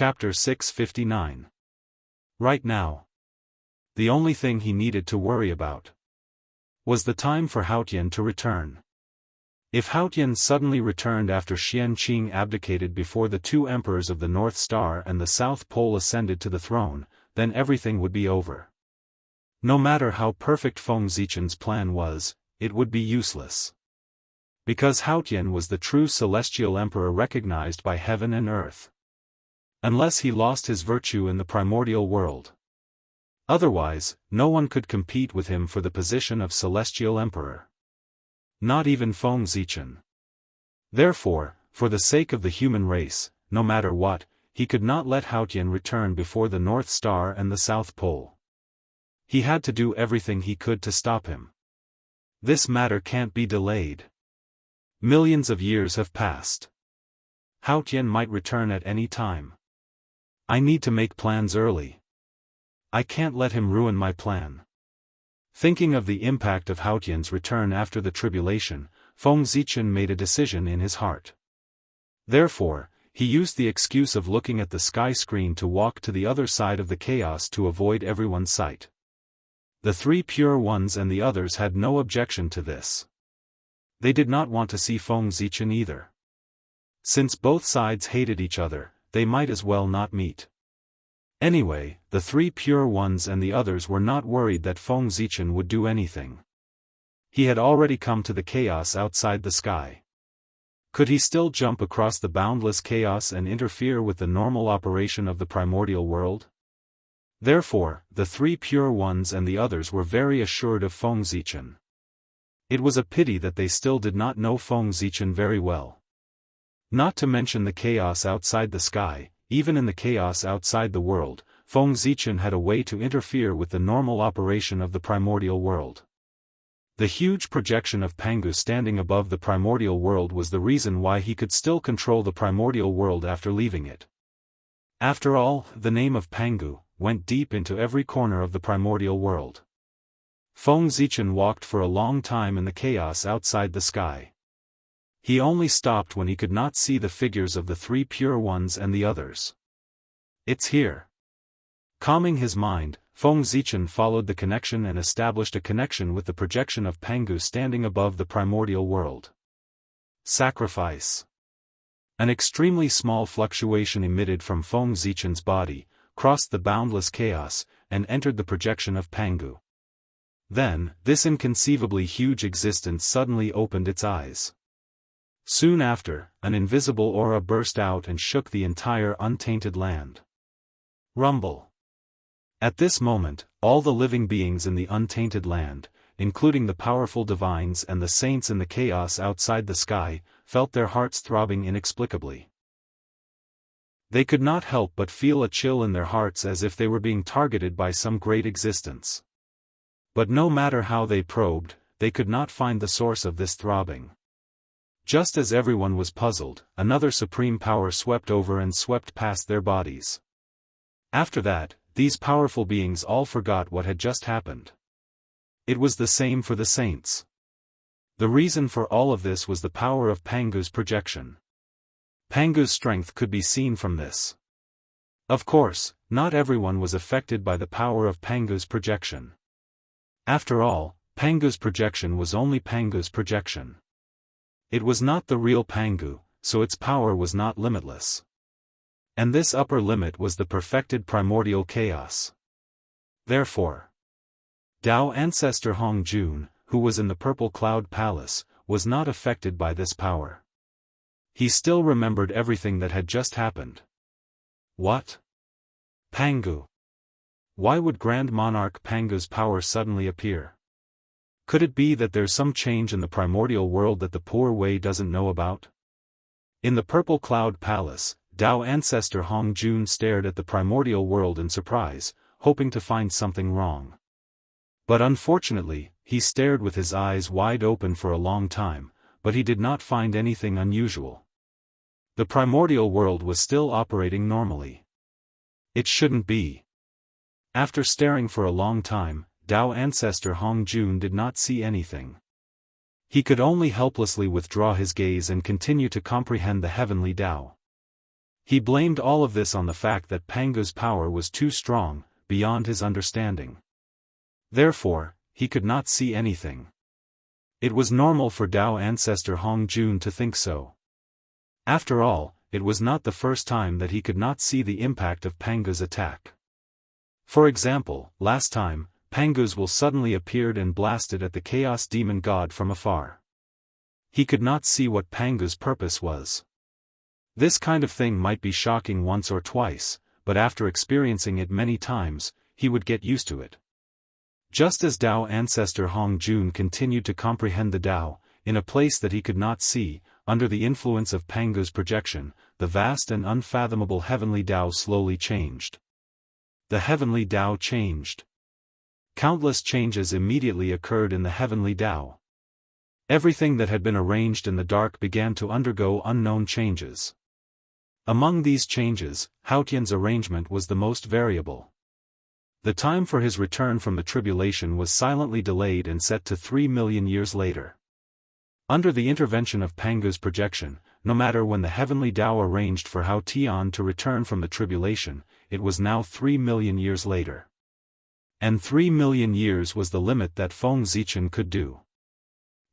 Chapter 659. Right now. The only thing he needed to worry about was the time for Haotian to return. If Haotian suddenly returned after Xianqing abdicated before the two emperors of the North Star and the South Pole ascended to the throne, then everything would be over. No matter how perfect Feng Zichen's plan was, it would be useless. Because Haotian was the true celestial emperor recognized by heaven and earth. Unless he lost his virtue in the primordial world. Otherwise, no one could compete with him for the position of celestial emperor. Not even Feng Zichen. Therefore, for the sake of the human race, no matter what, he could not let Haotian return before the North Star and the South Pole. He had to do everything he could to stop him. This matter can't be delayed. Millions of years have passed. Haotian might return at any time. I need to make plans early. I can't let him ruin my plan. Thinking of the impact of Haotian's return after the tribulation, Feng Zichen made a decision in his heart. Therefore, he used the excuse of looking at the sky screen to walk to the other side of the chaos to avoid everyone's sight. The three pure ones and the others had no objection to this. They did not want to see Feng Zichen either. Since both sides hated each other, they might as well not meet. Anyway, the three pure ones and the others were not worried that Feng Zichen would do anything. He had already come to the chaos outside the sky. Could he still jump across the boundless chaos and interfere with the normal operation of the primordial world? Therefore, the three pure ones and the others were very assured of Feng Zichen. It was a pity that they still did not know Feng Zichen very well. Not to mention the chaos outside the sky, even in the chaos outside the world, Feng Zichen had a way to interfere with the normal operation of the primordial world. The huge projection of Pangu standing above the primordial world was the reason why he could still control the primordial world after leaving it. After all, the name of Pangu went deep into every corner of the primordial world. Feng Zichen walked for a long time in the chaos outside the sky. He only stopped when he could not see the figures of the three pure ones and the others. It's here. Calming his mind, Feng Zichen followed the connection and established a connection with the projection of Pangu standing above the primordial world. Sacrifice. An extremely small fluctuation emitted from Feng Zichen's body, crossed the boundless chaos, and entered the projection of Pangu. Then, this inconceivably huge existence suddenly opened its eyes. Soon after, an invisible aura burst out and shook the entire untainted land. Rumble. At this moment, all the living beings in the untainted land, including the powerful divines and the saints in the chaos outside the sky, felt their hearts throbbing inexplicably. They could not help but feel a chill in their hearts as if they were being targeted by some great existence. But no matter how they probed, they could not find the source of this throbbing. Just as everyone was puzzled, another supreme power swept over and swept past their bodies. After that, these powerful beings all forgot what had just happened. It was the same for the saints. The reason for all of this was the power of Pangu's projection. Pangu's strength could be seen from this. Of course, not everyone was affected by the power of Pangu's projection. After all, Pangu's projection was only Pangu's projection. It was not the real Pangu, so its power was not limitless. And this upper limit was the perfected primordial chaos. Therefore, Dao ancestor Hong Jun, who was in the Purple Cloud Palace, was not affected by this power. He still remembered everything that had just happened. What? Pangu. Why would Grand Monarch Pangu's power suddenly appear? Could it be that there's some change in the primordial world that the poor Wei doesn't know about? In the Purple Cloud Palace, Dao ancestor Hong Jun stared at the primordial world in surprise, hoping to find something wrong. But unfortunately, he stared with his eyes wide open for a long time, but he did not find anything unusual. The primordial world was still operating normally. It shouldn't be. After staring for a long time, Dao ancestor Hong Jun did not see anything. He could only helplessly withdraw his gaze and continue to comprehend the heavenly Dao. He blamed all of this on the fact that Pangu's power was too strong, beyond his understanding. Therefore, he could not see anything. It was normal for Dao ancestor Hong Jun to think so. After all, it was not the first time that he could not see the impact of Pangu's attack. For example, last time, Pangu's will suddenly appeared and blasted at the chaos demon god from afar. He could not see what Pangu's purpose was. This kind of thing might be shocking once or twice, but after experiencing it many times, he would get used to it. Just as Dao ancestor Hong Jun continued to comprehend the Dao, in a place that he could not see, under the influence of Pangu's projection, the vast and unfathomable heavenly Dao slowly changed. The heavenly Dao changed. Countless changes immediately occurred in the heavenly Dao. Everything that had been arranged in the dark began to undergo unknown changes. Among these changes, Haotian's arrangement was the most variable. The time for his return from the tribulation was silently delayed and set to 3 million years later. Under the intervention of Pangu's projection, no matter when the heavenly Dao arranged for Haotian to return from the tribulation, it was now 3 million years later. And 3 million years was the limit that Feng Zichen could do.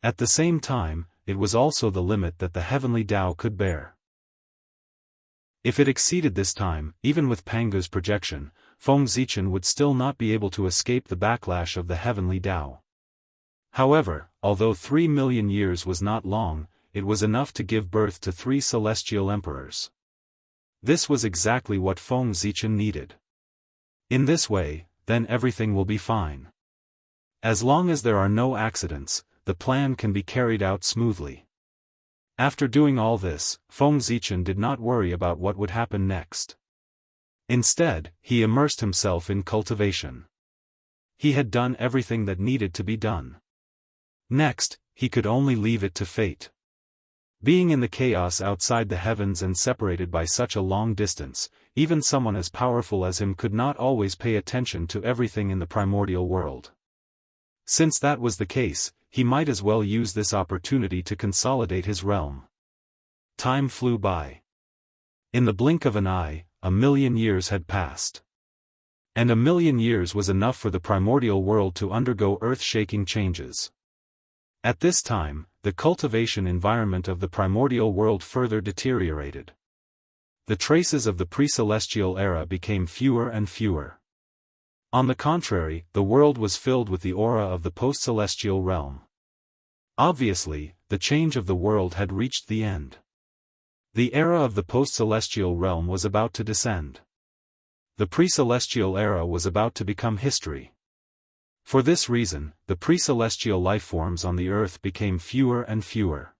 At the same time, it was also the limit that the heavenly Dao could bear. If it exceeded this time, even with Pangu's projection, Feng Zichen would still not be able to escape the backlash of the heavenly Dao. However, although 3 million years was not long, it was enough to give birth to 3 celestial emperors. This was exactly what Feng Zichen needed. In this way, then everything will be fine. As long as there are no accidents, the plan can be carried out smoothly. After doing all this, Feng Zichen did not worry about what would happen next. Instead, he immersed himself in cultivation. He had done everything that needed to be done. Next, he could only leave it to fate. Being in the chaos outside the heavens and separated by such a long distance, even someone as powerful as him could not always pay attention to everything in the primordial world. Since that was the case, he might as well use this opportunity to consolidate his realm. Time flew by. In the blink of an eye, 1 million years had passed. And 1 million years was enough for the primordial world to undergo earth-shaking changes. At this time, the cultivation environment of the primordial world further deteriorated. The traces of the pre-celestial era became fewer and fewer. On the contrary, the world was filled with the aura of the post-celestial realm. Obviously, the change of the world had reached the end. The era of the post-celestial realm was about to descend. The pre-celestial era was about to become history. For this reason, the pre-celestial lifeforms on the earth became fewer and fewer.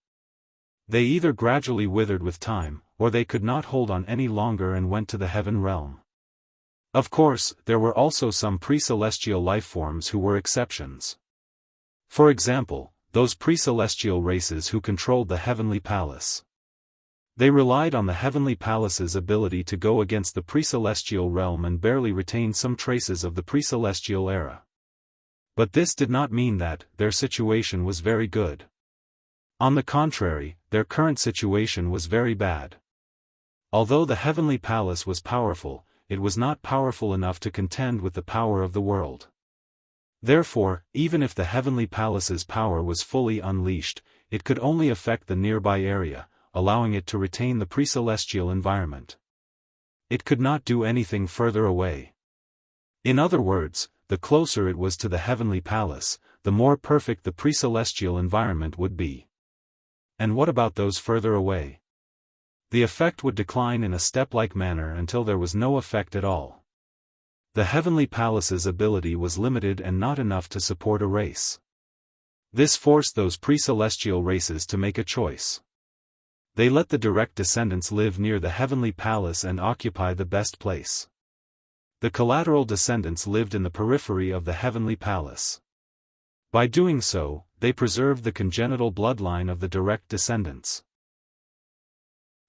They either gradually withered with time, or they could not hold on any longer and went to the heaven realm. Of course, there were also some pre-celestial lifeforms who were exceptions. For example, those pre-celestial races who controlled the heavenly palace. They relied on the heavenly palace's ability to go against the pre-celestial realm and barely retained some traces of the pre-celestial era. But this did not mean that their situation was very good. On the contrary, their current situation was very bad. Although the heavenly palace was powerful, it was not powerful enough to contend with the power of the world. Therefore, even if the heavenly palace's power was fully unleashed, it could only affect the nearby area, allowing it to retain the pre-celestial environment. It could not do anything further away. In other words, the closer it was to the heavenly palace, the more perfect the pre-celestial environment would be. And what about those further away? The effect would decline in a step-like manner until there was no effect at all. The heavenly palace's ability was limited and not enough to support a race. This forced those pre-celestial races to make a choice. They let the direct descendants live near the heavenly palace and occupy the best place. The collateral descendants lived in the periphery of the heavenly palace. By doing so, they preserved the congenital bloodline of the direct descendants.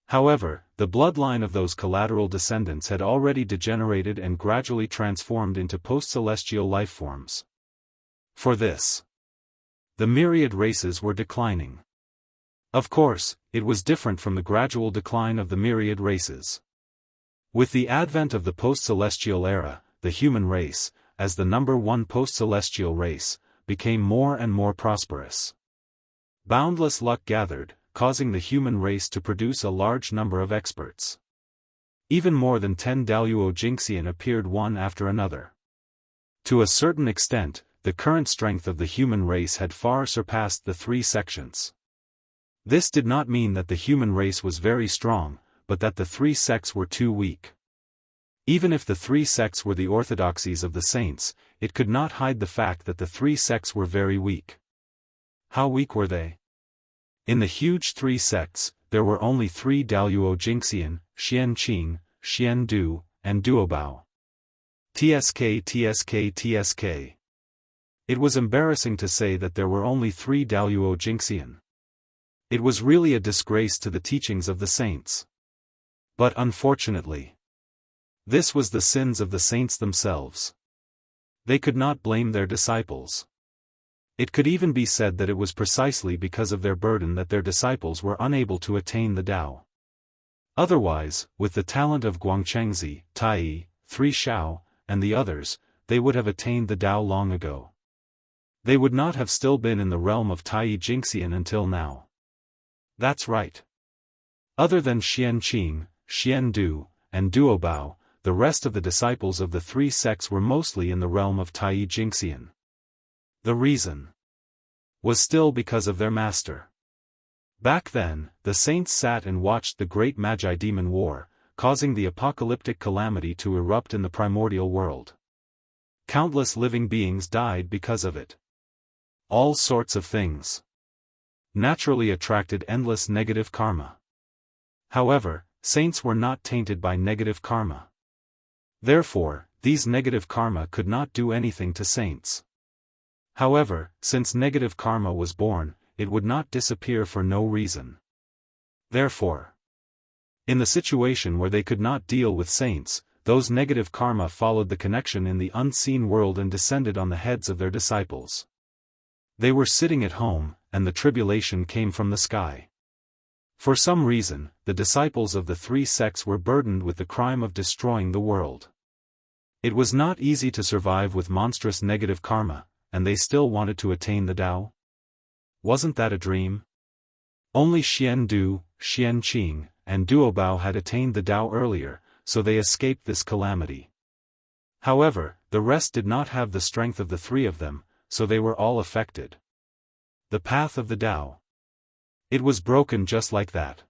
However, the bloodline of those collateral descendants had already degenerated and gradually transformed into post-celestial lifeforms. For this, the myriad races were declining. Of course, it was different from the gradual decline of the myriad races. With the advent of the post-celestial era, the human race, as the number one post-celestial race, became more and more prosperous. Boundless luck gathered, causing the human race to produce a large number of experts. Even more than 10 Daoist Jingxian appeared one after another. To a certain extent, the current strength of the human race had far surpassed the three sections. This did not mean that the human race was very strong, but that the three sects were too weak. Even if the three sects were the orthodoxies of the saints, it could not hide the fact that the three sects were very weak. How weak were they? In the huge three sects, there were only 3 Daoist Jingxian, Xianqing, Xiandu, and Duobao. TSK. It was embarrassing to say that there were only 3 Daoist Jingxian. It was really a disgrace to the teachings of the saints. But unfortunately, this was the sins of the saints themselves. They could not blame their disciples. It could even be said that it was precisely because of their burden that their disciples were unable to attain the Tao. Otherwise, with the talent of Guangchengzi, Tai, 3 Shao, and the others, they would have attained the Tao long ago. They would not have still been in the realm of Tai Jingxian until now. That's right. Other than Xianqing, Xiandu, and Duobao, the rest of the disciples of the three sects were mostly in the realm of Tai Jingxian. The reason was still because of their master. Back then, the saints sat and watched the great Magi-demon war, causing the apocalyptic calamity to erupt in the primordial world. Countless living beings died because of it. All sorts of things naturally attracted endless negative karma. However, saints were not tainted by negative karma. Therefore, these negative karma could not do anything to saints. However, since negative karma was born, it would not disappear for no reason. Therefore, in the situation where they could not deal with saints, those negative karma followed the connection in the unseen world and descended on the heads of their disciples. They were sitting at home, and the tribulation came from the sky. For some reason, the disciples of the three sects were burdened with the crime of destroying the world. It was not easy to survive with monstrous negative karma, and they still wanted to attain the Tao. Wasn't that a dream? Only Xiandu, Xianqing, and Duobao had attained the Tao earlier, so they escaped this calamity. However, the rest did not have the strength of the three of them, so they were all affected. The path of the Tao. It was broken just like that.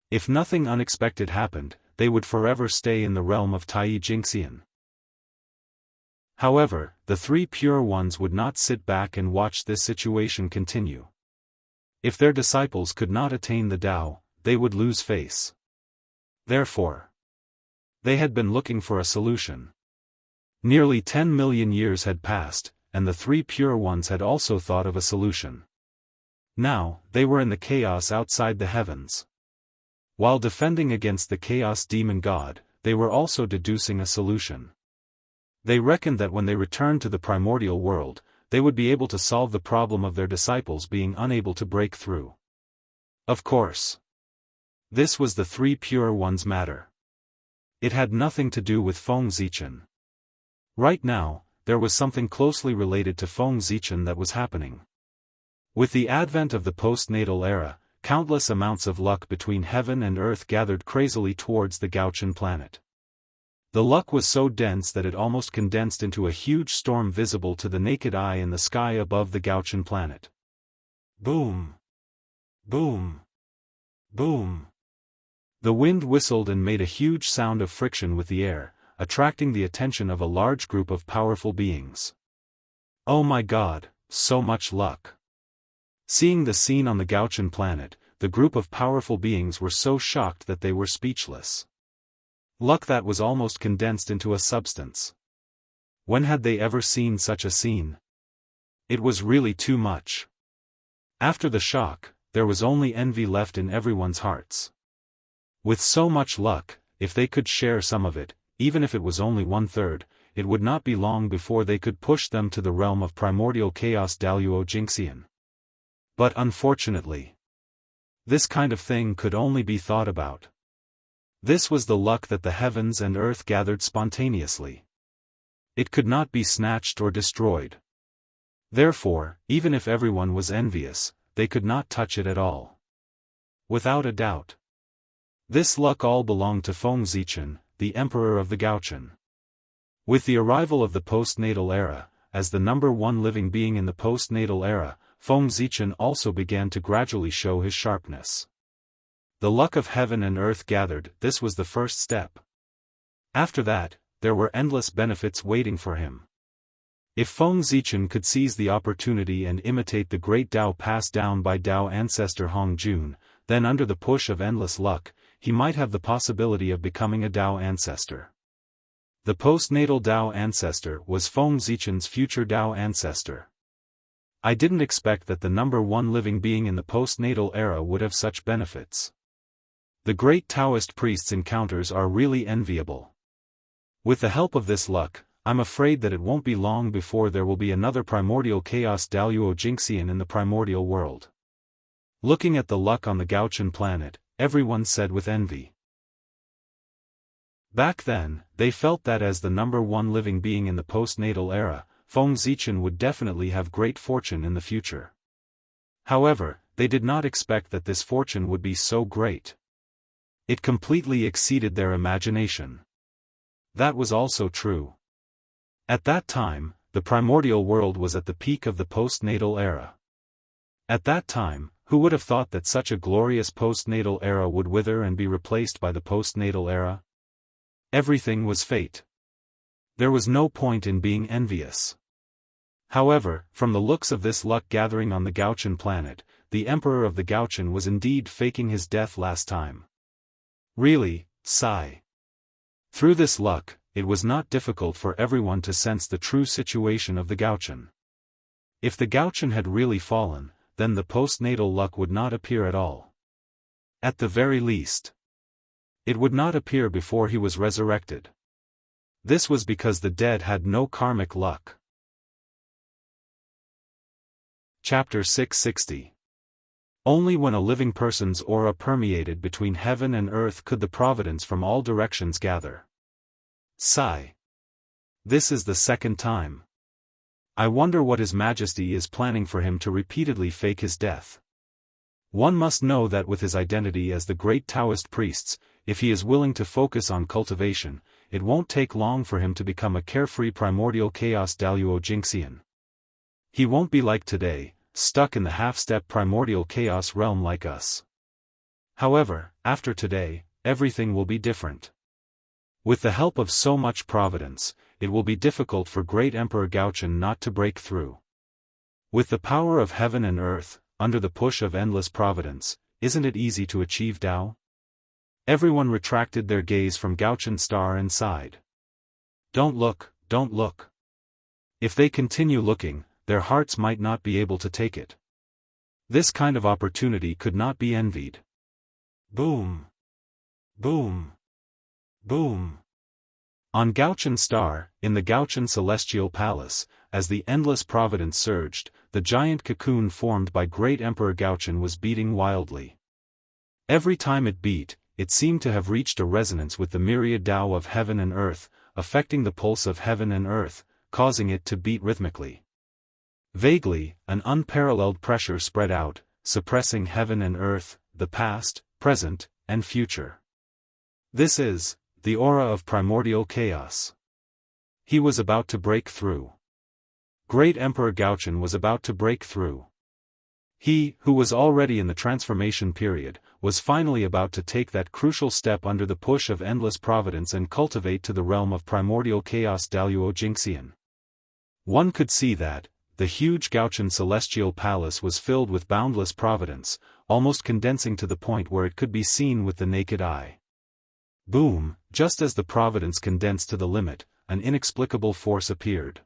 If nothing unexpected happened, they would forever stay in the realm of Tai Jingxian. However, the three pure ones would not sit back and watch this situation continue. If their disciples could not attain the Tao, they would lose face. Therefore, they had been looking for a solution. Nearly 10 million years had passed, and the three pure ones had also thought of a solution. Now, they were in the chaos outside the heavens. While defending against the chaos demon god, they were also deducing a solution. They reckoned that when they returned to the primordial world, they would be able to solve the problem of their disciples being unable to break through. Of course, this was the three pure ones' matter. It had nothing to do with Feng Zichen. Right now, there was something closely related to Feng Zichen that was happening. With the advent of the postnatal era, countless amounts of luck between heaven and earth gathered crazily towards the Gauchan planet. The luck was so dense that it almost condensed into a huge storm visible to the naked eye in the sky above the Gauchan planet. Boom! Boom! Boom! The wind whistled and made a huge sound of friction with the air, attracting the attention of a large group of powerful beings. Oh my God, so much luck! Seeing the scene on the Gauchan planet, the group of powerful beings were so shocked that they were speechless. Luck that was almost condensed into a substance. When had they ever seen such a scene? It was really too much. After the shock, there was only envy left in everyone's hearts. With so much luck, if they could share some of it, even if it was only 1/3, it would not be long before they could push them to the realm of primordial chaos Daoist Jingxian. But unfortunately, this kind of thing could only be thought about. This was the luck that the heavens and earth gathered spontaneously. It could not be snatched or destroyed. Therefore, even if everyone was envious, they could not touch it at all. Without a doubt. This luck all belonged to Feng Zichen, the emperor of the Gaochen. With the arrival of the postnatal era, as the number one living being in the postnatal era, Feng Zichen also began to gradually show his sharpness. The luck of heaven and earth gathered, this was the first step. After that, there were endless benefits waiting for him. If Feng Zichen could seize the opportunity and imitate the great Dao passed down by Dao ancestor Hong Jun, then under the push of endless luck, he might have the possibility of becoming a Dao ancestor. The postnatal Dao ancestor was Feng Zichen's future Dao ancestor. I didn't expect that the number one living being in the postnatal era would have such benefits. The great Taoist priest's encounters are really enviable. With the help of this luck, I'm afraid that it won't be long before there will be another primordial chaos Daoist Jingxian in the primordial world. Looking at the luck on the Gaochen planet, everyone said with envy. Back then, they felt that as the number one living being in the postnatal era, Feng Zichen would definitely have great fortune in the future. However, they did not expect that this fortune would be so great. It completely exceeded their imagination. That was also true. At that time, the primordial world was at the peak of the postnatal era. At that time, who would have thought that such a glorious postnatal era would wither and be replaced by the postnatal era? Everything was fate. There was no point in being envious. However, from the looks of this luck gathering on the Gaochen planet, the emperor of the Gaochen was indeed faking his death last time. Really, sigh. Through this luck, it was not difficult for everyone to sense the true situation of the Gaochen. If the Gaochen had really fallen, then the postnatal luck would not appear at all. At the very least, it would not appear before he was resurrected. This was because the dead had no karmic luck. Chapter 660. Only when a living person's aura permeated between heaven and earth could the providence from all directions gather. Sigh. This is the second time. I wonder what His Majesty is planning for him to repeatedly fake his death. One must know that with his identity as the great Taoist priests, if he is willing to focus on cultivation, it won't take long for him to become a carefree primordial chaos Daoist Jingxian. He won't be like today, stuck in the half-step primordial chaos realm like us. However, after today, everything will be different. With the help of so much providence, it will be difficult for great Emperor Gaochen not to break through. With the power of heaven and earth, under the push of endless providence, isn't it easy to achieve Dao? Everyone retracted their gaze from Gaochen's star and sighed. Don't look, don't look. If they continue looking, their hearts might not be able to take it. This kind of opportunity could not be envied. Boom. Boom. Boom. On Gaochen's star, in the Gaochen celestial palace, as the endless providence surged, the giant cocoon formed by great Emperor Gaochen was beating wildly. Every time it beat, it seemed to have reached a resonance with the myriad Dao of heaven and earth, affecting the pulse of heaven and earth, causing it to beat rhythmically. Vaguely, an unparalleled pressure spread out, suppressing heaven and earth, the past, present, and future. This is the aura of primordial chaos. He was about to break through. Great Emperor Gaochen was about to break through. He, who was already in the transformation period, was finally about to take that crucial step under the push of endless providence and cultivate to the realm of primordial chaos Daoist Jingxian. One could see that the huge Gaochen celestial palace was filled with boundless providence, almost condensing to the point where it could be seen with the naked eye. Boom, just as the providence condensed to the limit, an inexplicable force appeared.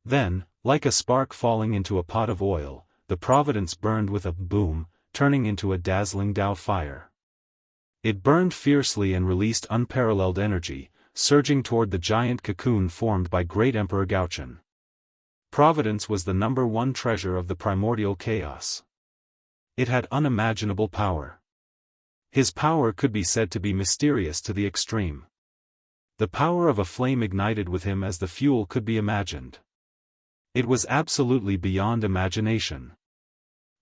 Then, like a spark falling into a pot of oil, the providence burned with a boom, turning into a dazzling Dao fire. It burned fiercely and released unparalleled energy, surging toward the giant cocoon formed by great Emperor Gaochen. Providence was the number one treasure of the primordial chaos. It had unimaginable power. His power could be said to be mysterious to the extreme. The power of a flame ignited with him as the fuel could be imagined. It was absolutely beyond imagination.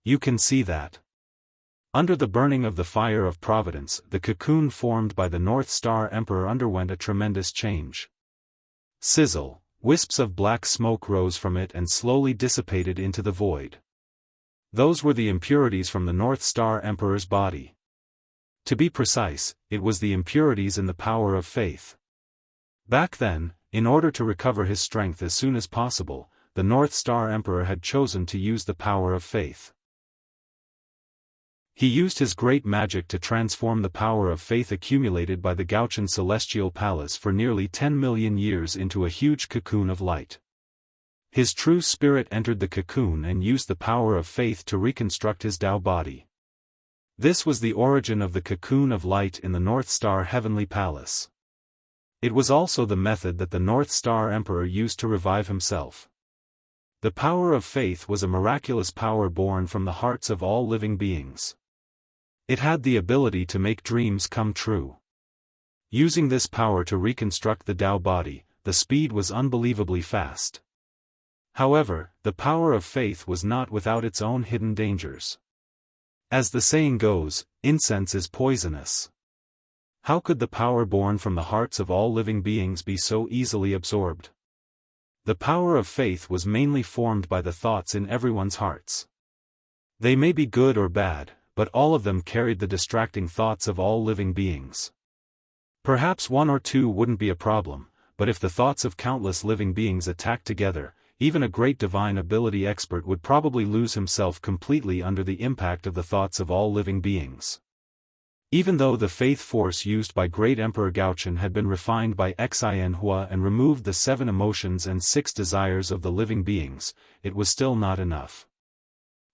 You can see that. Under the burning of the fire of providence, the cocoon formed by the North Star Emperor underwent a tremendous change. Sizzle, wisps of black smoke rose from it and slowly dissipated into the void. Those were the impurities from the North Star Emperor's body. To be precise, it was the impurities in the power of faith. Back then, in order to recover his strength as soon as possible, the North Star Emperor had chosen to use the power of faith. He used his great magic to transform the power of faith accumulated by the Gaochen Celestial Palace for nearly 10 million years into a huge cocoon of light. His true spirit entered the cocoon and used the power of faith to reconstruct his Tao body. This was the origin of the cocoon of light in the North Star Heavenly Palace. It was also the method that the North Star Emperor used to revive himself. The power of faith was a miraculous power born from the hearts of all living beings. It had the ability to make dreams come true. Using this power to reconstruct the Tao body, the speed was unbelievably fast. However, the power of faith was not without its own hidden dangers. As the saying goes, incense is poisonous. How could the power born from the hearts of all living beings be so easily absorbed? The power of faith was mainly formed by the thoughts in everyone's hearts. They may be good or bad, but all of them carried the distracting thoughts of all living beings. Perhaps one or two wouldn't be a problem, but if the thoughts of countless living beings attacked together, even a great divine ability expert would probably lose himself completely under the impact of the thoughts of all living beings. Even though the faith force used by Great Emperor Gaochen had been refined by Xianxia and removed the 7 emotions and 6 desires of the living beings, it was still not enough.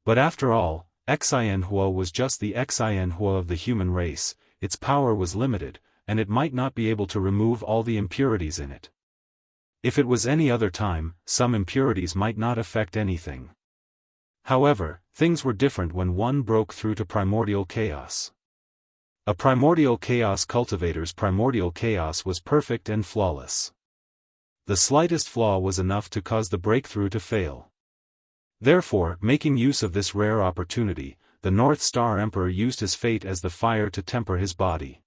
But after all, Xianxia was just the Xianxia of the human race, its power was limited, and it might not be able to remove all the impurities in it. If it was any other time, some impurities might not affect anything. However, things were different when one broke through to primordial chaos. A primordial chaos cultivator's primordial chaos was perfect and flawless. The slightest flaw was enough to cause the breakthrough to fail. Therefore, making use of this rare opportunity, the North Star Emperor used his fate as the fire to temper his body.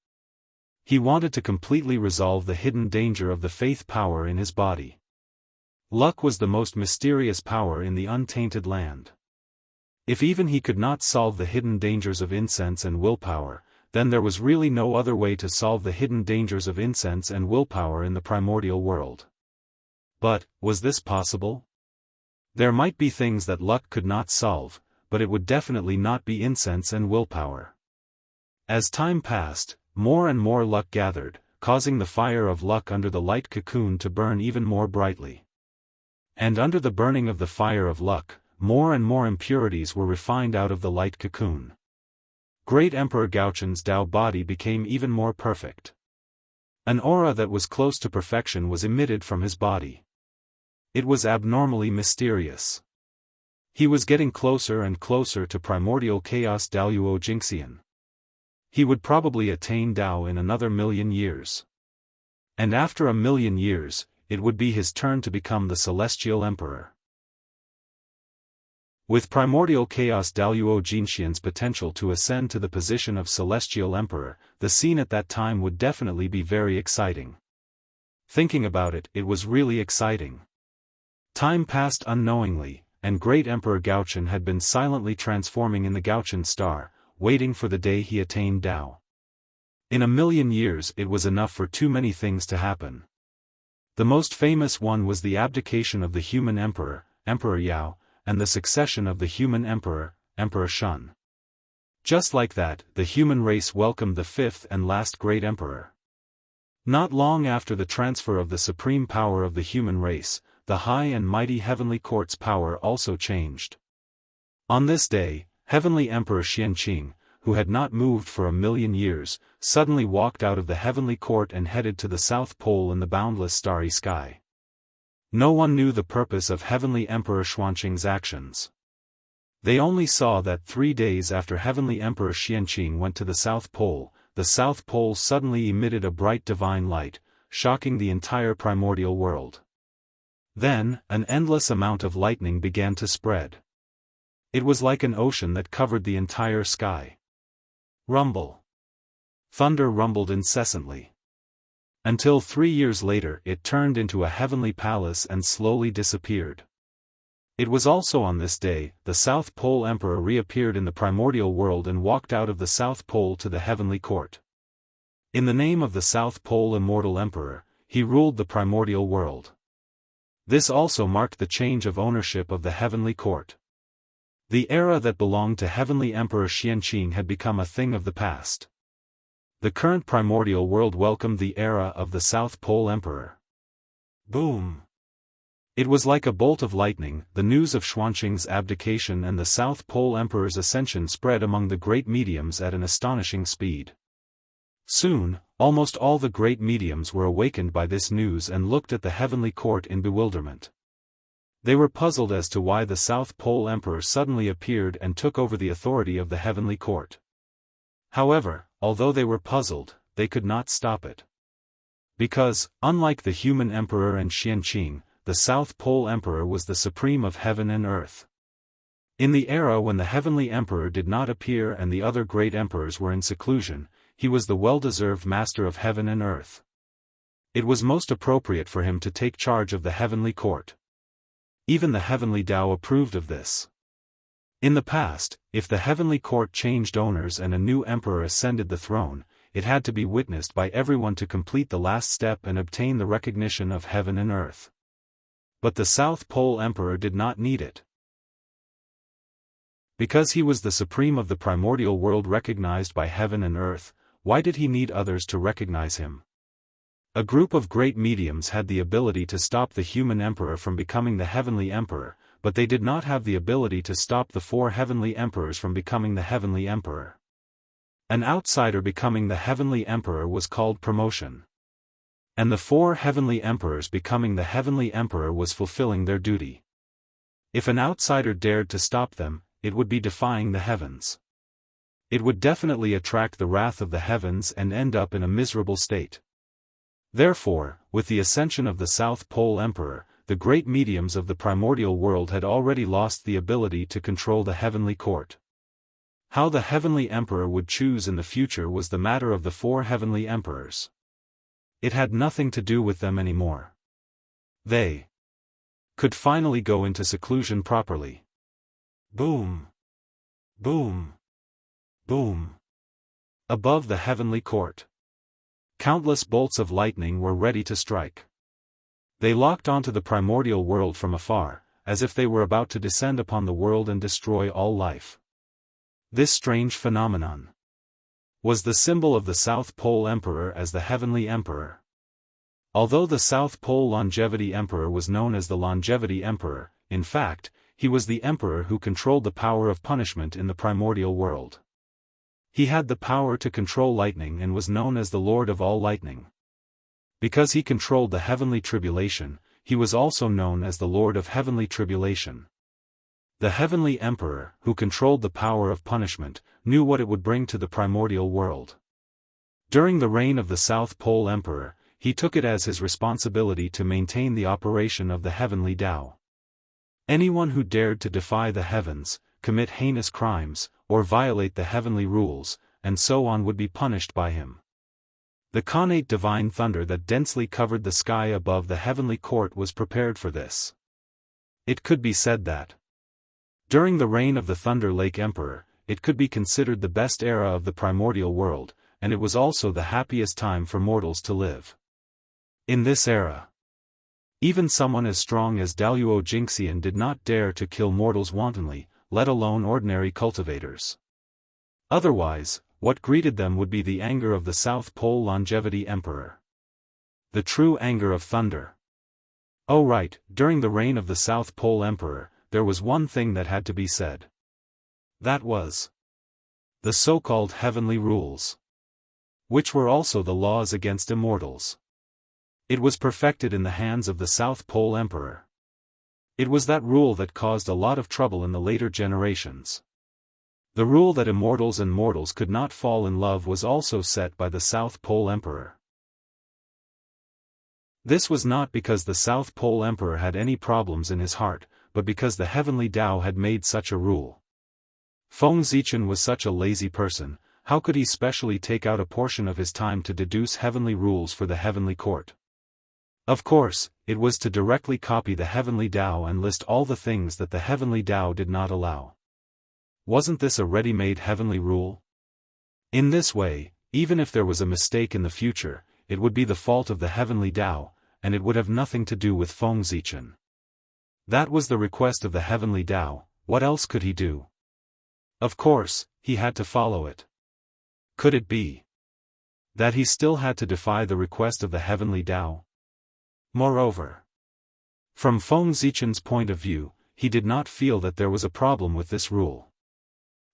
He wanted to completely resolve the hidden danger of the faith power in his body. Luck was the most mysterious power in the untainted land. If even he could not solve the hidden dangers of incense and willpower, then there was really no other way to solve the hidden dangers of incense and willpower in the primordial world. But, was this possible? There might be things that luck could not solve, but it would definitely not be incense and willpower. As time passed, more and more luck gathered, causing the fire of luck under the light cocoon to burn even more brightly. And under the burning of the fire of luck, more and more impurities were refined out of the light cocoon. Great Emperor Gaochen's Tao body became even more perfect. An aura that was close to perfection was emitted from his body. It was abnormally mysterious. He was getting closer and closer to primordial chaos Daoist Jingxian. He would probably attain Tao in another 1,000,000 years. And after 1,000,000 years, it would be his turn to become the Celestial Emperor. With primordial chaos Daoist Jingxian's potential to ascend to the position of Celestial Emperor, the scene at that time would definitely be very exciting. Thinking about it, it was really exciting. Time passed unknowingly, and Great Emperor Gaochen had been silently transforming in the Gaochen star, waiting for the day he attained Tao. In 1,000,000 years it was enough for too many things to happen. The most famous one was the abdication of the human emperor, Emperor Yao, and the succession of the human emperor, Emperor Shun. Just like that, the human race welcomed the 5th and last great emperor. Not long after the transfer of the supreme power of the human race, the high and mighty heavenly court's power also changed. On this day, Heavenly Emperor Xianqing, who had not moved for 1,000,000 years, suddenly walked out of the heavenly court and headed to the South Pole in the boundless starry sky. No one knew the purpose of Heavenly Emperor Xianqing's actions. They only saw that 3 days after Heavenly Emperor Xianqing went to the South Pole, the South Pole suddenly emitted a bright divine light, shocking the entire primordial world. Then, an endless amount of lightning began to spread. It was like an ocean that covered the entire sky. Rumble. Thunder rumbled incessantly. Until 3 years later it turned into a heavenly palace and slowly disappeared. It was also on this day, the South Pole Emperor reappeared in the primordial world and walked out of the South Pole to the heavenly court. In the name of the South Pole Immortal Emperor, he ruled the primordial world. This also marked the change of ownership of the heavenly court. The era that belonged to Heavenly Emperor Xianqing had become a thing of the past. The current primordial world welcomed the era of the South Pole Emperor. Boom! It was like a bolt of lightning. The news of Xuanqing's abdication and the South Pole Emperor's ascension spread among the great mediums at an astonishing speed. Soon, almost all the great mediums were awakened by this news and looked at the heavenly court in bewilderment. They were puzzled as to why the South Pole Emperor suddenly appeared and took over the authority of the heavenly court. However, although they were puzzled, they could not stop it. Because, unlike the human emperor and Xianqing, the South Pole Emperor was the supreme of heaven and earth. In the era when the heavenly emperor did not appear and the other great emperors were in seclusion, he was the well-deserved master of heaven and earth. It was most appropriate for him to take charge of the heavenly court. Even the heavenly Tao approved of this. In the past, if the heavenly court changed owners and a new emperor ascended the throne, it had to be witnessed by everyone to complete the last step and obtain the recognition of heaven and earth. But the South Pole Emperor did not need it. Because he was the supreme of the primordial world recognized by heaven and earth, why did he need others to recognize him? A group of great mediums had the ability to stop the human emperor from becoming the heavenly emperor, but they did not have the ability to stop the 4 heavenly emperors from becoming the heavenly emperor. An outsider becoming the heavenly emperor was called promotion. And the 4 heavenly emperors becoming the heavenly emperor was fulfilling their duty. If an outsider dared to stop them, it would be defying the heavens. It would definitely attract the wrath of the heavens and end up in a miserable state. Therefore, with the ascension of the South Pole Emperor, the great mediums of the primordial world had already lost the ability to control the heavenly court. How the heavenly emperor would choose in the future was the matter of the 4 heavenly emperors. It had nothing to do with them anymore. They could finally go into seclusion properly. Boom! Boom! Boom! Above the heavenly court, countless bolts of lightning were ready to strike. They locked onto the primordial world from afar, as if they were about to descend upon the world and destroy all life. This strange phenomenon was the symbol of the South Pole Emperor as the Heavenly Emperor. Although the South Pole Longevity Emperor was known as the Longevity Emperor, in fact, he was the emperor who controlled the power of punishment in the primordial world. He had the power to control lightning and was known as the Lord of all lightning. Because he controlled the heavenly tribulation, he was also known as the Lord of heavenly tribulation. The heavenly emperor, who controlled the power of punishment, knew what it would bring to the primordial world. During the reign of the South Pole Emperor, he took it as his responsibility to maintain the operation of the heavenly Tao. Anyone who dared to defy the heavens, commit heinous crimes, or violate the heavenly rules, and so on would be punished by him. The connate divine thunder that densely covered the sky above the heavenly court was prepared for this. It could be said that during the reign of the Thunder Lake Emperor, it could be considered the best era of the primordial world, and it was also the happiest time for mortals to live. In this era, even someone as strong as Daoist Jingxian did not dare to kill mortals wantonly, let alone ordinary cultivators. Otherwise, what greeted them would be the anger of the South Pole Longevity Emperor. The true anger of thunder. Oh right, during the reign of the South Pole Emperor, there was one thing that had to be said. That was the so-called heavenly rules, which were also the laws against immortals. It was perfected in the hands of the South Pole Emperor. It was that rule that caused a lot of trouble in the later generations. The rule that immortals and mortals could not fall in love was also set by the South Pole Emperor. This was not because the South Pole Emperor had any problems in his heart, but because the heavenly Tao had made such a rule. Feng Zichen was such a lazy person, how could he specially take out a portion of his time to deduce heavenly rules for the heavenly court? Of course, it was to directly copy the heavenly Tao and list all the things that the heavenly Tao did not allow. Wasn't this a ready-made heavenly rule? In this way, even if there was a mistake in the future, it would be the fault of the heavenly Tao, and it would have nothing to do with Feng Zichen. That was the request of the heavenly Tao. What else could he do? Of course, he had to follow it. Could it be that he still had to defy the request of the heavenly Tao? Moreover, from Feng Zichen's point of view, he did not feel that there was a problem with this rule.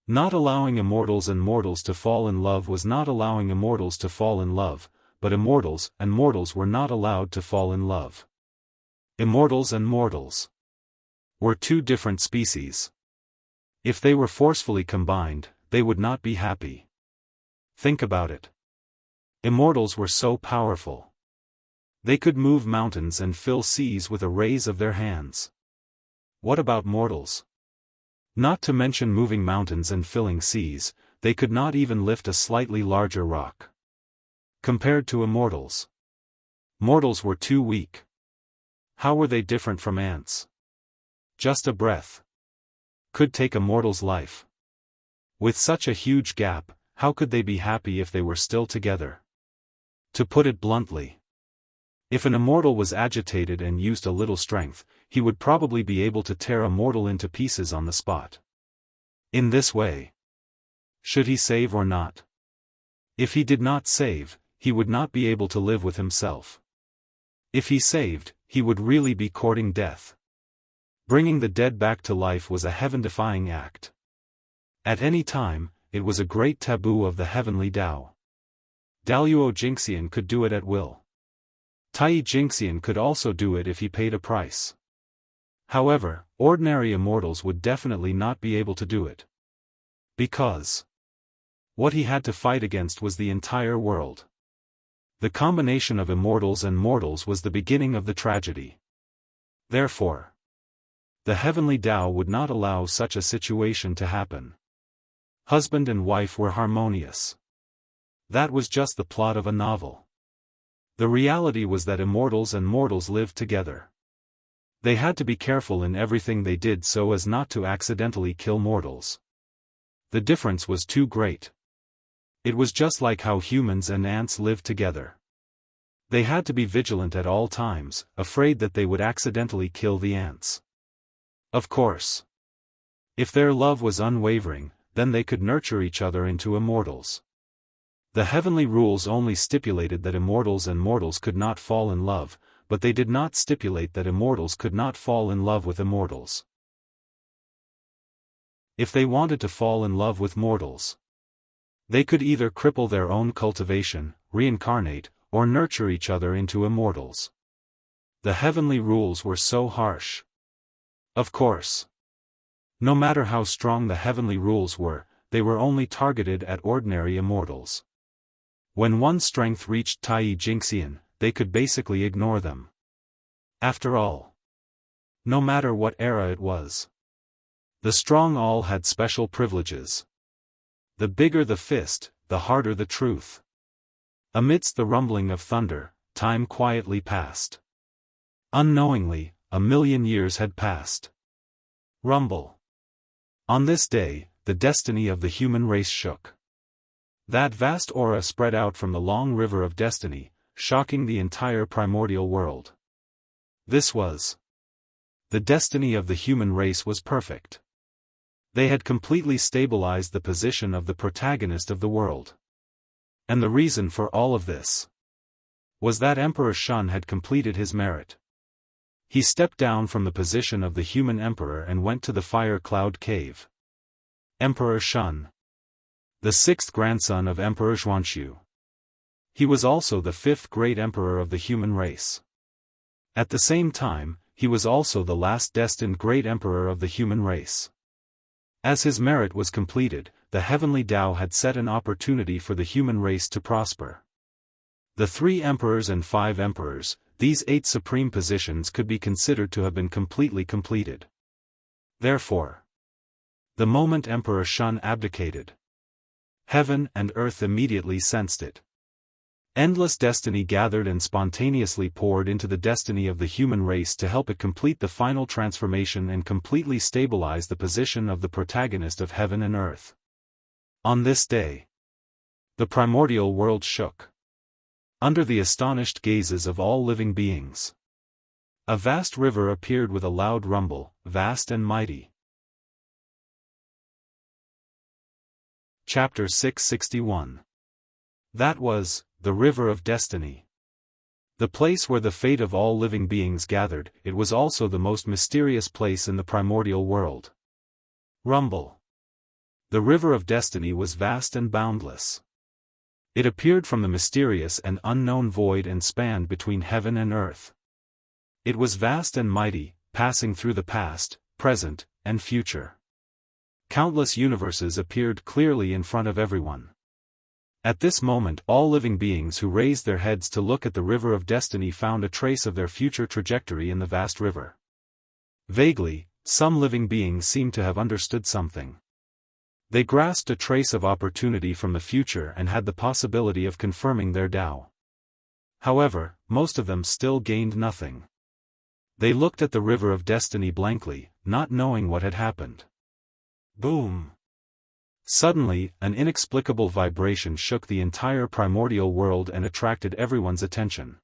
Not allowing immortals and mortals to fall in love was not allowing immortals to fall in love, but immortals and mortals were not allowed to fall in love. Immortals and mortals were two different species. If they were forcefully combined, they would not be happy. Think about it. Immortals were so powerful. They could move mountains and fill seas with a raise of their hands. What about mortals? Not to mention moving mountains and filling seas, they could not even lift a slightly larger rock. Compared to immortals, mortals were too weak. How were they different from ants? Just a breath could take a mortal's life. With such a huge gap, how could they be happy if they were still together? To put it bluntly, if an immortal was agitated and used a little strength, he would probably be able to tear a mortal into pieces on the spot. In this way, should he save or not? If he did not save, he would not be able to live with himself. If he saved, he would really be courting death. Bringing the dead back to life was a heaven-defying act. At any time, it was a great taboo of the heavenly Tao. Daoist Jingxian could do it at will. Tai Jingxian could also do it if he paid a price. However, ordinary immortals would definitely not be able to do it. Because what he had to fight against was the entire world. The combination of immortals and mortals was the beginning of the tragedy. Therefore, the heavenly Tao would not allow such a situation to happen. Husband and wife were harmonious. That was just the plot of a novel. The reality was that immortals and mortals lived together. They had to be careful in everything they did so as not to accidentally kill mortals. The difference was too great. It was just like how humans and ants lived together. They had to be vigilant at all times, afraid that they would accidentally kill the ants. Of course, if their love was unwavering, then they could nurture each other into immortals. The heavenly rules only stipulated that immortals and mortals could not fall in love, but they did not stipulate that immortals could not fall in love with immortals. If they wanted to fall in love with mortals, they could either cripple their own cultivation, reincarnate, or nurture each other into immortals. The heavenly rules were so harsh. Of course, no matter how strong the heavenly rules were, they were only targeted at ordinary immortals. When one's strength reached Tai Jingxian, they could basically ignore them. After all, no matter what era it was, the strong all had special privileges. The bigger the fist, the harder the truth. Amidst the rumbling of thunder, time quietly passed. Unknowingly, 1,000,000 years had passed. Rumble. On this day, the destiny of the human race shook. That vast aura spread out from the long river of destiny, shocking the entire primordial world. This was. The destiny of the human race was perfect. They had completely stabilized the position of the protagonist of the world. And the reason for all of this was that Emperor Shun had completed his merit. He stepped down from the position of the human emperor and went to the fire cloud cave. Emperor Shun, the sixth grandson of Emperor Xuanxu. He was also the fifth great emperor of the human race. At the same time, he was also the last destined great emperor of the human race. As his merit was completed, the heavenly Tao had set an opportunity for the human race to prosper. The 3 emperors and 5 emperors, these 8 supreme positions could be considered to have been completely completed. Therefore, the moment Emperor Shun abdicated, heaven and earth immediately sensed it. Endless destiny gathered and spontaneously poured into the destiny of the human race to help it complete the final transformation and completely stabilize the position of the protagonist of heaven and earth. On this day, the primordial world shook. Under the astonished gazes of all living beings, a vast river appeared with a loud rumble, vast and mighty. Chapter 661. That was the River of Destiny. The place where the fate of all living beings gathered, it was also the most mysterious place in the primordial world. Rumble. The River of Destiny was vast and boundless. It appeared from the mysterious and unknown void and spanned between heaven and earth. It was vast and mighty, passing through the past, present, and future. Countless universes appeared clearly in front of everyone. At this moment all living beings who raised their heads to look at the River of Destiny found a trace of their future trajectory in the vast river. Vaguely, some living beings seemed to have understood something. They grasped a trace of opportunity from the future and had the possibility of confirming their Tao. However, most of them still gained nothing. They looked at the River of Destiny blankly, not knowing what had happened. Boom! Suddenly, an inexplicable vibration shook the entire primordial world and attracted everyone's attention.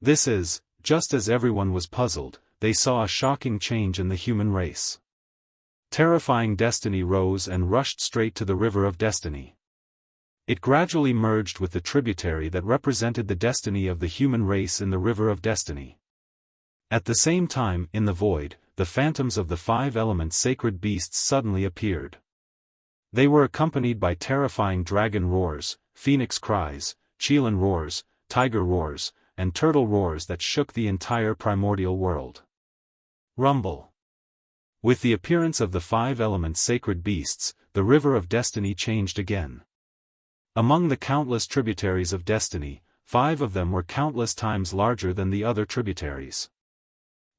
This is, just as everyone was puzzled, they saw a shocking change in the human race. Terrifying destiny rose and rushed straight to the River of Destiny. It gradually merged with the tributary that represented the destiny of the human race in the River of Destiny. At the same time, in the void, the phantoms of the 5 elements sacred beasts suddenly appeared. They were accompanied by terrifying dragon roars, phoenix cries, chelan roars, tiger roars, and turtle roars that shook the entire primordial world. Rumble. With the appearance of the 5 elements sacred beasts, the River of Destiny changed again. Among the countless tributaries of destiny, 5 of them were countless times larger than the other tributaries.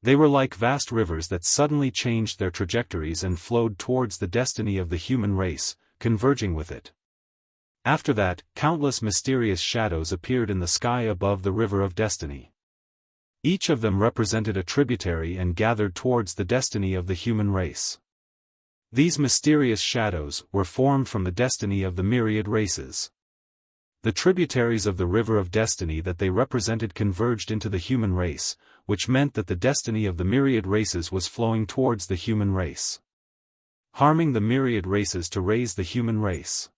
They were like vast rivers that suddenly changed their trajectories and flowed towards the destiny of the human race, converging with it. After that, countless mysterious shadows appeared in the sky above the River of Destiny. Each of them represented a tributary and gathered towards the destiny of the human race. These mysterious shadows were formed from the destiny of the myriad races. The tributaries of the River of Destiny that they represented converged into the human race, which meant that the destiny of the myriad races was flowing towards the human race, harming the myriad races to raise the human race.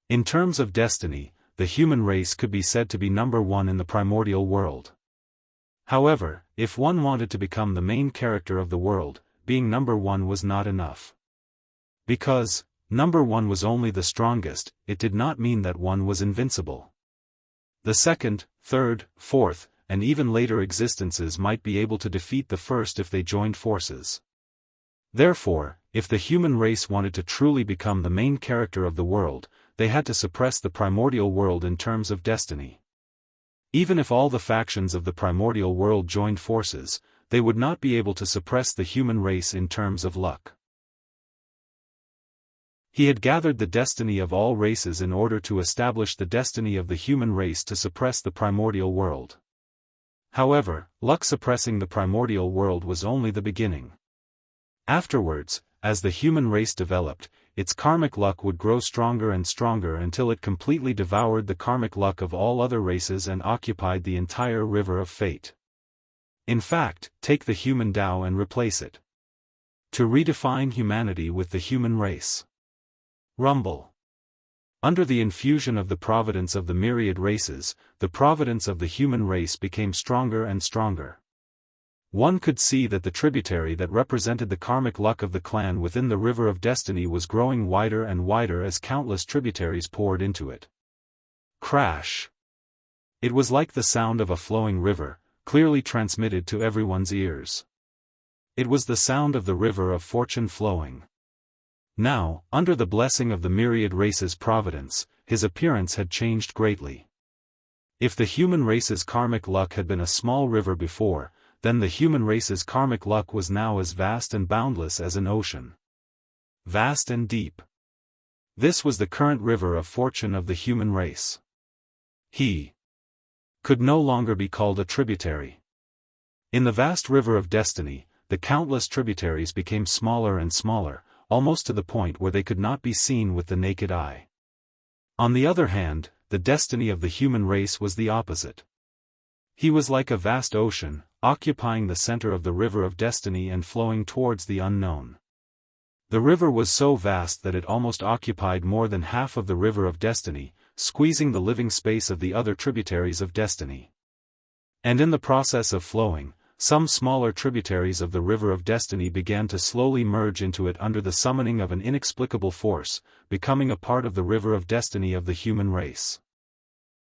In terms of destiny, the human race could be said to be number 1 in the primordial world. However, if one wanted to become the main character of the world, being number 1 was not enough. Because number 1 was only the strongest, it did not mean that one was invincible. The second, third, fourth, and even later existences might be able to defeat the first if they joined forces. Therefore, if the human race wanted to truly become the main character of the world, they had to suppress the primordial world in terms of destiny. Even if all the factions of the primordial world joined forces, they would not be able to suppress the human race in terms of luck. He had gathered the destiny of all races in order to establish the destiny of the human race to suppress the primordial world. However, luck suppressing the primordial world was only the beginning. Afterwards, as the human race developed, its karmic luck would grow stronger and stronger until it completely devoured the karmic luck of all other races and occupied the entire river of fate. In fact, take the human Tao and replace it. To redefine humanity with the human race. Rumble. Under the infusion of the providence of the myriad races, the providence of the human race became stronger and stronger. One could see that the tributary that represented the karmic luck of the clan within the River of Destiny was growing wider and wider as countless tributaries poured into it. Crash! It was like the sound of a flowing river, clearly transmitted to everyone's ears. It was the sound of the river of fortune flowing. Now, under the blessing of the myriad race's providence, his appearance had changed greatly. If the human race's karmic luck had been a small river before, then the human race's karmic luck was now as vast and boundless as an ocean. Vast and deep. This was the current river of fortune of the human race. He could no longer be called a tributary. In the vast river of destiny, the countless tributaries became smaller and smaller, almost to the point where they could not be seen with the naked eye. On the other hand, the destiny of the human race was the opposite. He was like a vast ocean, occupying the center of the river of destiny and flowing towards the unknown. The river was so vast that it almost occupied more than half of the river of destiny, squeezing the living space of the other tributaries of destiny. And in the process of flowing, some smaller tributaries of the river of destiny began to slowly merge into it under the summoning of an inexplicable force, becoming a part of the river of destiny of the human race.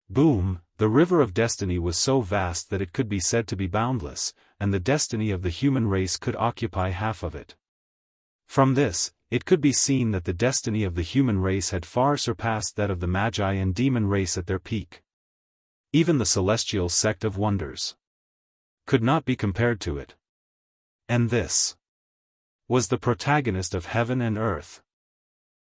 Boom, the river of destiny was so vast that it could be said to be boundless, and the destiny of the human race could occupy half of it. From this, it could be seen that the destiny of the human race had far surpassed that of the Magi and demon race at their peak. Even the celestial sect of wonders could not be compared to it. And this was the protagonist of heaven and earth.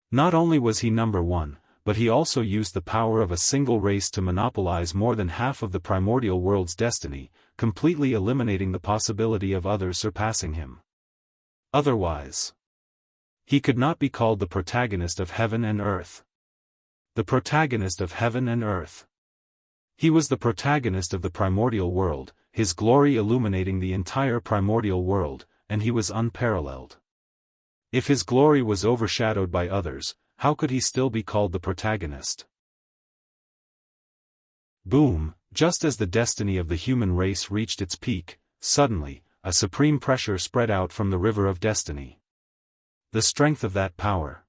Not only was he number one, but he also used the power of a single race to monopolize more than half of the primordial world's destiny, completely eliminating the possibility of others surpassing him. Otherwise, he could not be called the protagonist of heaven and earth. The protagonist of heaven and earth. He was the protagonist of the primordial world, his glory illuminating the entire primordial world, and he was unparalleled. If his glory was overshadowed by others, how could he still be called the protagonist? Boom, just as the destiny of the human race reached its peak, suddenly, a supreme pressure spread out from the river of destiny. The strength of that power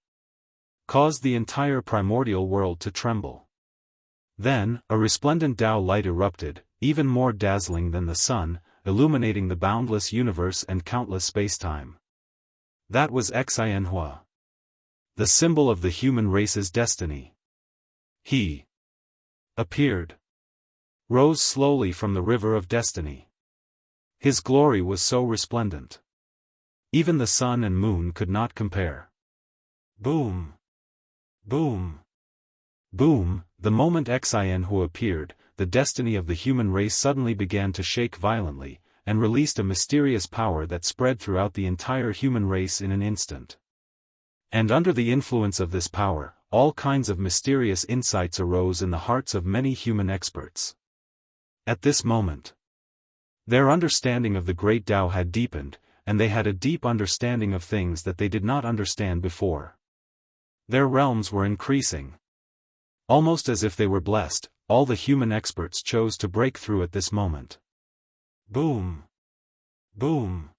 caused the entire primordial world to tremble. Then, a resplendent Tao light erupted, even more dazzling than the sun, illuminating the boundless universe and countless space-time. That was Xianxia, the symbol of the human race's destiny. He appeared, rose slowly from the river of destiny. His glory was so resplendent. Even the sun and moon could not compare. Boom! Boom! Boom! The moment Xianxia appeared, the destiny of the human race suddenly began to shake violently, and released a mysterious power that spread throughout the entire human race in an instant. And under the influence of this power, all kinds of mysterious insights arose in the hearts of many human experts. At this moment, their understanding of the great Tao had deepened, and they had a deep understanding of things that they did not understand before. Their realms were increasing. Almost as if they were blessed, all the human experts chose to break through at this moment. Boom! Boom!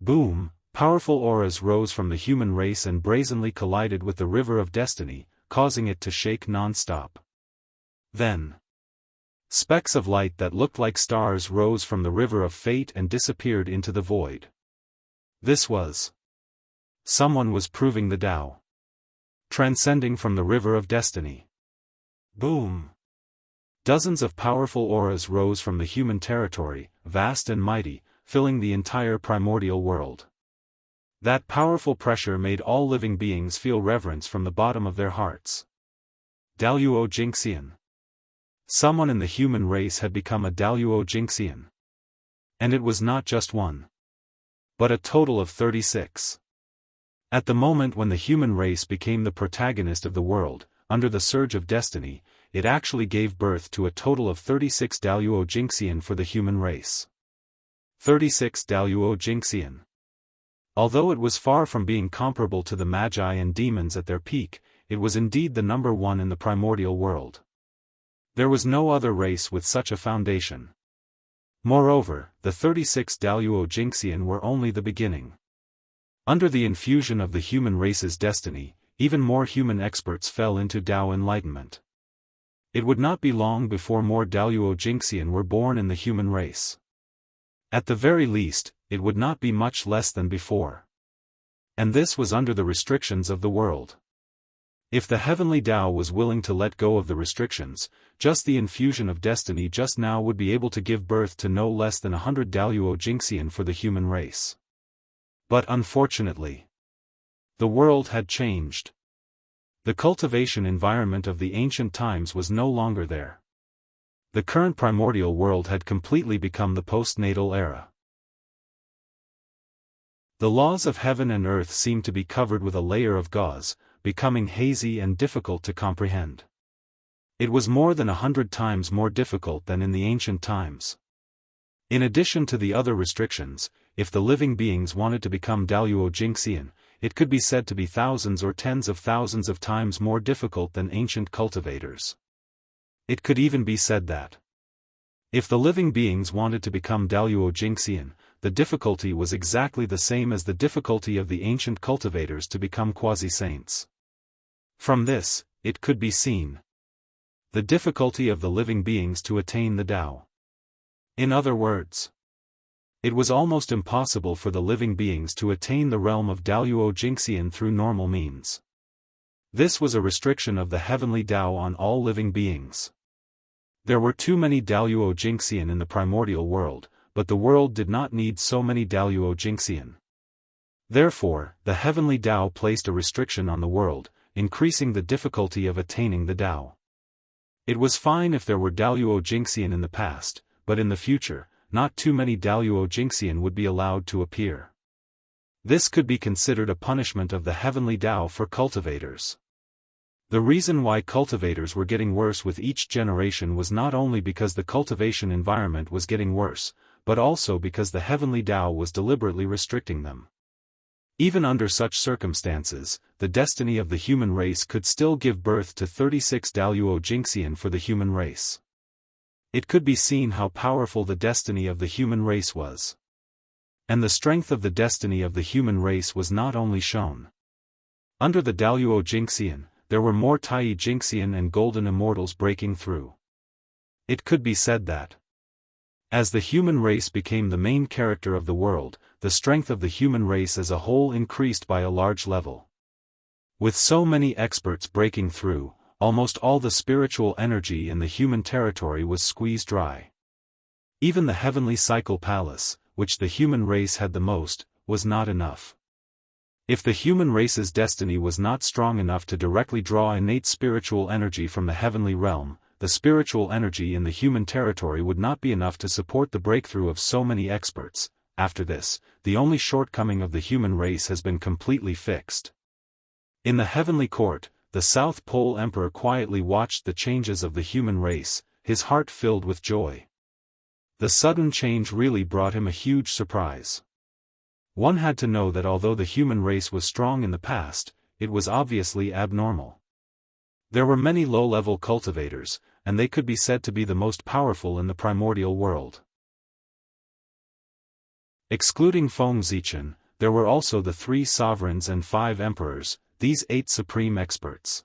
Boom! Powerful auras rose from the human race and brazenly collided with the river of destiny, causing it to shake non-stop. Then, specks of light that looked like stars rose from the river of fate and disappeared into the void. This was someone was proving the Tao, transcending from the river of destiny. Boom! Dozens of powerful auras rose from the human territory, vast and mighty, filling the entire primordial world. That powerful pressure made all living beings feel reverence from the bottom of their hearts. Daoist Jingxian. Someone in the human race had become a Daoist Jingxian. And it was not just one, but a total of 36. At the moment when the human race became the protagonist of the world, under the surge of destiny, it actually gave birth to a total of 36 Daoist Jingxian for the human race. 36 Daoist Jingxian. Although it was far from being comparable to the Magi and demons at their peak, it was indeed the number one in the primordial world. There was no other race with such a foundation. Moreover, the 36 Daoist Jingxian were only the beginning. Under the infusion of the human race's destiny, even more human experts fell into Tao enlightenment. It would not be long before more Daoist Xianxia were born in the human race. At the very least, it would not be much less than before. And this was under the restrictions of the world. If the heavenly Tao was willing to let go of the restrictions, just the infusion of destiny just now would be able to give birth to no less than 100 Daoist Xianxia for the human race. But unfortunately, the world had changed. The cultivation environment of the ancient times was no longer there. The current primordial world had completely become the postnatal era. The laws of heaven and earth seemed to be covered with a layer of gauze, becoming hazy and difficult to comprehend. It was more than 100 times more difficult than in the ancient times. In addition to the other restrictions, if the living beings wanted to become Daoist Xianxia, it could be said to be thousands or tens of thousands of times more difficult than ancient cultivators. It could even be said that if the living beings wanted to become Daoist Xianxia, the difficulty was exactly the same as the difficulty of the ancient cultivators to become quasi-saints. From this, it could be seen the difficulty of the living beings to attain the Tao. In other words, it was almost impossible for the living beings to attain the realm of Daoist Xianxia through normal means. This was a restriction of the heavenly Tao on all living beings. There were too many Daoist Xianxia in the primordial world, but the world did not need so many Daoist Xianxia. Therefore, the heavenly Tao placed a restriction on the world, increasing the difficulty of attaining the Tao. It was fine if there were Daoist Xianxia in the past, but in the future, not too many Daoist Xianxia would be allowed to appear. This could be considered a punishment of the heavenly Tao for cultivators. The reason why cultivators were getting worse with each generation was not only because the cultivation environment was getting worse, but also because the heavenly Tao was deliberately restricting them. Even under such circumstances, the destiny of the human race could still give birth to 36 Daoist Xianxia for the human race. It could be seen how powerful the destiny of the human race was. And the strength of the destiny of the human race was not only shown. Under the Daoist Xianxia, there were more Tai Xianxia and golden immortals breaking through. It could be said that as the human race became the main character of the world, the strength of the human race as a whole increased by a large level. With so many experts breaking through, almost all the spiritual energy in the human territory was squeezed dry. Even the heavenly cycle palace, which the human race had the most, was not enough. If the human race's destiny was not strong enough to directly draw innate spiritual energy from the heavenly realm, the spiritual energy in the human territory would not be enough to support the breakthrough of so many experts. After this, the only shortcoming of the human race has been completely fixed. In the heavenly court, the South Pole Emperor quietly watched the changes of the human race, his heart filled with joy. The sudden change really brought him a huge surprise. One had to know that although the human race was strong in the past, it was obviously abnormal. There were many low-level cultivators, and they could be said to be the most powerful in the primordial world. Excluding Feng Zichen, there were also the 3 sovereigns and 5 emperors, these 8 supreme experts.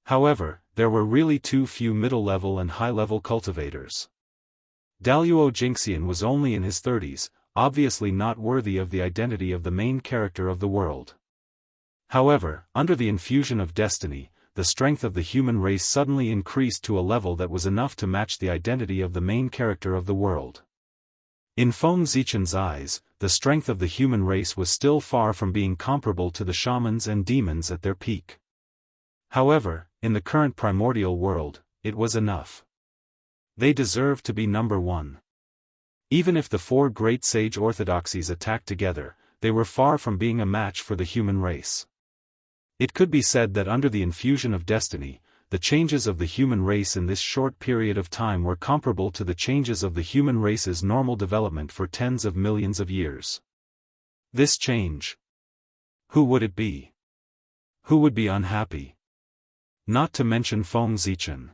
However, there were really too few middle-level and high-level cultivators. Daoist Xianxia was only in his 30s, obviously not worthy of the identity of the main character of the world. However, under the infusion of destiny, the strength of the human race suddenly increased to a level that was enough to match the identity of the main character of the world. In Feng Zichen's eyes, the strength of the human race was still far from being comparable to the shamans and demons at their peak. However, in the current primordial world, it was enough. They deserved to be number 1. Even if the 4 great sage orthodoxies attacked together, they were far from being a match for the human race. It could be said that under the infusion of destiny, the changes of the human race in this short period of time were comparable to the changes of the human race's normal development for tens of millions of years. This change. Who would it be? Who would be unhappy? Not to mention Feng Zichen.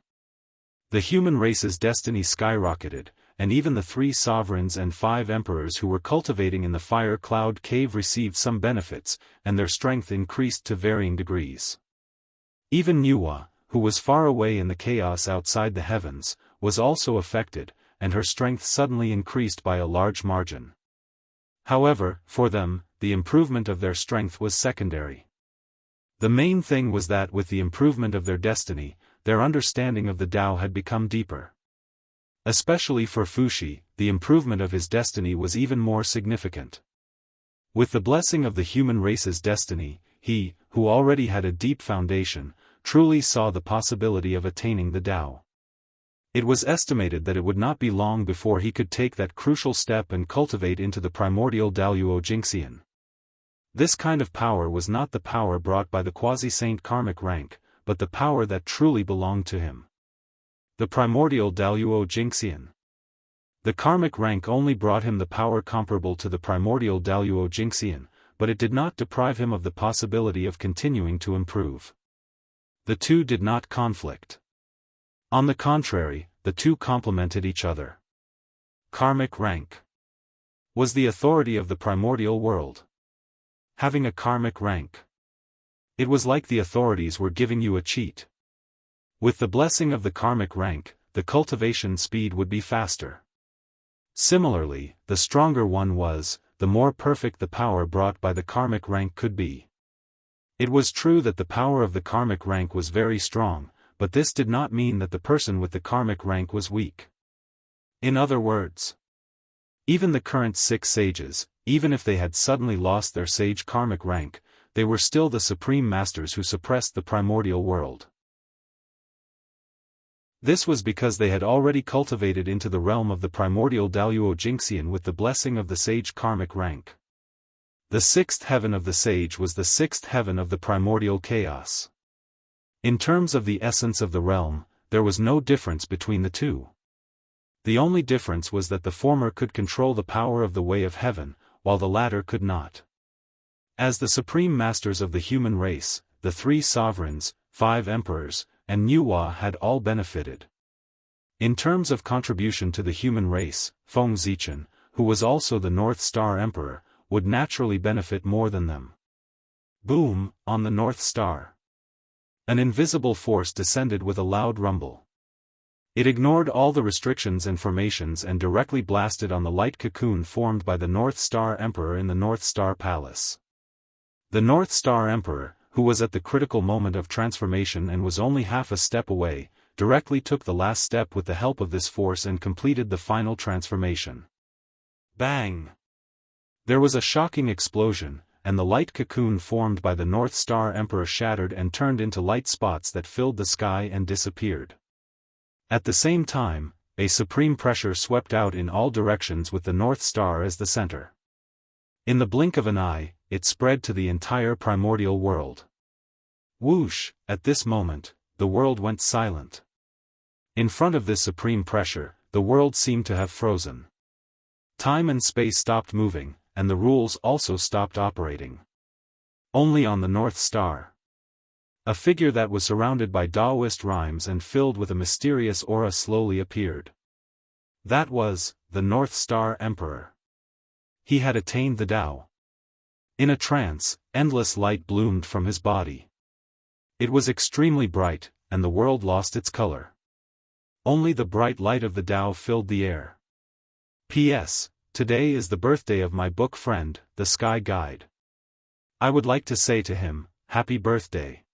The human race's destiny skyrocketed, and even the 3 sovereigns and 5 emperors who were cultivating in the fire cloud cave received some benefits, and their strength increased to varying degrees. Even Nuwa, who was far away in the chaos outside the heavens, was also affected, and her strength suddenly increased by a large margin. However, for them, the improvement of their strength was secondary. The main thing was that with the improvement of their destiny, their understanding of the Tao had become deeper. Especially for Fuxi, the improvement of his destiny was even more significant. With the blessing of the human race's destiny, he, who already had a deep foundation, truly saw the possibility of attaining the Tao. It was estimated that it would not be long before he could take that crucial step and cultivate into the primordial Daoist Jingxian. This kind of power was not the power brought by the quasi-saint karmic rank, but the power that truly belonged to him. The primordial Daoist Jingxian. The karmic rank only brought him the power comparable to the primordial Daoist Jingxian, but it did not deprive him of the possibility of continuing to improve. The two did not conflict. On the contrary, the two complemented each other. Karmic rank was the authority of the primordial world. Having a karmic rank, it was like the authorities were giving you a cheat. With the blessing of the karmic rank, the cultivation speed would be faster. Similarly, the stronger one was, the more perfect the power brought by the karmic rank could be. It was true that the power of the karmic rank was very strong, but this did not mean that the person with the karmic rank was weak. In other words, even the current 6 sages, even if they had suddenly lost their sage karmic rank, they were still the supreme masters who suppressed the primordial world. This was because they had already cultivated into the realm of the primordial Daoist Jingxian with the blessing of the sage karmic rank. The 6th heaven of the sage was the 6th heaven of the primordial chaos. In terms of the essence of the realm, there was no difference between the two. The only difference was that the former could control the power of the way of heaven, while the latter could not. As the supreme masters of the human race, the 3 sovereigns, 5 emperors, and Nuwa had all benefited. In terms of contribution to the human race, Feng Zichen, who was also the North Star Emperor, would naturally benefit more than them. Boom, on the North Star. An invisible force descended with a loud rumble. It ignored all the restrictions and formations and directly blasted on the light cocoon formed by the North Star Emperor in the North Star Palace. The North Star Emperor, who was at the critical moment of transformation and was only half a step away, directly took the last step with the help of this force and completed the final transformation. Bang! There was a shocking explosion, and the light cocoon formed by the North Star Emperor shattered and turned into light spots that filled the sky and disappeared. At the same time, a supreme pressure swept out in all directions with the North Star as the center. In the blink of an eye, it spread to the entire primordial world. Whoosh! At this moment, the world went silent. In front of this supreme pressure, the world seemed to have frozen. Time and space stopped moving, and the rules also stopped operating. Only on the North Star. A figure that was surrounded by Daoist rhymes and filled with a mysterious aura slowly appeared. That was, the North Star Emperor. He had attained the Tao. In a trance, endless light bloomed from his body. It was extremely bright, and the world lost its color. Only the bright light of the Tao filled the air. P.S. Today is the birthday of my book friend, the Sky Guide. I would like to say to him, Happy birthday.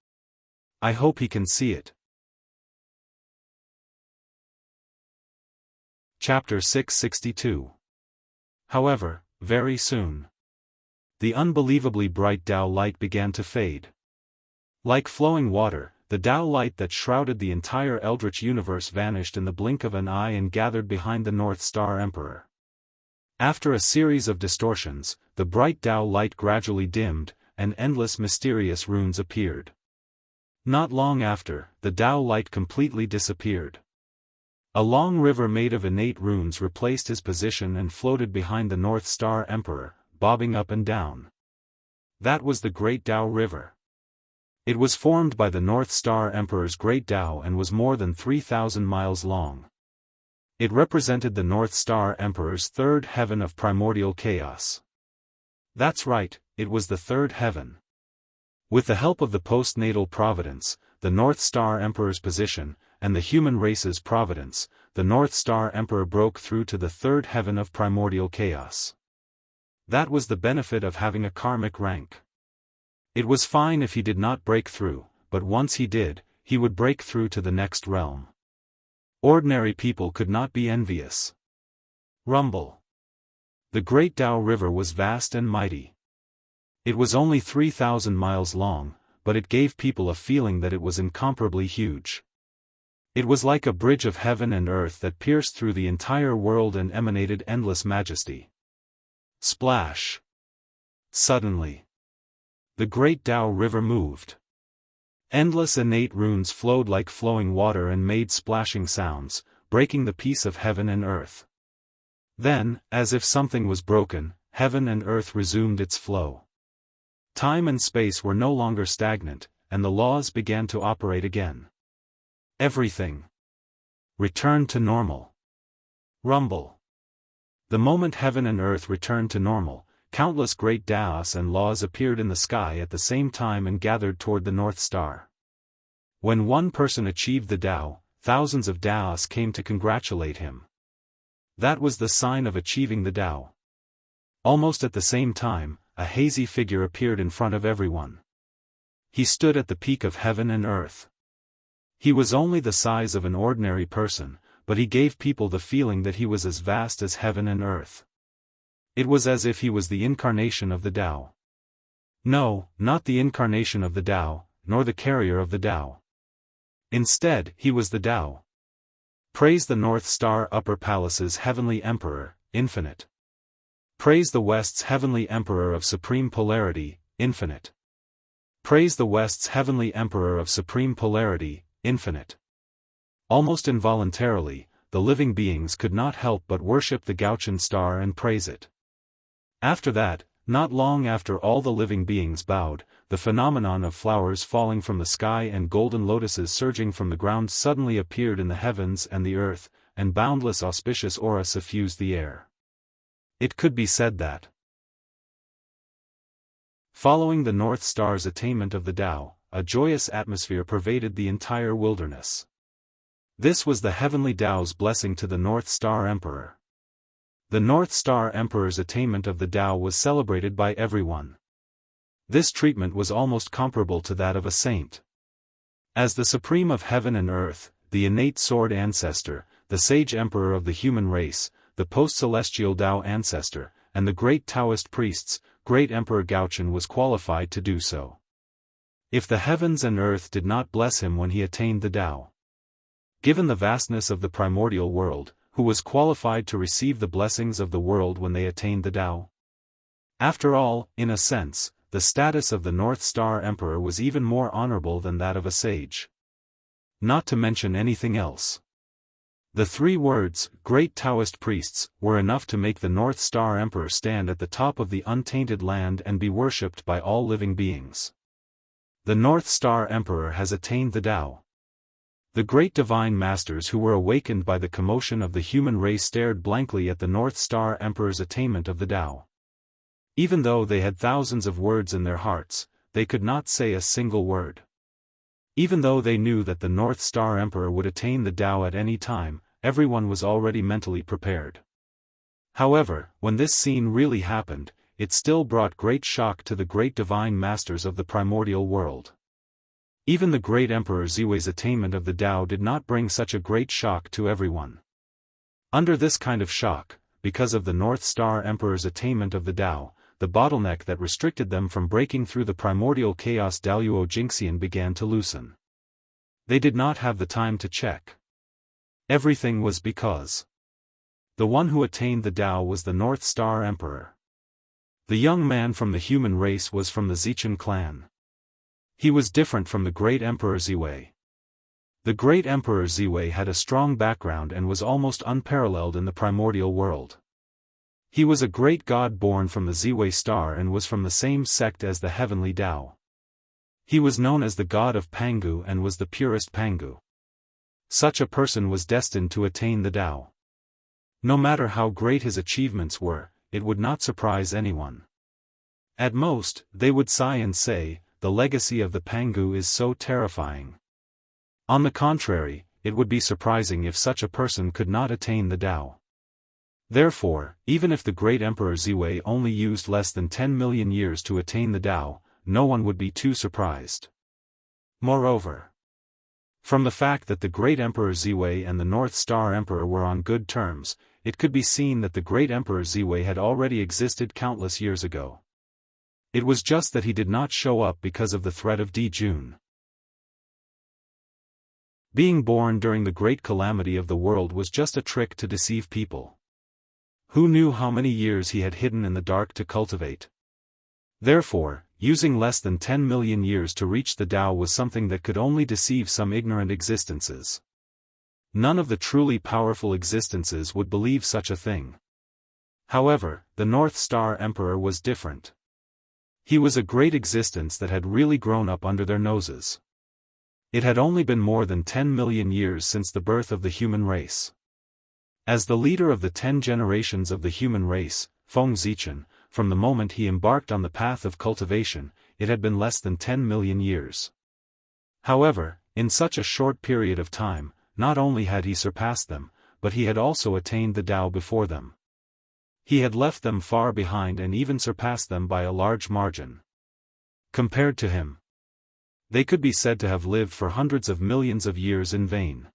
I hope he can see it. Chapter 662. However, very soon, the unbelievably bright Tao light began to fade. Like flowing water, the Tao light that shrouded the entire eldritch universe vanished in the blink of an eye and gathered behind the North Star Emperor. After a series of distortions, the bright Tao light gradually dimmed, and endless mysterious runes appeared. Not long after, the Tao light completely disappeared. A long river made of innate runes replaced his position and floated behind the North Star Emperor, bobbing up and down. That was the Great Tao River. It was formed by the North Star Emperor's Great Tao and was more than 3,000 miles long. It represented the North Star Emperor's 3rd heaven of primordial chaos. That's right, it was the 3rd heaven. With the help of the postnatal providence, the North Star Emperor's position, and the human race's providence, the North Star Emperor broke through to the third heaven of primordial chaos. That was the benefit of having a karmic rank. It was fine if he did not break through, but once he did, he would break through to the next realm. Ordinary people could not be envious. Rumble. The Great Tao River was vast and mighty. It was only 3,000 miles long, but it gave people a feeling that it was incomparably huge. It was like a bridge of heaven and earth that pierced through the entire world and emanated endless majesty. Splash! Suddenly, the Great Tao River moved. Endless innate runes flowed like flowing water and made splashing sounds, breaking the peace of heaven and earth. Then, as if something was broken, heaven and earth resumed its flow. Time and space were no longer stagnant, and the laws began to operate again. Everything returned to normal. Rumble. The moment heaven and earth returned to normal, countless great Daoists and laws appeared in the sky at the same time and gathered toward the North Star. When one person achieved the Tao, thousands of Daoists came to congratulate him. That was the sign of achieving the Tao. Almost at the same time, a hazy figure appeared in front of everyone. He stood at the peak of heaven and earth. He was only the size of an ordinary person, but he gave people the feeling that he was as vast as heaven and earth. It was as if he was the incarnation of the Tao. No, not the incarnation of the Tao, nor the carrier of the Tao. Instead, he was the Tao. Praise the North Star Upper Palace's Heavenly Emperor, Infinite. Praise the West's Heavenly Emperor of Supreme Polarity, Infinite. Praise the West's Heavenly Emperor of Supreme Polarity, Infinite. Almost involuntarily, the living beings could not help but worship the Gauchian star and praise it. After that, not long after all the living beings bowed, the phenomenon of flowers falling from the sky and golden lotuses surging from the ground suddenly appeared in the heavens and the earth, and boundless auspicious aura suffused the air. It could be said that, following the North Star's attainment of the Tao, a joyous atmosphere pervaded the entire wilderness. This was the heavenly Tao's blessing to the North Star Emperor. The North Star Emperor's attainment of the Tao was celebrated by everyone. This treatment was almost comparable to that of a saint. As the supreme of heaven and earth, the innate sword ancestor, the sage emperor of the human race, the post-celestial Tao ancestor, and the great Taoist priests, great Emperor Gauchian was qualified to do so. If the heavens and earth did not bless him when he attained the Tao, given the vastness of the primordial world, who was qualified to receive the blessings of the world when they attained the Tao? After all, in a sense, the status of the North Star Emperor was even more honorable than that of a sage. Not to mention anything else. The three words, great Taoist priests, were enough to make the North Star Emperor stand at the top of the untainted land and be worshipped by all living beings. The North Star Emperor has attained the Tao. The great divine masters who were awakened by the commotion of the human race stared blankly at the North Star Emperor's attainment of the Tao. Even though they had thousands of words in their hearts, they could not say a single word. Even though they knew that the North Star Emperor would attain the Tao at any time, everyone was already mentally prepared. However, when this scene really happened, it still brought great shock to the great divine masters of the primordial world. Even the great Emperor Ziwei's attainment of the Tao did not bring such a great shock to everyone. Under this kind of shock, because of the North Star Emperor's attainment of the Tao, the bottleneck that restricted them from breaking through the primordial chaos Daoyuo Jingxian began to loosen. They did not have the time to check. Everything was because the one who attained the Tao was the North Star Emperor. The young man from the human race was from the Zichen clan. He was different from the great Emperor Ziwei. The great Emperor Ziwei had a strong background and was almost unparalleled in the primordial world. He was a great god born from the Ziwei star and was from the same sect as the heavenly Tao. He was known as the god of Pangu and was the purest Pangu. Such a person was destined to attain the Tao. No matter how great his achievements were, it would not surprise anyone. At most, they would sigh and say, the legacy of the Pangu is so terrifying. On the contrary, it would be surprising if such a person could not attain the Tao. Therefore, even if the great Emperor Ziwei only used less than 10 million years to attain the Tao, no one would be too surprised. Moreover, from the fact that the great Emperor Ziwei and the North Star Emperor were on good terms, it could be seen that the great Emperor Ziwei had already existed countless years ago. It was just that he did not show up because of the threat of Di Jun. Being born during the great calamity of the world was just a trick to deceive people. Who knew how many years he had hidden in the dark to cultivate? Therefore, using less than 10 million years to reach the Tao was something that could only deceive some ignorant existences. None of the truly powerful existences would believe such a thing. However, the North Star Emperor was different. He was a great existence that had really grown up under their noses. It had only been more than 10 million years since the birth of the human race. As the leader of the 10 generations of the human race, Feng Zichen, from the moment he embarked on the path of cultivation, it had been less than 10 million years. However, in such a short period of time, not only had he surpassed them, but he had also attained the Tao before them. He had left them far behind and even surpassed them by a large margin. Compared to him, they could be said to have lived for hundreds of millions of years in vain.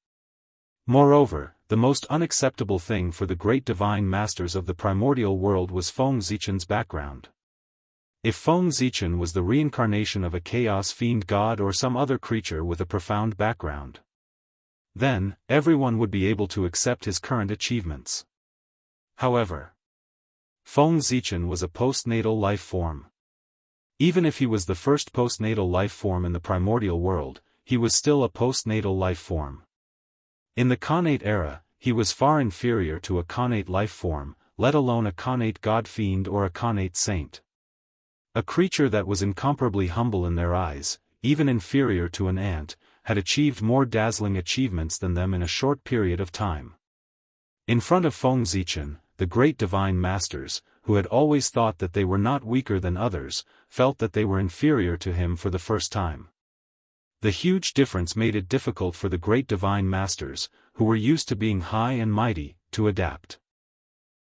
Moreover, the most unacceptable thing for the great divine masters of the primordial world was Feng Zichen's background. If Feng Zichen was the reincarnation of a chaos fiend god or some other creature with a profound background, then, everyone would be able to accept his current achievements. However, Feng Zichen was a postnatal life form. Even if he was the first postnatal life form in the primordial world, he was still a postnatal life form. In the Khanate era, he was far inferior to a Khanate life form, let alone a Khanate god fiend or a Khanate saint. A creature that was incomparably humble in their eyes, even inferior to an ant, had achieved more dazzling achievements than them in a short period of time. In front of Feng Zichen, the great divine masters, who had always thought that they were not weaker than others, felt that they were inferior to him for the first time. The huge difference made it difficult for the great divine masters, who were used to being high and mighty, to adapt.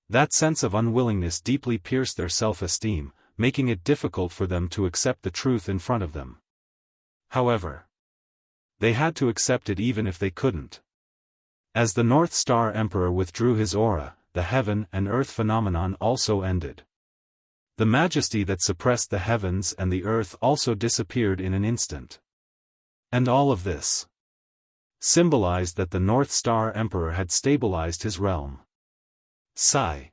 That sense of unwillingness deeply pierced their self-esteem, making it difficult for them to accept the truth in front of them. However, they had to accept it even if they couldn't. As the North Star Emperor withdrew his aura, the heaven and earth phenomenon also ended. The majesty that suppressed the heavens and the earth also disappeared in an instant. And all of this symbolized that the North Star Emperor had stabilized his realm. Sigh.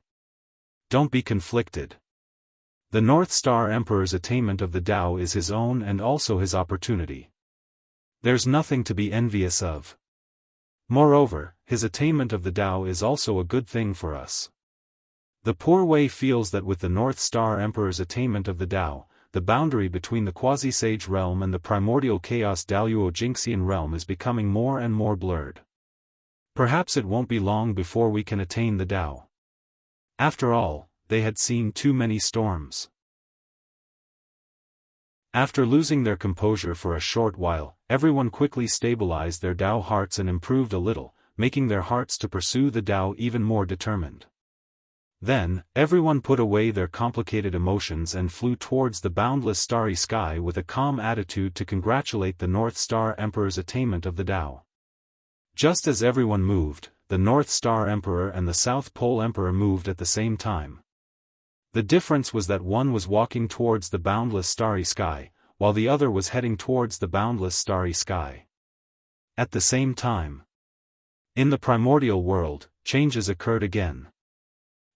Don't be conflicted. The North Star Emperor's attainment of the Tao is his own and also his opportunity. There's nothing to be envious of. Moreover, his attainment of the Tao is also a good thing for us. The Poor Way feels that with the North Star Emperor's attainment of the Tao, the boundary between the quasi-sage realm and the primordial chaos Daoist Jingxian realm is becoming more and more blurred. Perhaps it won't be long before we can attain the Tao. After all, they had seen too many storms. After losing their composure for a short while, everyone quickly stabilized their Tao hearts and improved a little, making their hearts to pursue the Tao even more determined. Then, everyone put away their complicated emotions and flew towards the boundless starry sky with a calm attitude to congratulate the North Star Emperor's attainment of the Tao. Just as everyone moved, the North Star Emperor and the South Pole Emperor moved at the same time. The difference was that one was walking towards the boundless starry sky, while the other was heading towards the boundless starry sky. At the same time, in the primordial world, changes occurred again.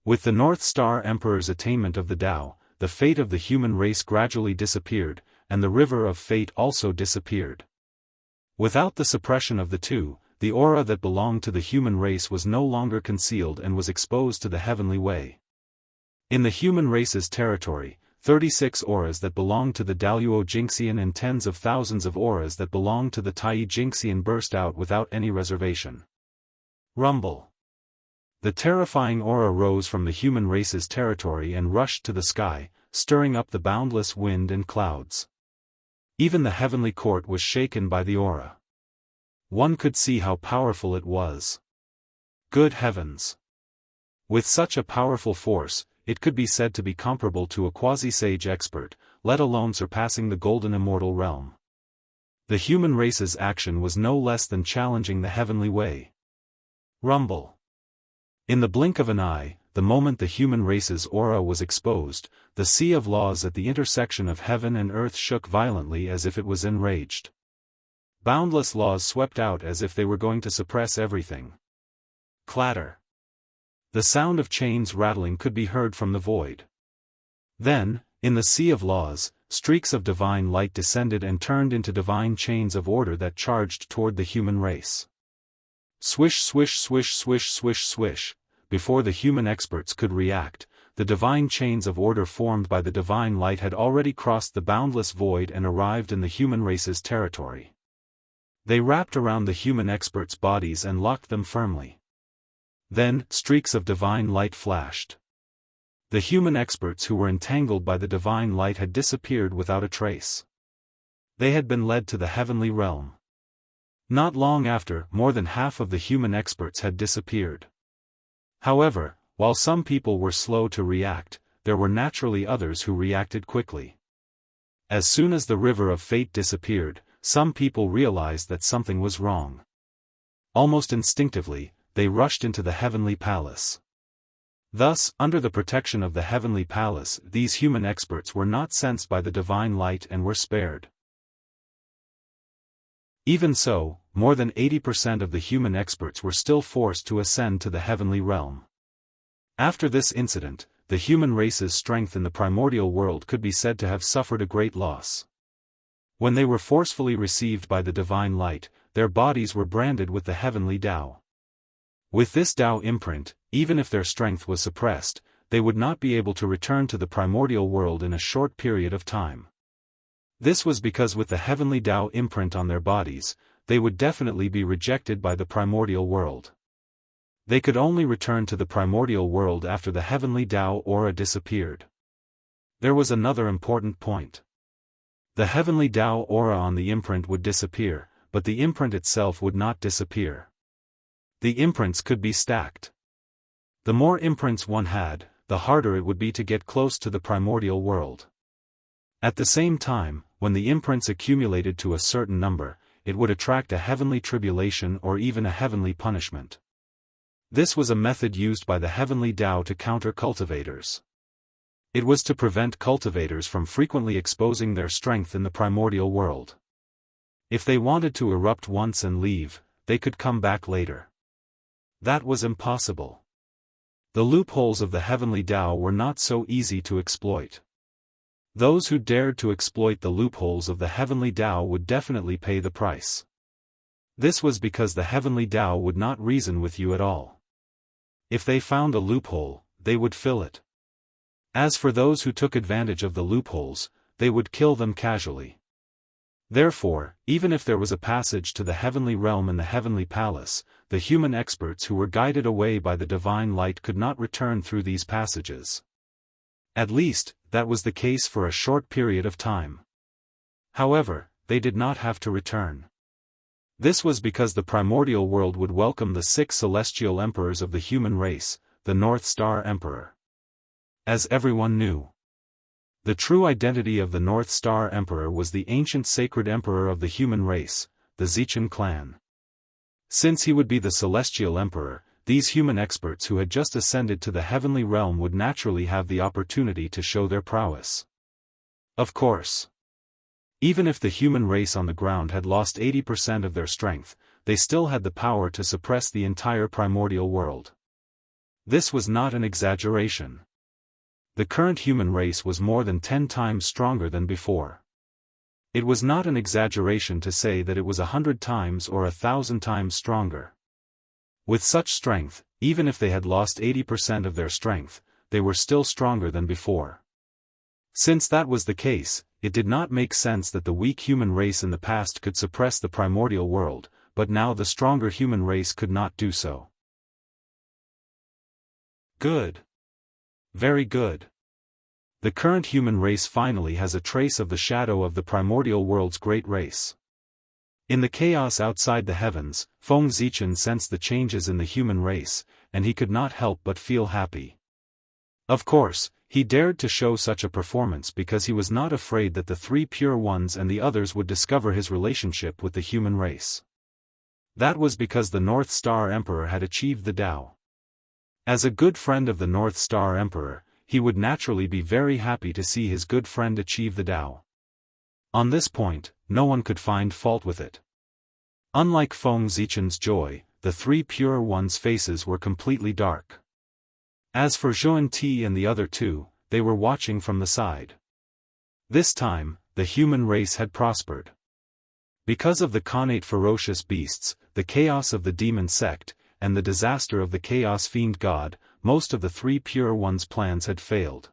With the North Star Emperor's attainment of the Tao, the fate of the human race gradually disappeared, and the river of fate also disappeared. Without the suppression of the two, the aura that belonged to the human race was no longer concealed and was exposed to the heavenly way. In the human race's territory, 36 auras that belonged to the Daoist Jingxian and tens of thousands of auras that belonged to the Tai Jingxian burst out without any reservation. Rumble. The terrifying aura rose from the human race's territory and rushed to the sky, stirring up the boundless wind and clouds. Even the heavenly court was shaken by the aura. one could see how powerful it was. Good heavens! With such a powerful force, it could be said to be comparable to a quasi-sage expert, let alone surpassing the golden immortal realm. The human race's action was no less than challenging the heavenly way. Rumble. In the blink of an eye, the moment the human race's aura was exposed, the sea of laws at the intersection of heaven and earth shook violently as if it was enraged. Boundless laws swept out as if they were going to suppress everything. Clatter. The sound of chains rattling could be heard from the void. Then, in the sea of laws, streaks of divine light descended and turned into divine chains of order that charged toward the human race. Swish swish swish swish swish swish, before the human experts could react, the divine chains of order formed by the divine light had already crossed the boundless void and arrived in the human race's territory. They wrapped around the human experts' bodies and locked them firmly. Then, streaks of divine light flashed. The human experts who were entangled by the divine light had disappeared without a trace. They had been led to the heavenly realm. Not long after, more than half of the human experts had disappeared. However, while some people were slow to react, there were naturally others who reacted quickly. As soon as the river of fate disappeared, some people realized that something was wrong. Almost instinctively, they rushed into the heavenly palace. Thus, under the protection of the heavenly palace, these human experts were not sensed by the divine light and were spared. Even so, more than 80% of the human experts were still forced to ascend to the heavenly realm. After this incident, the human race's strength in the primordial world could be said to have suffered a great loss. When they were forcefully received by the divine light, their bodies were branded with the heavenly Tao. With this Tao imprint, even if their strength was suppressed, they would not be able to return to the primordial world in a short period of time. This was because with the heavenly Tao imprint on their bodies, they would definitely be rejected by the primordial world. They could only return to the primordial world after the heavenly Tao aura disappeared. There was another important point. The heavenly Tao aura on the imprint would disappear, but the imprint itself would not disappear. The imprints could be stacked. The more imprints one had, the harder it would be to get close to the primordial world. At the same time, when the imprints accumulated to a certain number, it would attract a heavenly tribulation or even a heavenly punishment. This was a method used by the heavenly Tao to counter cultivators. It was to prevent cultivators from frequently exposing their strength in the primordial world. If they wanted to erupt once and leave, they could come back later. That was impossible. The loopholes of the heavenly Tao were not so easy to exploit. Those who dared to exploit the loopholes of the heavenly Tao would definitely pay the price. This was because the heavenly Tao would not reason with you at all. If they found a loophole, they would fill it. As for those who took advantage of the loopholes, they would kill them casually. Therefore, even if there was a passage to the heavenly realm in the heavenly palace, the human experts who were guided away by the divine light could not return through these passages. At least, that was the case for a short period of time. However, they did not have to return. This was because the primordial world would welcome the 6 celestial emperors of the human race, the North Star Emperor. As everyone knew, the true identity of the North Star Emperor was the ancient sacred emperor of the human race, the Zichen clan. Since he would be the celestial emperor, these human experts who had just ascended to the heavenly realm would naturally have the opportunity to show their prowess. Of course, even if the human race on the ground had lost 80% of their strength, they still had the power to suppress the entire primordial world. This was not an exaggeration. The current human race was more than 10 times stronger than before. It was not an exaggeration to say that it was 100 times or 1,000 times stronger. With such strength, even if they had lost 80% of their strength, they were still stronger than before. Since that was the case, it did not make sense that the weak human race in the past could suppress the primordial world, but now the stronger human race could not do so. Good. Very good. The current human race finally has a trace of the shadow of the primordial world's great race. In the chaos outside the heavens, Feng Zichen sensed the changes in the human race, and he could not help but feel happy. Of course, he dared to show such a performance because he was not afraid that the three pure ones and the others would discover his relationship with the human race. That was because the North Star Emperor had achieved the Tao. As a good friend of the North Star Emperor, he would naturally be very happy to see his good friend achieve the Tao. On this point, no one could find fault with it. Unlike Feng Zichen's joy, the three pure ones' faces were completely dark. As for Zhuan Ti and the other two, they were watching from the side. This time, the human race had prospered. Because of the Khanate ferocious beasts, the chaos of the demon sect, and the disaster of the chaos fiend god, most of the three pure ones' plans had failed.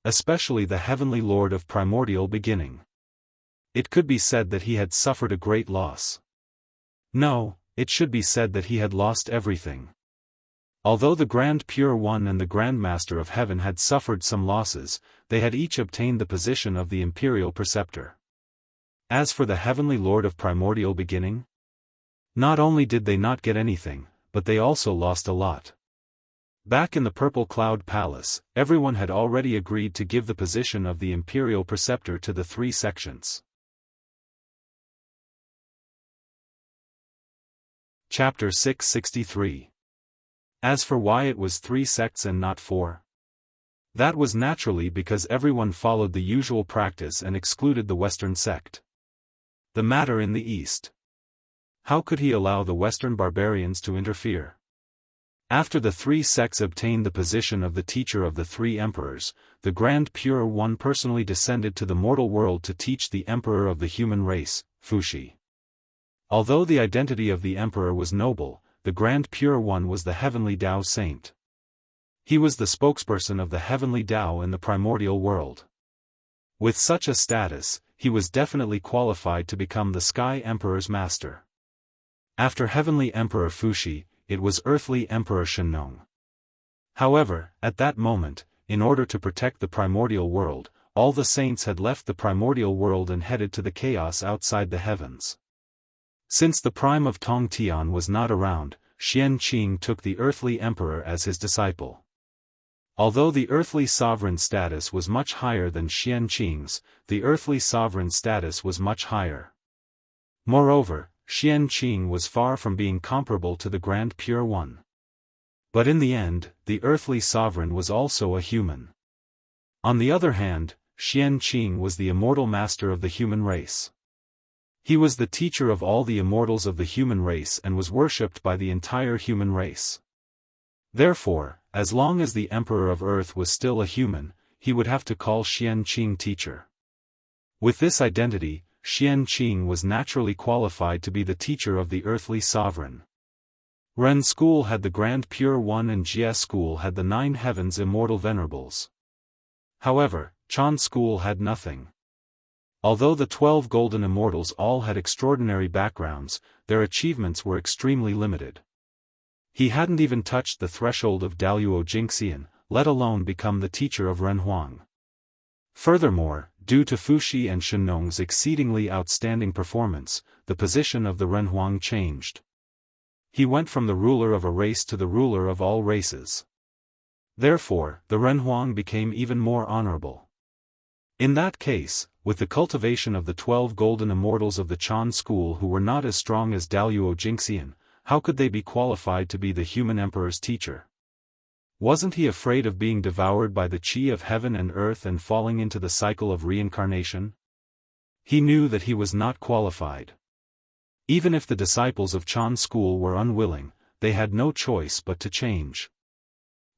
Especially the heavenly lord of primordial beginning. It could be said that he had suffered a great loss. No, it should be said that he had lost everything. Although the Grand Pure One and the Grand Master of Heaven had suffered some losses, they had each obtained the position of the Imperial Preceptor. As for the Heavenly Lord of Primordial Beginning, not only did they not get anything, but they also lost a lot. Back in the Purple Cloud Palace, everyone had already agreed to give the position of the Imperial Preceptor to the three sections. Chapter 663. As for why it was 3 sects and not 4? That was naturally because everyone followed the usual practice and excluded the Western sect. The matter in the East. How could he allow the Western barbarians to interfere? After the 3 sects obtained the position of the teacher of the 3 emperors, the Grand Pure One personally descended to the mortal world to teach the emperor of the human race, Fuxi. Although the identity of the emperor was noble, the Grand Pure One was the heavenly Tao saint. He was the spokesperson of the heavenly Tao in the primordial world. With such a status, he was definitely qualified to become the Sky Emperor's master. After Heavenly Emperor Fuxi, it was Earthly Emperor Shenong. However, at that moment, in order to protect the primordial world, all the saints had left the primordial world and headed to the chaos outside the heavens. Since the prime of Tong Tian was not around, Xian Qing took the earthly emperor as his disciple. Although the earthly sovereign status was much higher than Xian Qing's, the earthly sovereign status was much higher. Moreover, Xian Qing was far from being comparable to the Grand Pure One. But in the end, the earthly sovereign was also a human. On the other hand, Xian Qing was the immortal master of the human race. He was the teacher of all the immortals of the human race and was worshipped by the entire human race. Therefore, as long as the Emperor of Earth was still a human, he would have to call Xian Qing teacher. With this identity, Xian Qing was naturally qualified to be the teacher of the earthly sovereign. Ren School had the Grand Pure One and Jie School had the 9 heavens immortal venerables. However, Chan School had nothing. Although the 12 golden immortals all had extraordinary backgrounds, their achievements were extremely limited. He hadn't even touched the threshold of Daoist Jingxian, let alone become the teacher of Ren Huang. Furthermore, due to Fuxi and Shenong's exceedingly outstanding performance, the position of the Ren Huang changed. He went from the ruler of a race to the ruler of all races. Therefore, the Ren Huang became even more honorable. In that case, with the cultivation of the 12 golden immortals of the Chan school who were not as strong as Daoist Jingxian, how could they be qualified to be the human emperor's teacher? Wasn't he afraid of being devoured by the qi of heaven and earth and falling into the cycle of reincarnation? He knew that he was not qualified. Even if the disciples of Chan school were unwilling, they had no choice but to change.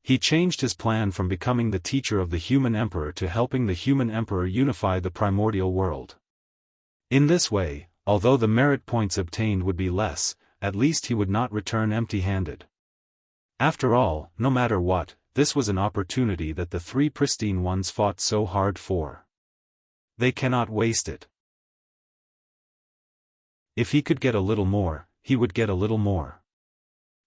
He changed his plan from becoming the teacher of the human emperor to helping the human emperor unify the primordial world. In this way, although the merit points obtained would be less, at least he would not return empty-handed. After all, no matter what, this was an opportunity that the 3 pristine ones fought so hard for. They cannot waste it. If he could get a little more, he would get a little more.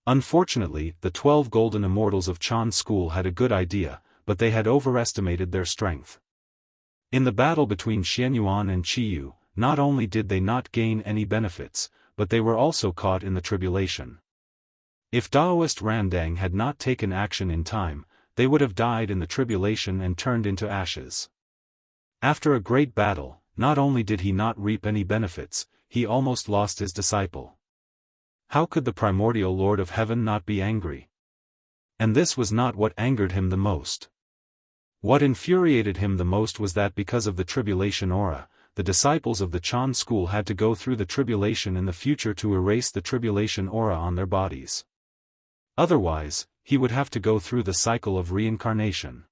Unfortunately, the 12 golden immortals of Chan school had a good idea, but they had overestimated their strength. In the battle between Xianyuan and Qiyu, not only did they not gain any benefits, but they were also caught in the tribulation. If Daoist Randang had not taken action in time, they would have died in the tribulation and turned into ashes. After a great battle, not only did he not reap any benefits, he almost lost his disciple. How could the primordial Lord of Heaven not be angry? And this was not what angered him the most. What infuriated him the most was that because of the tribulation aura, the disciples of the Chan school had to go through the tribulation in the future to erase the tribulation aura on their bodies. Otherwise, he would have to go through the cycle of reincarnation.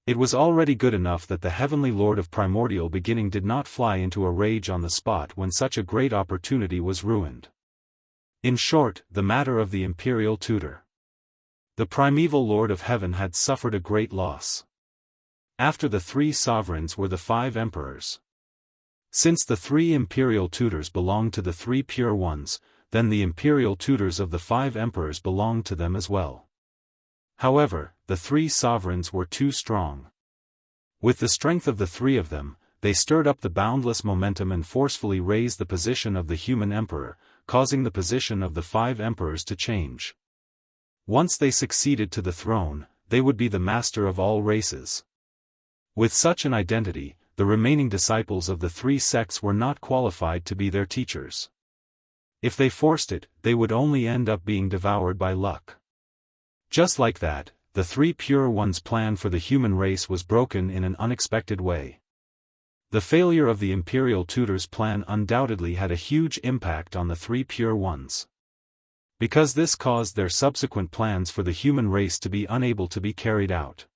It was already good enough that the heavenly Lord of Primordial Beginning did not fly into a rage on the spot when such a great opportunity was ruined. In short, the matter of the imperial tutor. The primeval Lord of Heaven had suffered a great loss. After the 3 sovereigns were the 5 emperors. Since the 3 imperial tutors belonged to the 3 pure ones, then the imperial tutors of the 5 emperors belonged to them as well. However, the 3 sovereigns were too strong. With the strength of the 3 of them, they stirred up the boundless momentum and forcefully raised the position of the human emperor, causing the position of the 5 emperors to change. Once they succeeded to the throne, they would be the master of all races. With such an identity, the remaining disciples of the 3 sects were not qualified to be their teachers. If they forced it, they would only end up being devoured by luck. Just like that, the 3 pure ones' plan for the human race was broken in an unexpected way. The failure of the imperial tutors' plan undoubtedly had a huge impact on the 3 pure ones. Because this caused their subsequent plans for the human race to be unable to be carried out.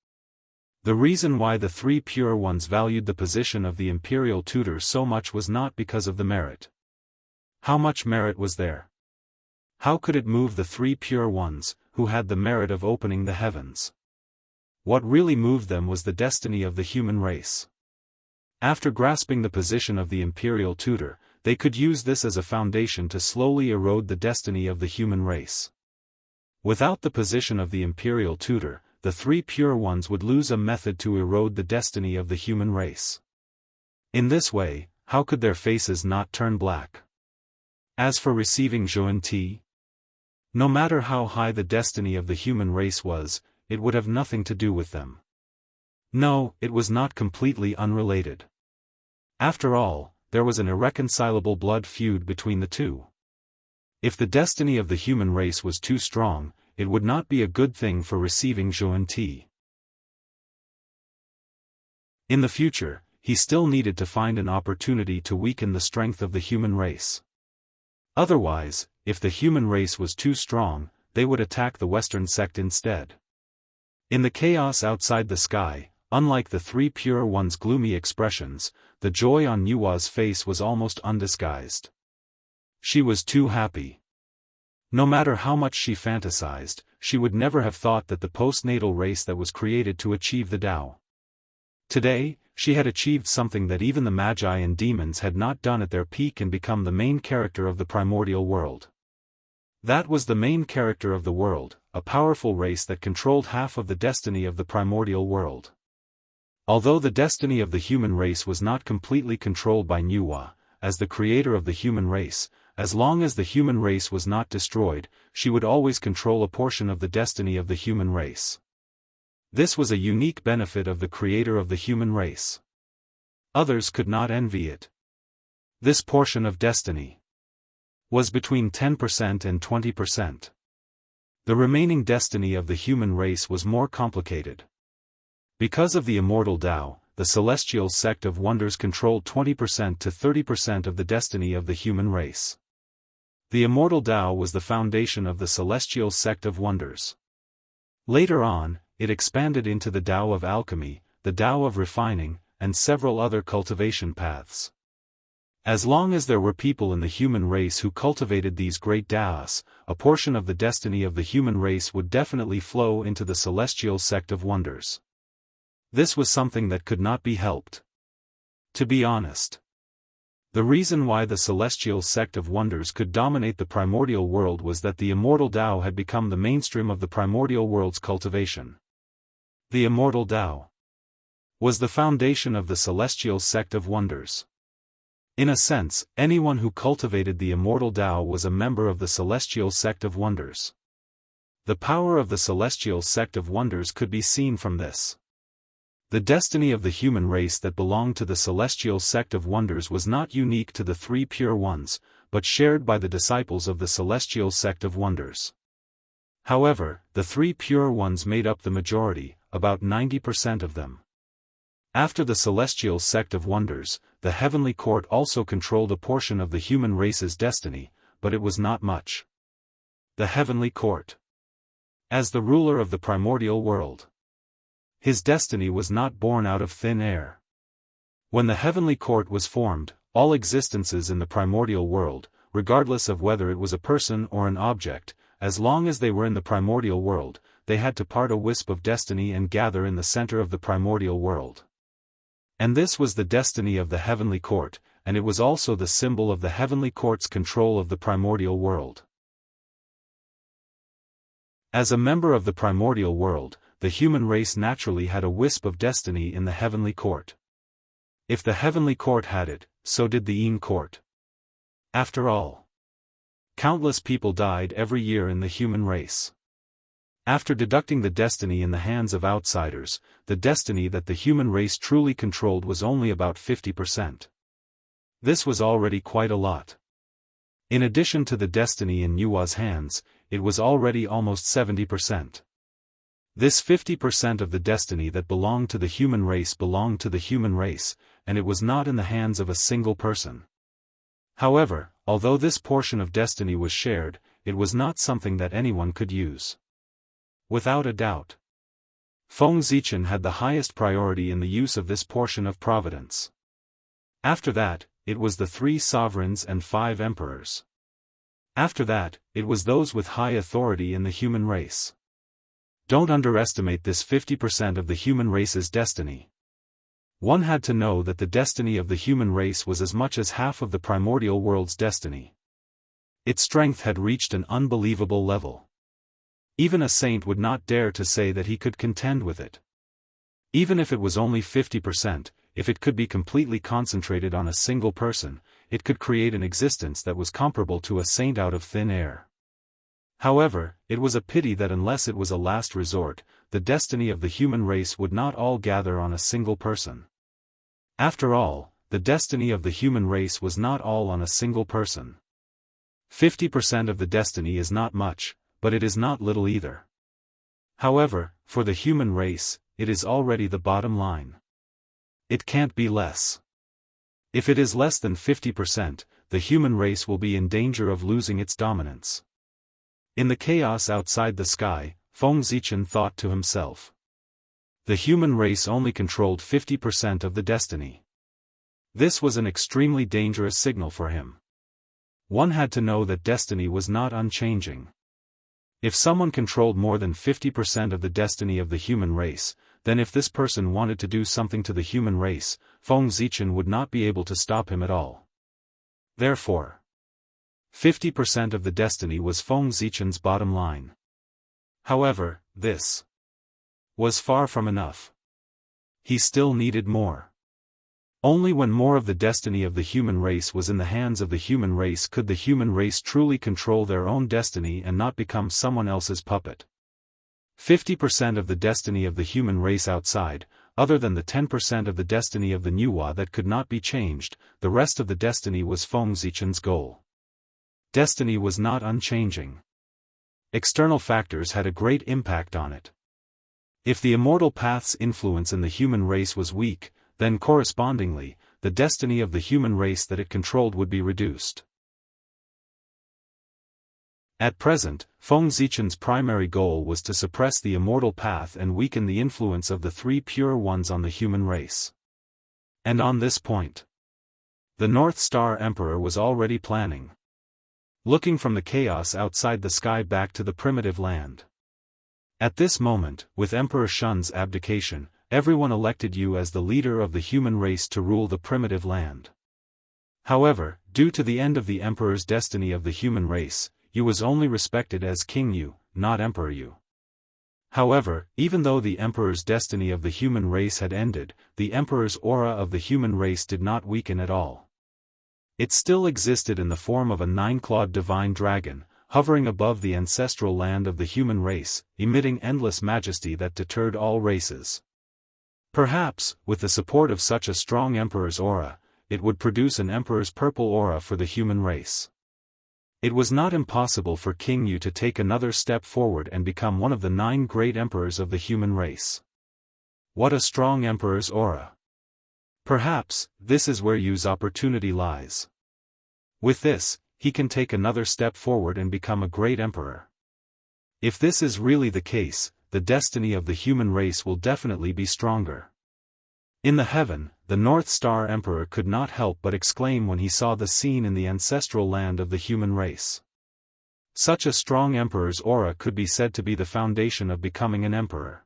The reason why the 3 pure ones valued the position of the imperial tutor so much was not because of the merit. How much merit was there? How could it move the 3 pure ones, who had the merit of opening the heavens? What really moved them was the destiny of the human race. After grasping the position of the imperial tutor, they could use this as a foundation to slowly erode the destiny of the human race. Without the position of the imperial tutor, the 3 pure ones would lose a method to erode the destiny of the human race. In this way, how could their faces not turn black? As for receiving Zhuan-Ti, no matter how high the destiny of the human race was, it would have nothing to do with them. No, it was not completely unrelated. After all, there was an irreconcilable blood feud between the two. If the destiny of the human race was too strong, it would not be a good thing for receiving Zhuan-Ti. In the future, he still needed to find an opportunity to weaken the strength of the human race. Otherwise, if the human race was too strong, they would attack the Western sect instead. In the chaos outside the sky, unlike the 3 pure ones' gloomy expressions, the joy on Yua's face was almost undisguised. She was too happy. No matter how much she fantasized, she would never have thought that the postnatal race that was created to achieve the Tao. Today, she had achieved something that even the magi and demons had not done at their peak and become the main character of the primordial world. That was the main character of the world, a powerful race that controlled half of the destiny of the primordial world. Although the destiny of the human race was not completely controlled by Nuwa, as the creator of the human race, as long as the human race was not destroyed, she would always control a portion of the destiny of the human race. This was a unique benefit of the creator of the human race. Others could not envy it. This portion of destiny was between 10% and 20%. The remaining destiny of the human race was more complicated. Because of the immortal Tao, the celestial sect of wonders controlled 20% to 30% of the destiny of the human race. The immortal Tao was the foundation of the celestial sect of wonders. Later on, it expanded into the Tao of alchemy, the Tao of refining, and several other cultivation paths. As long as there were people in the human race who cultivated these great Taos, a portion of the destiny of the human race would definitely flow into the celestial sect of wonders. This was something that could not be helped. To be honest, the reason why the celestial sect of wonders could dominate the primordial world was that the immortal Tao had become the mainstream of the primordial world's cultivation. The immortal Tao was the foundation of the celestial sect of wonders. In a sense, anyone who cultivated the immortal Tao was a member of the celestial sect of wonders. The power of the celestial sect of wonders could be seen from this. The destiny of the human race that belonged to the celestial sect of wonders was not unique to the three pure ones, but shared by the disciples of the celestial sect of wonders. However, the three pure ones made up the majority, about 90% of them. After the celestial sect of wonders, the heavenly court also controlled a portion of the human race's destiny, but it was not much. The heavenly court. As the ruler of the primordial world, his destiny was not born out of thin air. When the heavenly court was formed, all existences in the primordial world, regardless of whether it was a person or an object, as long as they were in the primordial world, they had to part a wisp of destiny and gather in the center of the primordial world. And this was the destiny of the heavenly court, and it was also the symbol of the heavenly court's control of the primordial world. As a member of the primordial world, the human race naturally had a wisp of destiny in the heavenly court. If the heavenly court had it, so did the Yin court. After all, countless people died every year in the human race. After deducting the destiny in the hands of outsiders, the destiny that the human race truly controlled was only about 50%. This was already quite a lot. In addition to the destiny in Yua's hands, it was already almost 70%. This 50% of the destiny that belonged to the human race belonged to the human race, and it was not in the hands of a single person. However, although this portion of destiny was shared, it was not something that anyone could use. Without a doubt, Feng Zichen had the highest priority in the use of this portion of providence. After that, it was the 3 sovereigns and 5 emperors. After that, it was those with high authority in the human race. Don't underestimate this 50% of the human race's destiny. One had to know that the destiny of the human race was as much as half of the primordial world's destiny. Its strength had reached an unbelievable level. Even a saint would not dare to say that he could contend with it. Even if it was only 50%, if it could be completely concentrated on a single person, it could create an existence that was comparable to a saint out of thin air. However, it was a pity that unless it was a last resort, the destiny of the human race would not all gather on a single person. After all, the destiny of the human race was not all on a single person. 50% of the destiny is not much, but it is not little either. However, for the human race, it is already the bottom line. It can't be less. If it is less than 50%, the human race will be in danger of losing its dominance. In the chaos outside the sky, Feng Zichen thought to himself. The human race only controlled 50% of the destiny. This was an extremely dangerous signal for him. One had to know that destiny was not unchanging. If someone controlled more than 50% of the destiny of the human race, then if this person wanted to do something to the human race, Feng Zichen would not be able to stop him at all. Therefore, 50% of the destiny was Feng Zichen's bottom line. However, this was far from enough. He still needed more. Only when more of the destiny of the human race was in the hands of the human race could the human race truly control their own destiny and not become someone else's puppet. 50% of the destiny of the human race outside, other than the 10% of the destiny of the Nuwa that could not be changed, the rest of the destiny was Feng Zichen's goal. Destiny was not unchanging. External factors had a great impact on it. If the immortal path's influence in the human race was weak, then correspondingly, the destiny of the human race that it controlled would be reduced. At present, Feng Zichen's primary goal was to suppress the immortal path and weaken the influence of the 3 pure ones on the human race. And on this point, the North Star Emperor was already planning. Looking from the chaos outside the sky back to the primitive land. At this moment, with Emperor Shun's abdication, everyone elected you as the leader of the human race to rule the primitive land. However, due to the end of the Emperor's destiny of the human race, you was only respected as King Yu, not Emperor Yu. However, even though the Emperor's destiny of the human race had ended, the Emperor's aura of the human race did not weaken at all. It still existed in the form of a nine-clawed divine dragon, hovering above the ancestral land of the human race, emitting endless majesty that deterred all races. Perhaps, with the support of such a strong emperor's aura, it would produce an emperor's purple aura for the human race. It was not impossible for King Yu to take another step forward and become one of the 9 great emperors of the human race. What a strong emperor's aura! Perhaps, this is where Yu's opportunity lies. With this, he can take another step forward and become a great emperor. If this is really the case, the destiny of the human race will definitely be stronger. In the heaven, the North Star Emperor could not help but exclaim when he saw the scene in the ancestral land of the human race. Such a strong emperor's aura could be said to be the foundation of becoming an emperor.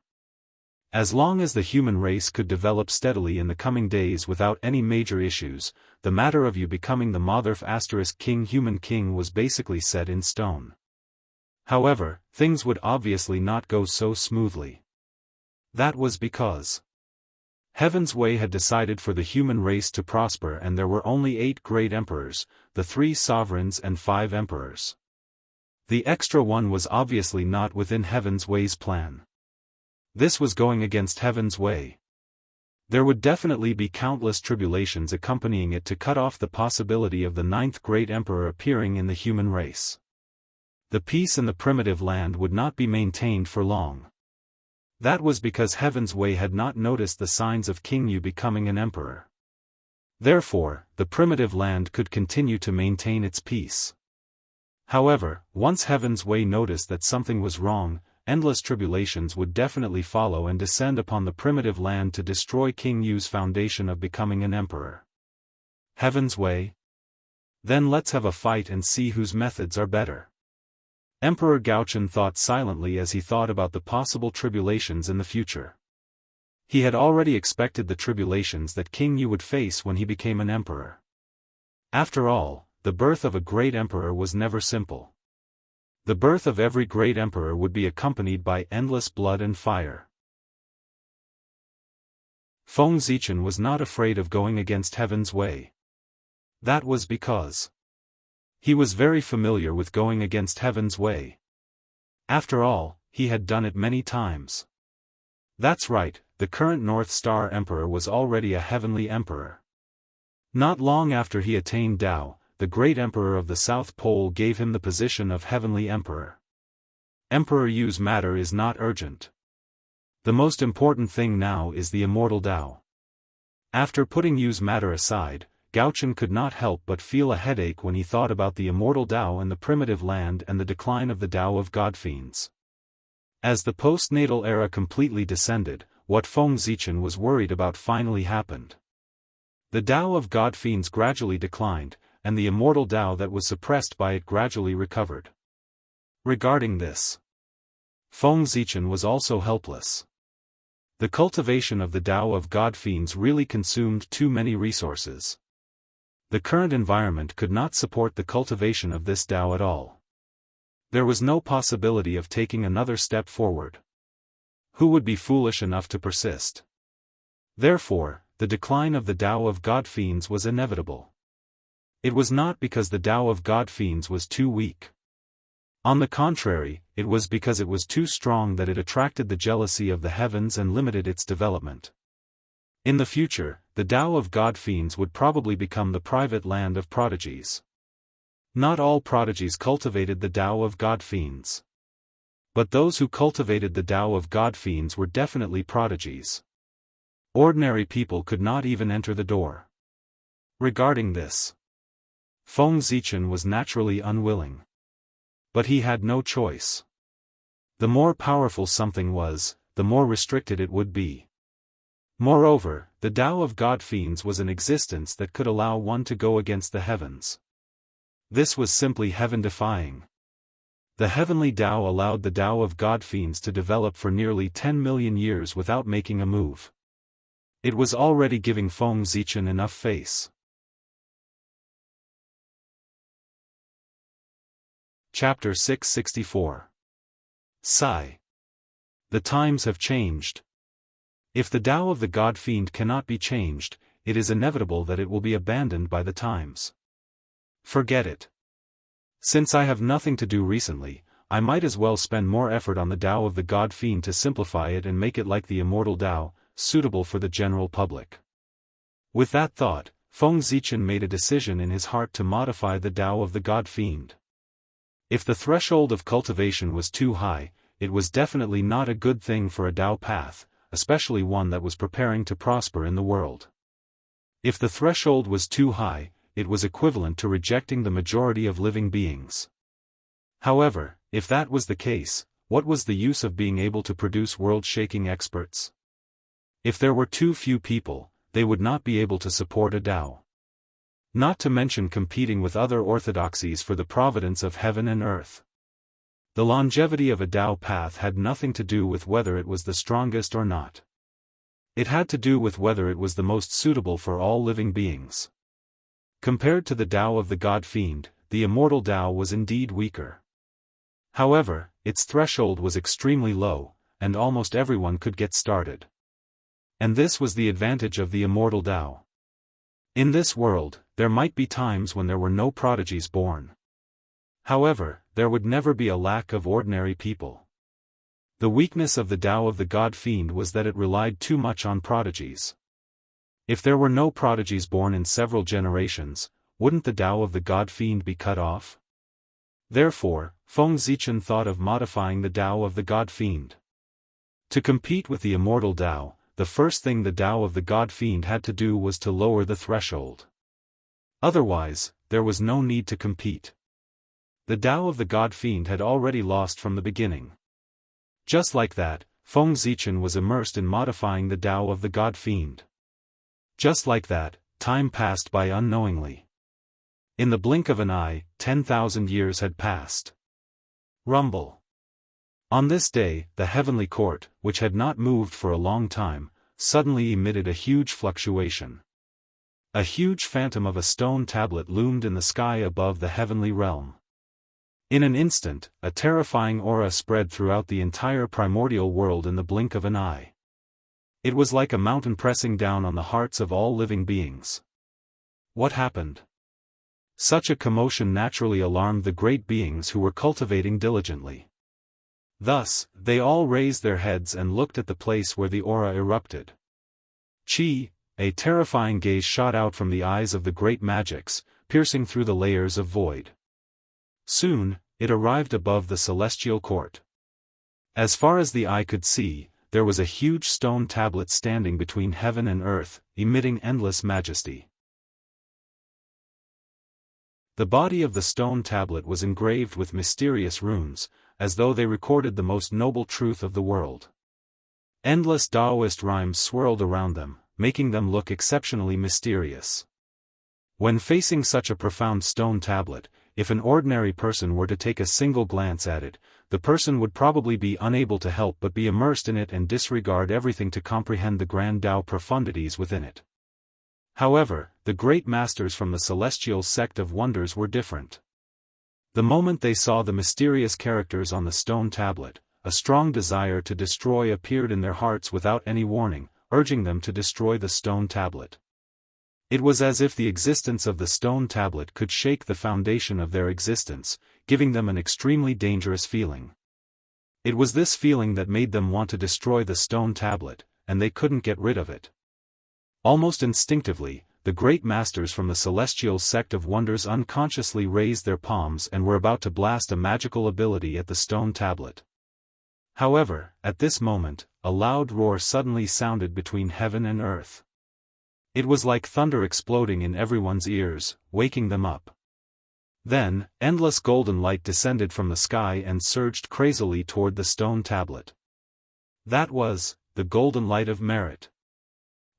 As long as the human race could develop steadily in the coming days without any major issues, the matter of you becoming the Motherf * King Human King was basically set in stone. However, things would obviously not go so smoothly. That was because Heaven's Way had decided for the human race to prosper, and there were only 8 great emperors, the 3 sovereigns and 5 emperors. The extra one was obviously not within Heaven's Way's plan. This was going against Heaven's Way. There would definitely be countless tribulations accompanying it to cut off the possibility of the 9th great emperor appearing in the human race. The peace in the primitive land would not be maintained for long. That was because Heaven's Way had not noticed the signs of King Yu becoming an emperor. Therefore, the primitive land could continue to maintain its peace. However, once Heaven's Way noticed that something was wrong, endless tribulations would definitely follow and descend upon the primitive land to destroy King Yu's foundation of becoming an emperor. Heaven's Way? Then let's have a fight and see whose methods are better. Emperor Gaochen thought silently as he thought about the possible tribulations in the future. He had already expected the tribulations that King Yu would face when he became an emperor. After all, the birth of a great emperor was never simple. The birth of every great emperor would be accompanied by endless blood and fire. Feng Zichen was not afraid of going against Heaven's Way. That was because he was very familiar with going against Heaven's Way. After all, he had done it many times. That's right, the current North Star Emperor was already a heavenly emperor. Not long after he attained Dao, the great emperor of the South Pole gave him the position of heavenly emperor. Emperor Yu's matter is not urgent. The most important thing now is the immortal Dao. After putting Yu's matter aside, Gaochen could not help but feel a headache when he thought about the immortal Dao and the primitive land and the decline of the Dao of Godfiends. As the postnatal era completely descended, what Feng Zichen was worried about finally happened. The Dao of Godfiends gradually declined, and the immortal Dao that was suppressed by it gradually recovered. Regarding this, Feng Zichen was also helpless. The cultivation of the Dao of Godfiends really consumed too many resources. The current environment could not support the cultivation of this Dao at all. There was no possibility of taking another step forward. Who would be foolish enough to persist? Therefore, the decline of the Dao of Godfiends was inevitable. It was not because the Dao of Godfiends was too weak. On the contrary, it was because it was too strong that it attracted the jealousy of the heavens and limited its development. In the future, the Dao of Godfiends would probably become the private land of prodigies. Not all prodigies cultivated the Dao of Godfiends. But those who cultivated the Dao of Godfiends were definitely prodigies. Ordinary people could not even enter the door. Regarding this, Feng Zichen was naturally unwilling. But he had no choice. The more powerful something was, the more restricted it would be. Moreover, the Dao of Godfiends was an existence that could allow one to go against the heavens. This was simply heaven-defying. The heavenly Dao allowed the Dao of Godfiends to develop for nearly 10 million years without making a move. It was already giving Feng Zichen enough face. Chapter 664. Sigh. The times have changed. If the Dao of the Godfiend cannot be changed, it is inevitable that it will be abandoned by the times. Forget it. Since I have nothing to do recently, I might as well spend more effort on the Tao of the God Fiend to simplify it and make it like the immortal Tao, suitable for the general public. With that thought, Feng Zichen made a decision in his heart to modify the Tao of the God Fiend. If the threshold of cultivation was too high, it was definitely not a good thing for a Tao path, especially one that was preparing to prosper in the world. If the threshold was too high, it was equivalent to rejecting the majority of living beings. However, if that was the case, what was the use of being able to produce world-shaking experts? If there were too few people, they would not be able to support a Tao. Not to mention competing with other orthodoxies for the providence of heaven and earth. The longevity of a Tao path had nothing to do with whether it was the strongest or not. It had to do with whether it was the most suitable for all living beings. Compared to the Tao of the God Fiend, the immortal Tao was indeed weaker. However, its threshold was extremely low, and almost everyone could get started. And this was the advantage of the immortal Tao. In this world, there might be times when there were no prodigies born. However, there would never be a lack of ordinary people. The weakness of the Tao of the God Fiend was that it relied too much on prodigies. If there were no prodigies born in several generations, wouldn't the Tao of the God Fiend be cut off? Therefore, Feng Zichen thought of modifying the Tao of the God Fiend. To compete with the immortal Tao, the first thing the Tao of the God Fiend had to do was to lower the threshold. Otherwise, there was no need to compete. The Tao of the God Fiend had already lost from the beginning. Just like that, Feng Zichen was immersed in modifying the Tao of the God Fiend. Just like that, time passed by unknowingly. In the blink of an eye, 10,000 years had passed. Rumble. On this day, the heavenly court, which had not moved for a long time, suddenly emitted a huge fluctuation. A huge phantom of a stone tablet loomed in the sky above the heavenly realm. In an instant, a terrifying aura spread throughout the entire primordial world in the blink of an eye. It was like a mountain pressing down on the hearts of all living beings. What happened? Such a commotion naturally alarmed the great beings who were cultivating diligently. Thus, they all raised their heads and looked at the place where the aura erupted. Chi, a terrifying gaze shot out from the eyes of the great magics, piercing through the layers of void. Soon, it arrived above the celestial court. As far as the eye could see, there was a huge stone tablet standing between heaven and earth, emitting endless majesty. The body of the stone tablet was engraved with mysterious runes, as though they recorded the most noble truth of the world. Endless Daoist rhymes swirled around them, making them look exceptionally mysterious. When facing such a profound stone tablet, if an ordinary person were to take a single glance at it, the person would probably be unable to help but be immersed in it and disregard everything to comprehend the grand Tao profundities within it. However, the great masters from the celestial sect of wonders were different. The moment they saw the mysterious characters on the stone tablet, a strong desire to destroy appeared in their hearts without any warning, urging them to destroy the stone tablet. It was as if the existence of the stone tablet could shake the foundation of their existence, giving them an extremely dangerous feeling. It was this feeling that made them want to destroy the stone tablet, and they couldn't get rid of it. Almost instinctively, the great masters from the celestial sect of wonders unconsciously raised their palms and were about to blast a magical ability at the stone tablet. However, at this moment, a loud roar suddenly sounded between heaven and earth. It was like thunder exploding in everyone's ears, waking them up. Then, endless golden light descended from the sky and surged crazily toward the stone tablet. That was the golden light of merit.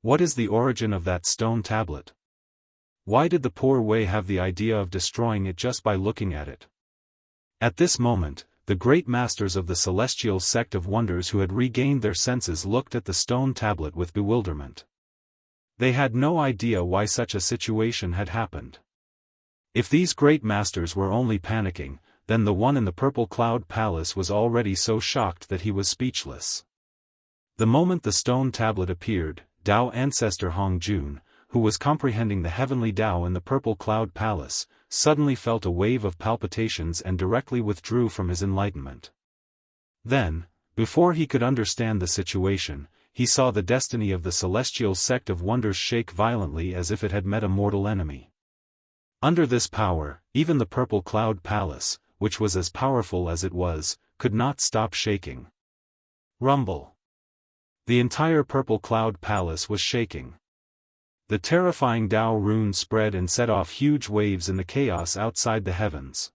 What is the origin of that stone tablet? Why did the poor Wei have the idea of destroying it just by looking at it? At this moment, the great masters of the celestial sect of wonders who had regained their senses looked at the stone tablet with bewilderment. They had no idea why such a situation had happened. If these great masters were only panicking, then the one in the purple cloud palace was already so shocked that he was speechless. The moment the stone tablet appeared, Tao ancestor Hong Jun, who was comprehending the heavenly Tao in the purple cloud palace, suddenly felt a wave of palpitations and directly withdrew from his enlightenment. Then, before he could understand the situation, he saw the destiny of the celestial sect of wonders shake violently as if it had met a mortal enemy. Under this power, even the purple cloud palace, which was as powerful as it was, could not stop shaking. Rumble. The entire purple cloud palace was shaking. The terrifying Dao rune spread and set off huge waves in the chaos outside the heavens.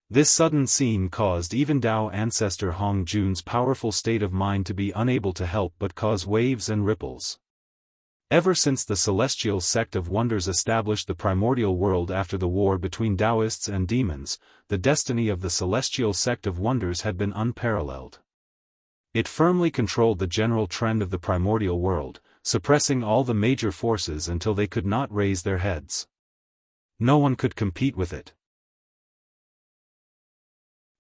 This sudden scene caused even Dao ancestor Hong Jun's powerful state of mind to be unable to help but cause waves and ripples. Ever since the celestial sect of wonders established the primordial world after the war between Daoists and demons, the destiny of the celestial sect of wonders had been unparalleled. It firmly controlled the general trend of the primordial world, suppressing all the major forces until they could not raise their heads. No one could compete with it.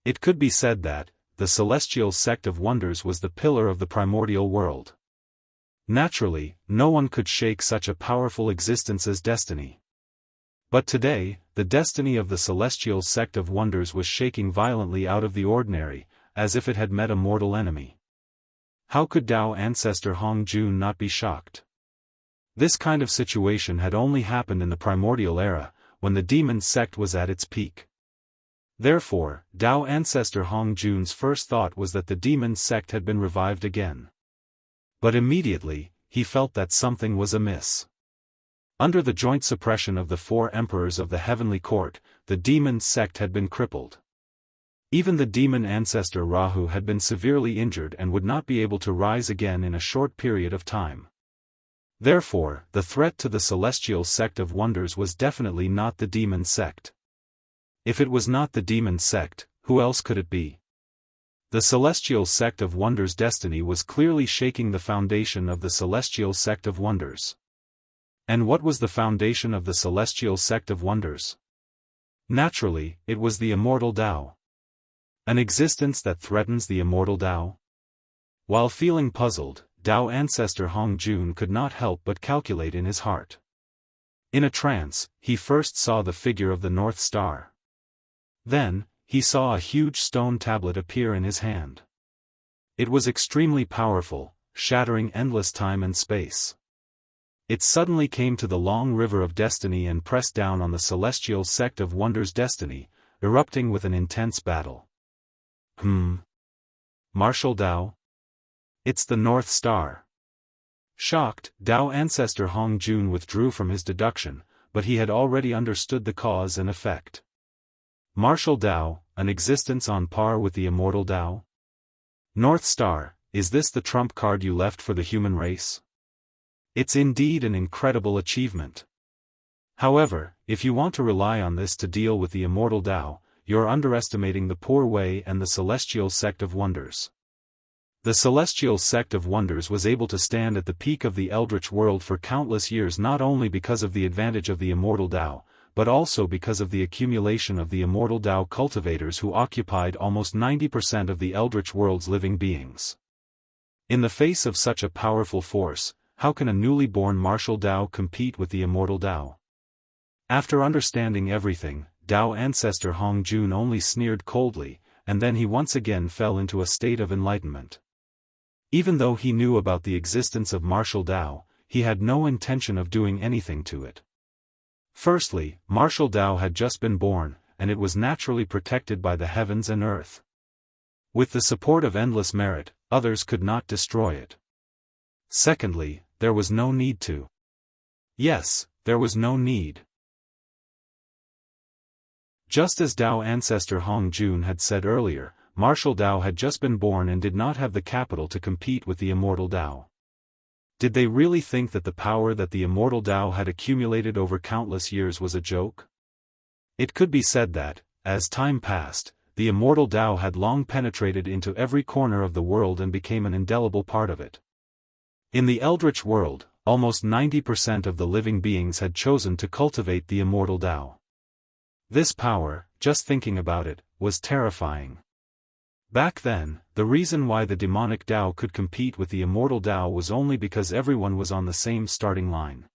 It could be said that, the celestial sect of wonders was the pillar of the primordial world. Naturally, no one could shake such a powerful existence as destiny. But today, the destiny of the celestial sect of wonders was shaking violently out of the ordinary, as if it had met a mortal enemy. How could Dao ancestor Hong Jun not be shocked? This kind of situation had only happened in the primordial era, when the demon sect was at its peak. Therefore, Dao ancestor Hong Jun's first thought was that the demon sect had been revived again. But immediately, he felt that something was amiss. Under the joint suppression of the four emperors of the heavenly court, the demon sect had been crippled. Even the demon ancestor Rahu had been severely injured and would not be able to rise again in a short period of time. Therefore, the threat to the celestial sect of wonders was definitely not the demon sect. If it was not the demon sect, who else could it be? The celestial sect of wonders' destiny was clearly shaking the foundation of the celestial sect of wonders. And what was the foundation of the celestial sect of wonders? Naturally, it was the immortal Dao. An existence that threatens the immortal Dao? While feeling puzzled, Dao ancestor Hong Jun could not help but calculate in his heart. In a trance, he first saw the figure of the North Star. Then, he saw a huge stone tablet appear in his hand. It was extremely powerful, shattering endless time and space. It suddenly came to the long river of destiny and pressed down on the celestial sect of wonders' destiny, erupting with an intense battle. Martial Dao? It's the North Star. Shocked, Dao ancestor Hong Jun withdrew from his deduction, but he had already understood the cause and effect. Martial Dao, an existence on par with the immortal Dao? North Star, is this the trump card you left for the human race? It's indeed an incredible achievement. However, if you want to rely on this to deal with the immortal Dao, you're underestimating the poor way and the celestial sect of wonders. The celestial sect of wonders was able to stand at the peak of the eldritch world for countless years not only because of the advantage of the immortal Dao, but also because of the accumulation of the immortal Dao cultivators who occupied almost 90% of the eldritch world's living beings. In the face of such a powerful force, how can a newly born martial Dao compete with the immortal Dao? After understanding everything, Dao ancestor Hong Jun only sneered coldly, and then he once again fell into a state of enlightenment. Even though he knew about the existence of martial Dao, he had no intention of doing anything to it. Firstly, martial Dao had just been born, and it was naturally protected by the heavens and earth. With the support of endless merit, others could not destroy it. Secondly, there was no need to. Yes, there was no need. Just as Dao ancestor Hong Jun had said earlier, martial Dao had just been born and did not have the capital to compete with the immortal Dao. Did they really think that the power that the immortal Dao had accumulated over countless years was a joke? It could be said that, as time passed, the immortal Dao had long penetrated into every corner of the world and became an indelible part of it. In the eldritch world, almost 90% of the living beings had chosen to cultivate the immortal Dao. This power, just thinking about it, was terrifying. Back then, the reason why the demonic Dao could compete with the immortal Dao was only because everyone was on the same starting line.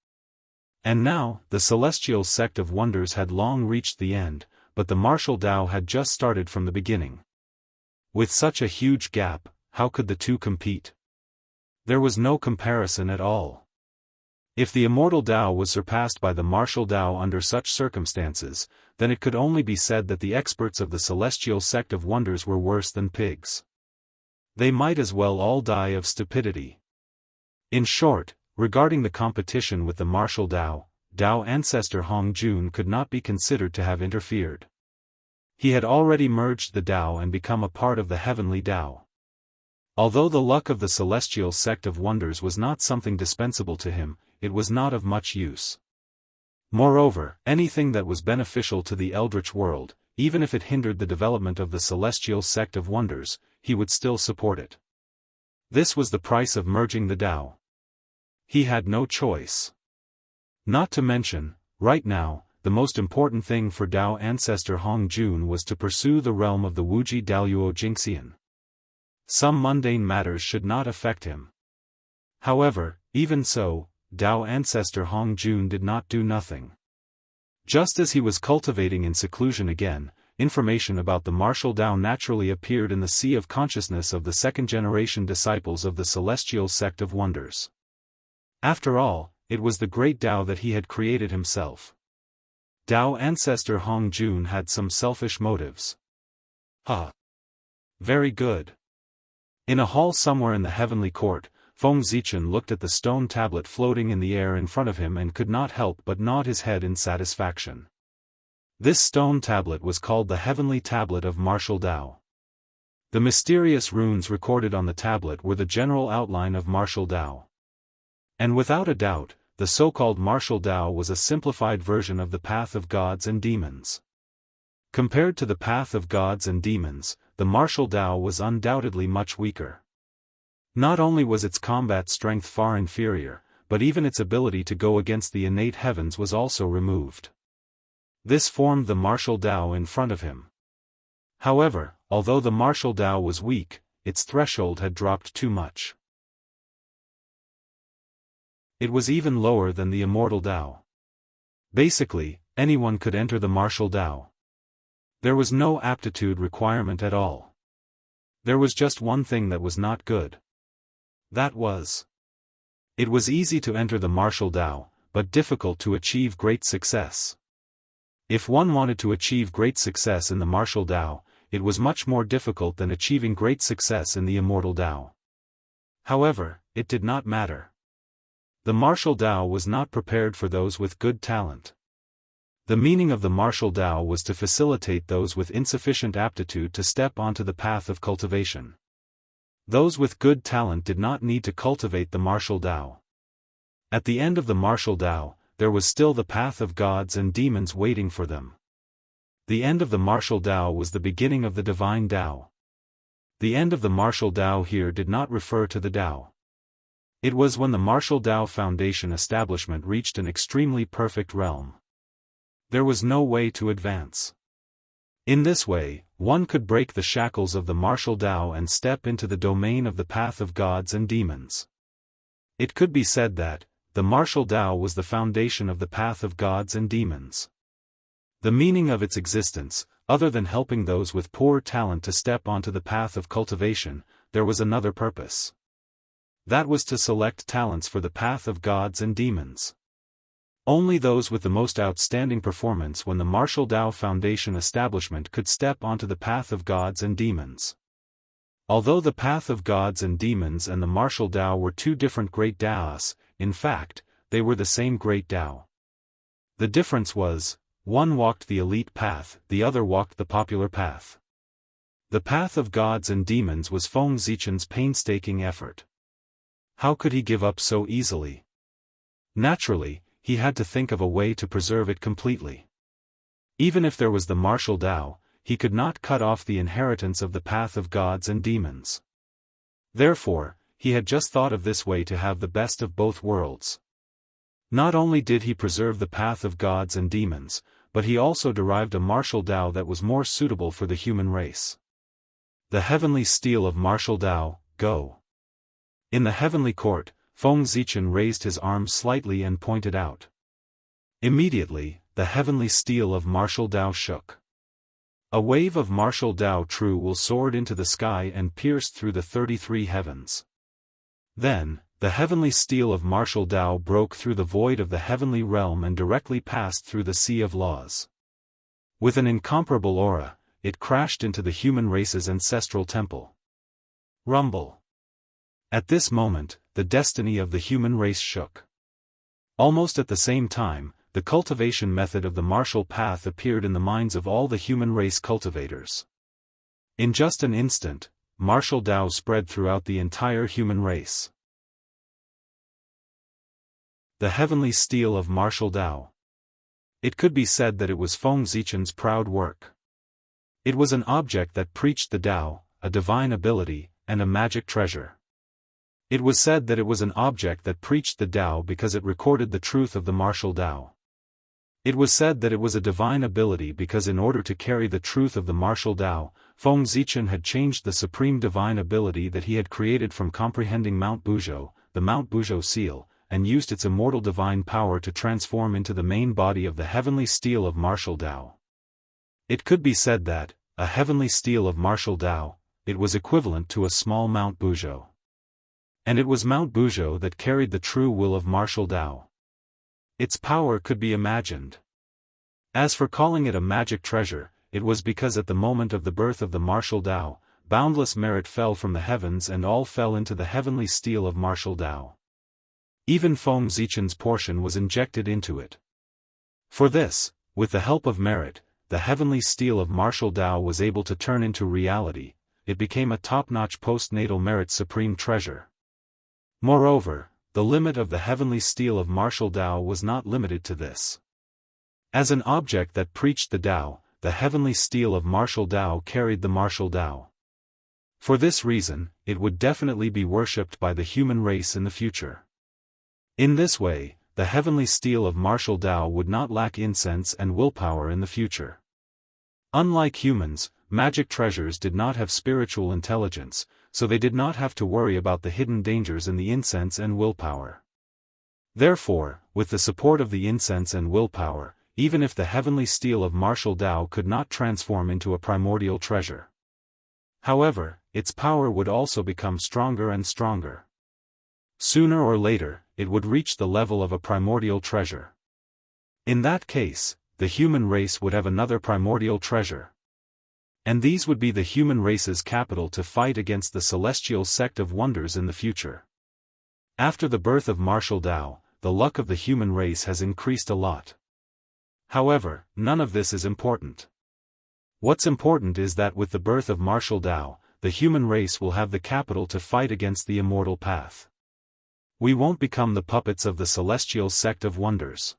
And now, the celestial sect of wonders had long reached the end, but the martial Tao had just started from the beginning. With such a huge gap, how could the two compete? There was no comparison at all. If the immortal Tao was surpassed by the martial Tao under such circumstances, then it could only be said that the experts of the celestial sect of wonders were worse than pigs. They might as well all die of stupidity. In short, regarding the competition with the martial Tao, Tao ancestor Hong Jun could not be considered to have interfered. He had already merged the Tao and become a part of the heavenly Tao. Although the luck of the celestial sect of wonders was not something dispensable to him, it was not of much use. Moreover, anything that was beneficial to the eldritch world, even if it hindered the development of the celestial sect of wonders, he would still support it. This was the price of merging the Tao. He had no choice. Not to mention, right now, the most important thing for Tao ancestor Hong Jun was to pursue the realm of the Wuxia Xianxia. Some mundane matters should not affect him. However, even so, Tao ancestor Hong Jun did not do nothing. Just as he was cultivating in seclusion again, information about the martial Tao naturally appeared in the sea of consciousness of the second-generation disciples of the celestial sect of wonders. After all, it was the great Tao that he had created himself. Tao ancestor Hong Jun had some selfish motives. Very good. In a hall somewhere in the heavenly court, Feng Zichen looked at the stone tablet floating in the air in front of him and could not help but nod his head in satisfaction. This stone tablet was called the Heavenly Tablet of Martial Tao. The mysterious runes recorded on the tablet were the general outline of martial Tao. And without a doubt, the so-called martial Tao was a simplified version of the path of gods and demons. Compared to the path of gods and demons, the martial Tao was undoubtedly much weaker. Not only was its combat strength far inferior, but even its ability to go against the innate heavens was also removed. This formed the martial Tao in front of him. However, although the martial Tao was weak, its threshold had dropped too much. It was even lower than the immortal Tao. Basically, anyone could enter the martial Tao. There was no aptitude requirement at all. There was just one thing that was not good. That was, it was easy to enter the martial Tao, but difficult to achieve great success. If one wanted to achieve great success in the martial Tao, it was much more difficult than achieving great success in the immortal Tao. However, it did not matter. The martial Tao was not prepared for those with good talent. The meaning of the martial Tao was to facilitate those with insufficient aptitude to step onto the path of cultivation. Those with good talent did not need to cultivate the martial Tao. At the end of the martial Tao, there was still the path of gods and demons waiting for them. The end of the martial Tao was the beginning of the divine Tao. The end of the martial Tao here did not refer to the Tao. It was when the martial Tao foundation establishment reached an extremely perfect realm. There was no way to advance. In this way, one could break the shackles of the martial Tao and step into the domain of the path of gods and demons. It could be said that, the martial Tao was the foundation of the path of gods and demons. The meaning of its existence, other than helping those with poor talent to step onto the path of cultivation, there was another purpose. That was to select talents for the path of gods and demons. Only those with the most outstanding performance when the martial Tao foundation establishment could step onto the path of gods and demons. Although the path of gods and demons and the martial Tao were two different great Taos, in fact, they were the same great Tao. The difference was, one walked the elite path, the other walked the popular path. The path of gods and demons was Feng Zichen's painstaking effort. How could he give up so easily? Naturally, he had to think of a way to preserve it completely. Even if there was the martial Tao, he could not cut off the inheritance of the path of gods and demons. Therefore, he had just thought of this way to have the best of both worlds. Not only did he preserve the path of gods and demons, but he also derived a martial Tao that was more suitable for the human race. The heavenly steel of martial Tao, go. In the heavenly court, Feng Zichen raised his arm slightly and pointed out. Immediately, the heavenly steel of martial Dao shook. A wave of martial Dao true will soared into the sky and pierced through the 33 heavens. Then, the heavenly steel of martial Dao broke through the void of the heavenly realm and directly passed through the sea of laws. With an incomparable aura, it crashed into the human race's ancestral temple. Rumble. At this moment, the destiny of the human race shook. Almost at the same time, the cultivation method of the martial path appeared in the minds of all the human race cultivators. In just an instant, martial Dao spread throughout the entire human race. The heavenly steel of martial Dao. It could be said that it was Feng Zichen's proud work. It was an object that preached the Dao, a divine ability, and a magic treasure. It was said that it was an object that preached the Dao because it recorded the truth of the martial Dao. It was said that it was a divine ability because in order to carry the truth of the martial Dao, Feng Zichen had changed the supreme divine ability that he had created from comprehending Mount Buzhou, the Mount Buzhou seal, and used its immortal divine power to transform into the main body of the heavenly steel of martial Dao. It could be said that, a heavenly steel of martial Dao, it was equivalent to a small Mount Buzhou. And it was Mount Buzhou that carried the true will of martial Dao. Its power could be imagined. As for calling it a magic treasure, it was because at the moment of the birth of the martial Dao, boundless merit fell from the heavens and all fell into the heavenly steel of martial Dao. Even Feng Zichen's portion was injected into it. For this, with the help of merit, the heavenly steel of martial Dao was able to turn into reality. It became a top-notch postnatal merit supreme treasure. Moreover, the limit of the heavenly steel of martial Dao was not limited to this. As an object that preached the Dao, the heavenly steel of martial Dao carried the martial Dao. For this reason, it would definitely be worshipped by the human race in the future. In this way, the heavenly steel of martial Dao would not lack incense and willpower in the future. Unlike humans, magic treasures did not have spiritual intelligence, so they did not have to worry about the hidden dangers in the incense and willpower. Therefore, with the support of the incense and willpower, even if the heavenly steel of martial Dao could not transform into a primordial treasure. However, its power would also become stronger and stronger. Sooner or later, it would reach the level of a primordial treasure. In that case, the human race would have another primordial treasure. And these would be the human race's capital to fight against the celestial sect of wonders in the future. After the birth of martial Dao, the luck of the human race has increased a lot. However, none of this is important. What's important is that with the birth of martial Dao, the human race will have the capital to fight against the immortal path. We won't become the puppets of the celestial sect of wonders.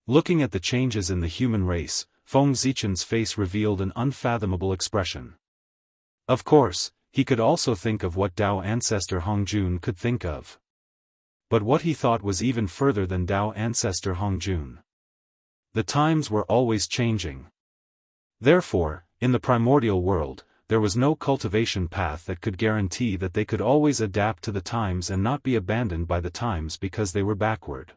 Looking at the changes in the human race, Feng Zichen's face revealed an unfathomable expression. Of course, he could also think of what Dao ancestor Hongjun could think of. But what he thought was even further than Dao ancestor Hongjun. The times were always changing. Therefore, in the primordial world, there was no cultivation path that could guarantee that they could always adapt to the times and not be abandoned by the times because they were backward.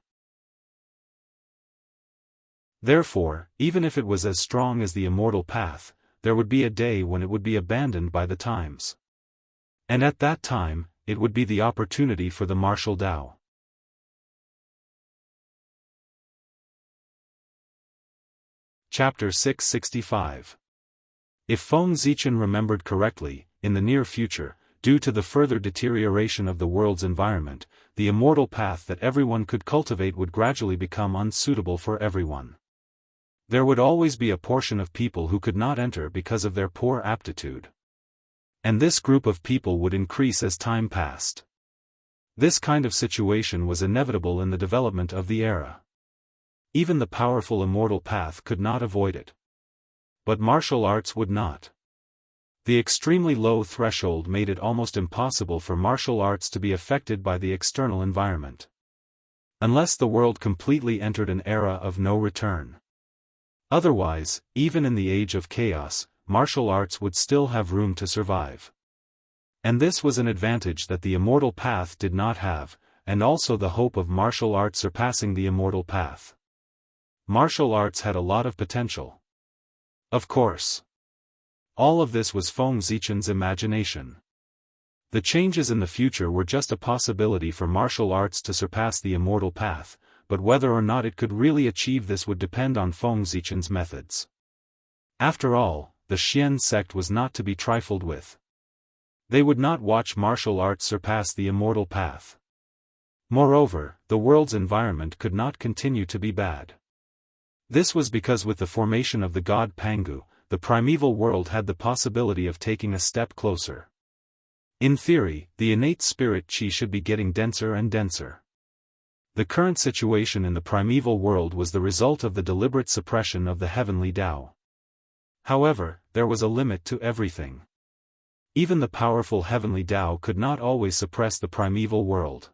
Therefore, even if it was as strong as the immortal path, there would be a day when it would be abandoned by the times. And at that time, it would be the opportunity for the martial Dao. Chapter 665. If Feng Zichen remembered correctly, in the near future, due to the further deterioration of the world's environment, the immortal path that everyone could cultivate would gradually become unsuitable for everyone. There would always be a portion of people who could not enter because of their poor aptitude. And this group of people would increase as time passed. This kind of situation was inevitable in the development of the era. Even the powerful immortal path could not avoid it. But martial arts would not. The extremely low threshold made it almost impossible for martial arts to be affected by the external environment. Unless the world completely entered an era of no return. Otherwise, even in the age of chaos, martial arts would still have room to survive. And this was an advantage that the immortal path did not have, and also the hope of martial arts surpassing the immortal path. martial arts had a lot of potential. Of course. All of this was Feng Zichen's imagination. The changes in the future were just a possibility for martial arts to surpass the immortal path, but whether or not it could really achieve this would depend on Feng Zichen's methods. After all, the Xian sect was not to be trifled with. They would not watch martial arts surpass the immortal path. Moreover, the world's environment could not continue to be bad. This was because with the formation of the god Pangu, the primeval world had the possibility of taking a step closer. In theory, the innate spirit qi should be getting denser and denser. The current situation in the primeval world was the result of the deliberate suppression of the heavenly Tao. However, there was a limit to everything. Even the powerful heavenly Tao could not always suppress the primeval world.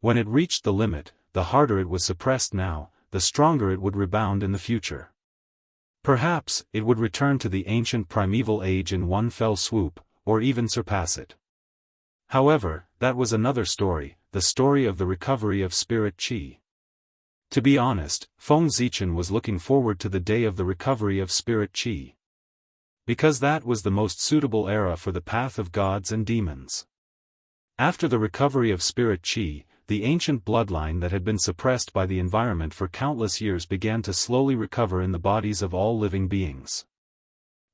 When it reached the limit, the harder it was suppressed now, the stronger it would rebound in the future. Perhaps, it would return to the ancient primeval age in one fell swoop, or even surpass it. However, that was another story, the story of the recovery of spirit qi. To be honest, Feng Zichen was looking forward to the day of the recovery of spirit qi. Because that was the most suitable era for the path of gods and demons. After the recovery of spirit qi, the ancient bloodline that had been suppressed by the environment for countless years began to slowly recover in the bodies of all living beings.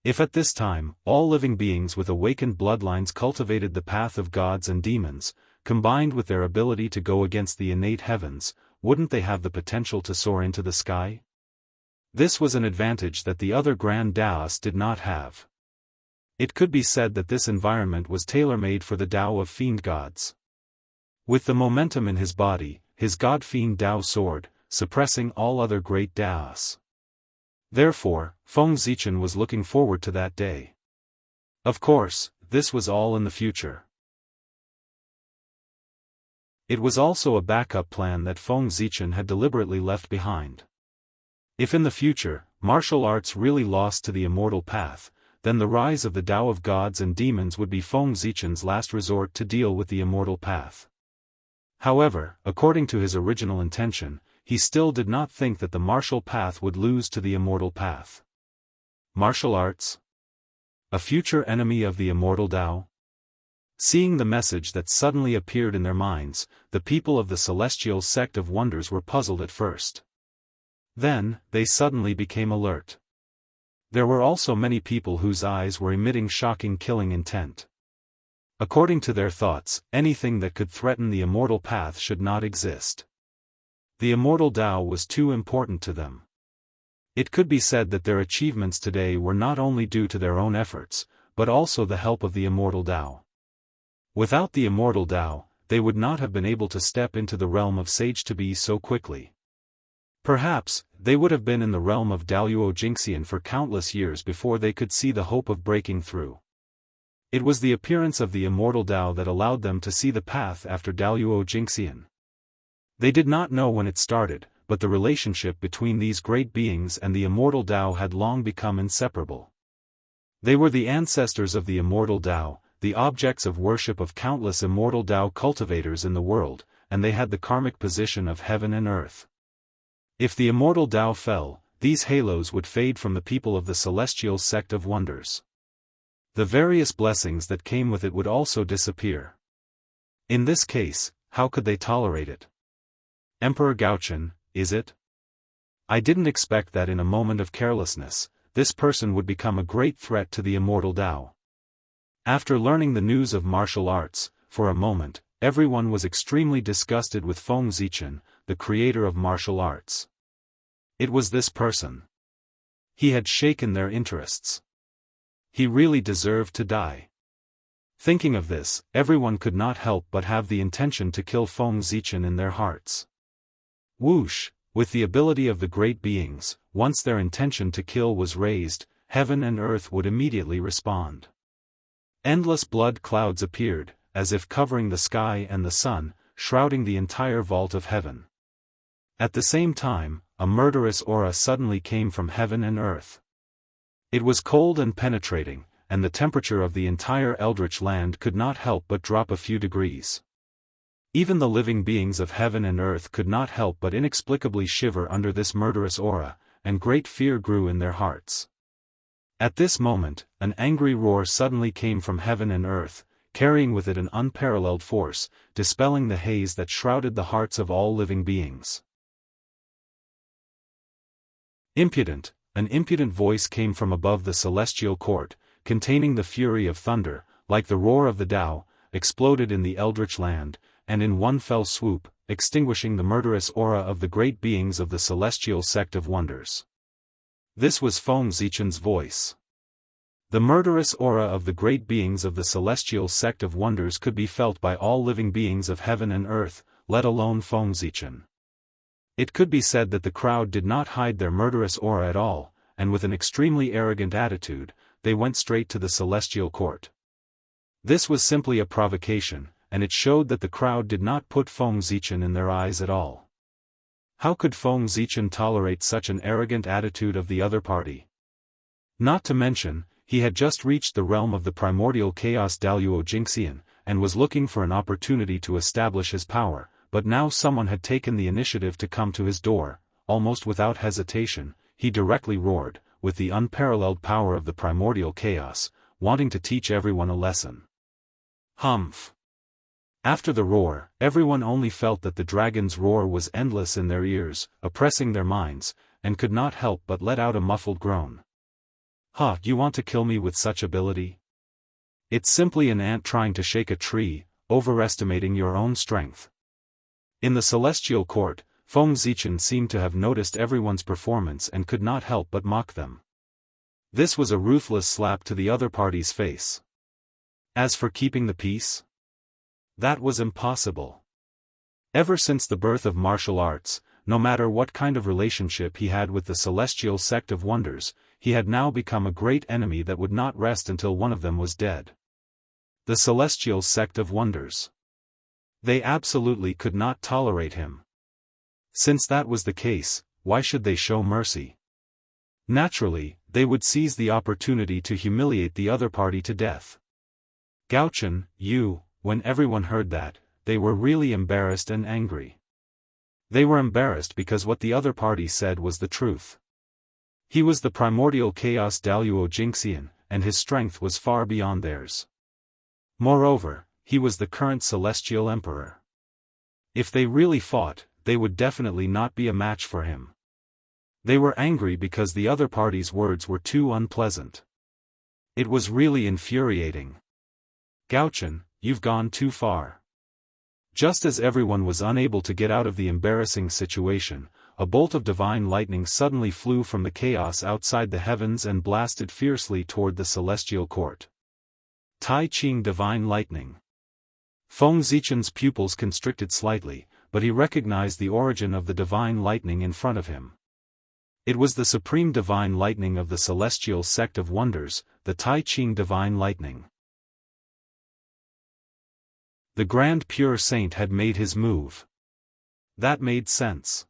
If at this time, all living beings with awakened bloodlines cultivated the path of gods and demons, combined with their ability to go against the innate heavens, wouldn't they have the potential to soar into the sky? This was an advantage that the other grand Daoists did not have. It could be said that this environment was tailor-made for the Tao of fiend gods. With the momentum in his body, his god-fiend Tao soared, suppressing all other great Daoists. Therefore, Feng Zichen was looking forward to that day. Of course, this was all in the future. It was also a backup plan that Feng Zichen had deliberately left behind. If in the future, martial arts really lost to the immortal path, then the rise of the Tao of gods and demons would be Feng Zichen's last resort to deal with the immortal path. However, according to his original intention, he still did not think that the martial path would lose to the immortal path. Martial arts? A future enemy of the immortal Tao? Seeing the message that suddenly appeared in their minds, the people of the celestial sect of wonders were puzzled at first. Then, they suddenly became alert. There were also many people whose eyes were emitting shocking killing intent. According to their thoughts, anything that could threaten the immortal path should not exist. The immortal Tao was too important to them. It could be said that their achievements today were not only due to their own efforts, but also the help of the immortal Tao. Without the immortal Tao, they would not have been able to step into the realm of Sage to be so quickly. Perhaps, they would have been in the realm of Daoist Jingxian for countless years before they could see the hope of breaking through. It was the appearance of the immortal Tao that allowed them to see the path after Daoist Jingxian. They did not know when it started, but the relationship between these great beings and the immortal Tao had long become inseparable. They were the ancestors of the immortal Tao, the objects of worship of countless immortal Tao cultivators in the world, and they had the karmic position of heaven and earth. If the immortal Tao fell, these halos would fade from the people of the celestial sect of wonders. The various blessings that came with it would also disappear. In this case, how could they tolerate it? Emperor Gaochen, is it? I didn't expect that in a moment of carelessness, this person would become a great threat to the immortal Tao. After learning the news of martial arts, for a moment, everyone was extremely disgusted with Feng Zichen, the creator of martial arts. It was this person. He had shaken their interests. He really deserved to die. Thinking of this, everyone could not help but have the intention to kill Feng Zichen in their hearts. Whoosh, with the ability of the great beings, once their intention to kill was raised, heaven and earth would immediately respond. Endless blood clouds appeared, as if covering the sky and the sun, shrouding the entire vault of heaven. At the same time, a murderous aura suddenly came from heaven and earth. It was cold and penetrating, and the temperature of the entire eldritch land could not help but drop a few degrees. Even the living beings of heaven and earth could not help but inexplicably shiver under this murderous aura, and great fear grew in their hearts. At this moment, an angry roar suddenly came from heaven and earth, carrying with it an unparalleled force, dispelling the haze that shrouded the hearts of all living beings. Impudent! An impudent voice came from above the celestial court, containing the fury of thunder, like the roar of the Tao, exploded in the eldritch land, and in one fell swoop, extinguishing the murderous aura of the great beings of the celestial sect of wonders. This was Feng Zichen's voice. The murderous aura of the great beings of the celestial sect of wonders could be felt by all living beings of heaven and earth, let alone Feng Zichen. It could be said that the crowd did not hide their murderous aura at all, and with an extremely arrogant attitude, they went straight to the celestial court. This was simply a provocation, and it showed that the crowd did not put Feng Zichen in their eyes at all. How could Feng Zichen tolerate such an arrogant attitude of the other party? Not to mention, he had just reached the realm of the primordial chaos Daoist Jingxian, and was looking for an opportunity to establish his power, but now someone had taken the initiative to come to his door. Almost without hesitation, he directly roared, with the unparalleled power of the primordial chaos, wanting to teach everyone a lesson. Humph! After the roar, everyone only felt that the dragon's roar was endless in their ears, oppressing their minds, and could not help but let out a muffled groan. "Huh, you want to kill me with such ability? It's simply an ant trying to shake a tree, overestimating your own strength." In the celestial court, Feng Zichen seemed to have noticed everyone's performance and could not help but mock them. This was a ruthless slap to the other party's face. As for keeping the peace, that was impossible. Ever since the birth of martial arts, no matter what kind of relationship he had with the celestial sect of wonders, he had now become a great enemy that would not rest until one of them was dead. The celestial sect of wonders. They absolutely could not tolerate him. Since that was the case, why should they show mercy? Naturally, they would seize the opportunity to humiliate the other party to death. Gaochen, when everyone heard that, they were really embarrassed and angry. They were embarrassed because what the other party said was the truth. He was the primordial chaos Daoist Jingxian, and his strength was far beyond theirs. Moreover, he was the current celestial emperor. If they really fought, they would definitely not be a match for him. They were angry because the other party's words were too unpleasant. It was really infuriating. Gaochen, you've gone too far. Just as everyone was unable to get out of the embarrassing situation, a bolt of divine lightning suddenly flew from the chaos outside the heavens and blasted fiercely toward the celestial court. Tai Ching divine lightning. Feng Zichen's pupils constricted slightly, but he recognized the origin of the divine lightning in front of him. It was the supreme divine lightning of the celestial sect of wonders, the Tai Ching divine lightning. The Grand Pure Saint had made his move. That made sense.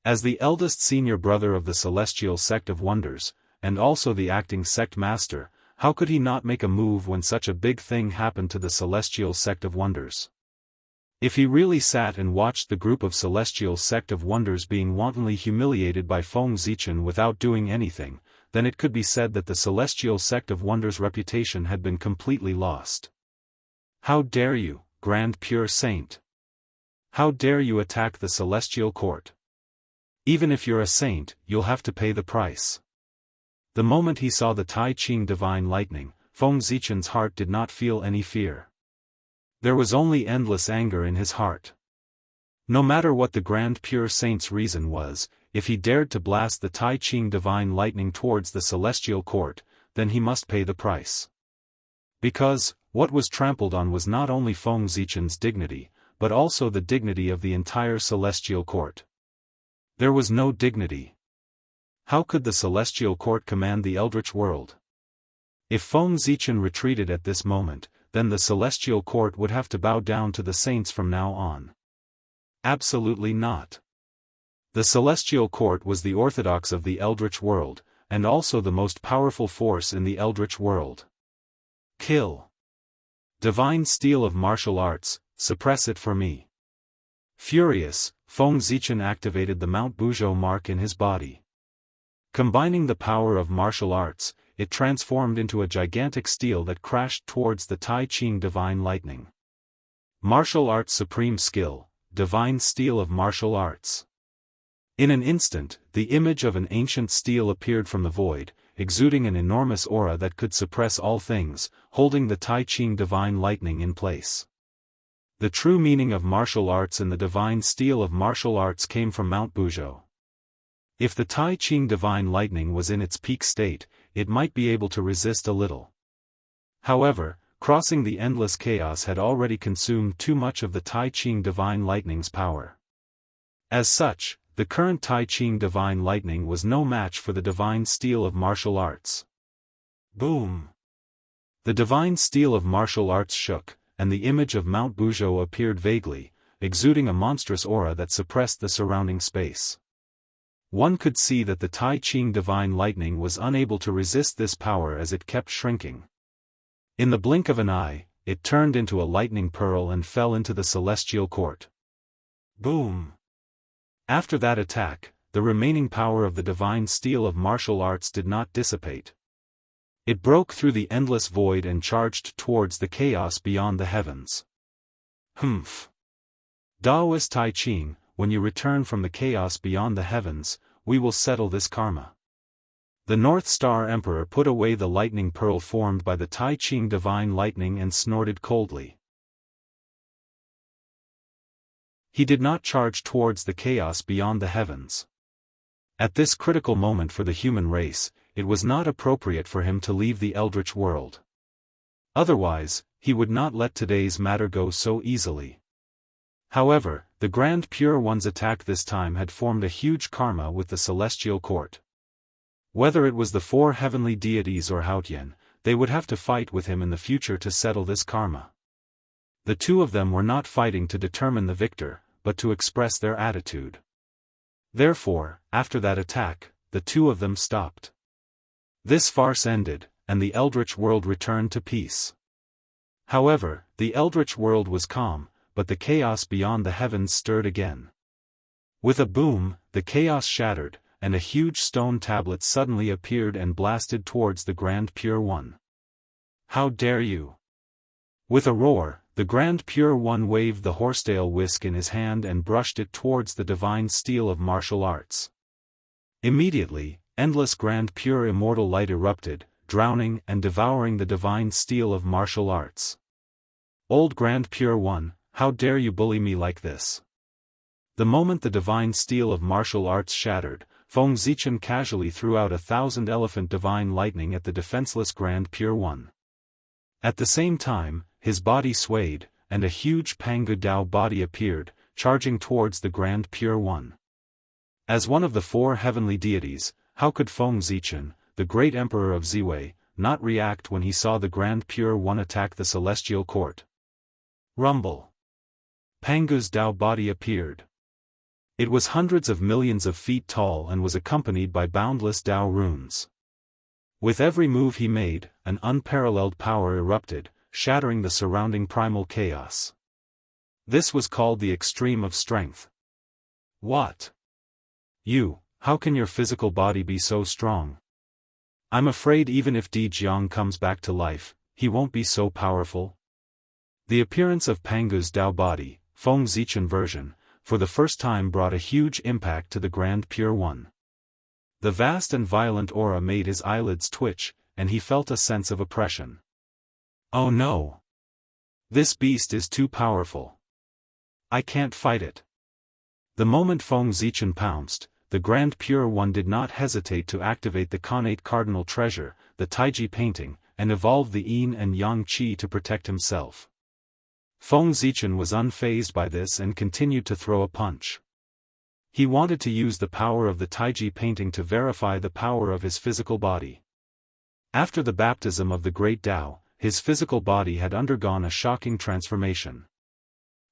As the eldest senior brother of the celestial sect of wonders, and also the acting sect master, how could he not make a move when such a big thing happened to the celestial sect of wonders? If he really sat and watched the group of celestial sect of wonders being wantonly humiliated by Feng Zichen without doing anything, then it could be said that the celestial sect of wonders' reputation had been completely lost. How dare you, Grand Pure Saint? How dare you attack the celestial court? Even if you're a saint, you'll have to pay the price. The moment he saw the Tai Ching divine lightning, Feng Zichen's heart did not feel any fear. There was only endless anger in his heart. No matter what the Grand Pure Saint's reason was, if he dared to blast the Tai Ching divine lightning towards the celestial court, then he must pay the price. Because, what was trampled on was not only Feng Zichen's dignity, but also the dignity of the entire celestial court. There was no dignity. How could the celestial court command the eldritch world? If Feng Zichen retreated at this moment, then the celestial court would have to bow down to the saints from now on. Absolutely not. The celestial court was the orthodox of the eldritch world, and also the most powerful force in the eldritch world. Kill. Divine steel of martial arts, suppress it for me. Furious, Feng Zichen activated the Mount Buzhou mark in his body. Combining the power of martial arts, it transformed into a gigantic steel that crashed towards the Tai Ching Divine Lightning. Martial Arts Supreme Skill, Divine Steel of Martial Arts. In an instant, the image of an ancient steel appeared from the void, exuding an enormous aura that could suppress all things, holding the Tai Ching Divine Lightning in place. The true meaning of martial arts and the divine steel of martial arts came from Mount Buzhou. If the Tai Ching Divine Lightning was in its peak state, it might be able to resist a little. However, crossing the endless chaos had already consumed too much of the Tai Ching Divine Lightning's power. As such, the current Tai Ching Divine Lightning was no match for the divine steel of martial arts. Boom! The divine steel of martial arts shook, and the image of Mount Buzhou appeared vaguely, exuding a monstrous aura that suppressed the surrounding space. One could see that the Tai Ching Divine Lightning was unable to resist this power as it kept shrinking. In the blink of an eye, it turned into a lightning pearl and fell into the celestial court. Boom! After that attack, the remaining power of the divine steel of martial arts did not dissipate. It broke through the endless void and charged towards the chaos beyond the heavens. Humph! Daoist Tai Ching, when you return from the chaos beyond the heavens, we will settle this karma. The North Star Emperor put away the lightning pearl formed by the Tai Ching Divine Lightning and snorted coldly. He did not charge towards the chaos beyond the heavens. At this critical moment for the human race, it was not appropriate for him to leave the eldritch world. Otherwise, he would not let today's matter go so easily. However, the Grand Pure One's attack this time had formed a huge karma with the celestial court. Whether it was the four heavenly deities or Haotian, they would have to fight with him in the future to settle this karma. The two of them were not fighting to determine the victor, but to express their attitude. Therefore, after that attack, the two of them stopped. This farce ended, and the eldritch world returned to peace. However, the eldritch world was calm, but the chaos beyond the heavens stirred again. With a boom, the chaos shattered, and a huge stone tablet suddenly appeared and blasted towards the Grand Pure One. How dare you! With a roar, the Grand Pure One waved the horsetail whisk in his hand and brushed it towards the divine steel of martial arts. Immediately, endless Grand Pure Immortal light erupted, drowning and devouring the divine steel of martial arts. Old Grand Pure One, how dare you bully me like this? The moment the divine steel of martial arts shattered, Feng Zichen casually threw out 1,000 elephant divine lightning at the defenseless Grand Pure One. At the same time, his body swayed, and a huge Pangu Dao body appeared, charging towards the Grand Pure One. As one of the four heavenly deities, how could Feng Zichen, the great emperor of Ziwei, not react when he saw the Grand Pure One attack the celestial court? Rumble. Pangu's Dao body appeared. It was hundreds of millions of feet tall and was accompanied by boundless Dao runes. With every move he made, an unparalleled power erupted, shattering the surrounding primal chaos. This was called the extreme of strength. What? How can your physical body be so strong? I'm afraid even if Di Jiang comes back to life, he won't be so powerful. The appearance of Pangu's Dao body, Feng Zichen version, for the first time brought a huge impact to the Grand Pure One. The vast and violent aura made his eyelids twitch, and he felt a sense of oppression. Oh no! This beast is too powerful. I can't fight it. The moment Feng Zichen pounced, the Grand Pure One did not hesitate to activate the Khanate Cardinal Treasure, the Taiji painting, and evolve the Yin and Yang Qi to protect himself. Feng Zichen was unfazed by this and continued to throw a punch. He wanted to use the power of the Taiji painting to verify the power of his physical body. After the baptism of the Great Tao, his physical body had undergone a shocking transformation.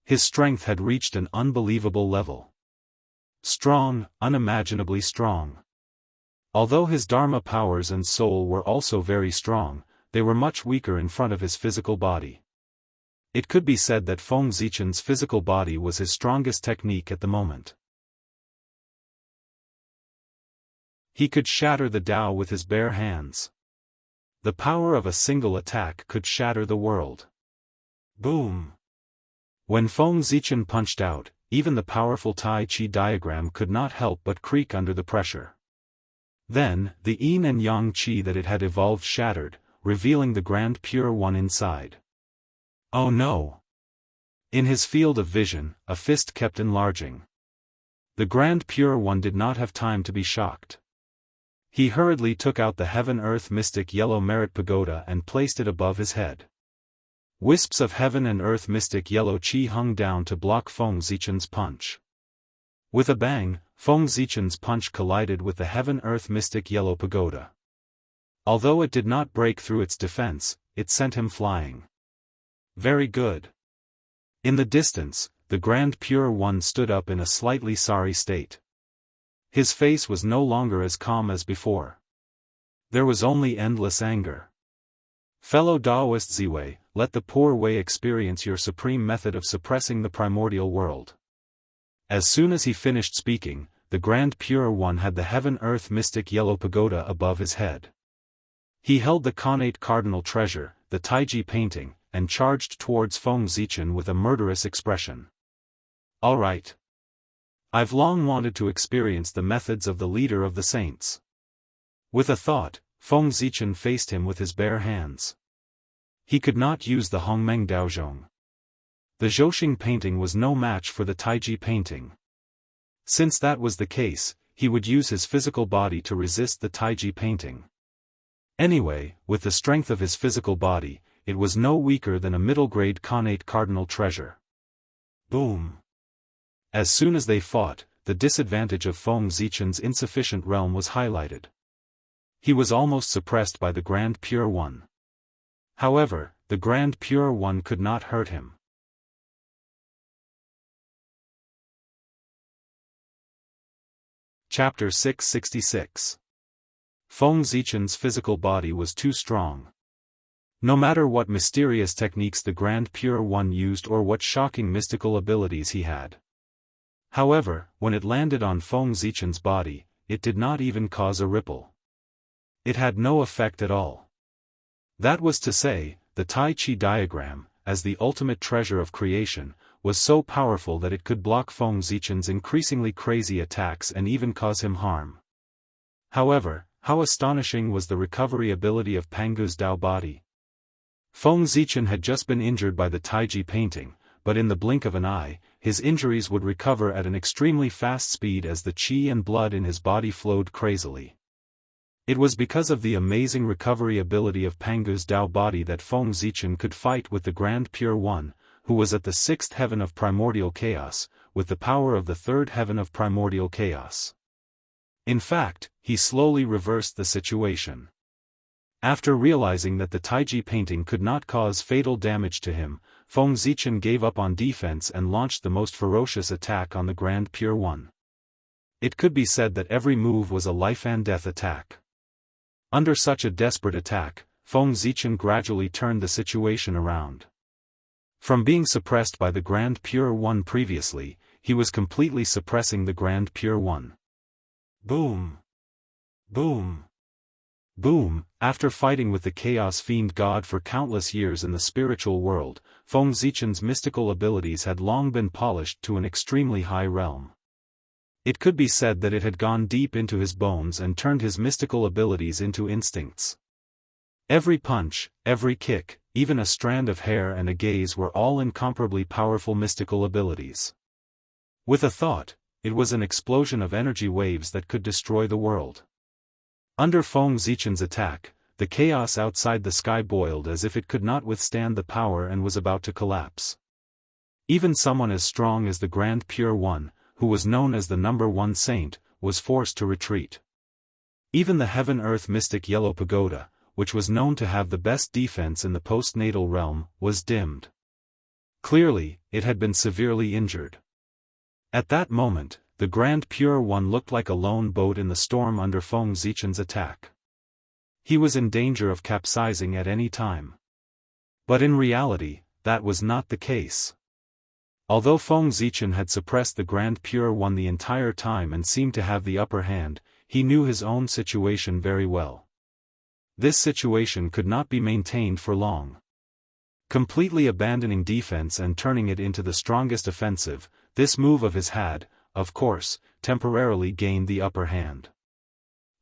His strength had reached an unbelievable level. Strong, unimaginably strong. Although his Dharma powers and soul were also very strong, they were much weaker in front of his physical body. It could be said that Feng Zichen's physical body was his strongest technique at the moment. He could shatter the Tao with his bare hands. The power of a single attack could shatter the world. Boom! When Feng Zichen punched out, even the powerful Tai Chi diagram could not help but creak under the pressure. Then, the yin and yang chi that it had evolved shattered, revealing the Grand Pure One inside. Oh no! In his field of vision, a fist kept enlarging. The Grand Pure One did not have time to be shocked. He hurriedly took out the Heaven-Earth Mystic Yellow Merit Pagoda and placed it above his head. Wisps of Heaven and Earth Mystic Yellow Chi hung down to block Feng Zichen's punch. With a bang, Feng Zichen's punch collided with the Heaven-Earth Mystic Yellow Pagoda. Although it did not break through its defense, it sent him flying. Very good. In the distance, the Grand Pure One stood up in a slightly sorry state. His face was no longer as calm as before. There was only endless anger. Fellow Daoist Ziwei, let the poor Wei experience your supreme method of suppressing the primordial world. As soon as he finished speaking, the Grand Pure One had the Heaven-Earth Mystic Yellow Pagoda above his head. He held the Connate Cardinal Treasure, the Taiji painting, and charged towards Feng Zichen with a murderous expression. All right. I've long wanted to experience the methods of the leader of the saints. With a thought, Feng Zichen faced him with his bare hands. He could not use the Hongmeng Daozhong. The Zhouxing painting was no match for the Taiji painting. Since that was the case, he would use his physical body to resist the Taiji painting. Anyway, with the strength of his physical body, it was no weaker than a middle-grade Connate Cardinal Treasure. Boom! As soon as they fought, the disadvantage of Feng Zichen's insufficient realm was highlighted. He was almost suppressed by the Grand Pure One. However, the Grand Pure One could not hurt him. Chapter 666. Feng Zichen's physical body was too strong. No matter what mysterious techniques the Grand Pure One used or what shocking mystical abilities he had. However, when it landed on Feng Zichen's body, it did not even cause a ripple. It had no effect at all. That was to say, the Tai Chi diagram, as the ultimate treasure of creation, was so powerful that it could block Feng Zichen's increasingly crazy attacks and even cause him harm. However, how astonishing was the recovery ability of Pangu's Dao body. Feng Zichen had just been injured by the Taiji painting, but in the blink of an eye, his injuries would recover at an extremely fast speed as the qi and blood in his body flowed crazily. It was because of the amazing recovery ability of Pangu's Dao body that Feng Zichen could fight with the Grand Pure One, who was at the sixth heaven of primordial chaos, with the power of the third heaven of primordial chaos. In fact, he slowly reversed the situation. After realizing that the Taiji painting could not cause fatal damage to him, Feng Zichen gave up on defense and launched the most ferocious attack on the Grand Pure One. It could be said that every move was a life-and-death attack. Under such a desperate attack, Feng Zichen gradually turned the situation around. From being suppressed by the Grand Pure One previously, he was completely suppressing the Grand Pure One. Boom! Boom! Boom! After fighting with the Chaos Fiend God for countless years in the spiritual world, Feng Zichen's mystical abilities had long been polished to an extremely high realm. It could be said that it had gone deep into his bones and turned his mystical abilities into instincts. Every punch, every kick, even a strand of hair and a gaze were all incomparably powerful mystical abilities. With a thought, it was an explosion of energy waves that could destroy the world. Under Feng Zichen's attack, the chaos outside the sky boiled as if it could not withstand the power and was about to collapse. Even someone as strong as the Grand Pure One, who was known as the #1 saint, was forced to retreat. Even the Heaven-Earth Mystic Yellow Pagoda, which was known to have the best defense in the postnatal realm, was dimmed. Clearly, it had been severely injured. At that moment, the Grand Pure One looked like a lone boat in the storm under Feng Zichen's attack. He was in danger of capsizing at any time. But in reality, that was not the case. Although Feng Zichen had suppressed the Grand Pure One the entire time and seemed to have the upper hand, he knew his own situation very well. This situation could not be maintained for long. Completely abandoning defense and turning it into the strongest offensive, this move of his had, of course, temporarily gained the upper hand.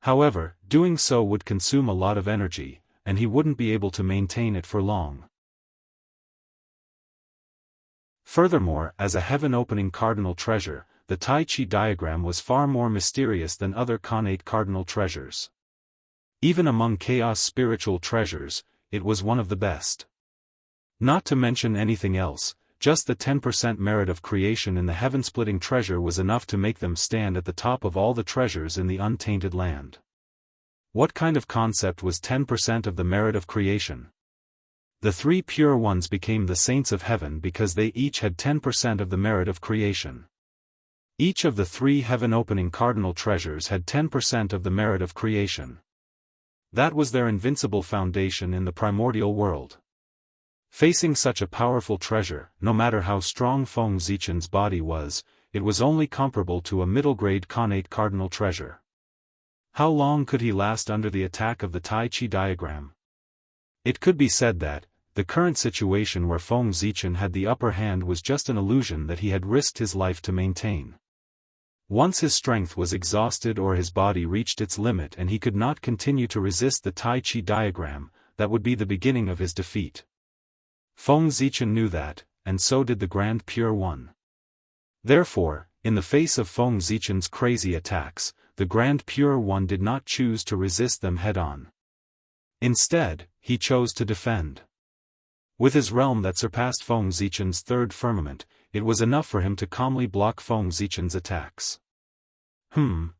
However, doing so would consume a lot of energy, and he wouldn't be able to maintain it for long. Furthermore, as a heaven-opening cardinal treasure, the Tai Chi diagram was far more mysterious than other connate cardinal treasures. Even among chaos spiritual treasures, it was one of the best. Not to mention anything else, just the 10% merit of creation in the heaven-splitting treasure was enough to make them stand at the top of all the treasures in the untainted land. What kind of concept was 10% of the merit of creation? The three pure ones became the saints of heaven because they each had 10% of the merit of creation. Each of the three heaven-opening cardinal treasures had 10% of the merit of creation. That was their invincible foundation in the primordial world. Facing such a powerful treasure, no matter how strong Feng Zichen's body was, it was only comparable to a middle-grade connate cardinal treasure. How long could he last under the attack of the Tai Chi diagram? It could be said that, the current situation where Feng Zichen had the upper hand was just an illusion that he had risked his life to maintain. Once his strength was exhausted or his body reached its limit and he could not continue to resist the Tai Chi diagram, that would be the beginning of his defeat. Feng Zichen knew that, and so did the Grand Pure One. Therefore, in the face of Feng Zichen's crazy attacks, the Grand Pure One did not choose to resist them head-on. Instead, he chose to defend. With his realm that surpassed Feng Zichen's third firmament, it was enough for him to calmly block Feng Zichen's attacks.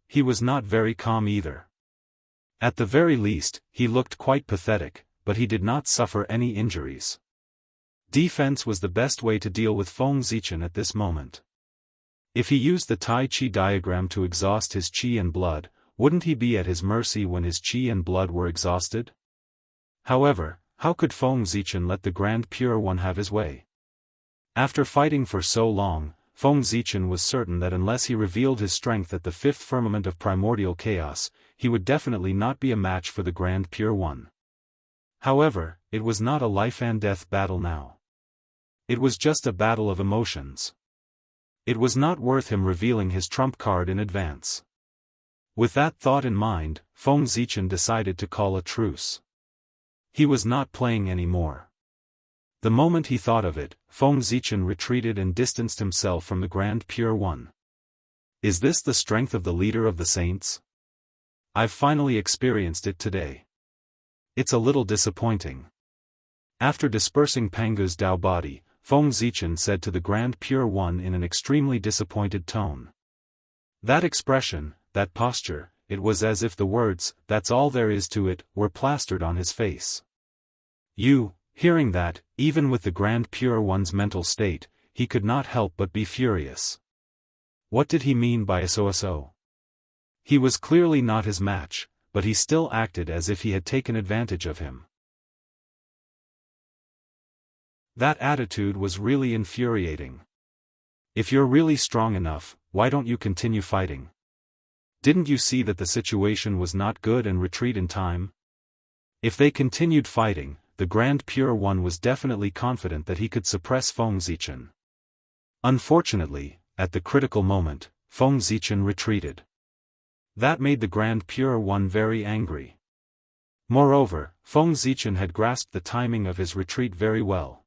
He was not very calm either. At the very least, he looked quite pathetic, but he did not suffer any injuries. Defense was the best way to deal with Feng Zichen at this moment. If he used the Tai Chi diagram to exhaust his Qi and blood, wouldn't he be at his mercy when his Qi and blood were exhausted? However, how could Feng Zichen let the Grand Pure One have his way? After fighting for so long, Feng Zichen was certain that unless he revealed his strength at the fifth firmament of primordial chaos, he would definitely not be a match for the Grand Pure One. However, it was not a life-and-death battle now. It was just a battle of emotions. It was not worth him revealing his trump card in advance. With that thought in mind, Feng Zichen decided to call a truce. He was not playing anymore. The moment he thought of it, Feng Zichen retreated and distanced himself from the Grand Pure One. Is this the strength of the leader of the saints? I've finally experienced it today. It's a little disappointing. After dispersing Pangu's Dao body, Feng Zichen said to the Grand Pure One in an extremely disappointed tone. That expression, that posture, it was as if the words, "That's all there is to it," were plastered on his face. Hearing that, even with the Grand Pure One's mental state, he could not help but be furious. What did he mean by so? He was clearly not his match, but he still acted as if he had taken advantage of him. That attitude was really infuriating. If you're really strong enough, why don't you continue fighting? Didn't you see that the situation was not good and retreat in time? If they continued fighting, the Grand Pure One was definitely confident that he could suppress Feng Zichen. Unfortunately, at the critical moment, Feng Zichen retreated. That made the Grand Pure One very angry. Moreover, Feng Zichen had grasped the timing of his retreat very well.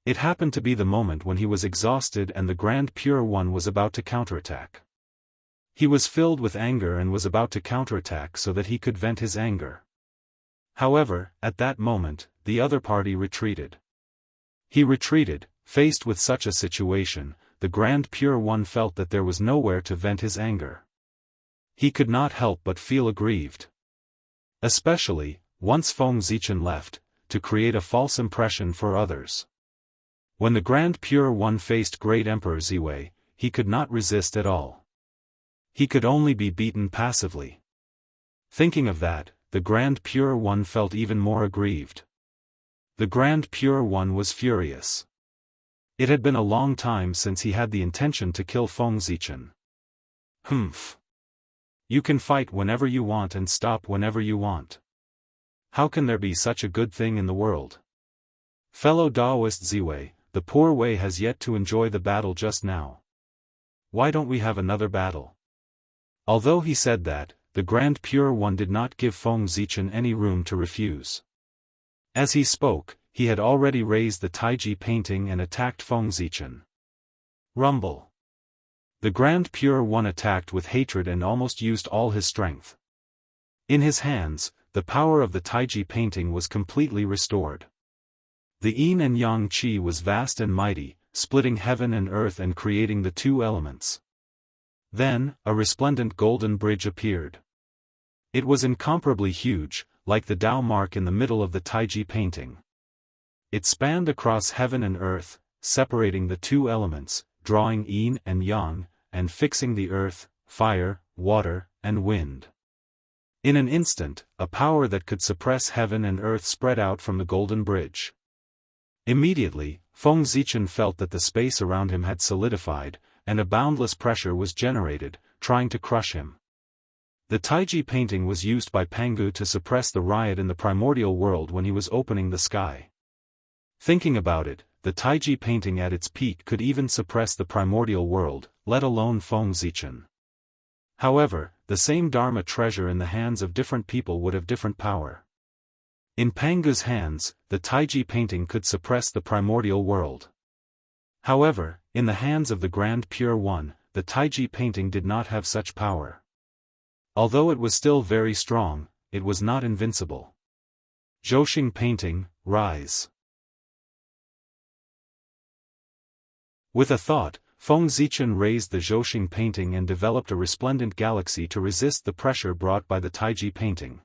It happened to be the moment when he was exhausted and the Grand Pure One was about to counterattack. He was filled with anger and was about to counterattack so that he could vent his anger. However, at that moment, the other party retreated. He retreated. Faced with such a situation, the Grand Pure One felt that there was nowhere to vent his anger. He could not help but feel aggrieved. Especially, once Feng Zichen left, to create a false impression for others. When the Grand Pure One faced Great Emperor Ziwei, he could not resist at all. He could only be beaten passively. Thinking of that, the Grand Pure One felt even more aggrieved. The Grand Pure One was furious. It had been a long time since he had the intention to kill Feng Zichen. Humph. You can fight whenever you want and stop whenever you want. How can there be such a good thing in the world? Fellow Daoist Ziwei, the poor Wei has yet to enjoy the battle just now. Why don't we have another battle? Although he said that, the Grand Pure One did not give Feng Zichen any room to refuse. As he spoke, he had already raised the Taiji painting and attacked Feng Zichen. Rumble. The Grand Pure One attacked with hatred and almost used all his strength. In his hands, the power of the Taiji painting was completely restored. The yin and yang qi was vast and mighty, splitting heaven and earth and creating the two elements. Then, a resplendent golden bridge appeared. It was incomparably huge, like the Tao mark in the middle of the Taiji painting. It spanned across heaven and earth, separating the two elements, drawing yin and yang, and fixing the earth, fire, water, and wind. In an instant, a power that could suppress heaven and earth spread out from the golden bridge. Immediately, Feng Zichen felt that the space around him had solidified, and a boundless pressure was generated, trying to crush him. The Taiji painting was used by Pangu to suppress the riot in the primordial world when he was opening the sky. Thinking about it, the Taiji painting at its peak could even suppress the primordial world, let alone Feng Zichen. However, the same Dharma treasure in the hands of different people would have different power. In Pangu's hands, the Taiji painting could suppress the primordial world. However, in the hands of the Grand Pure One, the Taiji painting did not have such power. Although it was still very strong, it was not invincible. Zhouxing painting, rise. With a thought, Feng Zichen raised the Zhouxing painting and developed a resplendent galaxy to resist the pressure brought by the Taiji painting.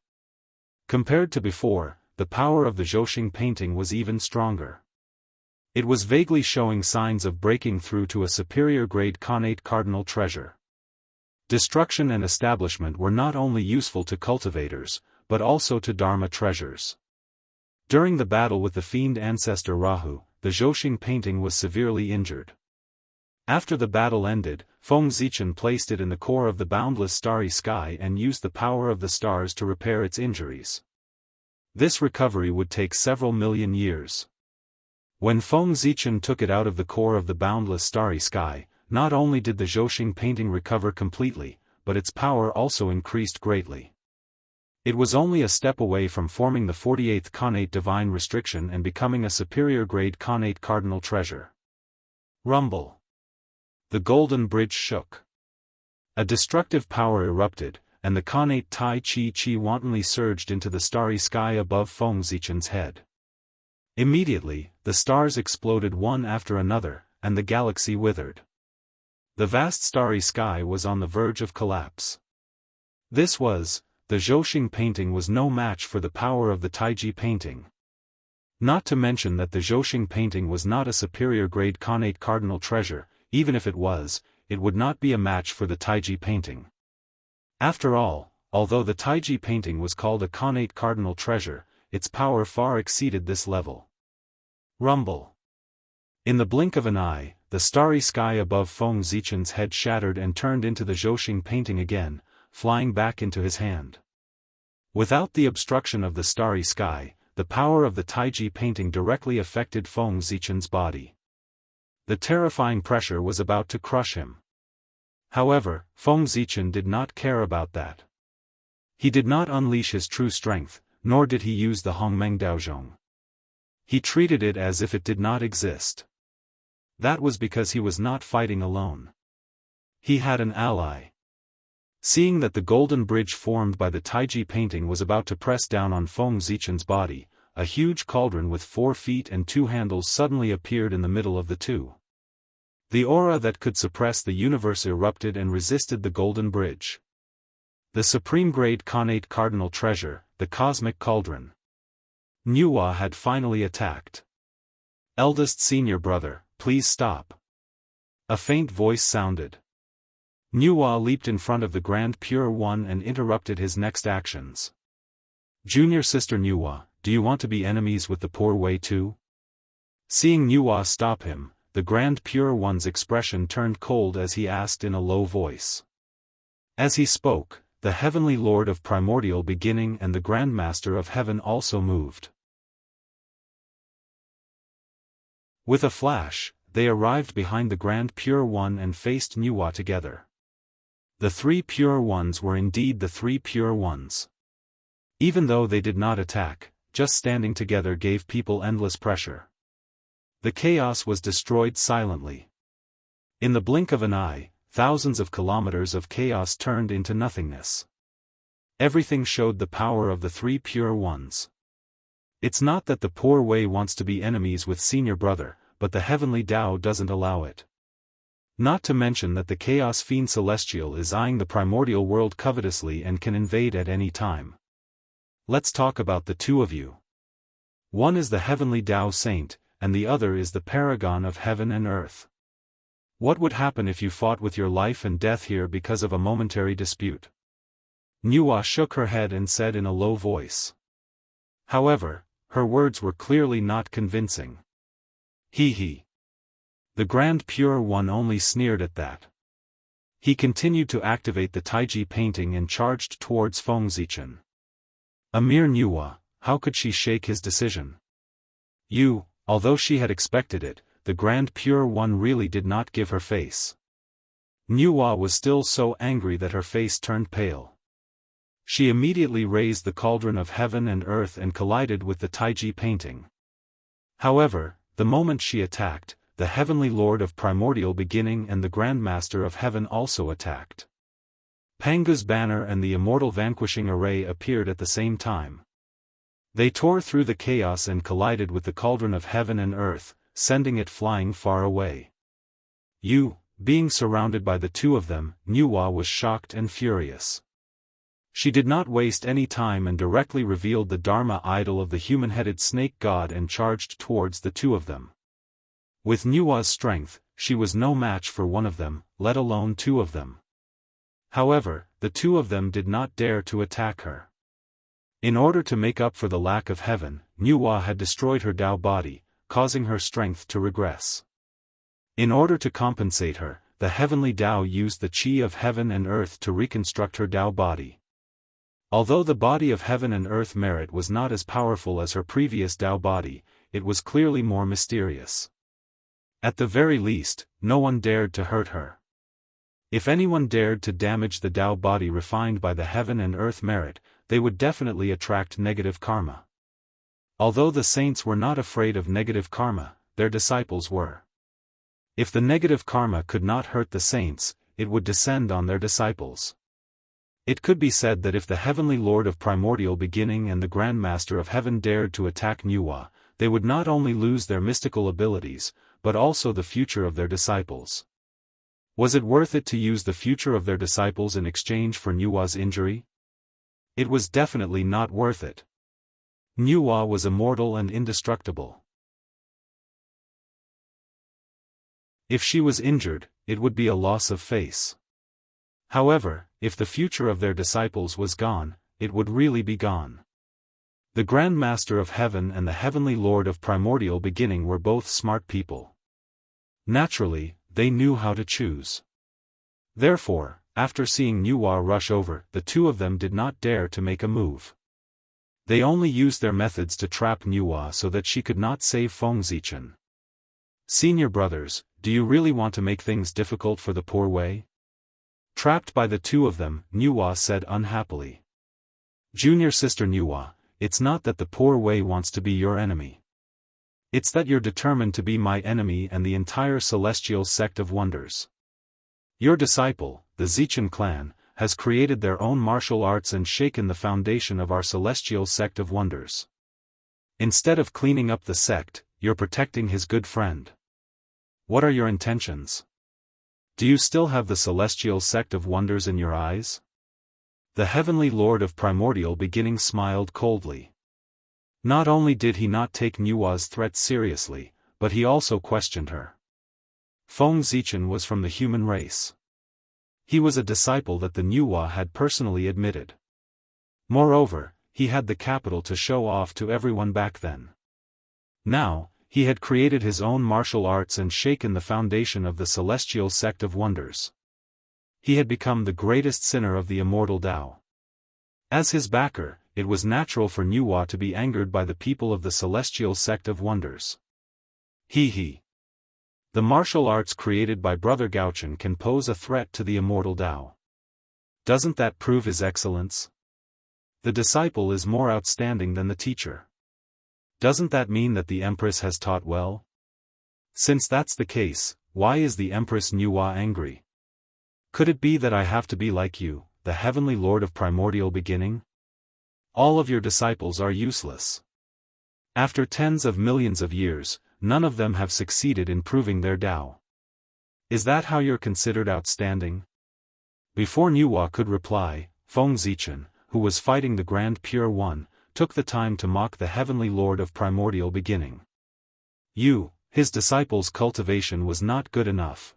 Compared to before, the power of the Zhouxing painting was even stronger. It was vaguely showing signs of breaking through to a superior grade connate cardinal treasure. Destruction and establishment were not only useful to cultivators, but also to Dharma treasures. During the battle with the fiend ancestor Rahu, the Zhouxing painting was severely injured. After the battle ended, Feng Zichen placed it in the core of the boundless starry sky and used the power of the stars to repair its injuries. This recovery would take several million years. When Feng Zichen took it out of the core of the boundless starry sky, not only did the Zhouxing painting recover completely, but its power also increased greatly. It was only a step away from forming the 48th connate divine restriction and becoming a superior grade connate cardinal treasure. Rumble. The golden bridge shook. A destructive power erupted, and the connate Tai Chi wantonly surged into the starry sky above Feng Zichen's head. Immediately, the stars exploded one after another, and the galaxy withered. The vast starry sky was on the verge of collapse. The Zhouxing painting was no match for the power of the Taiji painting. Not to mention that the Zhouxing painting was not a superior grade connate cardinal treasure. Even if it was, it would not be a match for the Taiji painting. After all, although the Taiji painting was called a connate cardinal treasure, its power far exceeded this level. Rumble. In the blink of an eye, the starry sky above Feng Zichen's head shattered and turned into the Zhouxing painting again, flying back into his hand. Without the obstruction of the starry sky, the power of the Taiji painting directly affected Feng Zichen's body. The terrifying pressure was about to crush him. However, Feng Zichen did not care about that. He did not unleash his true strength, nor did he use the Hongmeng Daozhong. He treated it as if it did not exist. That was because he was not fighting alone. He had an ally. Seeing that the golden bridge formed by the Taiji painting was about to press down on Feng Zichen's body, a huge cauldron with 4 feet and 2 handles suddenly appeared in the middle of the two. The aura that could suppress the universe erupted and resisted the golden bridge. The supreme grade connate cardinal treasure, the cosmic cauldron. Nuwa had finally attacked. Eldest senior brother, please stop. A faint voice sounded. Nuwa leaped in front of the Grand Pure One and interrupted his next actions. Junior sister Nuwa, do you want to be enemies with the poor Wei too? Seeing Nuwa stop him, the Grand Pure One's expression turned cold as he asked in a low voice. As he spoke, the Heavenly Lord of Primordial Beginning and the Grand Master of Heaven also moved. With a flash, they arrived behind the Grand Pure One and faced Nuwa together. The three Pure Ones were indeed the three Pure Ones. Even though they did not attack, just standing together gave people endless pressure. The chaos was destroyed silently. In the blink of an eye, thousands of kilometers of chaos turned into nothingness. Everything showed the power of the three Pure Ones. It's not that the poor Wei wants to be enemies with Senior Brother, but the Heavenly Tao doesn't allow it. Not to mention that the Chaos Fiend Celestial is eyeing the primordial world covetously and can invade at any time. Let's talk about the two of you. One is the Heavenly Tao Saint, and the other is the Paragon of Heaven and Earth. What would happen if you fought with your life and death here because of a momentary dispute? Nuwa shook her head and said in a low voice. However, her words were clearly not convincing. He. The Grand Pure One only sneered at that. He continued to activate the Taiji painting and charged towards Feng Zichen. A mere Nuwa, how could she shake his decision? Although she had expected it, the Grand Pure One really did not give her face. Nuwa was still so angry that her face turned pale. She immediately raised the cauldron of heaven and earth and collided with the Taiji painting. However, the moment she attacked, the Heavenly Lord of Primordial Beginning and the Grand Master of Heaven also attacked. Panga's banner and the Immortal vanquishing array appeared at the same time. They tore through the chaos and collided with the cauldron of heaven and earth, sending it flying far away. Being surrounded by the two of them, Nuwa was shocked and furious. She did not waste any time and directly revealed the Dharma idol of the human-headed snake god and charged towards the two of them. With Nuwa's strength, she was no match for one of them, let alone two of them. However, the two of them did not dare to attack her. In order to make up for the lack of heaven, Nuwa had destroyed her Tao body, causing her strength to regress. In order to compensate her, the Heavenly Tao used the Qi of heaven and earth to reconstruct her Tao body. Although the body of heaven and earth merit was not as powerful as her previous Tao body, it was clearly more mysterious. At the very least, no one dared to hurt her. If anyone dared to damage the Tao body refined by the heaven and earth merit, they would definitely attract negative karma. Although the saints were not afraid of negative karma, their disciples were. If the negative karma could not hurt the saints, it would descend on their disciples. It could be said that if the Heavenly Lord of Primordial Beginning and the Grand Master of Heaven dared to attack Nuwa, they would not only lose their mystical abilities, but also the future of their disciples. Was it worth it to use the future of their disciples in exchange for Nuwa's injury? It was definitely not worth it. Nuwa was immortal and indestructible. If she was injured, it would be a loss of face. However, if the future of their disciples was gone, it would really be gone. The Grand Master of Heaven and the Heavenly Lord of Primordial Beginning were both smart people. Naturally, they knew how to choose. Therefore, after seeing Nuwa rush over, the two of them did not dare to make a move. They only used their methods to trap Nuwa so that she could not save Feng Zichen. Senior brothers, do you really want to make things difficult for the poor Wei? Trapped by the two of them, Nuwa said unhappily. Junior sister Nuwa, it's not that the poor Wei wants to be your enemy. It's that you're determined to be my enemy and the entire celestial sect of wonders. Your disciple, the Zichen clan, has created their own martial arts and shaken the foundation of our celestial sect of wonders. Instead of cleaning up the sect, you're protecting his good friend. What are your intentions? Do you still have the celestial sect of wonders in your eyes? The Heavenly Lord of Primordial Beginning smiled coldly. Not only did he not take Nuwa's threat seriously, but he also questioned her. Feng Zichen was from the human race. He was a disciple that the Nuwa had personally admitted. Moreover, he had the capital to show off to everyone back then. Now, he had created his own martial arts and shaken the foundation of the celestial sect of wonders. He had become the greatest sinner of the immortal Tao. As his backer, it was natural for Nuwa to be angered by the people of the celestial sect of wonders. The martial arts created by Brother Gaochen can pose a threat to the immortal Tao. Doesn't that prove his excellence? The disciple is more outstanding than the teacher. Doesn't that mean that the Empress has taught well? Since that's the case, why is the Empress Nuwa angry? Could it be that I have to be like you, the Heavenly Lord of Primordial Beginning? All of your disciples are useless. After tens of millions of years, none of them have succeeded in proving their Tao. Is that how you're considered outstanding? Before Nuwa could reply, Feng Zichen, who was fighting the Grand Pure One, took the time to mock the Heavenly Lord of Primordial Beginning. His disciples' cultivation was not good enough.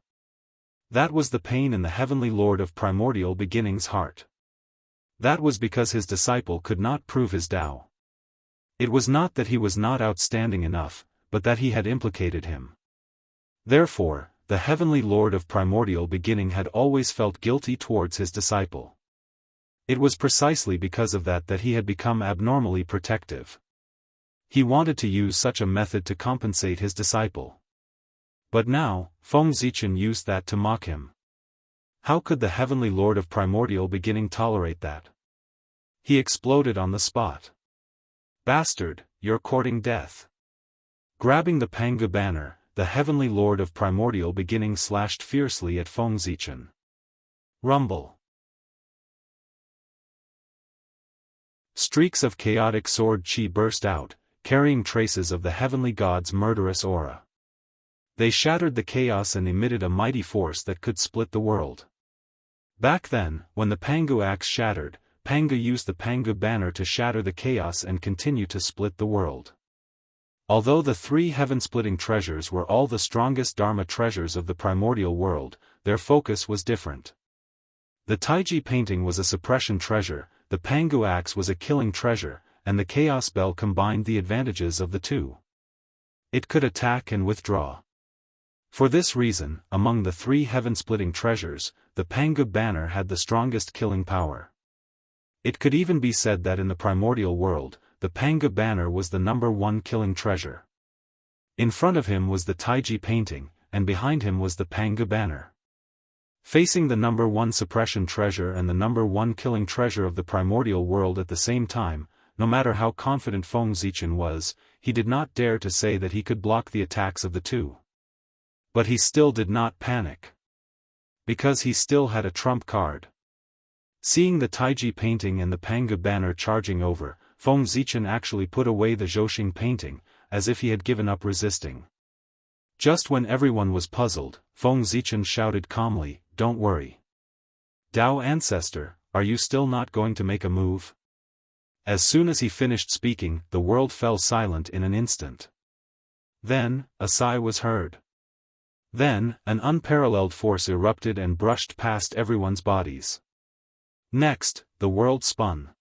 That was the pain in the Heavenly Lord of Primordial Beginning's heart. That was because his disciple could not prove his Tao. It was not that he was not outstanding enough, but that he had implicated him. Therefore, the Heavenly Lord of Primordial Beginning had always felt guilty towards his disciple. It was precisely because of that he had become abnormally protective. He wanted to use such a method to compensate his disciple. But now, Feng Zichen used that to mock him. How could the Heavenly Lord of Primordial Beginning tolerate that? He exploded on the spot. Bastard, you're courting death. Grabbing the Pangu banner, the Heavenly Lord of Primordial Beginning slashed fiercely at Feng Zichen. Rumble. Streaks of chaotic sword chi burst out, carrying traces of the heavenly god's murderous aura. They shattered the chaos and emitted a mighty force that could split the world. Back then, when the Pangu axe shattered, Pangu used the Pangu banner to shatter the chaos and continue to split the world. Although the three heaven-splitting treasures were all the strongest Dharma treasures of the primordial world, their focus was different. The Taiji painting was a suppression treasure, the Pangu axe was a killing treasure, and the Chaos Bell combined the advantages of the two. It could attack and withdraw. For this reason, among the three heaven-splitting treasures, the Pangu banner had the strongest killing power. It could even be said that in the primordial world, the Pangu banner was the #1 killing treasure. In front of him was the Taiji painting, and behind him was the Pangu banner. Facing the #1 suppression treasure and the #1 killing treasure of the primordial world at the same time, no matter how confident Feng Zichen was, he did not dare to say that he could block the attacks of the two. But he still did not panic. Because he still had a trump card. Seeing the Taiji painting and the Pangu banner charging over, Feng Zichen actually put away the Zhouxing painting, as if he had given up resisting. Just when everyone was puzzled, Feng Zichen shouted calmly, "Don't worry. Dao Ancestor, are you still not going to make a move?" As soon as he finished speaking, the world fell silent in an instant. Then, a sigh was heard. Then, an unparalleled force erupted and brushed past everyone's bodies. Next, the world spun.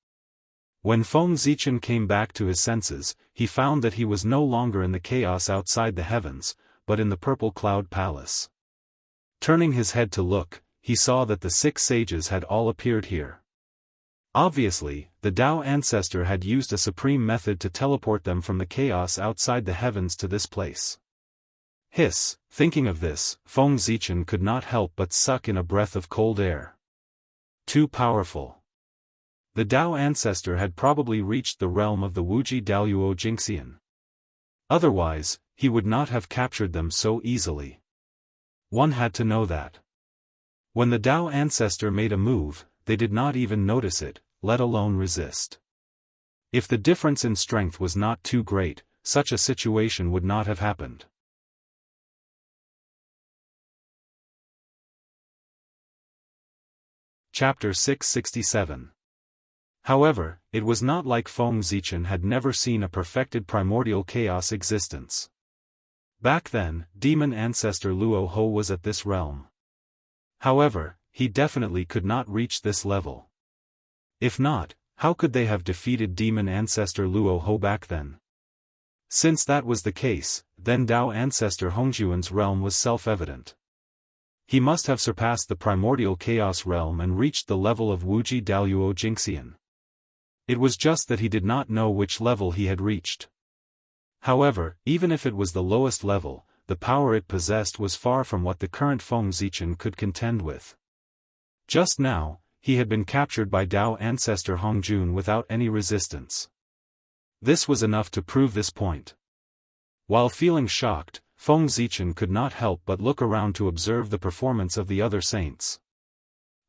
When Feng Zichen came back to his senses, he found that he was no longer in the chaos outside the heavens, but in the purple cloud palace. Turning his head to look, he saw that the 6 sages had all appeared here. Obviously, the Dao Ancestor had used a supreme method to teleport them from the chaos outside the heavens to this place. Thinking of this, Feng Zichen could not help but suck in a breath of cold air. Too powerful. The Dao Ancestor had probably reached the realm of the Wuji Daoyuo Jingxian. Otherwise, he would not have captured them so easily. One had to know that. When the Dao Ancestor made a move, they did not even notice it, let alone resist. If the difference in strength was not too great, such a situation would not have happened. Chapter 667. However, it was not like Feng Zichen had never seen a perfected primordial chaos existence. Back then, demon ancestor Luo Ho was at this realm. However, he definitely could not reach this level. If not, How could they have defeated demon ancestor Luo Ho back then? Since that was the case, then Dao ancestor Hongjuan's realm was self-evident. He must have surpassed the primordial chaos realm and reached the level of Wuxia Xianxia. It was just that he did not know which level he had reached. However, even if it was the lowest level, the power it possessed was far from what the current Feng Zichen could contend with. Just now, he had been captured by Dao ancestor Hongjun without any resistance. This was enough to prove this point. While feeling shocked, Feng Zichen could not help but look around to observe the performance of the other saints.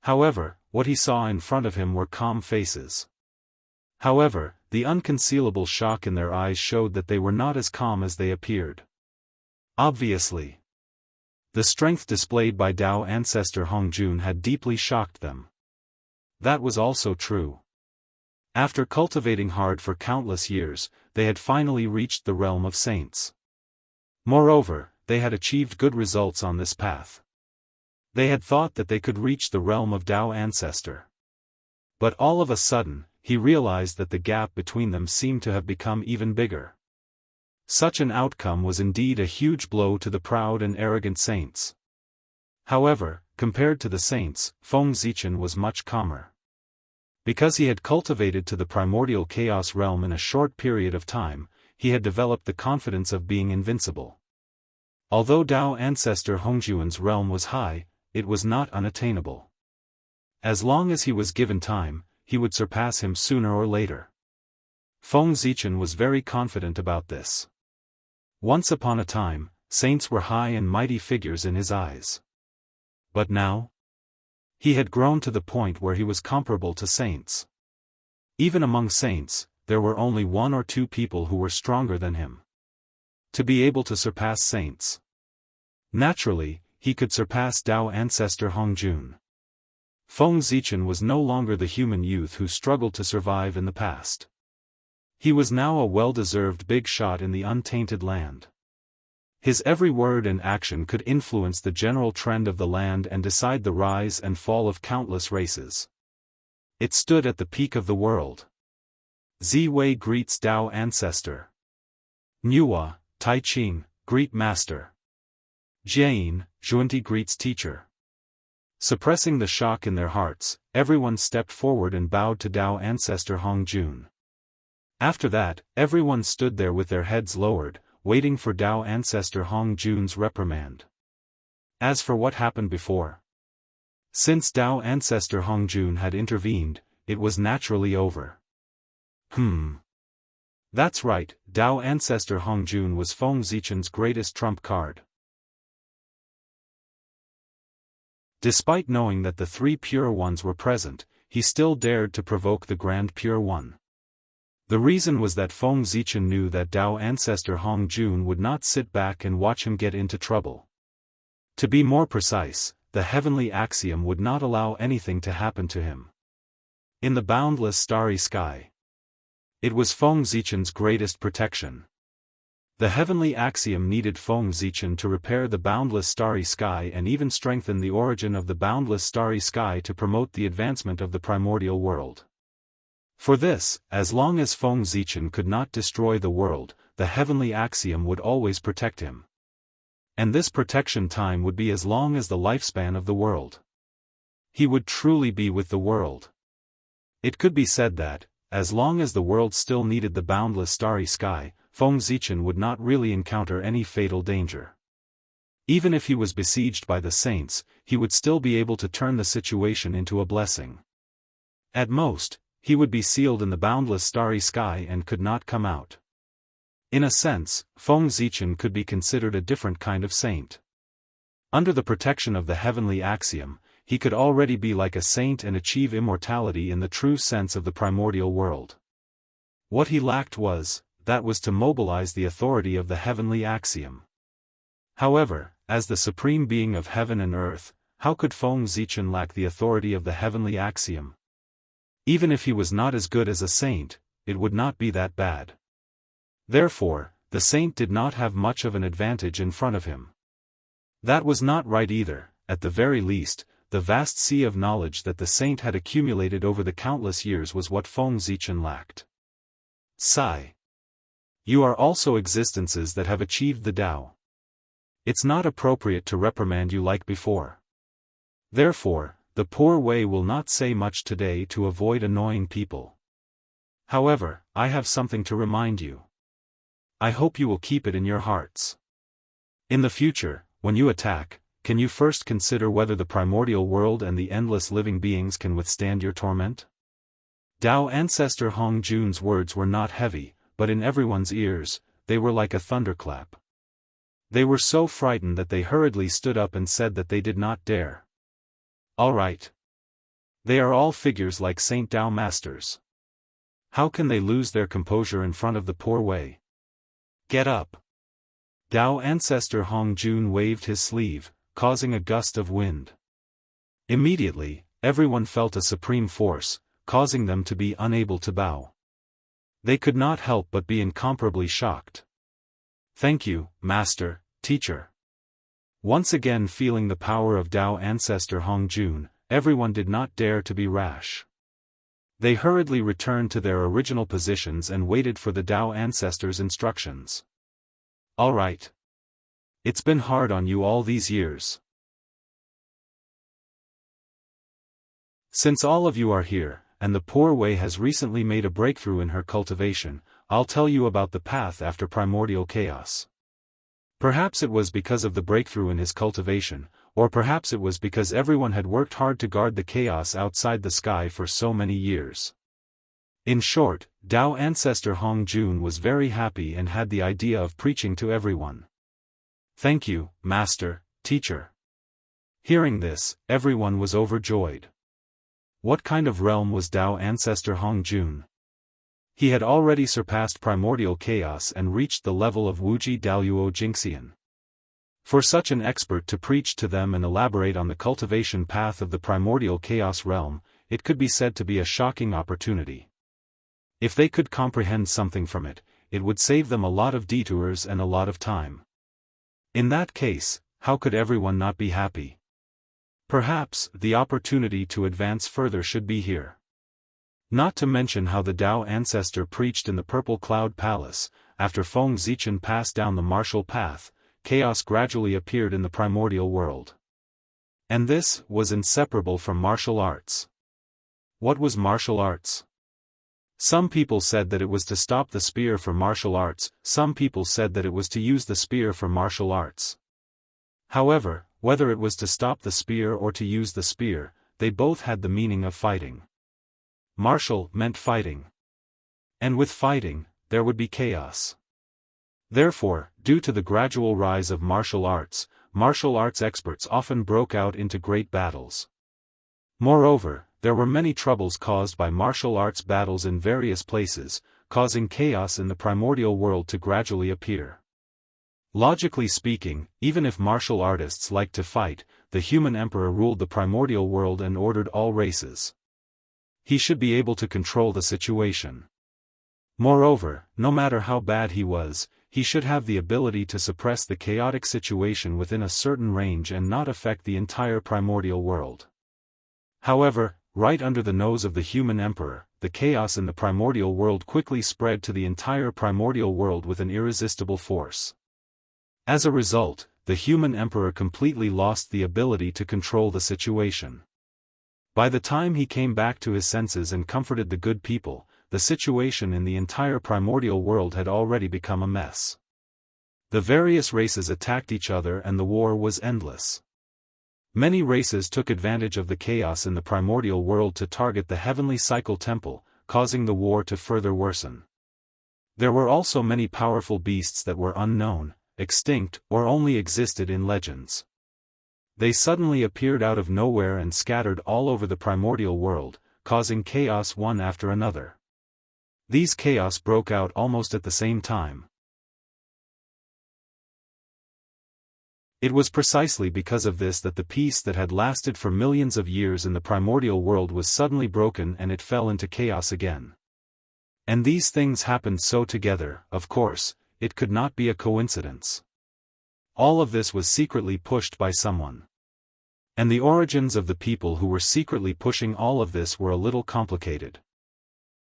However, what he saw in front of him were calm faces. However, the unconcealable shock in their eyes showed that they were not as calm as they appeared. Obviously, the strength displayed by Dao ancestor Hongjun had deeply shocked them. That was also true. After cultivating hard for countless years, they had finally reached the realm of saints. Moreover, they had achieved good results on this path. They had thought that they could reach the realm of Dao ancestor. But all of a sudden, he realized that the gap between them seemed to have become even bigger. Such an outcome was indeed a huge blow to the proud and arrogant saints. However, compared to the saints, Feng Zichen was much calmer. Because he had cultivated to the primordial chaos realm in a short period of time, he had developed the confidence of being invincible. Although Dao ancestor Hongjuan's realm was high, it was not unattainable. As long as he was given time, he would surpass him sooner or later. Feng Zichen was very confident about this. Once upon a time, saints were high and mighty figures in his eyes. But now? He had grown to the point where he was comparable to saints. Even among saints, there were only one or two people who were stronger than him. To be able to surpass saints. Naturally, he could surpass Dao ancestor Hongjun. Feng Zichen was no longer the human youth who struggled to survive in the past. He was now a well-deserved big shot in the untainted land. His every word and action could influence the general trend of the land and decide the rise and fall of countless races. It stood at the peak of the world. Ziwei greets Dao ancestor. Nuwa, Tai Ching, greet master. Jiayin, Zhuanti greets teacher. Suppressing the shock in their hearts, everyone stepped forward and bowed to Dao ancestor Hongjun. After that, everyone stood there with their heads lowered, waiting for Dao ancestor Hongjun's reprimand. As for what happened before, since Dao ancestor Hongjun had intervened, it was naturally over. That's right, Dao ancestor Hongjun was Feng Zichen's greatest trump card. Despite knowing that the three Pure Ones were present, he still dared to provoke the Grand Pure One. The reason was that Feng Zichen knew that Dao ancestor Hongjun would not sit back and watch him get into trouble. To be more precise, the heavenly axiom would not allow anything to happen to him. In the boundless starry sky, it was Feng Zichen's greatest protection. The heavenly axiom needed Feng Zichen to repair the boundless starry sky and even strengthen the origin of the boundless starry sky to promote the advancement of the primordial world. For this, as long as Feng Zichen could not destroy the world, the heavenly axiom would always protect him. And this protection time would be as long as the lifespan of the world. He would truly be with the world. It could be said that, as long as the world still needed the boundless starry sky, Feng Zichen would not really encounter any fatal danger. Even if he was besieged by the saints, he would still be able to turn the situation into a blessing. At most, he would be sealed in the boundless starry sky and could not come out. In a sense, Feng Zichen could be considered a different kind of saint. Under the protection of the heavenly axiom, he could already be like a saint and achieve immortality in the true sense of the primordial world. What he lacked was to mobilize the authority of the heavenly axiom. However, as the supreme being of heaven and earth, how could Feng Zichen lack the authority of the heavenly axiom? Even if he was not as good as a saint, it would not be that bad. Therefore, the saint did not have much of an advantage in front of him. That was not right either. At the very least, the vast sea of knowledge that the saint had accumulated over the countless years was what Feng Zichen lacked. Sigh. You are also existences that have achieved the Tao. It's not appropriate to reprimand you like before. Therefore, the poor way will not say much today to avoid annoying people. However, I have something to remind you. I hope you will keep it in your hearts. In the future, when you attack, can you first consider whether the primordial world and the endless living beings can withstand your torment? Dao ancestor Hong Jun's words were not heavy, but in everyone's ears, they were like a thunderclap. They were so frightened that they hurriedly stood up and said that they did not dare. All right. They are all figures like Saint Dao masters. How can they lose their composure in front of the poor way? Get up. Dao ancestor Hong Jun waved his sleeve, causing a gust of wind. Immediately, everyone felt a supreme force, causing them to be unable to bow. They could not help but be incomparably shocked. Thank you, Master, Teacher. Once again feeling the power of Dao ancestor Hong Jun, everyone did not dare to be rash. They hurriedly returned to their original positions and waited for the Dao ancestor's instructions. All right. It's been hard on you all these years. Since all of you are here, and the poor way has recently made a breakthrough in her cultivation, I'll tell you about the path after primordial chaos. Perhaps it was because of the breakthrough in his cultivation, or perhaps it was because everyone had worked hard to guard the chaos outside the sky for so many years. In short, Dao ancestor Hong Jun was very happy and had the idea of preaching to everyone. Thank you, Master, Teacher. Hearing this, everyone was overjoyed. What kind of realm was Dao ancestor Hong Jun? He had already surpassed primordial chaos and reached the level of Wuxia Xianxia. For such an expert to preach to them and elaborate on the cultivation path of the primordial chaos realm, it could be said to be a shocking opportunity. If they could comprehend something from it, it would save them a lot of detours and a lot of time. In that case, how could everyone not be happy? Perhaps the opportunity to advance further should be here. Not to mention how the Dao ancestor preached in the Purple Cloud Palace. After Feng Zichen passed down the martial path, chaos gradually appeared in the primordial world. And this was inseparable from martial arts. What was martial arts? Some people said that it was to stop the spear for martial arts, some people said that it was to use the spear for martial arts. However, whether it was to stop the spear or to use the spear, they both had the meaning of fighting. Martial meant fighting. And with fighting, there would be chaos. Therefore, due to the gradual rise of martial arts experts often broke out into great battles. Moreover, there were many troubles caused by martial arts battles in various places, causing chaos in the primordial world to gradually appear. Logically speaking, even if martial artists liked to fight, the human emperor ruled the primordial world and ordered all races. He should be able to control the situation. Moreover, no matter how bad he was, he should have the ability to suppress the chaotic situation within a certain range and not affect the entire primordial world. However, right under the nose of the human emperor, the chaos in the primordial world quickly spread to the entire primordial world with an irresistible force. As a result, the human emperor completely lost the ability to control the situation. By the time he came back to his senses and comforted the good people, the situation in the entire primordial world had already become a mess. The various races attacked each other and the war was endless. Many races took advantage of the chaos in the primordial world to target the heavenly cycle temple, causing the war to further worsen. There were also many powerful beasts that were unknown, extinct, or only existed in legends. They suddenly appeared out of nowhere and scattered all over the primordial world, causing chaos one after another. These chaos broke out almost at the same time. It was precisely because of this that the peace that had lasted for millions of years in the primordial world was suddenly broken and it fell into chaos again. And these things happened so together, of course, it could not be a coincidence. All of this was secretly pushed by someone. And the origins of the people who were secretly pushing all of this were a little complicated.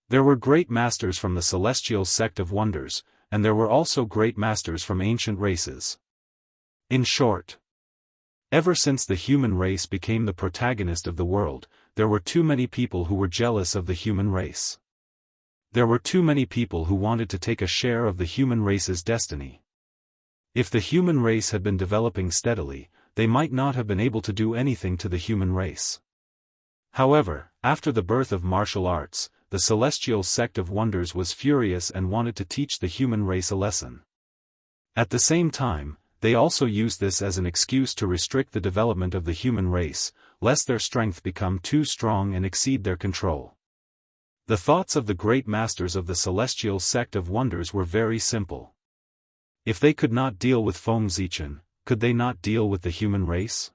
There were great masters from the celestial sect of wonders, and there were also great masters from ancient races. In short, ever since the human race became the protagonist of the world, there were too many people who were jealous of the human race. There were too many people who wanted to take a share of the human race's destiny. If the human race had been developing steadily, they might not have been able to do anything to the human race. However, after the birth of martial arts, the celestial sect of wonders was furious and wanted to teach the human race a lesson. At the same time, they also used this as an excuse to restrict the development of the human race, lest their strength become too strong and exceed their control. The thoughts of the great masters of the celestial sect of wonders were very simple. If they could not deal with Feng Zichen, could they not deal with the human race?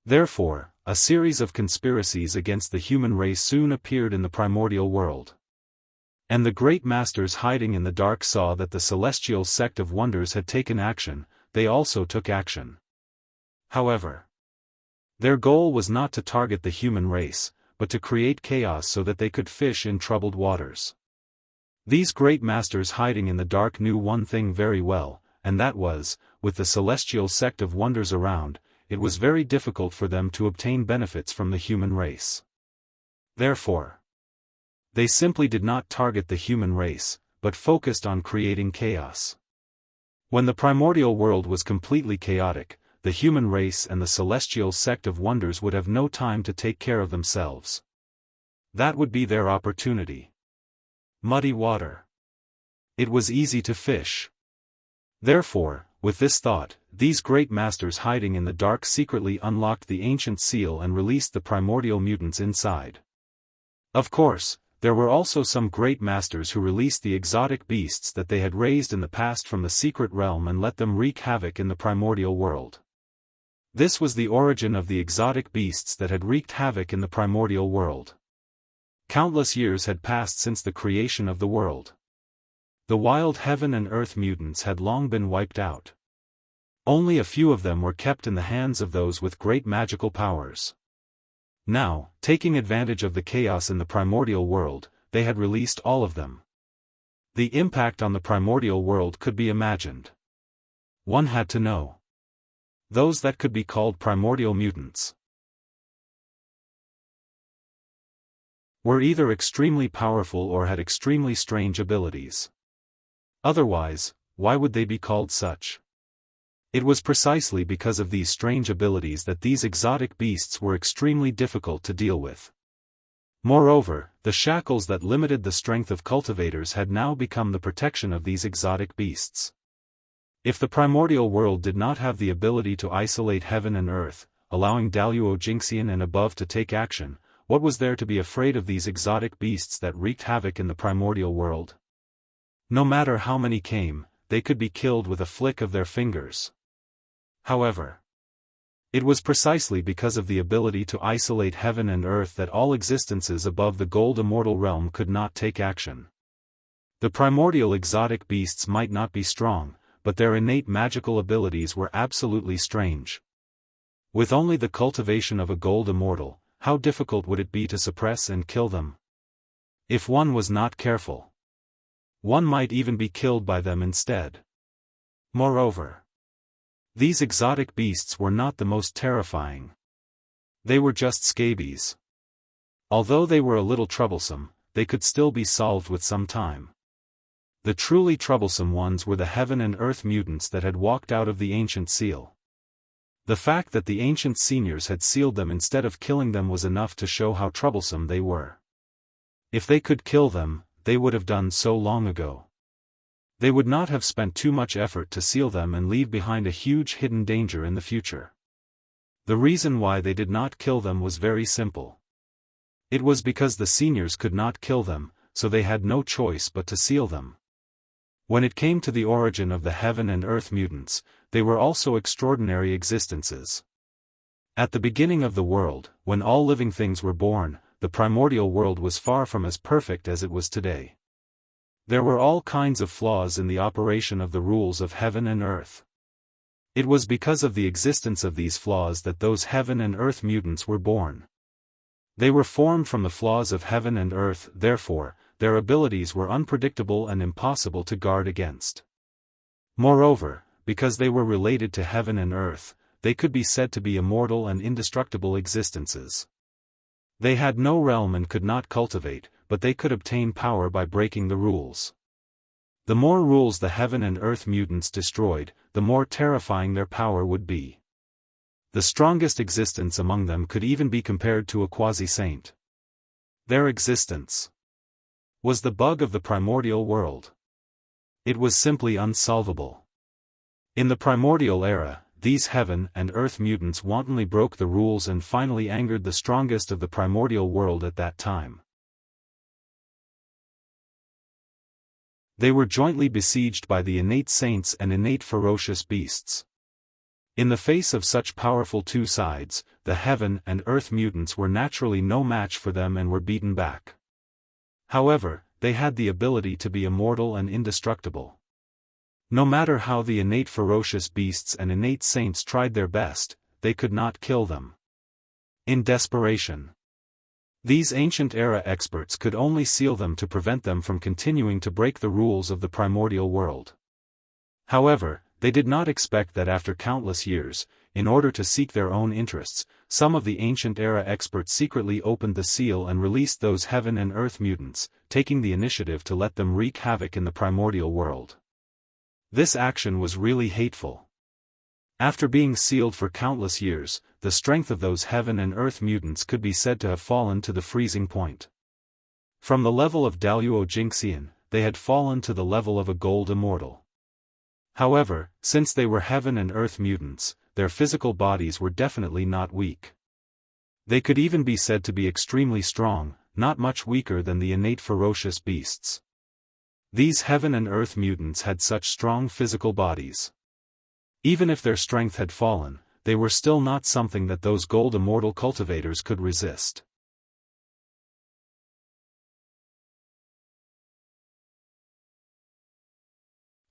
Therefore, a series of conspiracies against the human race soon appeared in the primordial world. And the great masters hiding in the dark saw that the celestial sect of wonders had taken action. They also took action. However, their goal was not to target the human race, but to create chaos so that they could fish in troubled waters. These great masters hiding in the dark knew one thing very well, and that was, with the celestial sect of wonders around, it was very difficult for them to obtain benefits from the human race. Therefore, they simply did not target the human race, but focused on creating chaos. When the primordial world was completely chaotic, the human race and the celestial sect of wonders would have no time to take care of themselves. That would be their opportunity. Muddy water. It was easy to fish. Therefore, with this thought, these great masters hiding in the dark secretly unlocked the ancient seal and released the primordial mutants inside. Of course, there were also some great masters who released the exotic beasts that they had raised in the past from the secret realm and let them wreak havoc in the primordial world. This was the origin of the exotic beasts that had wreaked havoc in the primordial world. Countless years had passed since the creation of the world. The wild heaven and earth mutants had long been wiped out. Only a few of them were kept in the hands of those with great magical powers. Now, taking advantage of the chaos in the primordial world, they had released all of them. The impact on the primordial world could be imagined. One had to know. Those that could be called primordial mutants were either extremely powerful or had extremely strange abilities. Otherwise, why would they be called such? It was precisely because of these strange abilities that these exotic beasts were extremely difficult to deal with. Moreover, the shackles that limited the strength of cultivators had now become the protection of these exotic beasts. If the primordial world did not have the ability to isolate heaven and earth, allowing Daoist Jingxian and above to take action, what was there to be afraid of these exotic beasts that wreaked havoc in the primordial world? No matter how many came, they could be killed with a flick of their fingers. However, it was precisely because of the ability to isolate heaven and earth that all existences above the gold immortal realm could not take action. The primordial exotic beasts might not be strong, but their innate magical abilities were absolutely strange. With only the cultivation of a gold immortal, how difficult would it be to suppress and kill them? If one was not careful, one might even be killed by them instead. Moreover, these exotic beasts were not the most terrifying. They were just scabies. Although they were a little troublesome, they could still be solved with some time. The truly troublesome ones were the heaven and earth mutants that had walked out of the ancient seal. The fact that the ancient seniors had sealed them instead of killing them was enough to show how troublesome they were. If they could kill them, they would have done so long ago. They would not have spent too much effort to seal them and leave behind a huge hidden danger in the future. The reason why they did not kill them was very simple. It was because the seniors could not kill them, so they had no choice but to seal them. When it came to the origin of the heaven and earth mutants, they were also extraordinary existences. At the beginning of the world, when all living things were born, the primordial world was far from as perfect as it was today. There were all kinds of flaws in the operation of the rules of heaven and earth. It was because of the existence of these flaws that those heaven and earth mutants were born. They were formed from the flaws of heaven and earth, therefore, their abilities were unpredictable and impossible to guard against. Moreover, because they were related to heaven and earth, they could be said to be immortal and indestructible existences. They had no realm and could not cultivate, but they could obtain power by breaking the rules. The more rules the heaven and earth mutants destroyed, the more terrifying their power would be. The strongest existence among them could even be compared to a quasi-saint. Their existence was the bug of the primordial world. It was simply unsolvable. In the primordial era, these heaven and earth mutants wantonly broke the rules and finally angered the strongest of the primordial world at that time. They were jointly besieged by the innate saints and innate ferocious beasts. In the face of such powerful two sides, the heaven and earth mutants were naturally no match for them and were beaten back. However, they had the ability to be immortal and indestructible. No matter how the innate ferocious beasts and innate saints tried their best, they could not kill them. In desperation, these ancient-era experts could only seal them to prevent them from continuing to break the rules of the primordial world. However, they did not expect that after countless years, in order to seek their own interests, some of the ancient-era experts secretly opened the seal and released those heaven and earth mutants, taking the initiative to let them wreak havoc in the primordial world. This action was really hateful. After being sealed for countless years, the strength of those heaven and earth mutants could be said to have fallen to the freezing point. From the level of Daoist Jingxian, they had fallen to the level of a gold immortal. However, since they were heaven and earth mutants, their physical bodies were definitely not weak. They could even be said to be extremely strong, not much weaker than the innate ferocious beasts. These heaven and earth mutants had such strong physical bodies. Even if their strength had fallen, they were still not something that those gold immortal cultivators could resist.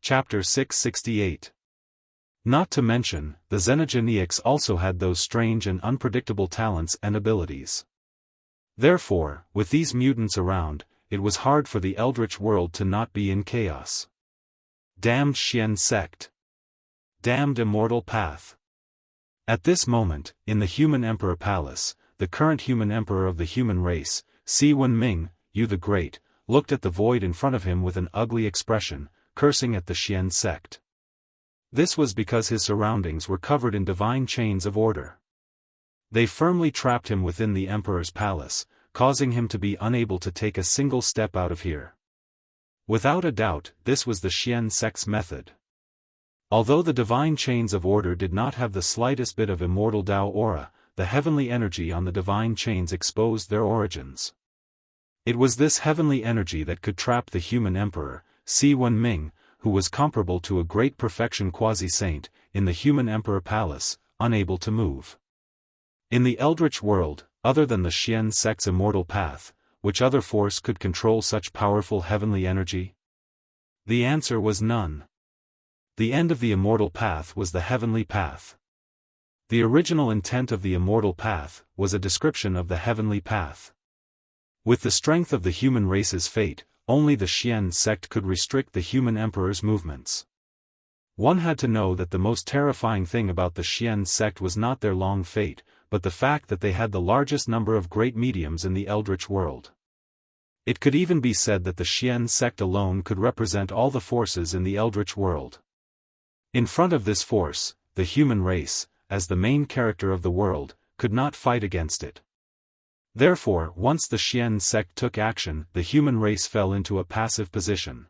Chapter 668. Not to mention, the Xenogeneics also had those strange and unpredictable talents and abilities. Therefore, with these mutants around, it was hard for the Eldritch world to not be in chaos. Damned Xian sect. Damned immortal path. At this moment, in the human emperor palace, the current human emperor of the human race, Si Wenming, Yu the Great, looked at the void in front of him with an ugly expression, cursing at the Xian sect. This was because his surroundings were covered in divine chains of order. They firmly trapped him within the emperor's palace, causing him to be unable to take a single step out of here. Without a doubt, this was the Xian sect's method. Although the divine chains of order did not have the slightest bit of immortal Dao aura, the heavenly energy on the divine chains exposed their origins. It was this heavenly energy that could trap the human emperor, Si Wenming, who was comparable to a great perfection quasi-saint, in the human emperor palace, unable to move. In the Eldritch world, other than the Xian sect's immortal path, which other force could control such powerful heavenly energy? The answer was none. The end of the immortal path was the heavenly path. The original intent of the immortal path was a description of the heavenly path. With the strength of the human race's fate, only the Xian sect could restrict the human emperor's movements. One had to know that the most terrifying thing about the Xian sect was not their long fate, but the fact that they had the largest number of great mediums in the Eldritch world. It could even be said that the Xian sect alone could represent all the forces in the Eldritch world. In front of this force, the human race, as the main character of the world, could not fight against it. Therefore, once the Xian sect took action, the human race fell into a passive position.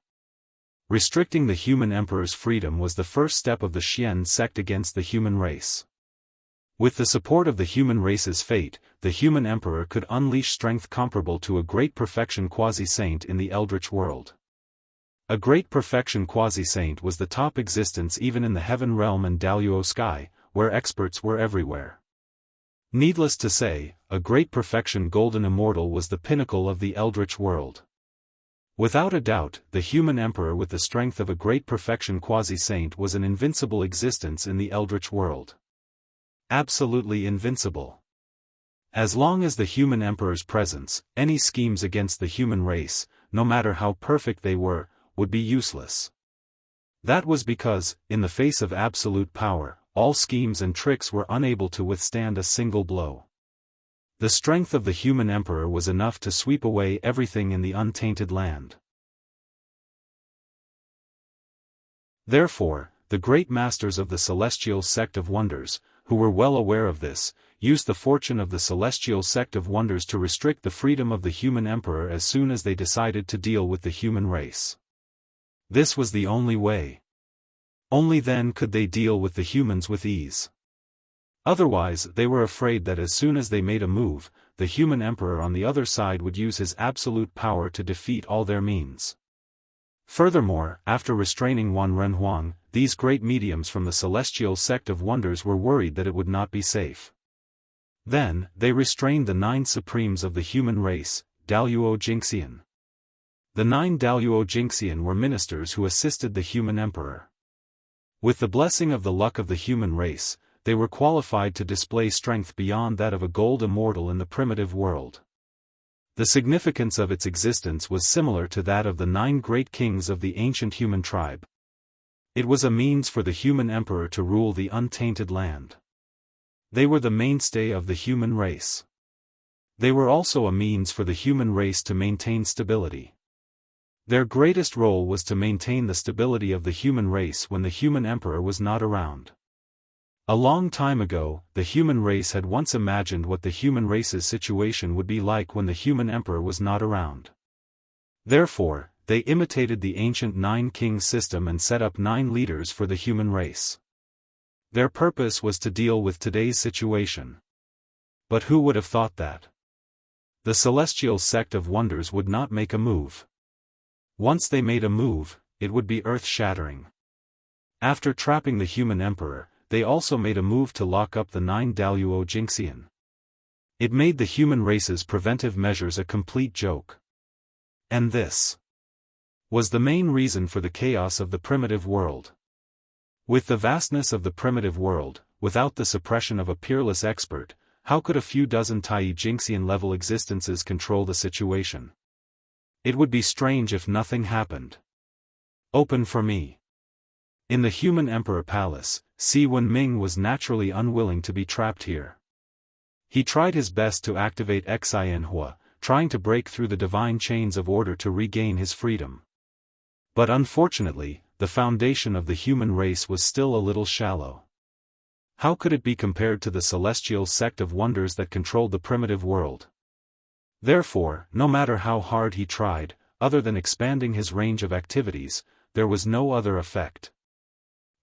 Restricting the human emperor's freedom was the first step of the Xian sect against the human race. With the support of the human race's fate, the human emperor could unleash strength comparable to a great perfection quasi-saint in the Eldritch world. A great perfection quasi-saint was the top existence even in the heaven realm and Daoist sky, where experts were everywhere. Needless to say, a great perfection golden immortal was the pinnacle of the Eldritch world. Without a doubt, the human emperor with the strength of a great perfection quasi-saint was an invincible existence in the eldritch world. Absolutely invincible. As long as the human emperor's presence, any schemes against the human race, no matter how perfect they were, would be useless. That was because, in the face of absolute power, all schemes and tricks were unable to withstand a single blow. The strength of the human emperor was enough to sweep away everything in the untainted land. Therefore, the great masters of the celestial sect of wonders, who were well aware of this, used the fortune of the celestial sect of wonders to restrict the freedom of the human emperor as soon as they decided to deal with the human race. This was the only way. Only then could they deal with the humans with ease. Otherwise, they were afraid that as soon as they made a move, the human emperor on the other side would use his absolute power to defeat all their means. Furthermore, after restraining Wan Renhuang, these great mediums from the celestial sect of wonders were worried that it would not be safe. Then, they restrained the 9 supremes of the human race, Daoist Jingxian. The 9 Daoist Jingxian were ministers who assisted the human emperor. With the blessing of the luck of the human race, they were qualified to display strength beyond that of a gold immortal in the primitive world. The significance of its existence was similar to that of the 9 great kings of the ancient human tribe. It was a means for the human emperor to rule the untainted land. They were the mainstay of the human race. They were also a means for the human race to maintain stability. Their greatest role was to maintain the stability of the human race when the human emperor was not around. A long time ago, the human race had once imagined what the human race's situation would be like when the human emperor was not around. Therefore, they imitated the ancient 9-king system and set up 9 leaders for the human race. Their purpose was to deal with today's situation. But who would have thought that? The celestial sect of wonders would not make a move. Once they made a move, it would be earth-shattering. After trapping the human emperor, they also made a move to lock up the 9 Daoist Jingxian. It made the human race's preventive measures a complete joke. And this was the main reason for the chaos of the primitive world. With the vastness of the primitive world, without the suppression of a peerless expert, how could a few dozen Tai Jingxian-level existences control the situation? It would be strange if nothing happened. Open for me. In the human emperor palace, Si Wenming was naturally unwilling to be trapped here. He tried his best to activate Xianhua, trying to break through the divine chains of order to regain his freedom. But unfortunately, the foundation of the human race was still a little shallow. How could it be compared to the celestial sect of wonders that controlled the primitive world? Therefore, no matter how hard he tried, other than expanding his range of activities, there was no other effect.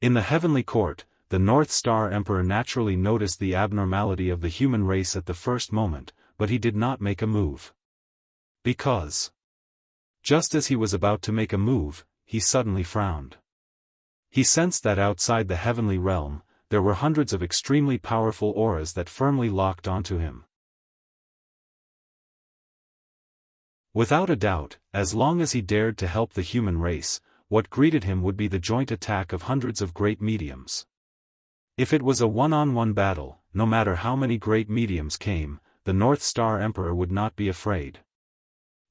In the heavenly court, the North Star Emperor naturally noticed the abnormality of the human race at the first moment, but he did not make a move. Because, just as he was about to make a move, he suddenly frowned. He sensed that outside the heavenly realm, there were hundreds of extremely powerful auras that firmly locked onto him. Without a doubt, as long as he dared to help the human race, what greeted him would be the joint attack of hundreds of great mediums. If it was a one-on-one battle, no matter how many great mediums came, the North Star Emperor would not be afraid.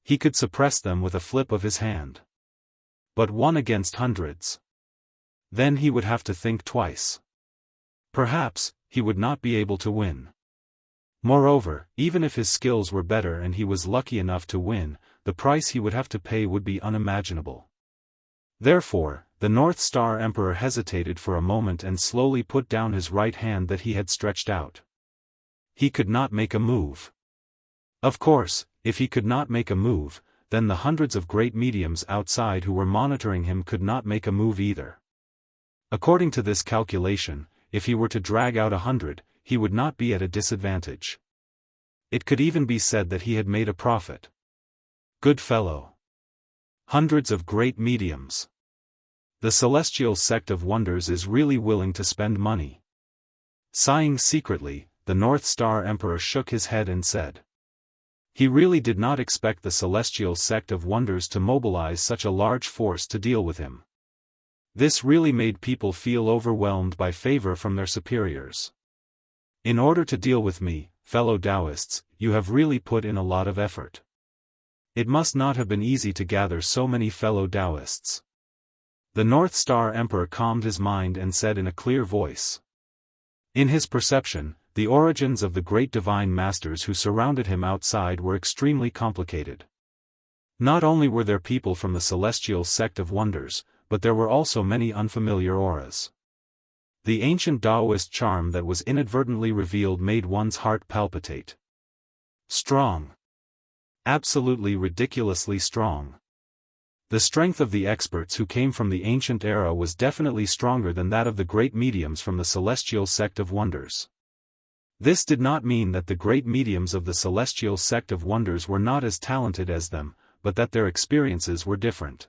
He could suppress them with a flip of his hand. But one against hundreds. Then he would have to think twice. Perhaps, he would not be able to win. Moreover, even if his skills were better and he was lucky enough to win, the price he would have to pay would be unimaginable. Therefore, the North Star Emperor hesitated for a moment and slowly put down his right hand that he had stretched out. He could not make a move. Of course, if he could not make a move, then the hundreds of great mediums outside who were monitoring him could not make a move either. According to this calculation, if he were to drag out 100, he would not be at a disadvantage. It could even be said that he had made a profit. Good fellow. Hundreds of great mediums. The celestial sect of wonders is really willing to spend money. Sighing secretly, the North Star Emperor shook his head and said. He really did not expect the celestial sect of wonders to mobilize such a large force to deal with him. This really made people feel overwhelmed by favor from their superiors. In order to deal with me, fellow Daoists, you have really put in a lot of effort. It must not have been easy to gather so many fellow Daoists. The North Star Emperor calmed his mind and said in a clear voice. In his perception, the origins of the great divine masters who surrounded him outside were extremely complicated. Not only were there people from the celestial sect of wonders, but there were also many unfamiliar auras. The ancient Daoist charm that was inadvertently revealed made one's heart palpitate. Strong. Absolutely ridiculously strong. The strength of the experts who came from the ancient era was definitely stronger than that of the great mediums from the celestial sect of wonders. This did not mean that the great mediums of the celestial sect of wonders were not as talented as them, but that their experiences were different.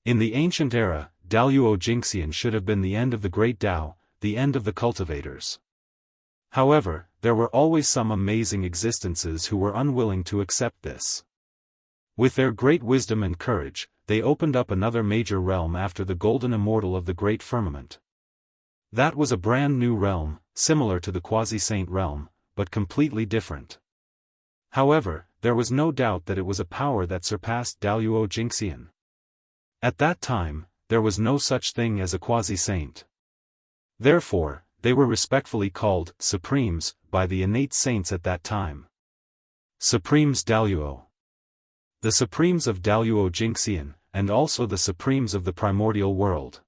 In the ancient era, Daoist Xianxia should have been the end of the great Dao, the end of the cultivators. However, there were always some amazing existences who were unwilling to accept this. With their great wisdom and courage, they opened up another major realm after the golden immortal of the great firmament. That was a brand new realm, similar to the quasi-saint realm, but completely different. However, there was no doubt that it was a power that surpassed Daoist Xianxia. At that time, there was no such thing as a quasi-saint. Therefore, they were respectfully called Supremes by the innate saints at that time. Supremes Daoist. The Supremes of Daoist Xianxia, and also the Supremes of the primordial world.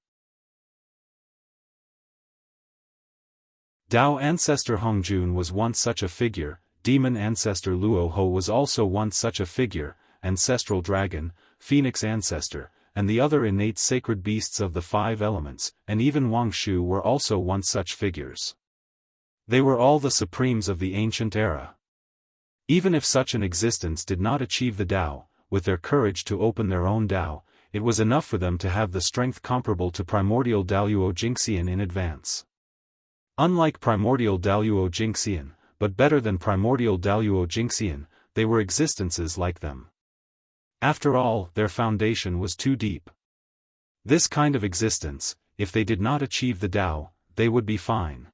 Dao ancestor Hongjun was once such a figure, demon ancestor Luo Ho was also once such a figure, ancestral dragon, phoenix ancestor, and the other innate sacred beasts of the five elements, and even Wang Shu were also once such figures. They were all the Supremes of the ancient era. Even if such an existence did not achieve the Dao, with their courage to open their own Dao, it was enough for them to have the strength comparable to primordial Daoist Xianxia in advance. Unlike primordial Daoist Xianxia, but better than primordial Daoist Xianxia, they were existences like them. After all, their foundation was too deep. This kind of existence, if they did not achieve the Dao, they would be fine.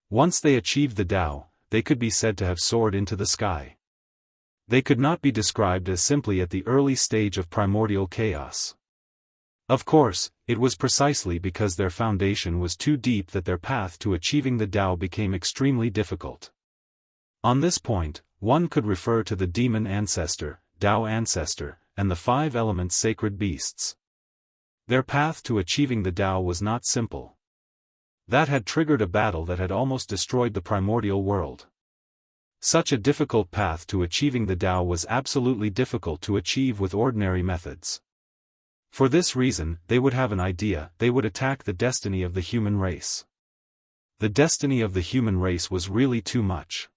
Once they achieved the Dao, they could be said to have soared into the sky. They could not be described as simply at the early stage of primordial chaos. Of course, it was precisely because their foundation was too deep that their path to achieving the Dao became extremely difficult. On this point, one could refer to the demon ancestor, Dao ancestor, and the five elements sacred beasts. Their path to achieving the Dao was not simple. That had triggered a battle that had almost destroyed the primordial world. Such a difficult path to achieving the Dao was absolutely difficult to achieve with ordinary methods. For this reason, they would have an idea, they would attack the destiny of the human race. The destiny of the human race was really too much.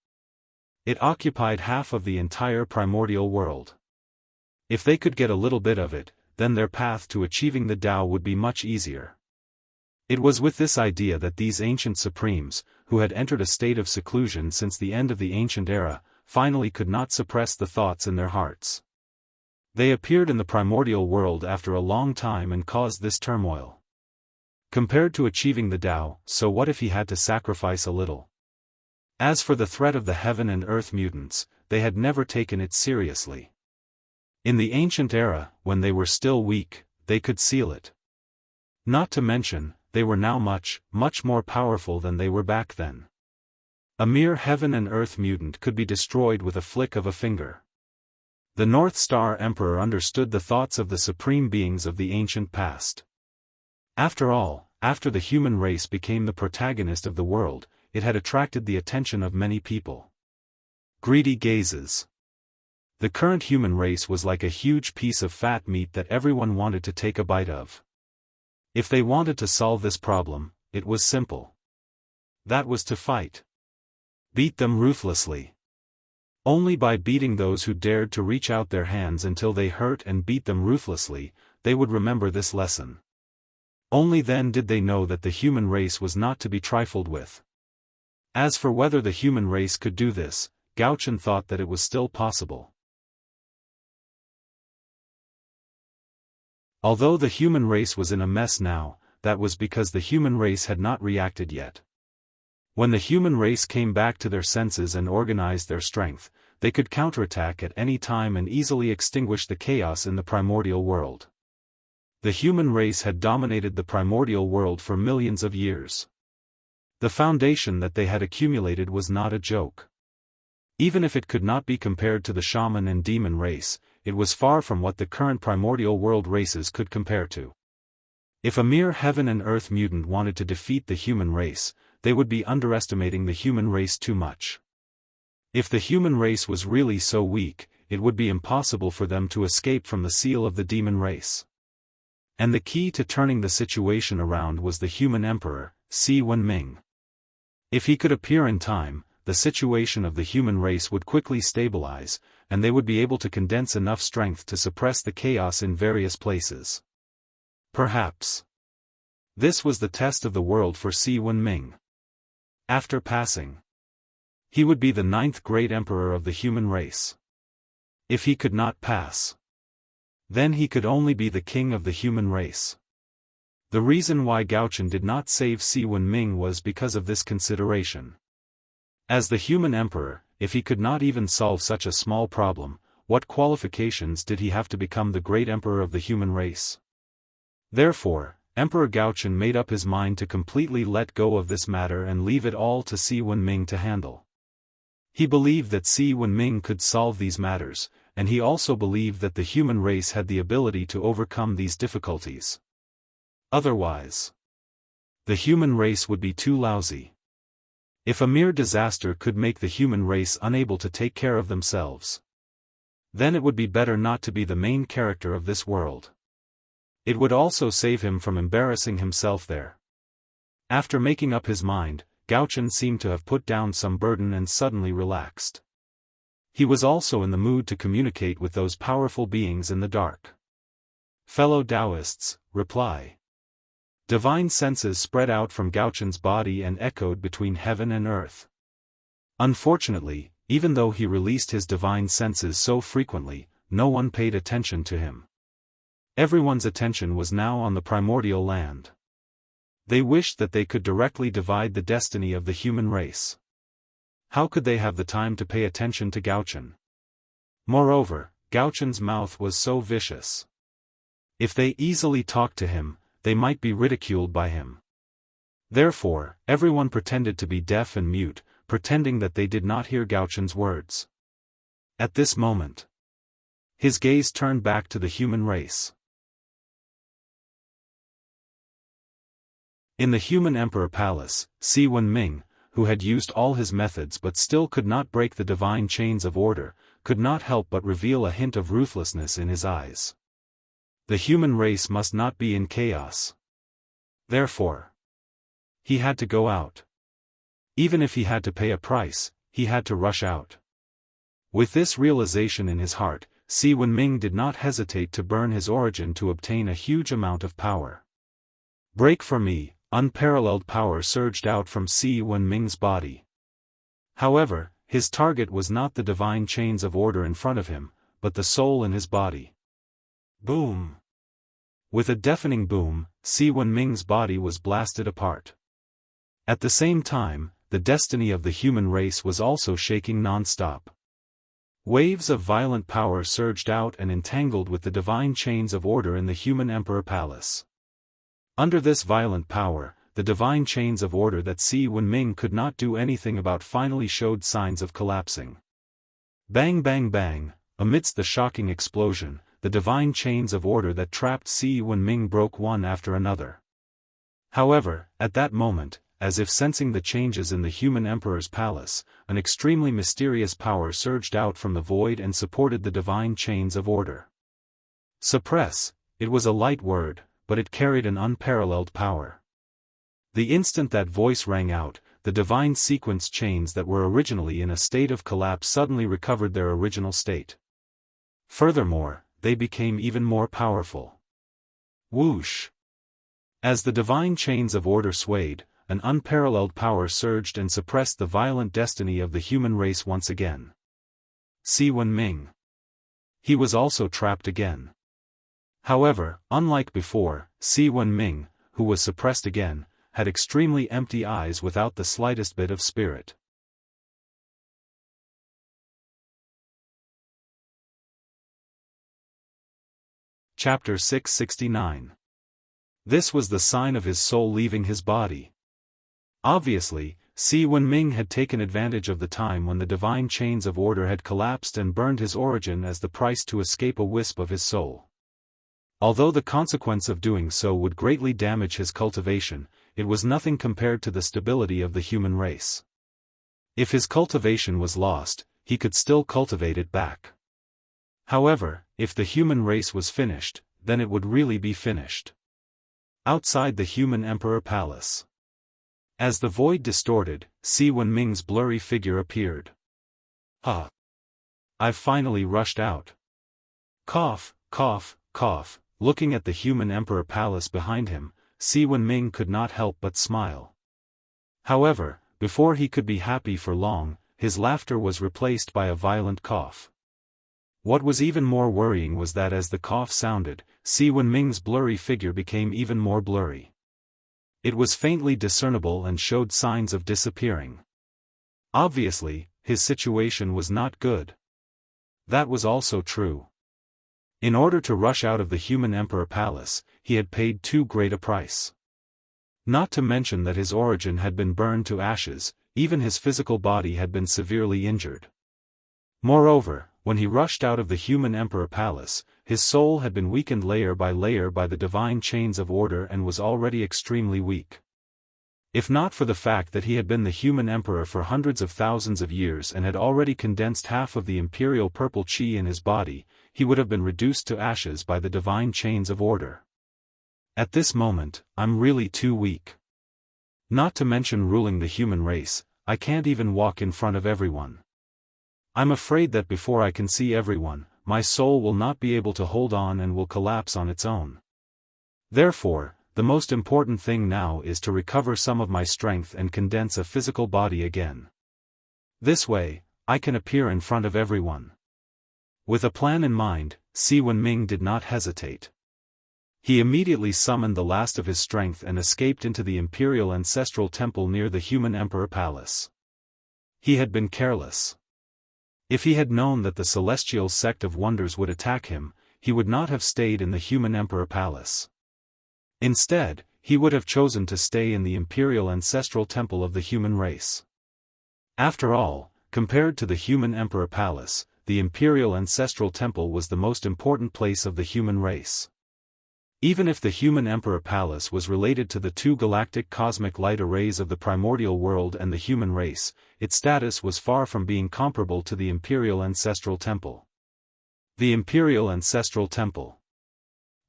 It occupied half of the entire primordial world. If they could get a little bit of it, then their path to achieving the Dao would be much easier. It was with this idea that these ancient Supremes, who had entered a state of seclusion since the end of the ancient era, finally could not suppress the thoughts in their hearts. They appeared in the primordial world after a long time and caused this turmoil. Compared to achieving the Dao, so what if he had to sacrifice a little? As for the threat of the heaven and earth mutants, they had never taken it seriously. In the ancient era, when they were still weak, they could seal it. Not to mention, they were now much, much more powerful than they were back then. A mere heaven and earth mutant could be destroyed with a flick of a finger. The North Star Emperor understood the thoughts of the supreme beings of the ancient past. After all, after the human race became the protagonist of the world, it had attracted the attention of many people. Greedy gazes. The current human race was like a huge piece of fat meat that everyone wanted to take a bite of. If they wanted to solve this problem, it was simple. That was to fight. Beat them ruthlessly. Only by beating those who dared to reach out their hands until they hurt and beat them ruthlessly, they would remember this lesson. Only then did they know that the human race was not to be trifled with. As for whether the human race could do this, Gaochen thought that it was still possible. Although the human race was in a mess now, that was because the human race had not reacted yet. When the human race came back to their senses and organized their strength, they could counterattack at any time and easily extinguish the chaos in the primordial world. The human race had dominated the primordial world for millions of years. The foundation that they had accumulated was not a joke. Even if it could not be compared to the shaman and demon race, it was far from what the current primordial world races could compare to. If a mere heaven and earth mutant wanted to defeat the human race, they would be underestimating the human race too much. If the human race was really so weak, it would be impossible for them to escape from the seal of the demon race. And the key to turning the situation around was the human emperor, Si Wenming. If he could appear in time, the situation of the human race would quickly stabilize, and they would be able to condense enough strength to suppress the chaos in various places. Perhaps this was the test of the world for Si Wenming. After passing, he would be the 9th great emperor of the human race. If he could not pass, then he could only be the king of the human race. The reason why Gaochen did not save Si Wenming was because of this consideration. As the human emperor, if he could not even solve such a small problem, what qualifications did he have to become the great emperor of the human race? Therefore, Emperor Gaochen made up his mind to completely let go of this matter and leave it all to Si Wenming to handle. He believed that Si Wenming could solve these matters, and he also believed that the human race had the ability to overcome these difficulties. Otherwise, the human race would be too lousy. If a mere disaster could make the human race unable to take care of themselves, then it would be better not to be the main character of this world. It would also save him from embarrassing himself there. After making up his mind, Gaochen seemed to have put down some burden and suddenly relaxed. He was also in the mood to communicate with those powerful beings in the dark. Fellow Daoists, reply. Divine senses spread out from Gaochen's body and echoed between heaven and earth. Unfortunately, even though he released his divine senses so frequently, no one paid attention to him. Everyone's attention was now on the primordial land. They wished that they could directly divide the destiny of the human race. How could they have the time to pay attention to Gaochen? Moreover, Gaochen's mouth was so vicious. If they easily talked to him, they might be ridiculed by him. Therefore, everyone pretended to be deaf and mute, pretending that they did not hear Gaochen's words. At this moment, his gaze turned back to the human race. In the human emperor palace, Si Wenming, who had used all his methods but still could not break the divine chains of order, could not help but reveal a hint of ruthlessness in his eyes. The human race must not be in chaos. Therefore, he had to go out. Even if he had to pay a price, he had to rush out. With this realization in his heart, Si Wenming did not hesitate to burn his origin to obtain a huge amount of power. Break for me, unparalleled power surged out from Si Wenming's body. However, his target was not the divine chains of order in front of him, but the soul in his body. Boom! With a deafening boom, Si Wenming's body was blasted apart. At the same time, the destiny of the human race was also shaking non-stop. Waves of violent power surged out and entangled with the divine chains of order in the human emperor palace. Under this violent power, the divine chains of order that Si Wenming could not do anything about finally showed signs of collapsing. Bang bang bang, amidst the shocking explosion, the divine chains of order that trapped Si Wenming broke one after another. However, at that moment, as if sensing the changes in the human emperor's palace, an extremely mysterious power surged out from the void and supported the divine chains of order. Suppress, it was a light word, but it carried an unparalleled power. The instant that voice rang out, the divine sequence chains that were originally in a state of collapse suddenly recovered their original state. Furthermore, they became even more powerful. Whoosh! As the divine chains of order swayed, an unparalleled power surged and suppressed the violent destiny of the human race once again. Si Wenming. He was also trapped again. However, unlike before, Si Wenming, who was suppressed again, had extremely empty eyes without the slightest bit of spirit. Chapter 669. This was the sign of his soul leaving his body. Obviously, Si Wenming had taken advantage of the time when the divine chains of order had collapsed and burned his origin as the price to escape a wisp of his soul. Although the consequence of doing so would greatly damage his cultivation, it was nothing compared to the stability of the human race. If his cultivation was lost, he could still cultivate it back. However, if the human race was finished, then it would really be finished. Outside the human emperor palace. As the void distorted, Si Wenming's blurry figure appeared. "Ah! I've finally rushed out." Cough, cough, cough. Looking at the human emperor palace behind him, Si Wenming could not help but smile. However, before he could be happy for long, his laughter was replaced by a violent cough. What was even more worrying was that as the cough sounded, Si Wenming's blurry figure became even more blurry. It was faintly discernible and showed signs of disappearing. Obviously, his situation was not good. That was also true. In order to rush out of the human emperor palace, he had paid too great a price. Not to mention that his origin had been burned to ashes, even his physical body had been severely injured. Moreover, when he rushed out of the human emperor palace, his soul had been weakened layer by layer by the divine chains of order and was already extremely weak. If not for the fact that he had been the human emperor for hundreds of thousands of years and had already condensed half of the imperial purple chi in his body, he would have been reduced to ashes by the divine chains of order. At this moment, I'm really too weak. Not to mention ruling the human race, I can't even walk in front of everyone. I'm afraid that before I can see everyone, my soul will not be able to hold on and will collapse on its own. Therefore, the most important thing now is to recover some of my strength and condense a physical body again. This way, I can appear in front of everyone. With a plan in mind, Si Wenming did not hesitate. He immediately summoned the last of his strength and escaped into the imperial ancestral temple near the human emperor palace. He had been careless. If he had known that the celestial sect of wonders would attack him, he would not have stayed in the human emperor palace. Instead, he would have chosen to stay in the imperial ancestral temple of the human race. After all, compared to the human emperor palace, the imperial ancestral temple was the most important place of the human race. Even if the human emperor palace was related to the two galactic cosmic light arrays of the primordial world and the human race, its status was far from being comparable to the imperial ancestral temple. The imperial ancestral temple.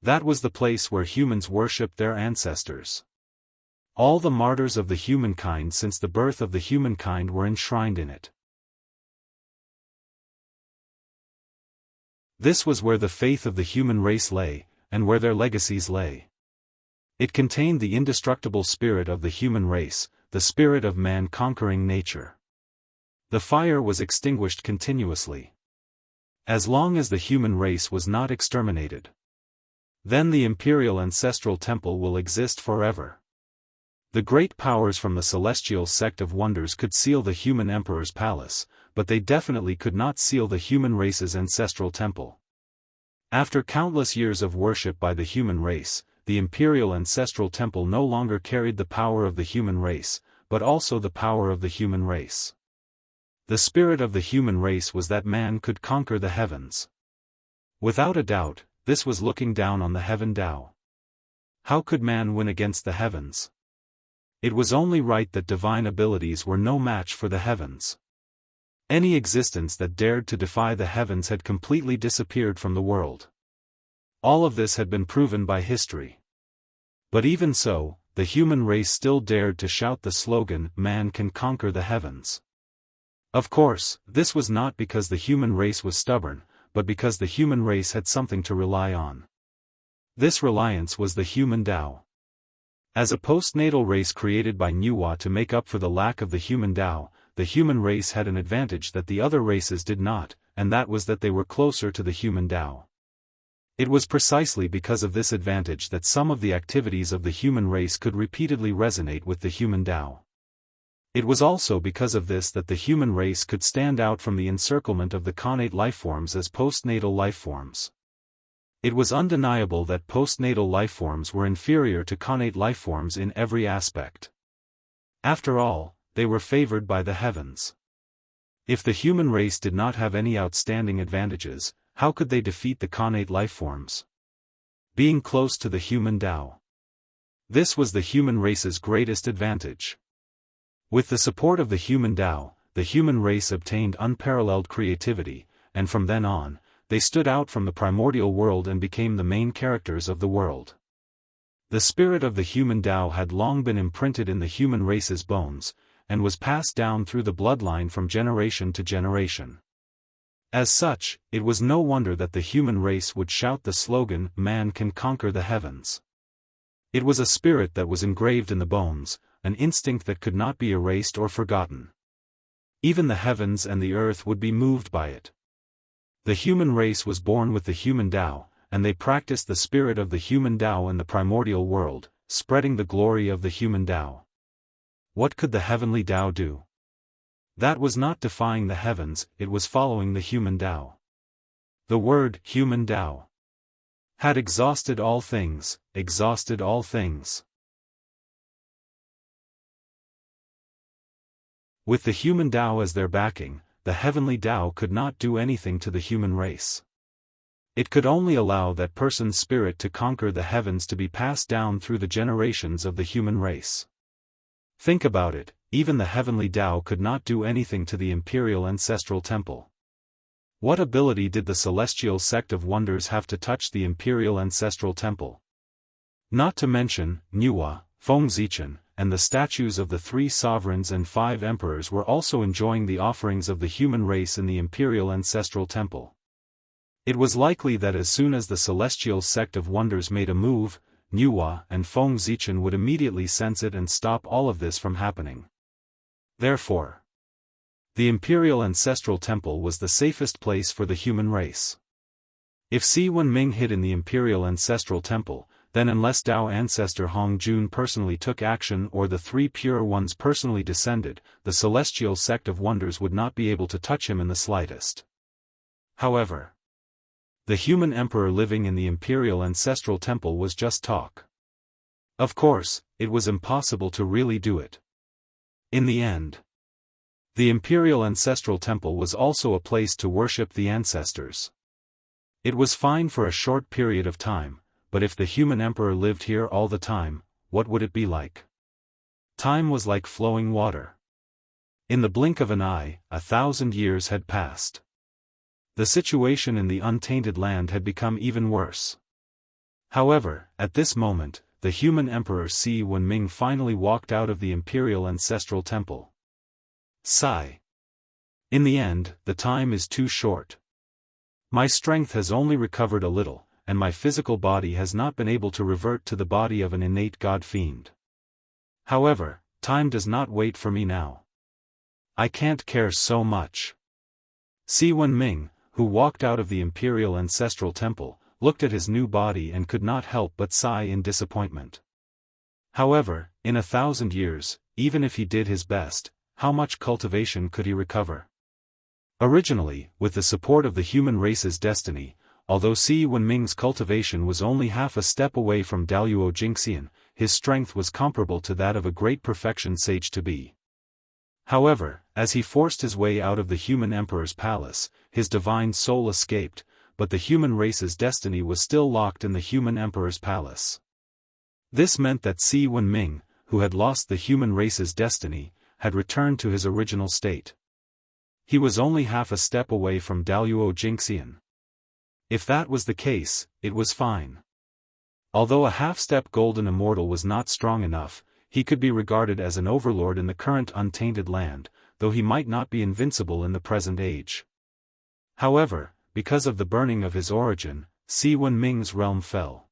That was the place where humans worshipped their ancestors. All the martyrs of the humankind since the birth of the humankind were enshrined in it. This was where the faith of the human race lay, and where their legacies lay. It contained the indestructible spirit of the human race, the spirit of man conquering nature. The fire was extinguished continuously. As long as the human race was not exterminated, then the imperial ancestral temple will exist forever. The great powers from the celestial sect of wonders could seal the human emperor's palace, but they definitely could not seal the human race's ancestral temple. After countless years of worship by the human race, the imperial ancestral temple no longer carried the power of the human race, but also the power of the human race. The spirit of the human race was that man could conquer the heavens. Without a doubt, this was looking down on the heaven Tao. How could man win against the heavens? It was only right that divine abilities were no match for the heavens. Any existence that dared to defy the heavens had completely disappeared from the world. All of this had been proven by history. But even so, the human race still dared to shout the slogan, "Man can conquer the heavens." Of course, this was not because the human race was stubborn, but because the human race had something to rely on. This reliance was the human Tao. As a postnatal race created by Nuwa to make up for the lack of the human Tao, the human race had an advantage that the other races did not, and that was that they were closer to the human Tao. It was precisely because of this advantage that some of the activities of the human race could repeatedly resonate with the human Tao. It was also because of this that the human race could stand out from the encirclement of the connate lifeforms as postnatal lifeforms. It was undeniable that postnatal lifeforms were inferior to connate lifeforms in every aspect. After all, they were favored by the heavens. If the human race did not have any outstanding advantages, how could they defeat the connate lifeforms? Being close to the human Tao. This was the human race's greatest advantage. With the support of the human Tao, the human race obtained unparalleled creativity, and from then on, they stood out from the primordial world and became the main characters of the world. The spirit of the human Tao had long been imprinted in the human race's bones, and was passed down through the bloodline from generation to generation. As such, it was no wonder that the human race would shout the slogan, "Man can conquer the heavens." It was a spirit that was engraved in the bones, an instinct that could not be erased or forgotten. Even the heavens and the earth would be moved by it. The human race was born with the human Tao, and they practiced the spirit of the human Tao in the primordial world, spreading the glory of the human Tao. What could the heavenly Tao do? That was not defying the heavens, it was following the human Tao. The word, human Tao, had exhausted all things, exhausted all things. With the human Tao as their backing, the heavenly Tao could not do anything to the human race. It could only allow that person's spirit to conquer the heavens to be passed down through the generations of the human race. Think about it, even the heavenly Tao could not do anything to the imperial ancestral temple. What ability did the celestial sect of wonders have to touch the imperial ancestral temple? Not to mention, Nuwa, Fengzichen, and the statues of the 3 sovereigns and 5 emperors were also enjoying the offerings of the human race in the imperial ancestral temple. It was likely that as soon as the celestial sect of wonders made a move, Nuwa and Fengzichen would immediately sense it and stop all of this from happening. Therefore, the imperial ancestral temple was the safest place for the human race. If Si Wenming hid in the imperial ancestral temple, then unless Tao ancestor Hong Jun personally took action or the 3 pure ones personally descended, the celestial sect of wonders would not be able to touch him in the slightest. However, the human emperor living in the imperial ancestral temple was just talk. Of course, it was impossible to really do it. In the end, the imperial ancestral temple was also a place to worship the ancestors. It was fine for a short period of time, but if the human emperor lived here all the time, what would it be like? Time was like flowing water. In the blink of an eye, 1,000 years had passed. The situation in the untainted land had become even worse. However, at this moment, the human emperor Si Wenming finally walked out of the imperial ancestral temple. Sigh. In the end, the time is too short. My strength has only recovered a little, and my physical body has not been able to revert to the body of an innate god-fiend. However, time does not wait for me now. I can't care so much. Si Wenming, who walked out of the imperial ancestral temple, looked at his new body and could not help but sigh in disappointment. However, in 1,000 years, even if he did his best, how much cultivation could he recover? Originally, with the support of the human race's destiny, although Si Wenming's cultivation was only half a step away from Daoist Jingxian, his strength was comparable to that of a great perfection sage to be. However, as he forced his way out of the human emperor's palace, his divine soul escaped, but the human race's destiny was still locked in the human emperor's palace. This meant that Si Wenming, who had lost the human race's destiny, had returned to his original state. He was only half a step away from Daoist Jingxian. If that was the case, it was fine. Although a half-step golden immortal was not strong enough, he could be regarded as an overlord in the current untainted land, though he might not be invincible in the present age. However, because of the burning of his origin, Si Wenming's realm fell.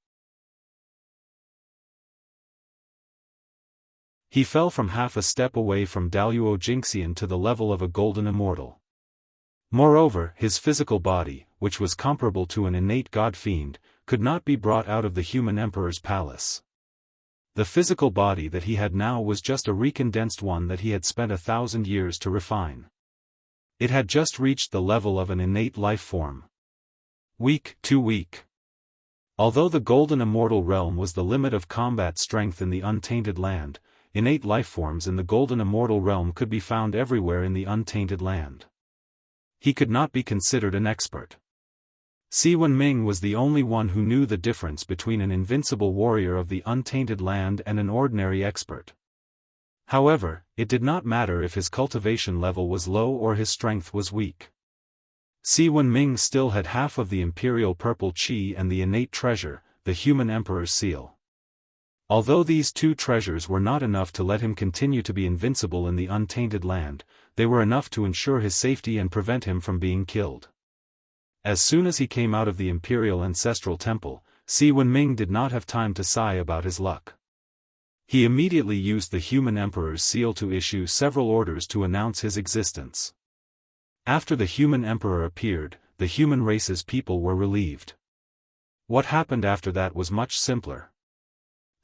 He fell from half a step away from Daoist Jingxian to the level of a golden immortal. Moreover, his physical body, which was comparable to an innate god-fiend, could not be brought out of the human emperor's palace. The physical body that he had now was just a recondensed one that he had spent 1,000 years to refine. It had just reached the level of an innate life form. Weak, too weak. Although the golden immortal realm was the limit of combat strength in the untainted land, innate lifeforms in the golden immortal realm could be found everywhere in the untainted land. He could not be considered an expert. Si Wenming was the only one who knew the difference between an invincible warrior of the untainted land and an ordinary expert. However, it did not matter if his cultivation level was low or his strength was weak. Si Wenming still had half of the imperial purple qi and the innate treasure, the human emperor's seal. Although these two treasures were not enough to let him continue to be invincible in the untainted land, they were enough to ensure his safety and prevent him from being killed. As soon as he came out of the imperial ancestral temple, Si Wenming did not have time to sigh about his luck. He immediately used the human emperor's seal to issue several orders to announce his existence. After the human emperor appeared, the human race's people were relieved. What happened after that was much simpler.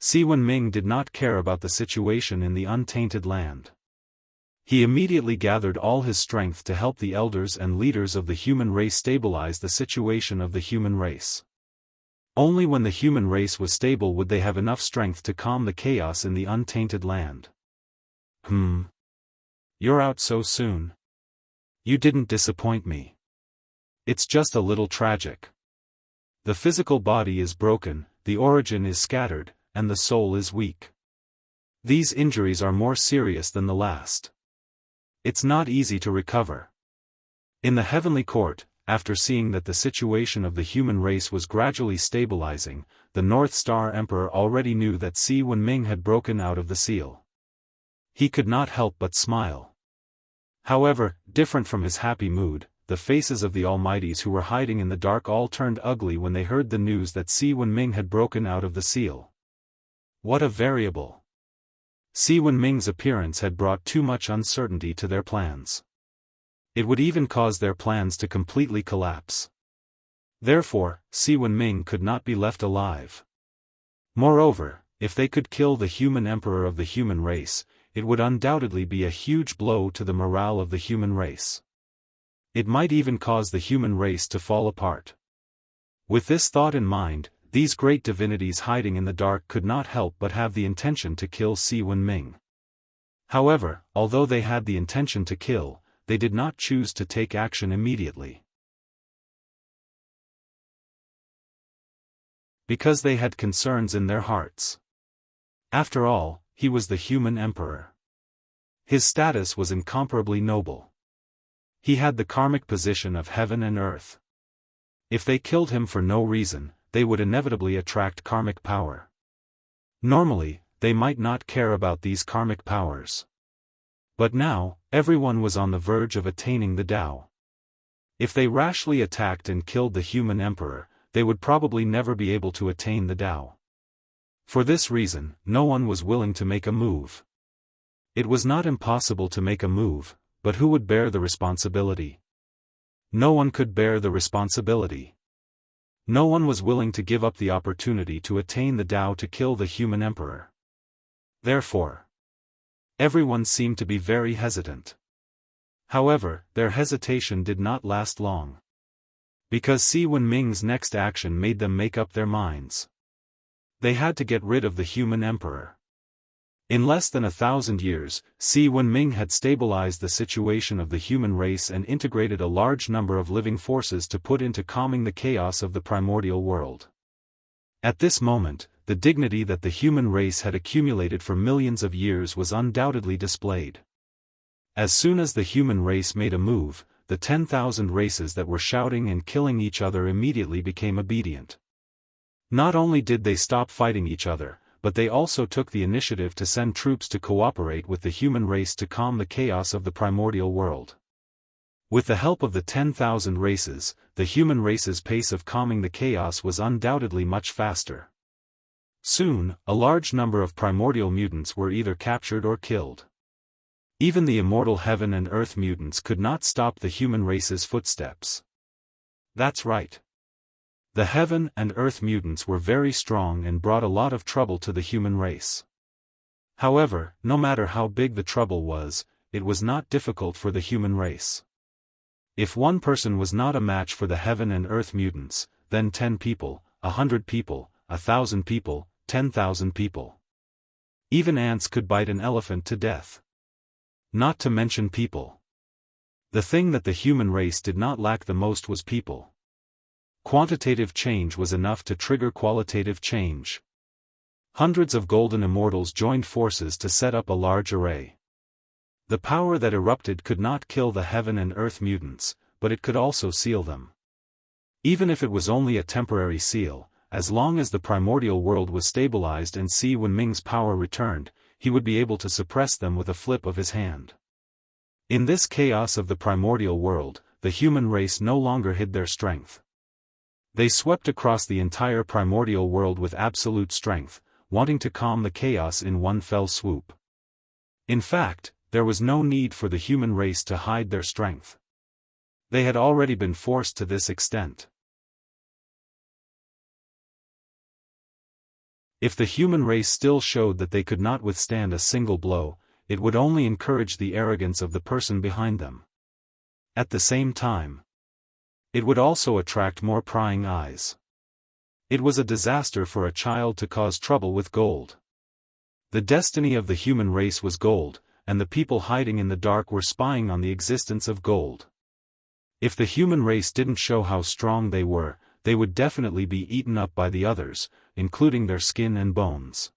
Si Wenming did not care about the situation in the untainted land. He immediately gathered all his strength to help the elders and leaders of the human race stabilize the situation of the human race. Only when the human race was stable would they have enough strength to calm the chaos in the untainted land. You're out so soon. You didn't disappoint me. It's just a little tragic. The physical body is broken, the origin is scattered, and the soul is weak. These injuries are more serious than the last. It's not easy to recover. In the heavenly court, after seeing that the situation of the human race was gradually stabilizing, the North Star Emperor already knew that Si Wenming had broken out of the seal. He could not help but smile. However, different from his happy mood, the faces of the Almighties who were hiding in the dark all turned ugly when they heard the news that Si Wenming had broken out of the seal. What a variable! Si Wenming's appearance had brought too much uncertainty to their plans. It would even cause their plans to completely collapse. Therefore, Si Wenming could not be left alive. Moreover, if they could kill the human emperor of the human race, it would undoubtedly be a huge blow to the morale of the human race. It might even cause the human race to fall apart. With this thought in mind, these great divinities hiding in the dark could not help but have the intention to kill Si Wenming. However, although they had the intention to kill, they did not choose to take action immediately. Because they had concerns in their hearts. After all, he was the human emperor. His status was incomparably noble. He had the karmic position of heaven and earth. If they killed him for no reason, they would inevitably attract karmic power. Normally, they might not care about these karmic powers. But now, everyone was on the verge of attaining the Tao. If they rashly attacked and killed the human emperor, they would probably never be able to attain the Tao. For this reason, no one was willing to make a move. It was not impossible to make a move, but who would bear the responsibility? No one could bear the responsibility. No one was willing to give up the opportunity to attain the Tao to kill the human emperor. Therefore, everyone seemed to be very hesitant. However, their hesitation did not last long. Because Si Wenming's next action made them make up their minds. They had to get rid of the human emperor. In less than 1,000 years, Si Wenming had stabilized the situation of the human race and integrated a large number of living forces to put into calming the chaos of the primordial world. At this moment, the dignity that the human race had accumulated for millions of years was undoubtedly displayed. As soon as the human race made a move, the 10,000 races that were shouting and killing each other immediately became obedient. Not only did they stop fighting each other, but they also took the initiative to send troops to cooperate with the human race to calm the chaos of the primordial world. With the help of the 10,000 races, the human race's pace of calming the chaos was undoubtedly much faster. Soon, a large number of primordial mutants were either captured or killed. Even the immortal heaven and earth mutants could not stop the human race's footsteps. That's right. The heaven and earth mutants were very strong and brought a lot of trouble to the human race. However, no matter how big the trouble was, it was not difficult for the human race. If one person was not a match for the heaven and earth mutants, then 10 people, 100 people, 1,000 people, 10,000 people. Even ants could bite an elephant to death. Not to mention people. The thing that the human race did not lack the most was people. Quantitative change was enough to trigger qualitative change. Hundreds of golden immortals joined forces to set up a large array. The power that erupted could not kill the heaven and earth mutants, but it could also seal them. Even if it was only a temporary seal, as long as the primordial world was stabilized and Si Wenming's power returned, he would be able to suppress them with a flip of his hand. In this chaos of the primordial world, the human race no longer hid their strength. They swept across the entire primordial world with absolute strength, wanting to calm the chaos in one fell swoop. In fact, there was no need for the human race to hide their strength. They had already been forced to this extent. If the human race still showed that they could not withstand a single blow, it would only encourage the arrogance of the person behind them. At the same time, it would also attract more prying eyes. It was a disaster for a child to cause trouble with gold. The destiny of the human race was gold, and the people hiding in the dark were spying on the existence of gold. If the human race didn't show how strong they were, they would definitely be eaten up by the others, including their skin and bones.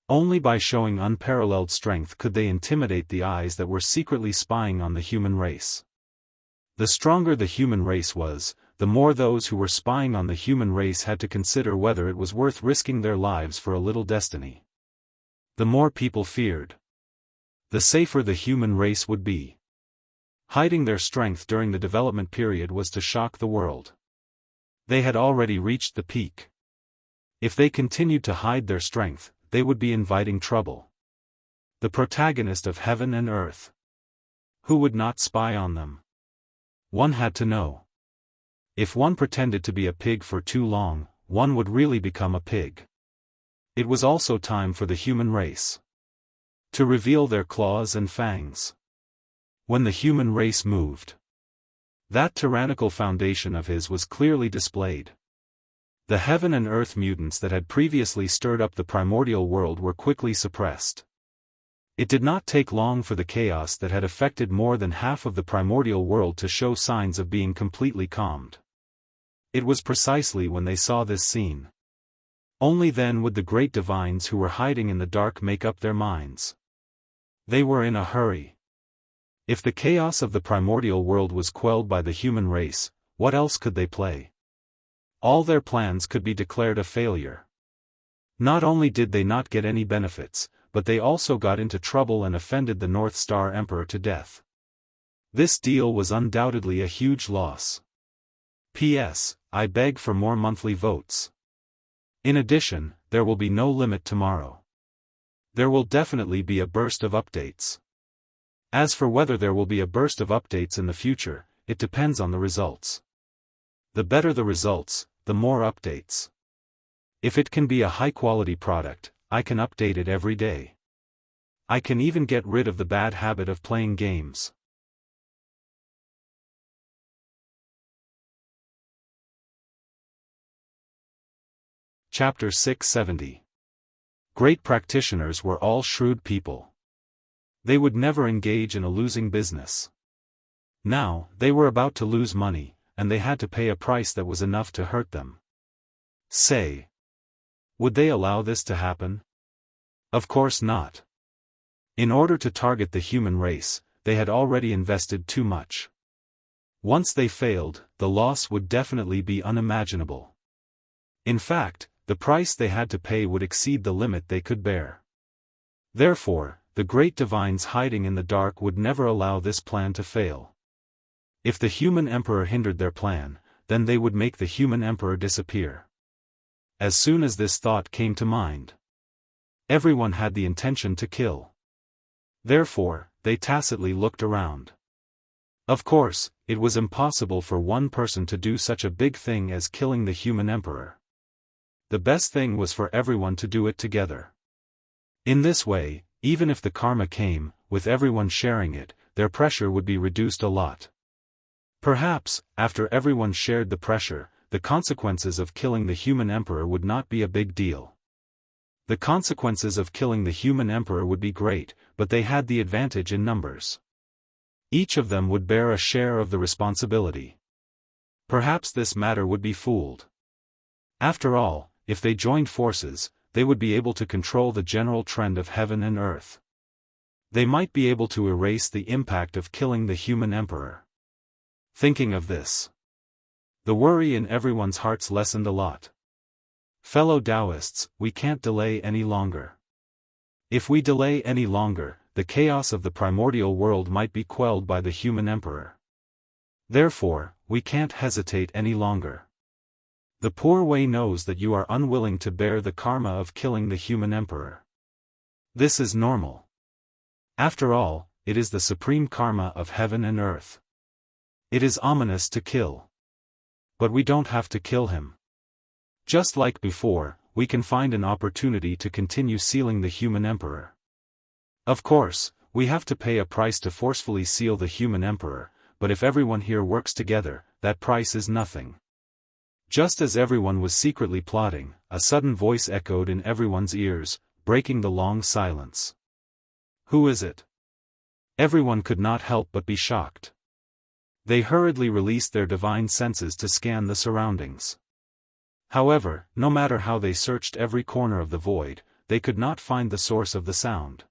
Only by showing unparalleled strength could they intimidate the eyes that were secretly spying on the human race. The stronger the human race was, the more those who were spying on the human race had to consider whether it was worth risking their lives for a little destiny. The more people feared, the safer the human race would be. Hiding their strength during the development period was to shock the world. They had already reached the peak. If they continued to hide their strength, they would be inviting trouble. The protagonist of heaven and earth. Who would not spy on them? One had to know. If one pretended to be a pig for too long, one would really become a pig. It was also time for the human race to reveal their claws and fangs. When the human race moved, that tyrannical foundation of his was clearly displayed. The heaven and earth mutants that had previously stirred up the primordial world were quickly suppressed. It did not take long for the chaos that had affected more than half of the primordial world to show signs of being completely calmed. It was precisely when they saw this scene. Only then would the great divines who were hiding in the dark make up their minds. They were in a hurry. If the chaos of the primordial world was quelled by the human race, what else could they play? All their plans could be declared a failure. Not only did they not get any benefits, but they also got into trouble and offended the North Star Emperor to death. This deal was undoubtedly a huge loss. P.S. I beg for more monthly votes. In addition, there will be no limit tomorrow. There will definitely be a burst of updates. As for whether there will be a burst of updates in the future, it depends on the results. The better the results, the more updates. If it can be a high-quality product, I can update it every day. I can even get rid of the bad habit of playing games. Chapter 670. Great practitioners were all shrewd people. They would never engage in a losing business. Now, they were about to lose money, and they had to pay a price that was enough to hurt them. Say, would they allow this to happen? Of course not. In order to target the human race, they had already invested too much. Once they failed, the loss would definitely be unimaginable. In fact, the price they had to pay would exceed the limit they could bear. Therefore, the great divines hiding in the dark would never allow this plan to fail. If the human emperor hindered their plan, then they would make the human emperor disappear. as soon as this thought came to mind. Everyone had the intention to kill. Therefore, they tacitly looked around. Of course, it was impossible for one person to do such a big thing as killing the human emperor. The best thing was for everyone to do it together. In this way, even if the karma came, with everyone sharing it, their pressure would be reduced a lot. Perhaps, after everyone shared the pressure, the consequences of killing the human emperor would not be a big deal. The consequences of killing the human emperor would be great, but they had the advantage in numbers. Each of them would bear a share of the responsibility. Perhaps this matter would be fooled. After all, if they joined forces, they would be able to control the general trend of heaven and earth. They might be able to erase the impact of killing the human emperor. Thinking of this, the worry in everyone's hearts lessened a lot. Fellow Daoists, we can't delay any longer. If we delay any longer, the chaos of the primordial world might be quelled by the human emperor. Therefore, we can't hesitate any longer. The poor way knows that you are unwilling to bear the karma of killing the human emperor. This is normal. After all, it is the supreme karma of heaven and earth. It is ominous to kill. But we don't have to kill him. Just like before, we can find an opportunity to continue sealing the human emperor. Of course, we have to pay a price to forcefully seal the human emperor, but if everyone here works together, that price is nothing. Just as everyone was secretly plotting, a sudden voice echoed in everyone's ears, breaking the long silence. Who is it? Everyone could not help but be shocked. They hurriedly released their divine senses to scan the surroundings. However, no matter how they searched every corner of the void, they could not find the source of the sound.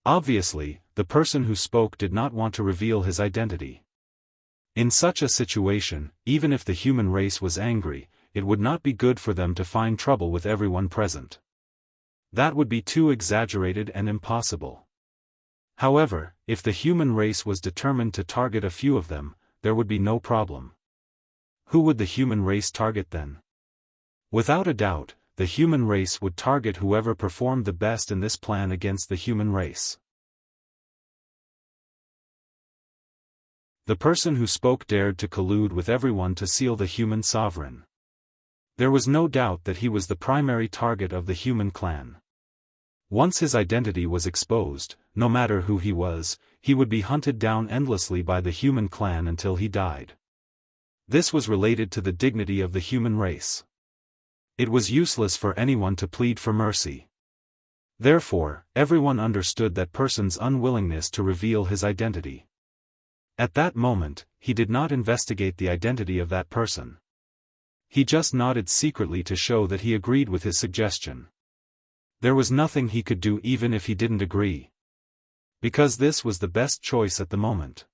Obviously, the person who spoke did not want to reveal his identity. In such a situation, even if the human race was angry, it would not be good for them to find trouble with everyone present. That would be too exaggerated and impossible. However, if the human race was determined to target a few of them, there would be no problem. Who would the human race target then? Without a doubt, the human race would target whoever performed the best in this plan against the human race. The person who spoke dared to collude with everyone to seal the human sovereign. There was no doubt that he was the primary target of the human clan. Once his identity was exposed, no matter who he was, he would be hunted down endlessly by the human clan until he died. This was related to the dignity of the human race. It was useless for anyone to plead for mercy. Therefore, everyone understood that person's unwillingness to reveal his identity. At that moment, he did not investigate the identity of that person. He just nodded secretly to show that he agreed with his suggestion. There was nothing he could do even if he didn't agree. Because this was the best choice at the moment.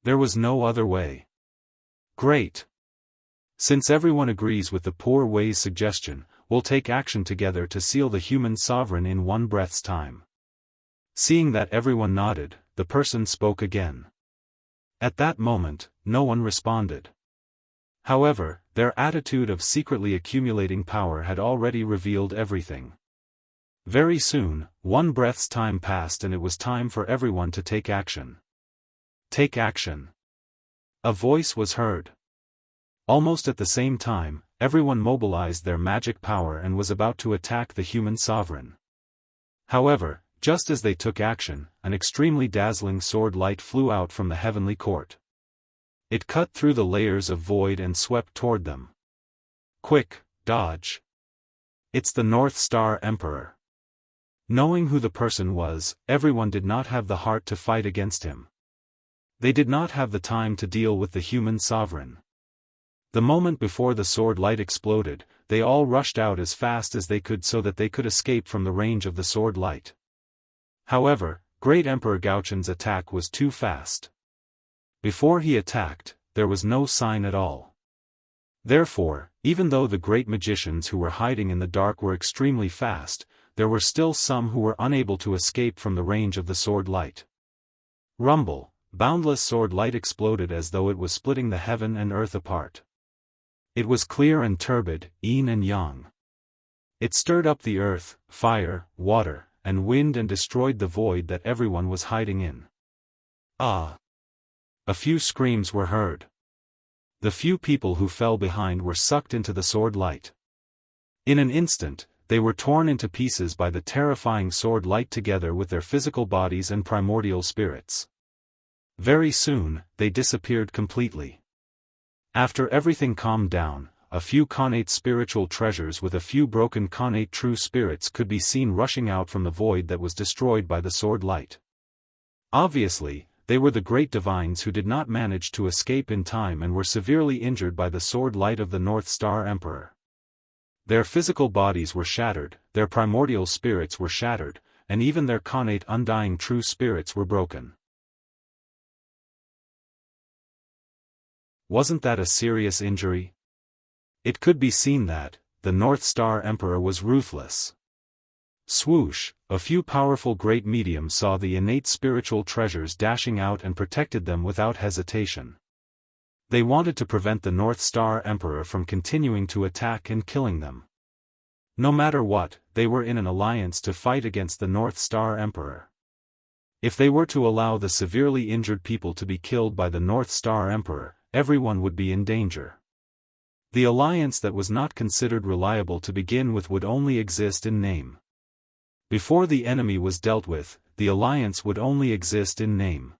There was no other way. Great. Since everyone agrees with the poor way's suggestion, we'll take action together to seal the human sovereign in one breath's time. Seeing that everyone nodded, the person spoke again. At that moment, no one responded. However, their attitude of secretly accumulating power had already revealed everything. Very soon, one breath's time passed and it was time for everyone to take action. Take action. A voice was heard. Almost at the same time, everyone mobilized their magic power and was about to attack the human sovereign. However, just as they took action, an extremely dazzling sword light flew out from the heavenly court. It cut through the layers of void and swept toward them. Quick, dodge. It's the North Star Emperor. Knowing who the person was, everyone did not have the heart to fight against him. They did not have the time to deal with the human sovereign. The moment before the sword light exploded, they all rushed out as fast as they could so that they could escape from the range of the sword light. However, Great Emperor Gaochun's attack was too fast. Before he attacked, there was no sign at all. Therefore, even though the great magicians who were hiding in the dark were extremely fast, there were still some who were unable to escape from the range of the sword light. Rumble, boundless sword light exploded as though it was splitting the heaven and earth apart. It was clear and turbid, yin and yang. It stirred up the earth, fire, water, and wind and destroyed the void that everyone was hiding in. Ah! A few screams were heard. The few people who fell behind were sucked into the sword light. In an instant, they were torn into pieces by the terrifying sword light together with their physical bodies and primordial spirits. Very soon, they disappeared completely. After everything calmed down, a few connate spiritual treasures with a few broken connate true spirits could be seen rushing out from the void that was destroyed by the sword light. Obviously, they were the great divines who did not manage to escape in time and were severely injured by the sword light of the North Star Emperor. Their physical bodies were shattered, their primordial spirits were shattered, and even their connate undying true spirits were broken. Wasn't that a serious injury? It could be seen that, the North Star Emperor was ruthless. Swoosh, a few powerful great mediums saw the innate spiritual treasures dashing out and protected them without hesitation. They wanted to prevent the North Star Emperor from continuing to attack and killing them. No matter what, they were in an alliance to fight against the North Star Emperor. If they were to allow the severely injured people to be killed by the North Star Emperor, everyone would be in danger. The alliance that was not considered reliable to begin with would only exist in name. Before the enemy was dealt with, the alliance would only exist in name.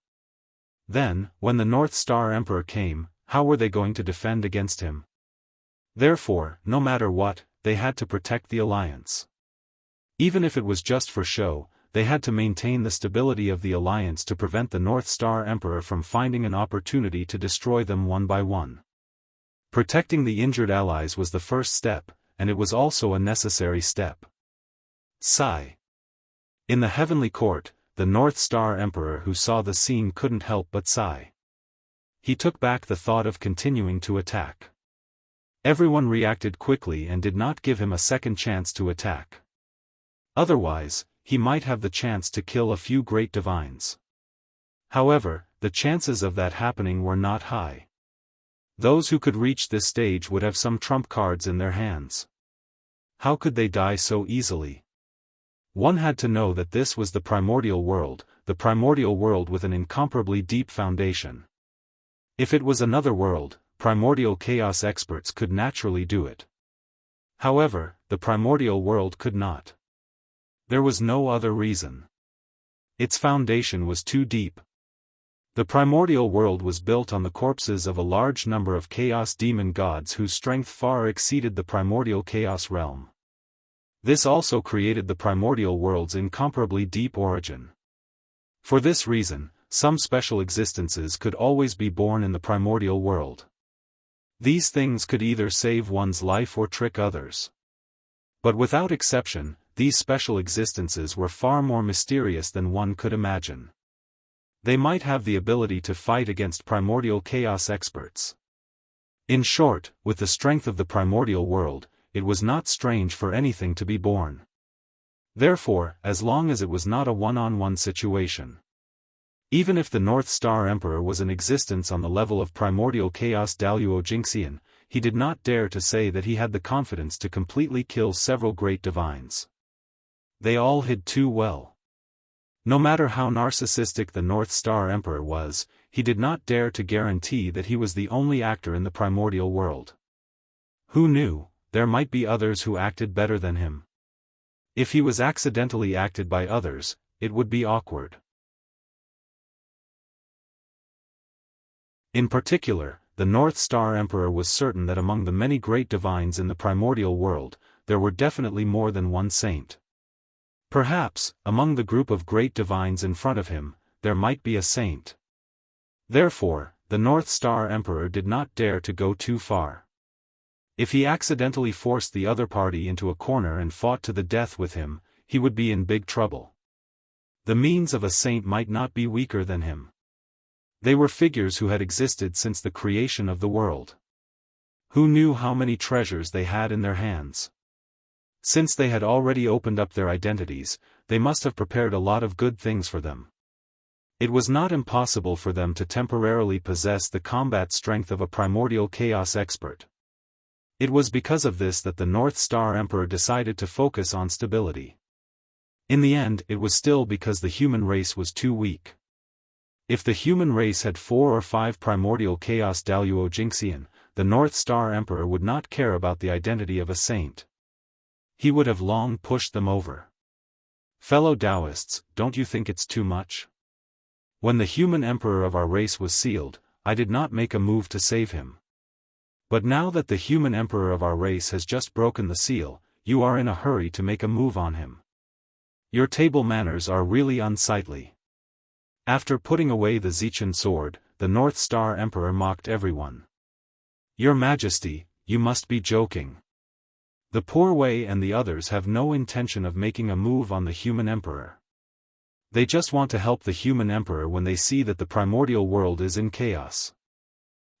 Then, when the North Star Emperor came, how were they going to defend against him? Therefore, no matter what, they had to protect the alliance. Even if it was just for show, they had to maintain the stability of the alliance to prevent the North Star Emperor from finding an opportunity to destroy them one by one. Protecting the injured allies was the first step, and it was also a necessary step. Sigh. In the heavenly court, the North Star Emperor who saw the scene couldn't help but sigh. He took back the thought of continuing to attack. Everyone reacted quickly and did not give him a second chance to attack. Otherwise, he might have the chance to kill a few great divines. However, the chances of that happening were not high. Those who could reach this stage would have some trump cards in their hands. How could they die so easily? One had to know that this was the primordial world with an incomparably deep foundation. If it was another world, primordial chaos experts could naturally do it. However, the primordial world could not. There was no other reason. Its foundation was too deep. The primordial world was built on the corpses of a large number of chaos demon gods whose strength far exceeded the primordial chaos realm. This also created the primordial world's incomparably deep origin. For this reason, some special existences could always be born in the primordial world. These things could either save one's life or trick others. But without exception, these special existences were far more mysterious than one could imagine. They might have the ability to fight against primordial chaos experts. In short, with the strength of the primordial world, it was not strange for anything to be born. Therefore, as long as it was not a one-on-one situation. Even if the North Star Emperor was in existence on the level of primordial chaos Daoist Jingxian, he did not dare to say that he had the confidence to completely kill several great divines. They all hid too well. No matter how narcissistic the North Star Emperor was, he did not dare to guarantee that he was the only actor in the primordial world. Who knew, there might be others who acted better than him. If he was accidentally acted by others, it would be awkward. In particular, the North Star Emperor was certain that among the many great divines in the primordial world, there were definitely more than one saint. Perhaps, among the group of great divines in front of him, there might be a saint. Therefore, the North Star Emperor did not dare to go too far. If he accidentally forced the other party into a corner and fought to the death with him, he would be in big trouble. The means of a saint might not be weaker than him. They were figures who had existed since the creation of the world. Who knew how many treasures they had in their hands? Since they had already opened up their identities, they must have prepared a lot of good things for them. It was not impossible for them to temporarily possess the combat strength of a primordial chaos expert. It was because of this that the North Star Emperor decided to focus on stability. In the end, it was still because the human race was too weak. If the human race had 4 or 5 primordial chaos Daoist Jingxian, the North Star Emperor would not care about the identity of a saint. He would have long pushed them over. Fellow Daoists, don't you think it's too much? When the human emperor of our race was sealed, I did not make a move to save him. But now that the human emperor of our race has just broken the seal, you are in a hurry to make a move on him. Your table manners are really unsightly. After putting away the Zichen sword, the North Star Emperor mocked everyone. Your Majesty, you must be joking. The Poor Wei and the others have no intention of making a move on the human emperor. They just want to help the human emperor when they see that the primordial world is in chaos.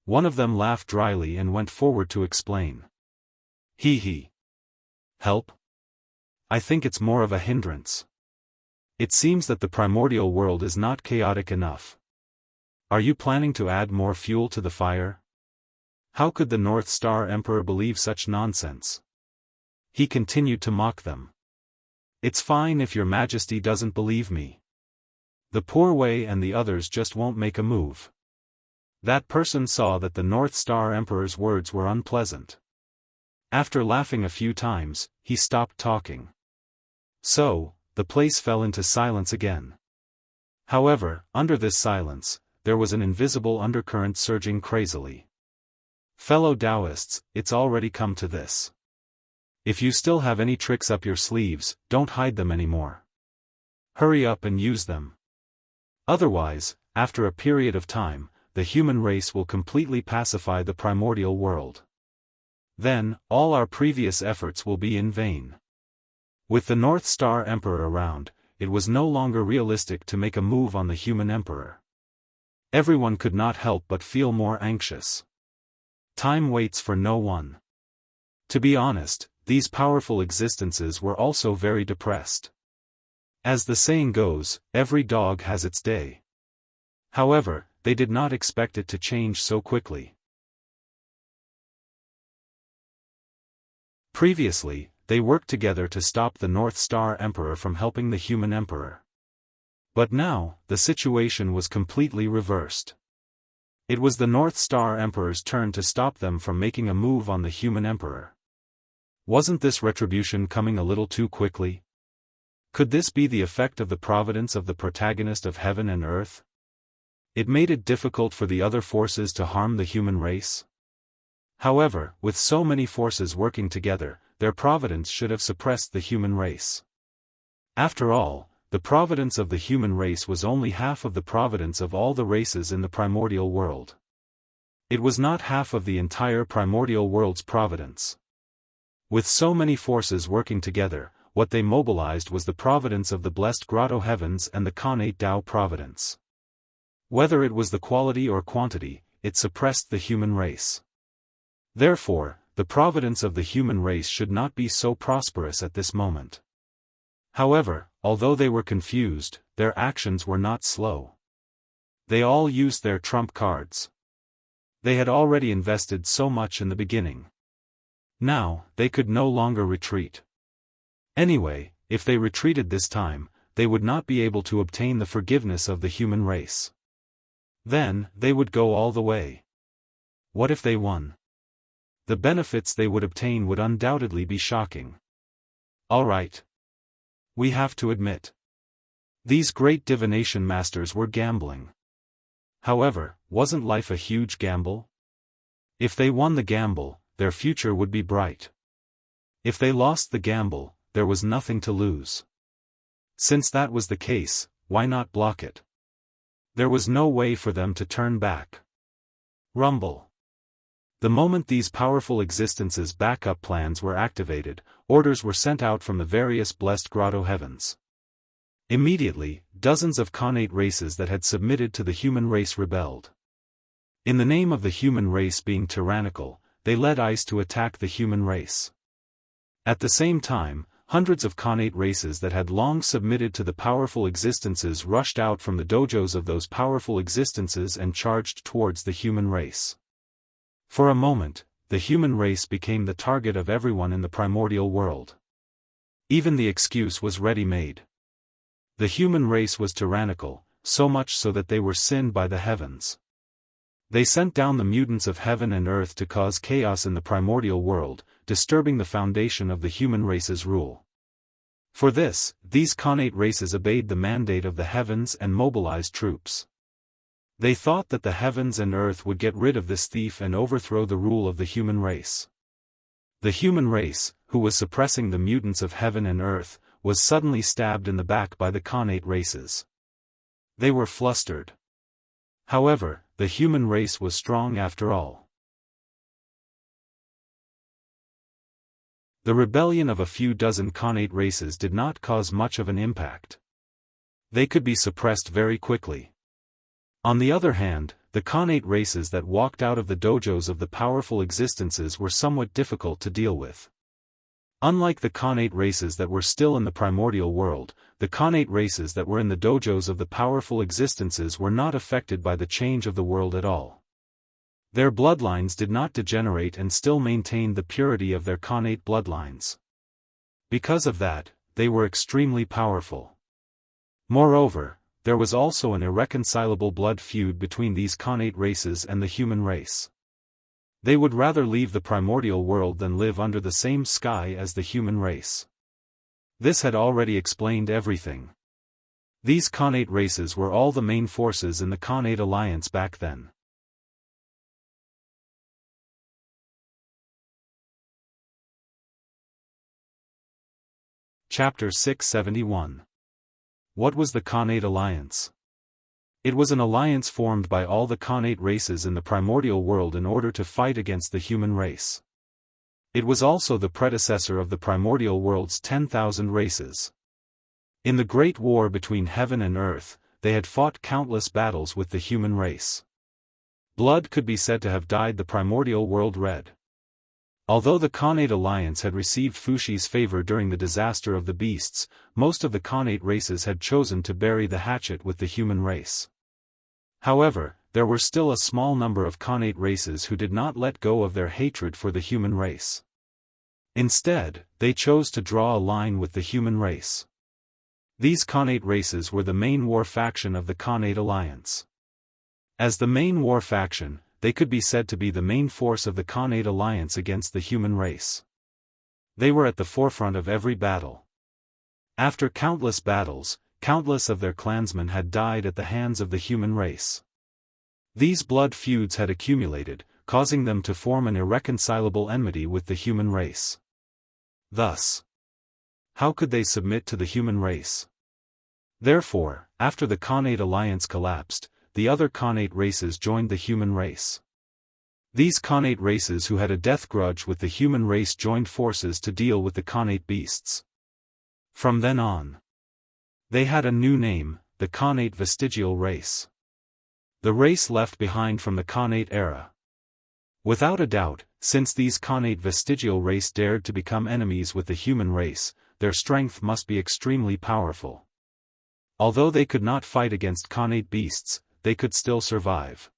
One of them laughed dryly and went forward to explain. He. Help? I think it's more of a hindrance. It seems that the primordial world is not chaotic enough. Are you planning to add more fuel to the fire? How could the North Star Emperor believe such nonsense? He continued to mock them. It's fine if your Majesty doesn't believe me. The Poor Wei and the others just won't make a move. That person saw that the North Star Emperor's words were unpleasant. After laughing a few times, he stopped talking. So, the place fell into silence again. However, under this silence, there was an invisible undercurrent surging crazily. Fellow Daoists, it's already come to this. If you still have any tricks up your sleeves, don't hide them anymore. Hurry up and use them. Otherwise, after a period of time, the human race will completely pacify the primordial world. Then, all our previous efforts will be in vain. With the North Star Emperor around, it was no longer realistic to make a move on the human emperor. Everyone could not help but feel more anxious. Time waits for no one. To be honest, these powerful existences were also very depressed. As the saying goes, every dog has its day. However, they did not expect it to change so quickly. Previously, they worked together to stop the North Star Emperor from helping the human emperor. But now, the situation was completely reversed. It was the North Star Emperor's turn to stop them from making a move on the human emperor. Wasn't this retribution coming a little too quickly? Could this be the effect of the providence of the protagonist of heaven and earth? It made it difficult for the other forces to harm the human race. However, with so many forces working together, their providence should have suppressed the human race. After all, the providence of the human race was only half of the providence of all the races in the primordial world. It was not half of the entire primordial world's providence. With so many forces working together, what they mobilized was the providence of the blessed grotto heavens and the Khanate Tao providence. Whether it was the quality or quantity, it suppressed the human race. Therefore, the providence of the human race should not be so prosperous at this moment. However, although they were confused, their actions were not slow. They all used their trump cards. They had already invested so much in the beginning. Now, they could no longer retreat. Anyway, if they retreated this time, they would not be able to obtain the forgiveness of the human race. Then, they would go all the way. What if they won? The benefits they would obtain would undoubtedly be shocking. Alright. We have to admit. These great divination masters were gambling. However, wasn't life a huge gamble? If they won the gamble, their future would be bright. If they lost the gamble, there was nothing to lose. Since that was the case, why not block it? There was no way for them to turn back. Rumble. The moment these powerful existences' backup plans were activated, orders were sent out from the various blessed grotto heavens. Immediately, dozens of Khanate races that had submitted to the human race rebelled. In the name of the human race being tyrannical, they led ice to attack the human race. At the same time, hundreds of Khanate races that had long submitted to the powerful existences rushed out from the dojos of those powerful existences and charged towards the human race. For a moment, the human race became the target of everyone in the primordial world. Even the excuse was ready-made. The human race was tyrannical, so much so that they were sinned by the heavens. They sent down the mutants of heaven and earth to cause chaos in the primordial world, disturbing the foundation of the human race's rule. For this, these Khanate races obeyed the mandate of the heavens and mobilized troops. They thought that the heavens and earth would get rid of this thief and overthrow the rule of the human race. The human race, who was suppressing the mutants of heaven and earth, was suddenly stabbed in the back by the Khanate races. They were flustered. However, the human race was strong after all. The rebellion of a few dozen Khanate races did not cause much of an impact. They could be suppressed very quickly. On the other hand, the Khanate races that walked out of the dojos of the powerful existences were somewhat difficult to deal with. Unlike the Khanate races that were still in the primordial world, the Khanate races that were in the dojos of the powerful existences were not affected by the change of the world at all. Their bloodlines did not degenerate and still maintained the purity of their Khanate bloodlines. Because of that, they were extremely powerful. Moreover, there was also an irreconcilable blood feud between these Khanate races and the human race. They would rather leave the primordial world than live under the same sky as the human race. This had already explained everything. These Khanate races were all the main forces in the Khanate alliance back then. Chapter 671. What was the Khanate alliance? It was an alliance formed by all the Khanate races in the primordial world in order to fight against the human race. It was also the predecessor of the primordial world's 10,000 races. In the great war between heaven and earth, they had fought countless battles with the human race. Blood could be said to have dyed the primordial world red. Although the Khanate alliance had received Fushi's favor during the disaster of the beasts, most of the Khanate races had chosen to bury the hatchet with the human race. However, there were still a small number of Khanate races who did not let go of their hatred for the human race. Instead, they chose to draw a line with the human race. These Khanate races were the main war faction of the Khanate alliance. As the main war faction, they could be said to be the main force of the Khanate alliance against the human race. They were at the forefront of every battle. After countless battles, countless of their clansmen had died at the hands of the human race. These blood feuds had accumulated, causing them to form an irreconcilable enmity with the human race. Thus, how could they submit to the human race? Therefore, after the Khanate alliance collapsed, the other Khanate races joined the human race. These Khanate races who had a death grudge with the human race joined forces to deal with the Khanate beasts. From then on, they had a new name, the Khanate vestigial race. The race left behind from the Khanate era. Without a doubt, since these Khanate vestigial race dared to become enemies with the human race, their strength must be extremely powerful. Although they could not fight against Khanate beasts, they could still survive.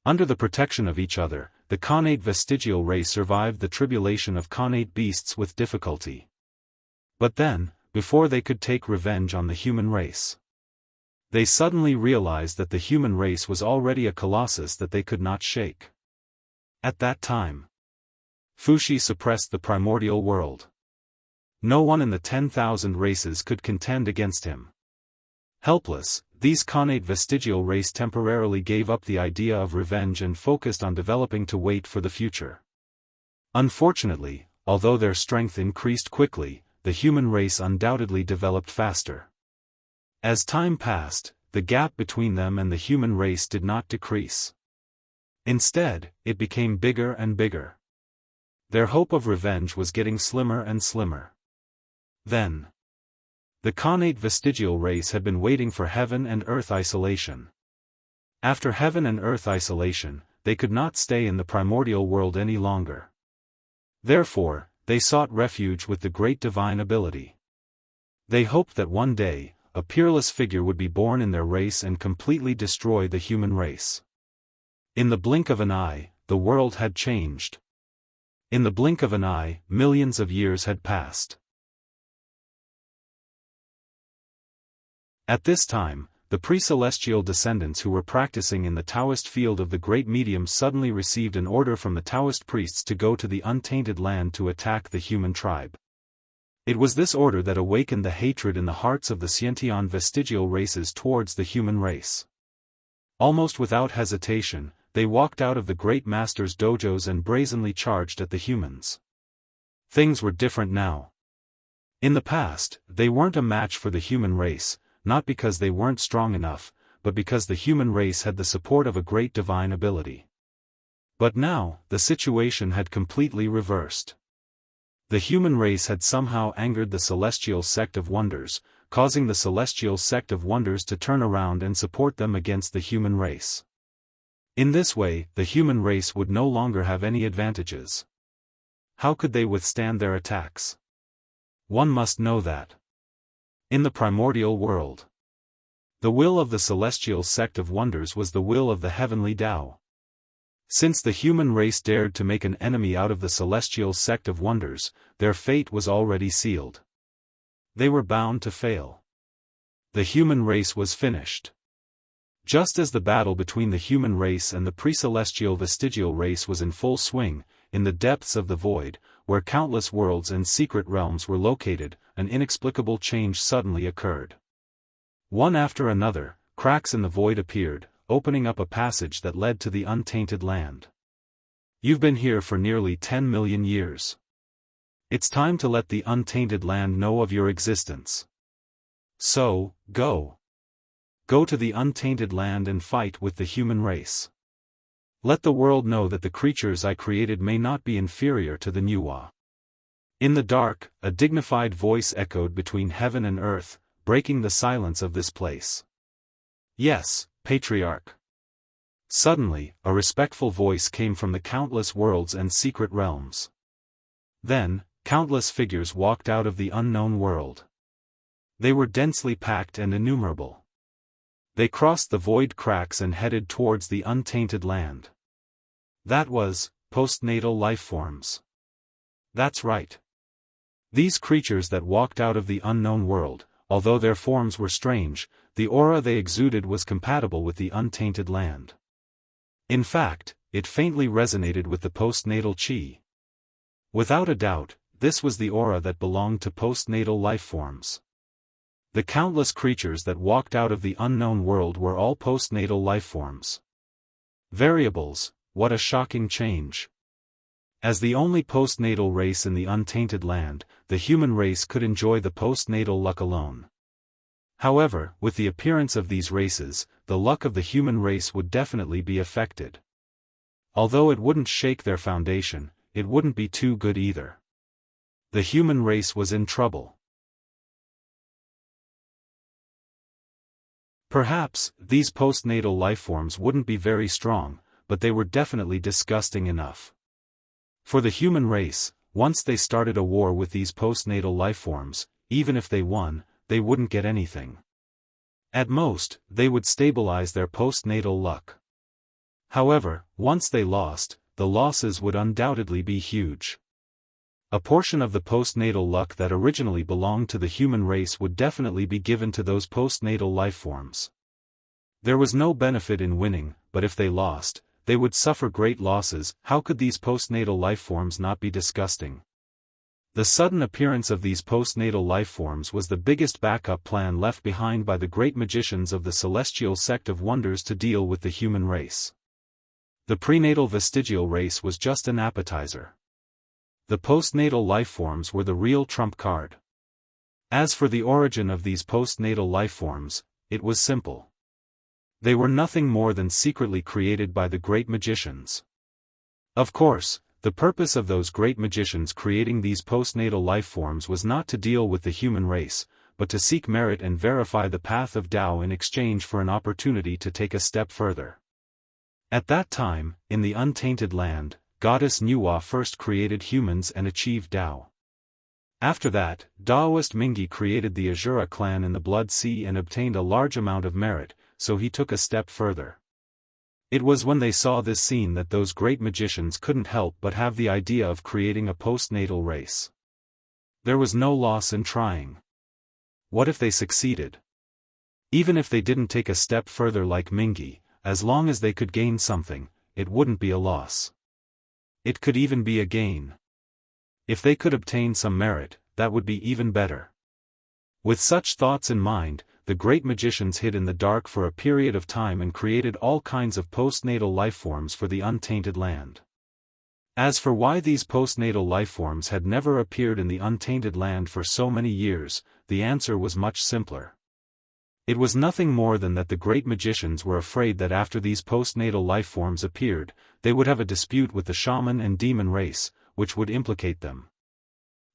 Under the protection of each other, the Khanate vestigial race survived the tribulation of Khanate beasts with difficulty. But then, before they could take revenge on the human race, they suddenly realized that the human race was already a colossus that they could not shake. At that time, Fushi suppressed the primordial world. No one in the 10,000 races could contend against him. Helpless, these Khanate vestigial race temporarily gave up the idea of revenge and focused on developing to wait for the future. Unfortunately, although their strength increased quickly, the human race undoubtedly developed faster. As time passed, the gap between them and the human race did not decrease. Instead, it became bigger and bigger. Their hope of revenge was getting slimmer and slimmer. Then, the Khanate vestigial race had been waiting for heaven and earth isolation. After heaven and earth isolation, they could not stay in the primordial world any longer. Therefore, they sought refuge with the great divine ability. They hoped that one day, a peerless figure would be born in their race and completely destroy the human race. In the blink of an eye, the world had changed. In the blink of an eye, millions of years had passed. At this time, the pre-celestial descendants who were practicing in the Taoist field of the great medium suddenly received an order from the Taoist priests to go to the untainted land to attack the human tribe. It was this order that awakened the hatred in the hearts of the Xiantian vestigial races towards the human race. Almost without hesitation, they walked out of the great master's dojos and brazenly charged at the humans. Things were different now. In the past, they weren't a match for the human race, not because they weren't strong enough, but because the human race had the support of a great divine ability. But now, the situation had completely reversed. The human race had somehow angered the celestial sect of wonders, causing the celestial sect of wonders to turn around and support them against the human race. In this way, the human race would no longer have any advantages. How could they withstand their attacks? One must know that. In the primordial world, the will of the celestial sect of wonders was the will of the heavenly Tao. Since the human race dared to make an enemy out of the celestial sect of wonders, their fate was already sealed. They were bound to fail. The human race was finished. Just as the battle between the human race and the pre-celestial vestigial race was in full swing, in the depths of the void, where countless worlds and secret realms were located, an inexplicable change suddenly occurred. One after another, cracks in the void appeared, opening up a passage that led to the untainted land. You've been here for nearly 10 million years. It's time to let the untainted land know of your existence. So, go. Go to the untainted land and fight with the human race. Let the world know that the creatures I created may not be inferior to the Nuwa. In the dark, a dignified voice echoed between heaven and earth, breaking the silence of this place. Yes, Patriarch. Suddenly, a respectful voice came from the countless worlds and secret realms. Then, countless figures walked out of the unknown world. They were densely packed and innumerable. They crossed the void cracks and headed towards the untainted land. That was, postnatal lifeforms. That's right. These creatures that walked out of the unknown world, although their forms were strange, the aura they exuded was compatible with the untainted land. In fact, it faintly resonated with the postnatal chi. Without a doubt, this was the aura that belonged to postnatal lifeforms. The countless creatures that walked out of the unknown world were all postnatal lifeforms. Variables, what a shocking change. As the only postnatal race in the untainted land, the human race could enjoy the postnatal luck alone. However, with the appearance of these races, the luck of the human race would definitely be affected. Although it wouldn't shake their foundation, it wouldn't be too good either. The human race was in trouble. Perhaps, these postnatal lifeforms wouldn't be very strong, but they were definitely disgusting enough. For the human race, once they started a war with these postnatal lifeforms, even if they won, they wouldn't get anything. At most, they would stabilize their postnatal luck. However, once they lost, the losses would undoubtedly be huge. A portion of the postnatal luck that originally belonged to the human race would definitely be given to those postnatal lifeforms. There was no benefit in winning, but if they lost, they would suffer great losses. How could these postnatal lifeforms not be disgusting? The sudden appearance of these postnatal lifeforms was the biggest backup plan left behind by the great magicians of the celestial sect of wonders to deal with the human race. The prenatal vestigial race was just an appetizer. The postnatal lifeforms were the real trump card. As for the origin of these postnatal lifeforms, it was simple. They were nothing more than secretly created by the great magicians. Of course, the purpose of those great magicians creating these postnatal lifeforms was not to deal with the human race, but to seek merit and verify the path of Tao in exchange for an opportunity to take a step further. At that time, in the untainted land, Goddess Nuwa first created humans and achieved Tao. After that, Daoist Mingi created the Azura clan in the Blood Sea and obtained a large amount of merit, so he took a step further. It was when they saw this scene that those great magicians couldn't help but have the idea of creating a postnatal race. There was no loss in trying. What if they succeeded? Even if they didn't take a step further like Mingi, as long as they could gain something, it wouldn't be a loss. It could even be a gain. If they could obtain some merit, that would be even better. With such thoughts in mind, the great magicians hid in the dark for a period of time and created all kinds of postnatal lifeforms for the untainted land. As for why these postnatal lifeforms had never appeared in the untainted land for so many years, the answer was much simpler. It was nothing more than that the great magicians were afraid that after these postnatal lifeforms appeared, they would have a dispute with the shaman and demon race, which would implicate them.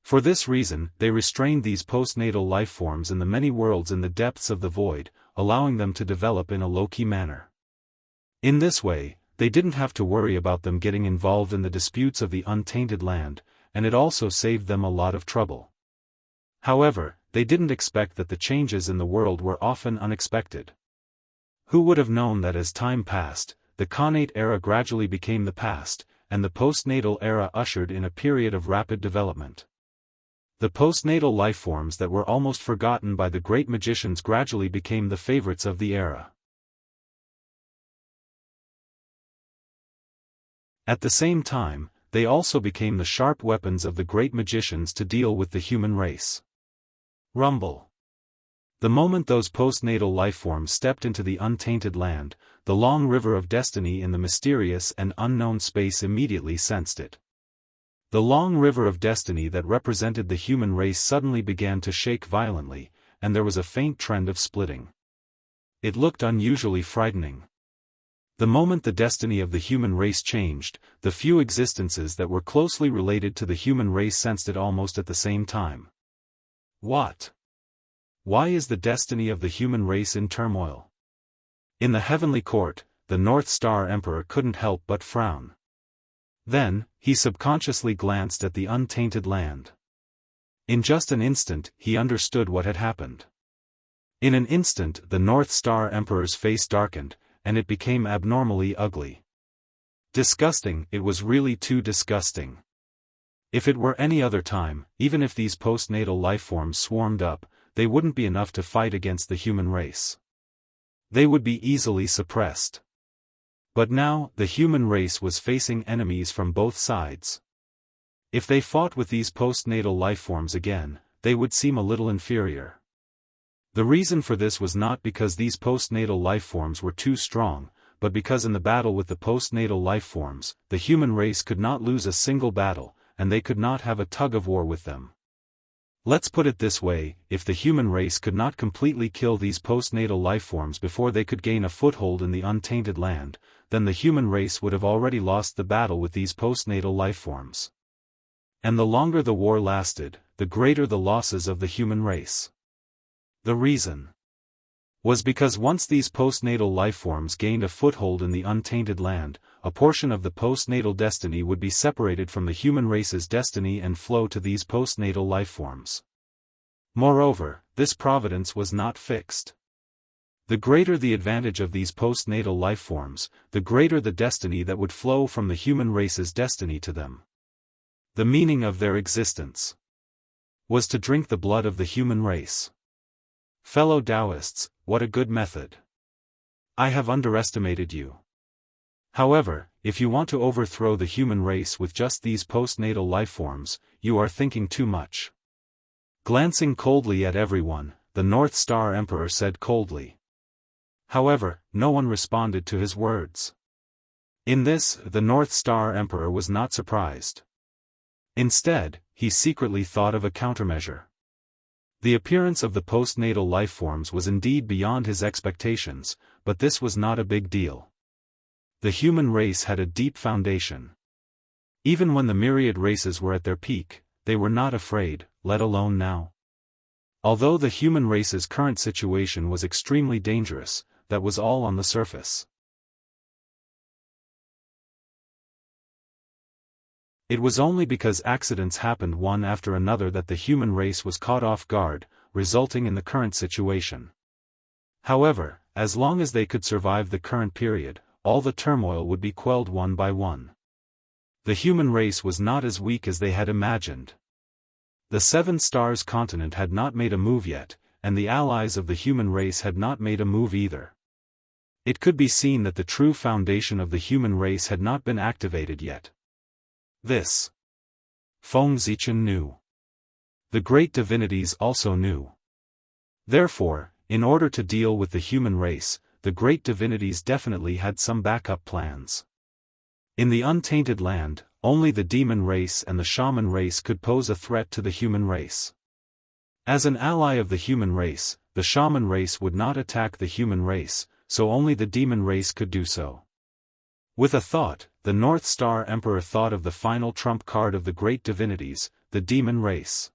For this reason, they restrained these postnatal lifeforms in the many worlds in the depths of the void, allowing them to develop in a low-key manner. In this way, they didn't have to worry about them getting involved in the disputes of the untainted land, and it also saved them a lot of trouble. However, they didn't expect that the changes in the world were often unexpected. Who would have known that as time passed, the Khanate era gradually became the past, and the postnatal era ushered in a period of rapid development. The postnatal lifeforms that were almost forgotten by the great magicians gradually became the favorites of the era. At the same time, they also became the sharp weapons of the great magicians to deal with the human race. Rumble. The moment those postnatal lifeforms stepped into the untainted land, the long river of destiny in the mysterious and unknown space immediately sensed it. The long river of destiny that represented the human race suddenly began to shake violently, and there was a faint trend of splitting. It looked unusually frightening. The moment the destiny of the human race changed, the few existences that were closely related to the human race sensed it almost at the same time. What? Why is the destiny of the human race in turmoil? In the heavenly court, the North Star Emperor couldn't help but frown. Then, he subconsciously glanced at the untainted land. In just an instant, he understood what had happened. In an instant, the North Star Emperor's face darkened, and it became abnormally ugly. Disgusting, it was really too disgusting. If it were any other time, even if these postnatal lifeforms swarmed up, they wouldn't be enough to fight against the human race. They would be easily suppressed. But now, the human race was facing enemies from both sides. If they fought with these postnatal lifeforms again, they would seem a little inferior. The reason for this was not because these postnatal lifeforms were too strong, but because in the battle with the postnatal lifeforms, the human race could not lose a single battle, and they could not have a tug-of-war with them. Let's put it this way, if the human race could not completely kill these postnatal lifeforms before they could gain a foothold in the untainted land, then the human race would have already lost the battle with these postnatal lifeforms. And the longer the war lasted, the greater the losses of the human race. The reason was because once these postnatal lifeforms gained a foothold in the untainted land, a portion of the postnatal destiny would be separated from the human race's destiny and flow to these postnatal lifeforms. Moreover, this providence was not fixed. The greater the advantage of these postnatal lifeforms, the greater the destiny that would flow from the human race's destiny to them. The meaning of their existence was to drink the blood of the human race. Fellow Daoists, what a good method. I have underestimated you. However, if you want to overthrow the human race with just these postnatal lifeforms, you are thinking too much. Glancing coldly at everyone, the North Star Emperor said coldly. However, no one responded to his words. In this, the North Star Emperor was not surprised. Instead, he secretly thought of a countermeasure. The appearance of the postnatal lifeforms was indeed beyond his expectations, but this was not a big deal. The human race had a deep foundation. Even when the myriad races were at their peak, they were not afraid, let alone now. Although the human race's current situation was extremely dangerous, that was all on the surface. It was only because accidents happened one after another that the human race was caught off guard, resulting in the current situation. However, as long as they could survive the current period, all the turmoil would be quelled one by one. The human race was not as weak as they had imagined. The Seven Stars continent had not made a move yet, and the allies of the human race had not made a move either. It could be seen that the true foundation of the human race had not been activated yet. This Feng Zichen knew. The great divinities also knew. Therefore, in order to deal with the human race, the great divinities definitely had some backup plans. In the untainted land, only the demon race and the shaman race could pose a threat to the human race. As an ally of the human race, the shaman race would not attack the human race, so only the demon race could do so. With a thought, the North Star Emperor thought of the final trump card of the great divinities, the demon race.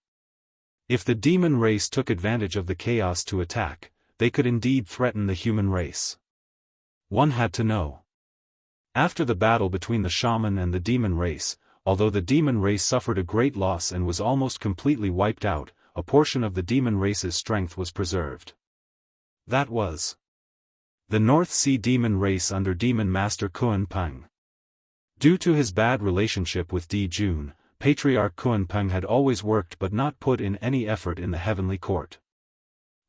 If the demon race took advantage of the chaos to attack, they could indeed threaten the human race. One had to know. After the battle between the shaman and the demon race, although the demon race suffered a great loss and was almost completely wiped out, a portion of the demon race's strength was preserved. That was the North Sea demon race under Demon Master Kuan-Peng. Due to his bad relationship with Di Jun, Patriarch Kuan-Peng had always worked but not put in any effort in the heavenly court.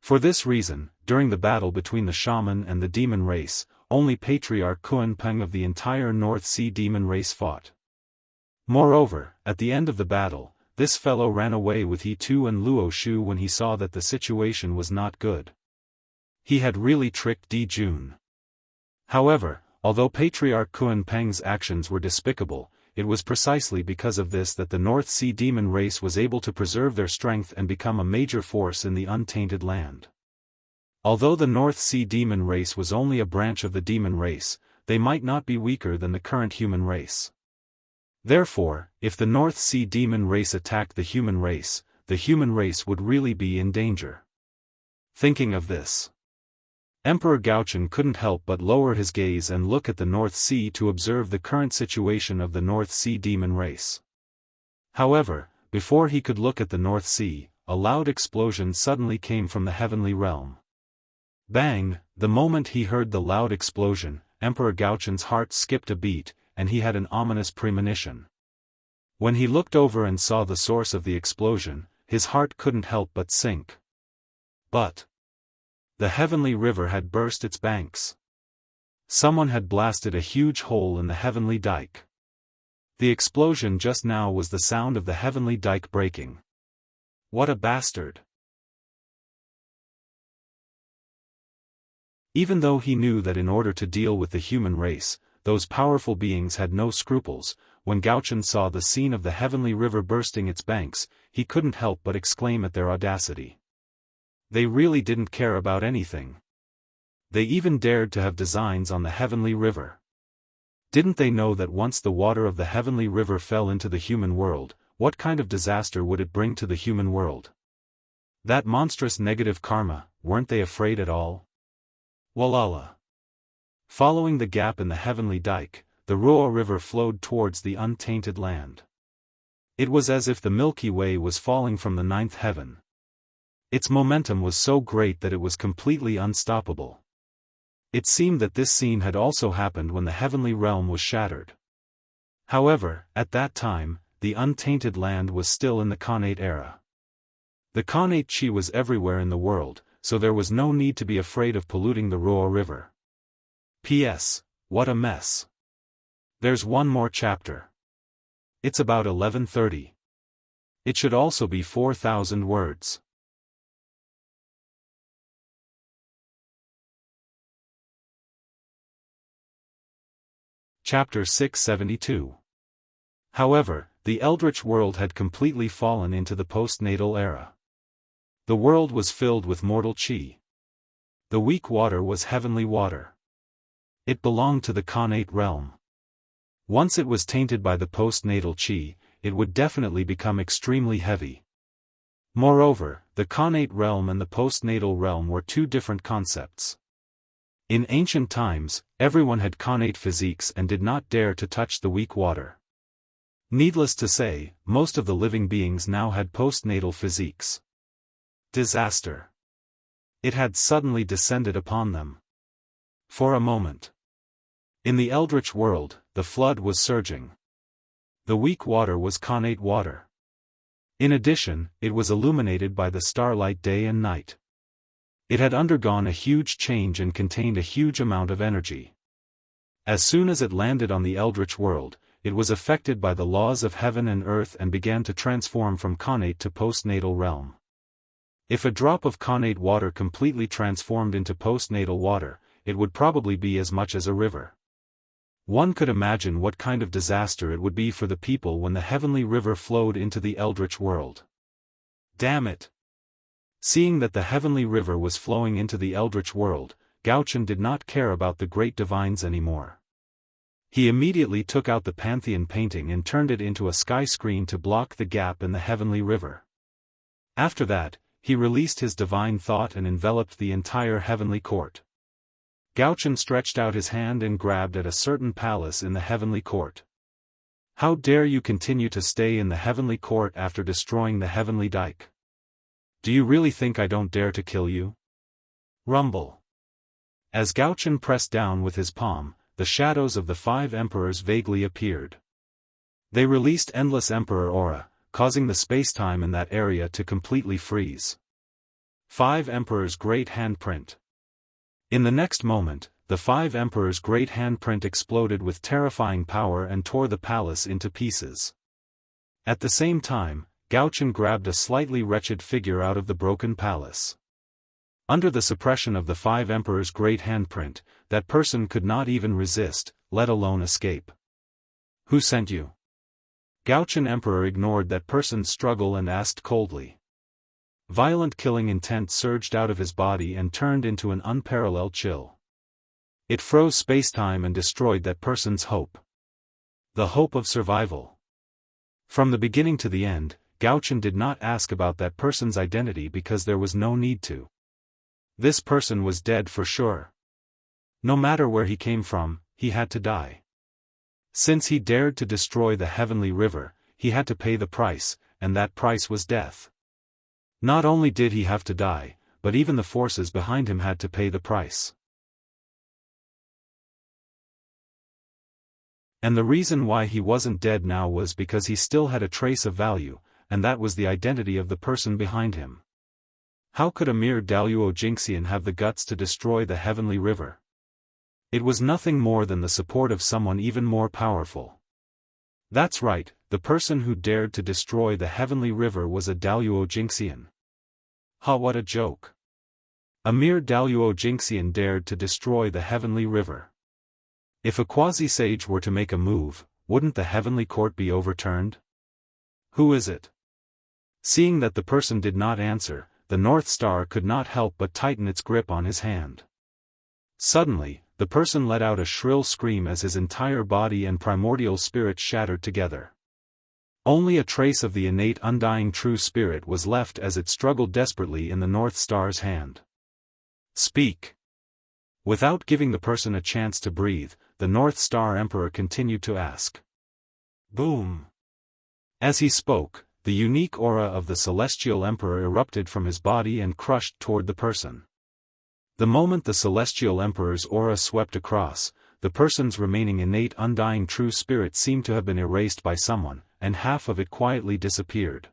For this reason, during the battle between the shaman and the demon race, only Patriarch Kuan-Peng of the entire North Sea demon race fought. Moreover, at the end of the battle, this fellow ran away with He Tu and Luo Shu when he saw that the situation was not good. He had really tricked Di Jun. However, although Patriarch Kuan-Peng's actions were despicable, it was precisely because of this that the North Sea demon race was able to preserve their strength and become a major force in the untainted land. Although the North Sea demon race was only a branch of the demon race, they might not be weaker than the current human race. Therefore, if the North Sea demon race attacked the human race would really be in danger. Thinking of this, Emperor Gaochen couldn't help but lower his gaze and look at the North Sea to observe the current situation of the North Sea demon race. However, before he could look at the North Sea, a loud explosion suddenly came from the heavenly realm. Bang! The moment he heard the loud explosion, Emperor Gaochen's heart skipped a beat, and he had an ominous premonition. When he looked over and saw the source of the explosion, his heart couldn't help but sink. But the heavenly river had burst its banks. Someone had blasted a huge hole in the heavenly dike. The explosion just now was the sound of the heavenly dike breaking. What a bastard! Even though he knew that in order to deal with the human race, those powerful beings had no scruples, when Gaochen saw the scene of the heavenly river bursting its banks, he couldn't help but exclaim at their audacity. They really didn't care about anything. They even dared to have designs on the heavenly river. Didn't they know that once the water of the heavenly river fell into the human world, what kind of disaster would it bring to the human world? That monstrous negative karma, weren't they afraid at all? Walala. Following the gap in the heavenly dike, the Ruo River flowed towards the untainted land. It was as if the Milky Way was falling from the ninth heaven. Its momentum was so great that it was completely unstoppable. It seemed that this scene had also happened when the heavenly realm was shattered. However, at that time, the untainted land was still in the Khanate era. The Khanate Qi was everywhere in the world, so there was no need to be afraid of polluting the Ruo River. P.S. What a mess. There's one more chapter. It's about 11:30. It should also be 4,000 words. Chapter 672. However, the Eldritch world had completely fallen into the postnatal era. The world was filled with mortal qi. The weak water was heavenly water. It belonged to the Khanate realm. Once it was tainted by the postnatal qi, it would definitely become extremely heavy. Moreover, the Khanate realm and the postnatal realm were two different concepts. In ancient times, everyone had Khanate physiques and did not dare to touch the weak water. Needless to say, most of the living beings now had postnatal physiques. Disaster. It had suddenly descended upon them. For a moment, In the eldritch world, the flood was surging. The weak water was connate water. In addition, it was illuminated by the starlight day and night. It had undergone a huge change and contained a huge amount of energy. As soon as it landed on the eldritch world, it was affected by the laws of heaven and earth and began to transform from connate to postnatal realm. If a drop of connate water completely transformed into postnatal water, it would probably be as much as a river. One could imagine what kind of disaster it would be for the people when the heavenly river flowed into the eldritch world. Damn it! Seeing that the heavenly river was flowing into the eldritch world, Gaochen did not care about the great divines anymore. He immediately took out the Pantheon painting and turned it into a sky screen to block the gap in the heavenly river. After that, he released his divine thought and enveloped the entire heavenly court. Gaochen stretched out his hand and grabbed at a certain palace in the heavenly court. How dare you continue to stay in the heavenly court after destroying the heavenly dike? Do you really think I don't dare to kill you? Rumble. As Gaochen pressed down with his palm, the shadows of the 5 emperors vaguely appeared. They released endless emperor aura, causing the space-time in that area to completely freeze. 5 emperors' great handprint. In the next moment, the 5 emperors' great handprint exploded with terrifying power and tore the palace into pieces. At the same time, Gaochen grabbed a slightly wretched figure out of the broken palace. Under the suppression of the 5 emperors' great handprint, that person could not even resist, let alone escape. Who sent you? Gaochen Emperor ignored that person's struggle and asked coldly. Violent killing intent surged out of his body and turned into an unparalleled chill. It froze space-time and destroyed that person's hope. The hope of survival. From the beginning to the end, Gaochen did not ask about that person's identity because there was no need to. This person was dead for sure. No matter where he came from, he had to die. Since he dared to destroy the heavenly river, he had to pay the price, and that price was death. Not only did he have to die, but even the forces behind him had to pay the price. And the reason why he wasn't dead now was because he still had a trace of value, and that was the identity of the person behind him. How could a mere Daoist Jingxian have the guts to destroy the heavenly river? It was nothing more than the support of someone even more powerful. That's right, the person who dared to destroy the heavenly river was a Daoist Jingxian. Ha, what a joke. A mere Daoist Jingxian dared to destroy the heavenly river. If a quasi-sage were to make a move, wouldn't the heavenly court be overturned? Who is it? Seeing that the person did not answer, the North Star could not help but tighten its grip on his hand. Suddenly, the person let out a shrill scream as his entire body and primordial spirit shattered together. Only a trace of the innate undying true spirit was left as it struggled desperately in the North Star's hand. Speak. Without giving the person a chance to breathe, the North Star Emperor continued to ask. Boom. As he spoke, the unique aura of the Celestial Emperor erupted from his body and crushed toward the person. The moment the Celestial Emperor's aura swept across, the person's remaining innate undying true spirit seemed to have been erased by someone, and half of it quietly disappeared.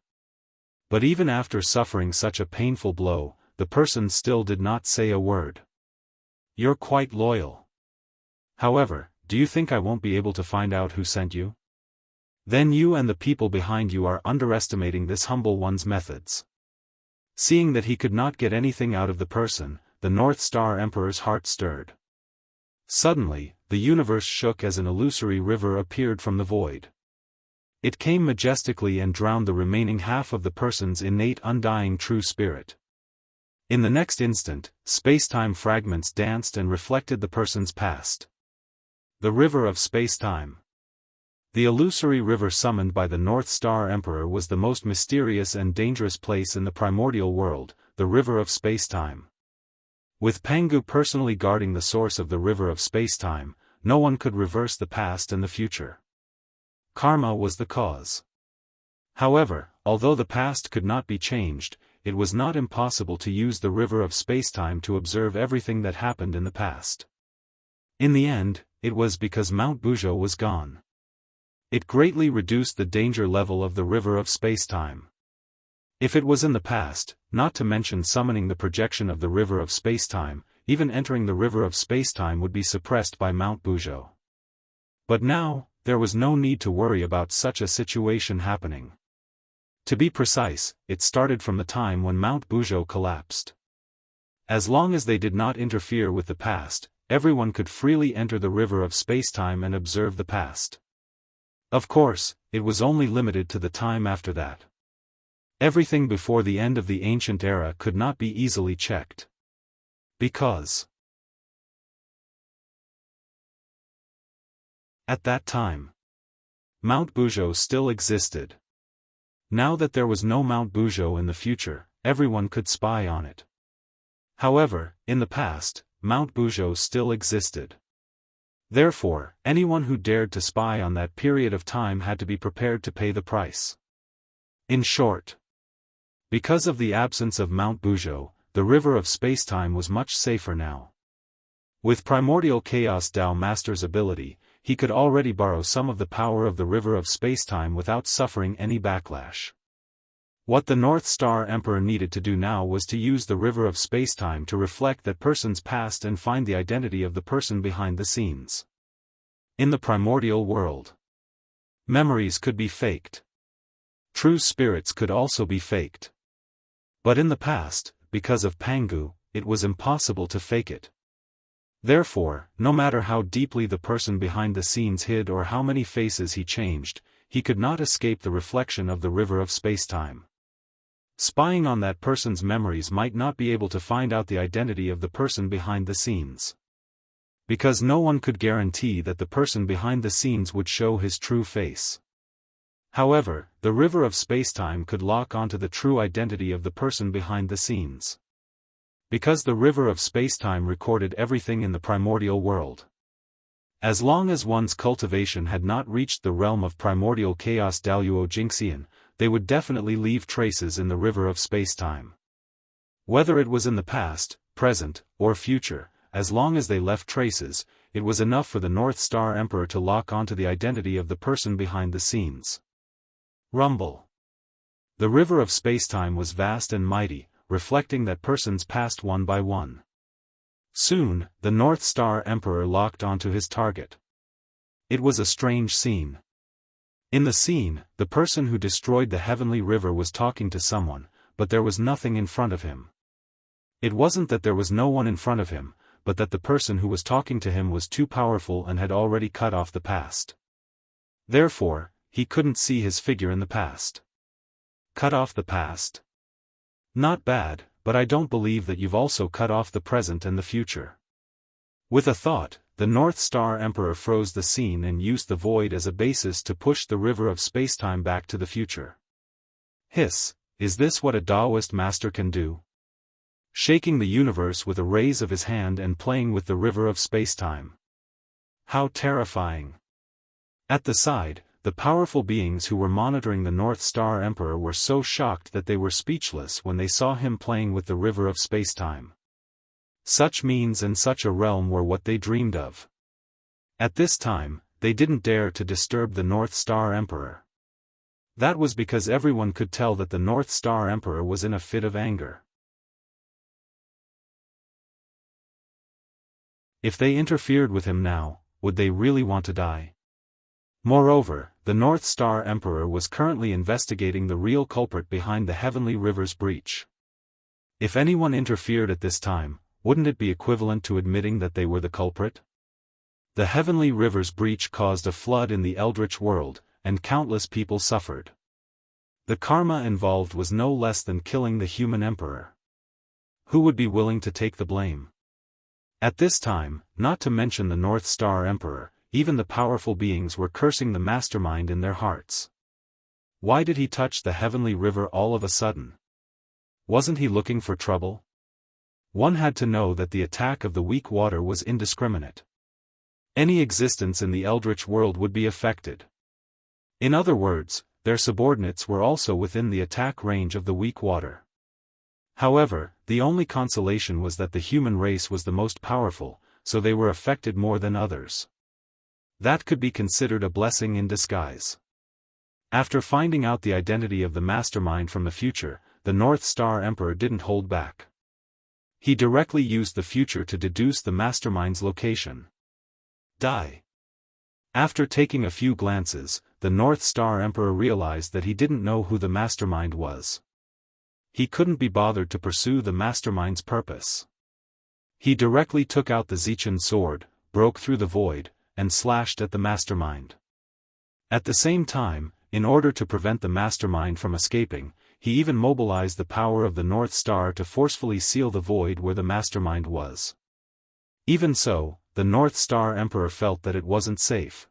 But even after suffering such a painful blow, the person still did not say a word. You're quite loyal. However, do you think I won't be able to find out who sent you? Then you and the people behind you are underestimating this humble one's methods. Seeing that he could not get anything out of the person, the North Star Emperor's heart stirred. Suddenly, the universe shook as an illusory river appeared from the void. It came majestically and drowned the remaining half of the person's innate undying true spirit. In the next instant, space-time fragments danced and reflected the person's past. The river of space-time. The illusory river summoned by the North Star Emperor was the most mysterious and dangerous place in the primordial world, the river of space-time. With Pangu personally guarding the source of the river of space-time, no one could reverse the past and the future. Karma was the cause. However, although the past could not be changed, it was not impossible to use the river of space-time to observe everything that happened in the past. In the end, it was because Mount Buzhou was gone. It greatly reduced the danger level of the river of spacetime. If it was in the past, not to mention summoning the projection of the river of spacetime, even entering the river of spacetime would be suppressed by Mount Buzhou. But now, there was no need to worry about such a situation happening. To be precise, it started from the time when Mount Buzhou collapsed. As long as they did not interfere with the past, everyone could freely enter the river of spacetime and observe the past. Of course, it was only limited to the time after that. Everything before the end of the ancient era could not be easily checked. Because at that time, Mount Buzhou still existed. Now that there was no Mount Buzhou in the future, everyone could spy on it. However, in the past, Mount Buzhou still existed. Therefore, anyone who dared to spy on that period of time had to be prepared to pay the price. In short, because of the absence of Mount Buzhou, the river of spacetime was much safer now. With Primordial Chaos Dao Master's ability, he could already borrow some of the power of the river of spacetime without suffering any backlash. What the North Star Emperor needed to do now was to use the river of spacetime to reflect that person's past and find the identity of the person behind the scenes. In the primordial world, memories could be faked. True spirits could also be faked. But in the past, because of Pangu, it was impossible to fake it. Therefore, no matter how deeply the person behind the scenes hid or how many faces he changed, he could not escape the reflection of the river of spacetime. Spying on that person's memories might not be able to find out the identity of the person behind the scenes. Because no one could guarantee that the person behind the scenes would show his true face. However, the river of spacetime could lock onto the true identity of the person behind the scenes. Because the river of spacetime recorded everything in the primordial world. As long as one's cultivation had not reached the realm of primordial chaos Daoist Jingxian, they would definitely leave traces in the river of spacetime. Whether it was in the past, present, or future, as long as they left traces, it was enough for the North Star Emperor to lock onto the identity of the person behind the scenes. Rumble. The river of spacetime was vast and mighty, reflecting that person's past one by one. Soon, the North Star Emperor locked onto his target. It was a strange scene. In the scene, the person who destroyed the heavenly river was talking to someone, but there was nothing in front of him. It wasn't that there was no one in front of him, but that the person who was talking to him was too powerful and had already cut off the past. Therefore, he couldn't see his figure in the past. Cut off the past? Not bad, but I don't believe that you've also cut off the present and the future. With a thought, the North Star Emperor froze the scene and used the void as a basis to push the river of spacetime back to the future. Hiss, is this what a Daoist master can do? Shaking the universe with a raise of his hand and playing with the river of spacetime. How terrifying. At the side, the powerful beings who were monitoring the North Star Emperor were so shocked that they were speechless when they saw him playing with the river of spacetime. Such means and such a realm were what they dreamed of. At this time, they didn't dare to disturb the North Star Emperor. That was because everyone could tell that the North Star Emperor was in a fit of anger. If they interfered with him now, would they really want to die? Moreover, the North Star Emperor was currently investigating the real culprit behind the Heavenly River's breach. If anyone interfered at this time, wouldn't it be equivalent to admitting that they were the culprit? The Heavenly River's breach caused a flood in the Eldritch world, and countless people suffered. The karma involved was no less than killing the human emperor. Who would be willing to take the blame? At this time, not to mention the North Star Emperor, even the powerful beings were cursing the mastermind in their hearts. Why did he touch the Heavenly River all of a sudden? Wasn't he looking for trouble? One had to know that the attack of the weak water was indiscriminate. Any existence in the Eldritch world would be affected. In other words, their subordinates were also within the attack range of the weak water. However, the only consolation was that the human race was the most powerful, so they were affected more than others. That could be considered a blessing in disguise. After finding out the identity of the mastermind from the future, the North Star Emperor didn't hold back. He directly used the future to deduce the mastermind's location. Die. After taking a few glances, the North Star Emperor realized that he didn't know who the mastermind was. He couldn't be bothered to pursue the mastermind's purpose. He directly took out the Zichen sword, broke through the void, and slashed at the mastermind. At the same time, in order to prevent the mastermind from escaping, he even mobilized the power of the North Star to forcefully seal the void where the mastermind was. Even so, the North Star Emperor felt that it wasn't safe.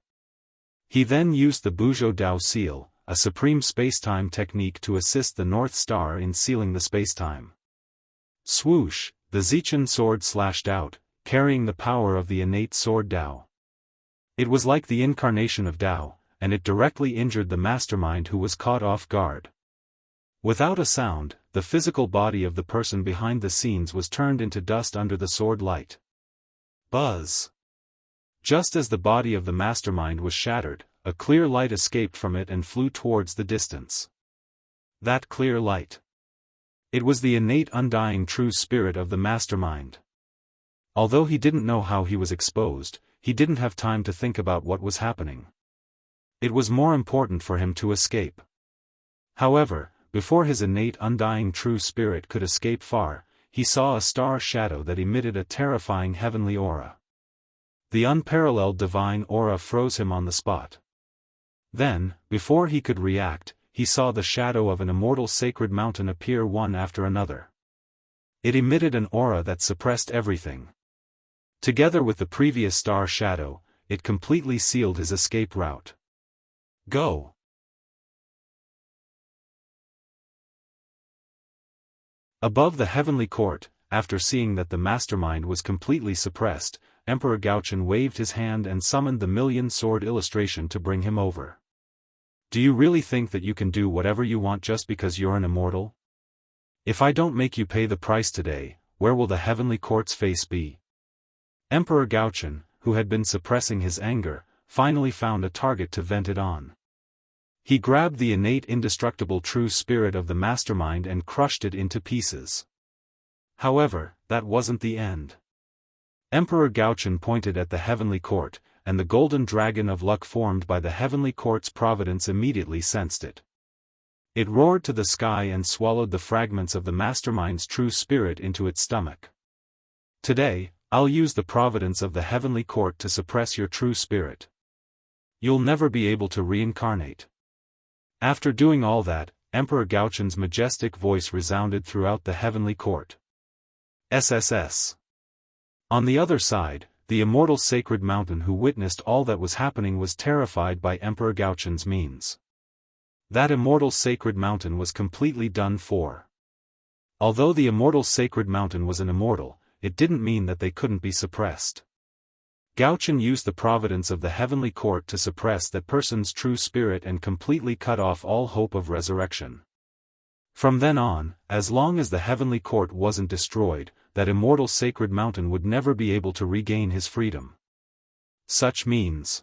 He then used the Buzhou Dao seal, a supreme spacetime technique to assist the North Star in sealing the spacetime. Swoosh, the Zichen sword slashed out, carrying the power of the innate sword Dao. It was like the incarnation of Dao, and it directly injured the mastermind who was caught off guard. Without a sound, the physical body of the person behind the scenes was turned into dust under the sword light. Buzz! Just as the body of the mastermind was shattered, a clear light escaped from it and flew towards the distance. That clear light. It was the innate undying true spirit of the mastermind. Although he didn't know how he was exposed, he didn't have time to think about what was happening. It was more important for him to escape. However, before his innate undying true spirit could escape far, he saw a star shadow that emitted a terrifying heavenly aura. The unparalleled divine aura froze him on the spot. Then, before he could react, he saw the shadow of an immortal sacred mountain appear one after another. It emitted an aura that suppressed everything. Together with the previous star shadow, it completely sealed his escape route. Go! Above the heavenly court, after seeing that the mastermind was completely suppressed, Emperor Gaochen waved his hand and summoned the million-sword illustration to bring him over. Do you really think that you can do whatever you want just because you're an immortal? If I don't make you pay the price today, where will the heavenly court's face be? Emperor Gaochen, who had been suppressing his anger, finally found a target to vent it on. He grabbed the innate indestructible true spirit of the mastermind and crushed it into pieces. However, that wasn't the end. Emperor Gaochen pointed at the heavenly court, and the golden dragon of luck formed by the heavenly court's providence immediately sensed it. It roared to the sky and swallowed the fragments of the mastermind's true spirit into its stomach. Today, I'll use the providence of the heavenly court to suppress your true spirit. You'll never be able to reincarnate. After doing all that, Emperor Gaochen's majestic voice resounded throughout the heavenly court. SSS. On the other side, the immortal sacred mountain who witnessed all that was happening was terrified by Emperor Gaochen's means. That immortal sacred mountain was completely done for. Although the immortal sacred mountain was an immortal, it didn't mean that they couldn't be suppressed. Gaochen used the providence of the heavenly court to suppress that person's true spirit and completely cut off all hope of resurrection. From then on, as long as the heavenly court wasn't destroyed, that immortal sacred mountain would never be able to regain his freedom. Such means.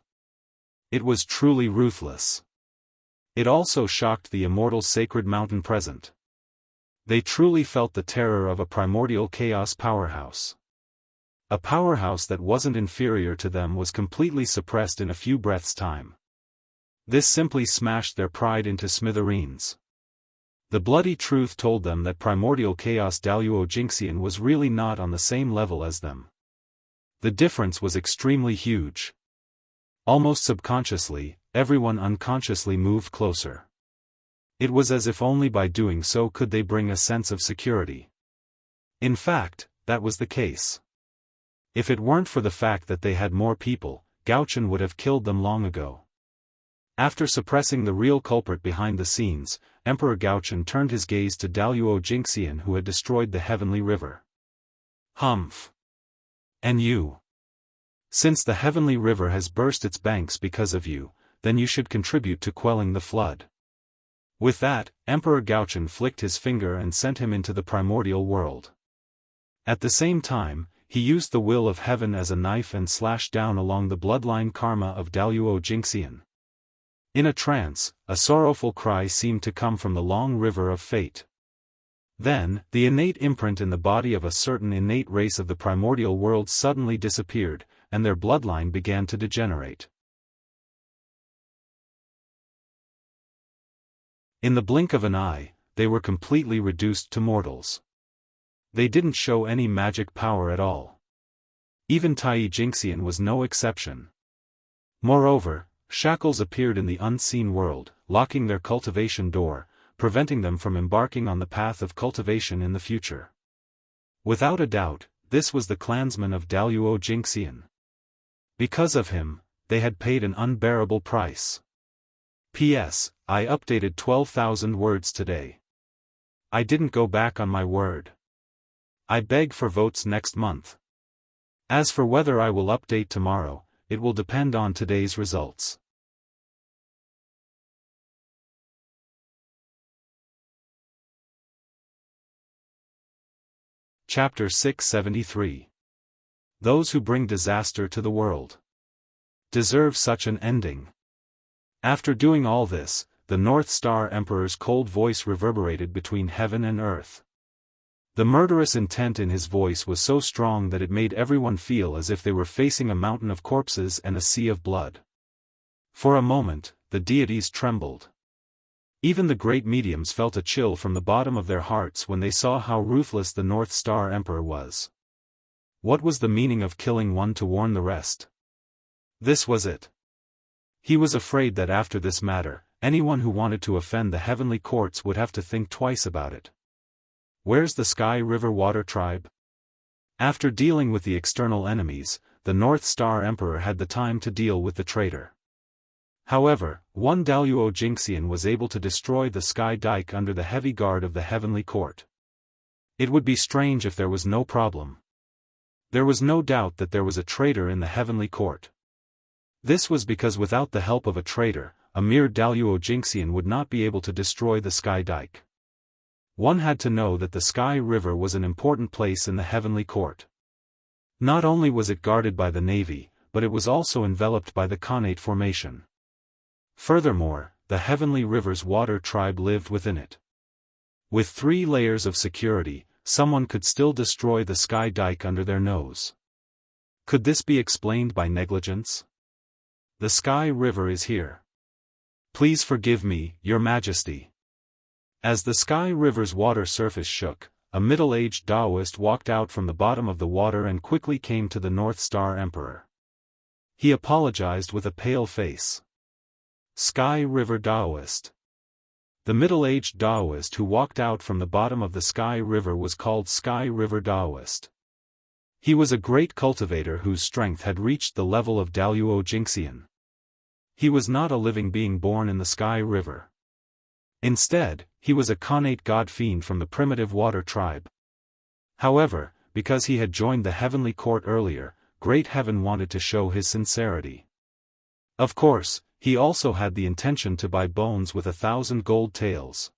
It was truly ruthless. It also shocked the immortal sacred mountain present. They truly felt the terror of a primordial chaos powerhouse. A powerhouse that wasn't inferior to them was completely suppressed in a few breaths' time. This simply smashed their pride into smithereens. The bloody truth told them that primordial chaos Daoist Jingxian was really not on the same level as them. The difference was extremely huge. Almost subconsciously, everyone unconsciously moved closer. It was as if only by doing so could they bring a sense of security. In fact, that was the case. If it weren't for the fact that they had more people, Gaochen would have killed them long ago. After suppressing the real culprit behind the scenes, Emperor Gaochen turned his gaze to Daoist Jingxian who had destroyed the heavenly river. Humph. And you? Since the heavenly river has burst its banks because of you, then you should contribute to quelling the flood. With that, Emperor Gaochen flicked his finger and sent him into the primordial world. At the same time, he used the will of heaven as a knife and slashed down along the bloodline karma of Daoist Jingxian. In a trance, a sorrowful cry seemed to come from the long river of fate. Then, the innate imprint in the body of a certain innate race of the primordial world suddenly disappeared, and their bloodline began to degenerate. In the blink of an eye, they were completely reduced to mortals. They didn't show any magic power at all. Even Tai Jingxian was no exception. Moreover, shackles appeared in the unseen world, locking their cultivation door, preventing them from embarking on the path of cultivation in the future. Without a doubt, this was the clansman of Daoist Jingxian. Because of him, they had paid an unbearable price. P.S. I updated 12,000 words today. I didn't go back on my word. I beg for votes next month. As for whether I will update tomorrow, it will depend on today's results. Chapter 673. Those who bring disaster to the world deserve such an ending. After doing all this, the North Star Emperor's cold voice reverberated between heaven and earth. The murderous intent in his voice was so strong that it made everyone feel as if they were facing a mountain of corpses and a sea of blood. For a moment, the deities trembled. Even the great mediums felt a chill from the bottom of their hearts when they saw how ruthless the North Star Emperor was. What was the meaning of killing one to warn the rest? This was it. He was afraid that after this matter, anyone who wanted to offend the heavenly courts would have to think twice about it. Where's the Sky River Water Tribe? After dealing with the external enemies, the North Star Emperor had the time to deal with the traitor. However, one Daoist Jingxian was able to destroy the Sky Dike under the heavy guard of the heavenly court. It would be strange if there was no problem. There was no doubt that there was a traitor in the heavenly court. This was because without the help of a traitor, a mere Daoist Jingxian would not be able to destroy the Sky Dike. One had to know that the Sky River was an important place in the heavenly court. Not only was it guarded by the navy, but it was also enveloped by the Khanate formation. Furthermore, the heavenly river's water tribe lived within it. With 3 layers of security, someone could still destroy the Sky Dike under their nose. Could this be explained by negligence? The Sky River is here. Please forgive me, Your Majesty. As the Sky River's water surface shook, a middle-aged Daoist walked out from the bottom of the water and quickly came to the North Star Emperor. He apologized with a pale face. Sky River Daoist. The middle-aged Daoist who walked out from the bottom of the Sky River was called Sky River Daoist. He was a great cultivator whose strength had reached the level of Daoist Jingxian. He was not a living being born in the Sky River. Instead, he was a Khanate god fiend from the primitive water tribe. However, because he had joined the heavenly court earlier, Great Heaven wanted to show his sincerity. Of course, he also had the intention to buy bones with 1,000 gold taels.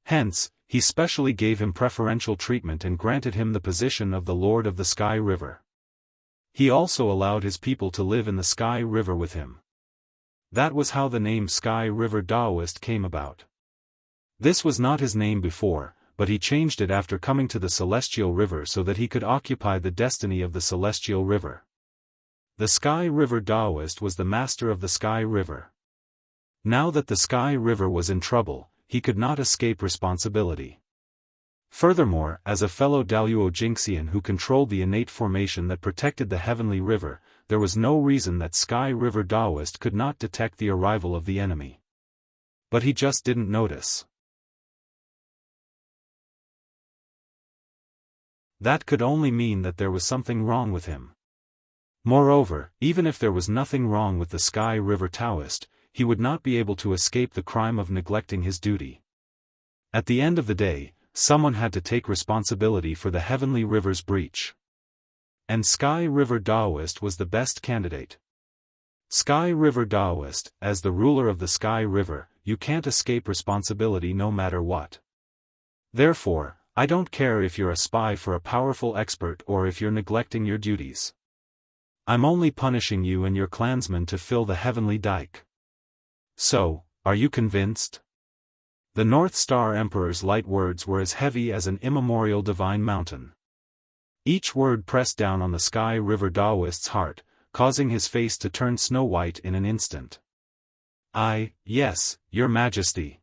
Hence, he specially gave him preferential treatment and granted him the position of the Lord of the Sky River. He also allowed his people to live in the Sky River with him. That was how the name Sky River Daoist came about. This was not his name before, but he changed it after coming to the Celestial River so that he could occupy the destiny of the Celestial River. The Sky River Daoist was the master of the Sky River. Now that the Sky River was in trouble, he could not escape responsibility. Furthermore, as a fellow Daoist Jingxian who controlled the innate formation that protected the heavenly river, there was no reason that Sky River Daoist could not detect the arrival of the enemy. But he just didn't notice. That could only mean that there was something wrong with him. Moreover, even if there was nothing wrong with the Sky River Daoist, he would not be able to escape the crime of neglecting his duty. At the end of the day, someone had to take responsibility for the heavenly river's breach. And Sky River Daoist was the best candidate. Sky River Daoist, as the ruler of the Sky River, you can't escape responsibility no matter what. Therefore, I don't care if you're a spy for a powerful expert or if you're neglecting your duties. I'm only punishing you and your clansmen to fill the heavenly dike. So, are you convinced? The North Star Emperor's light words were as heavy as an immemorial divine mountain. Each word pressed down on the Sky River Daoist's heart, causing his face to turn snow-white in an instant. Yes, Your Majesty.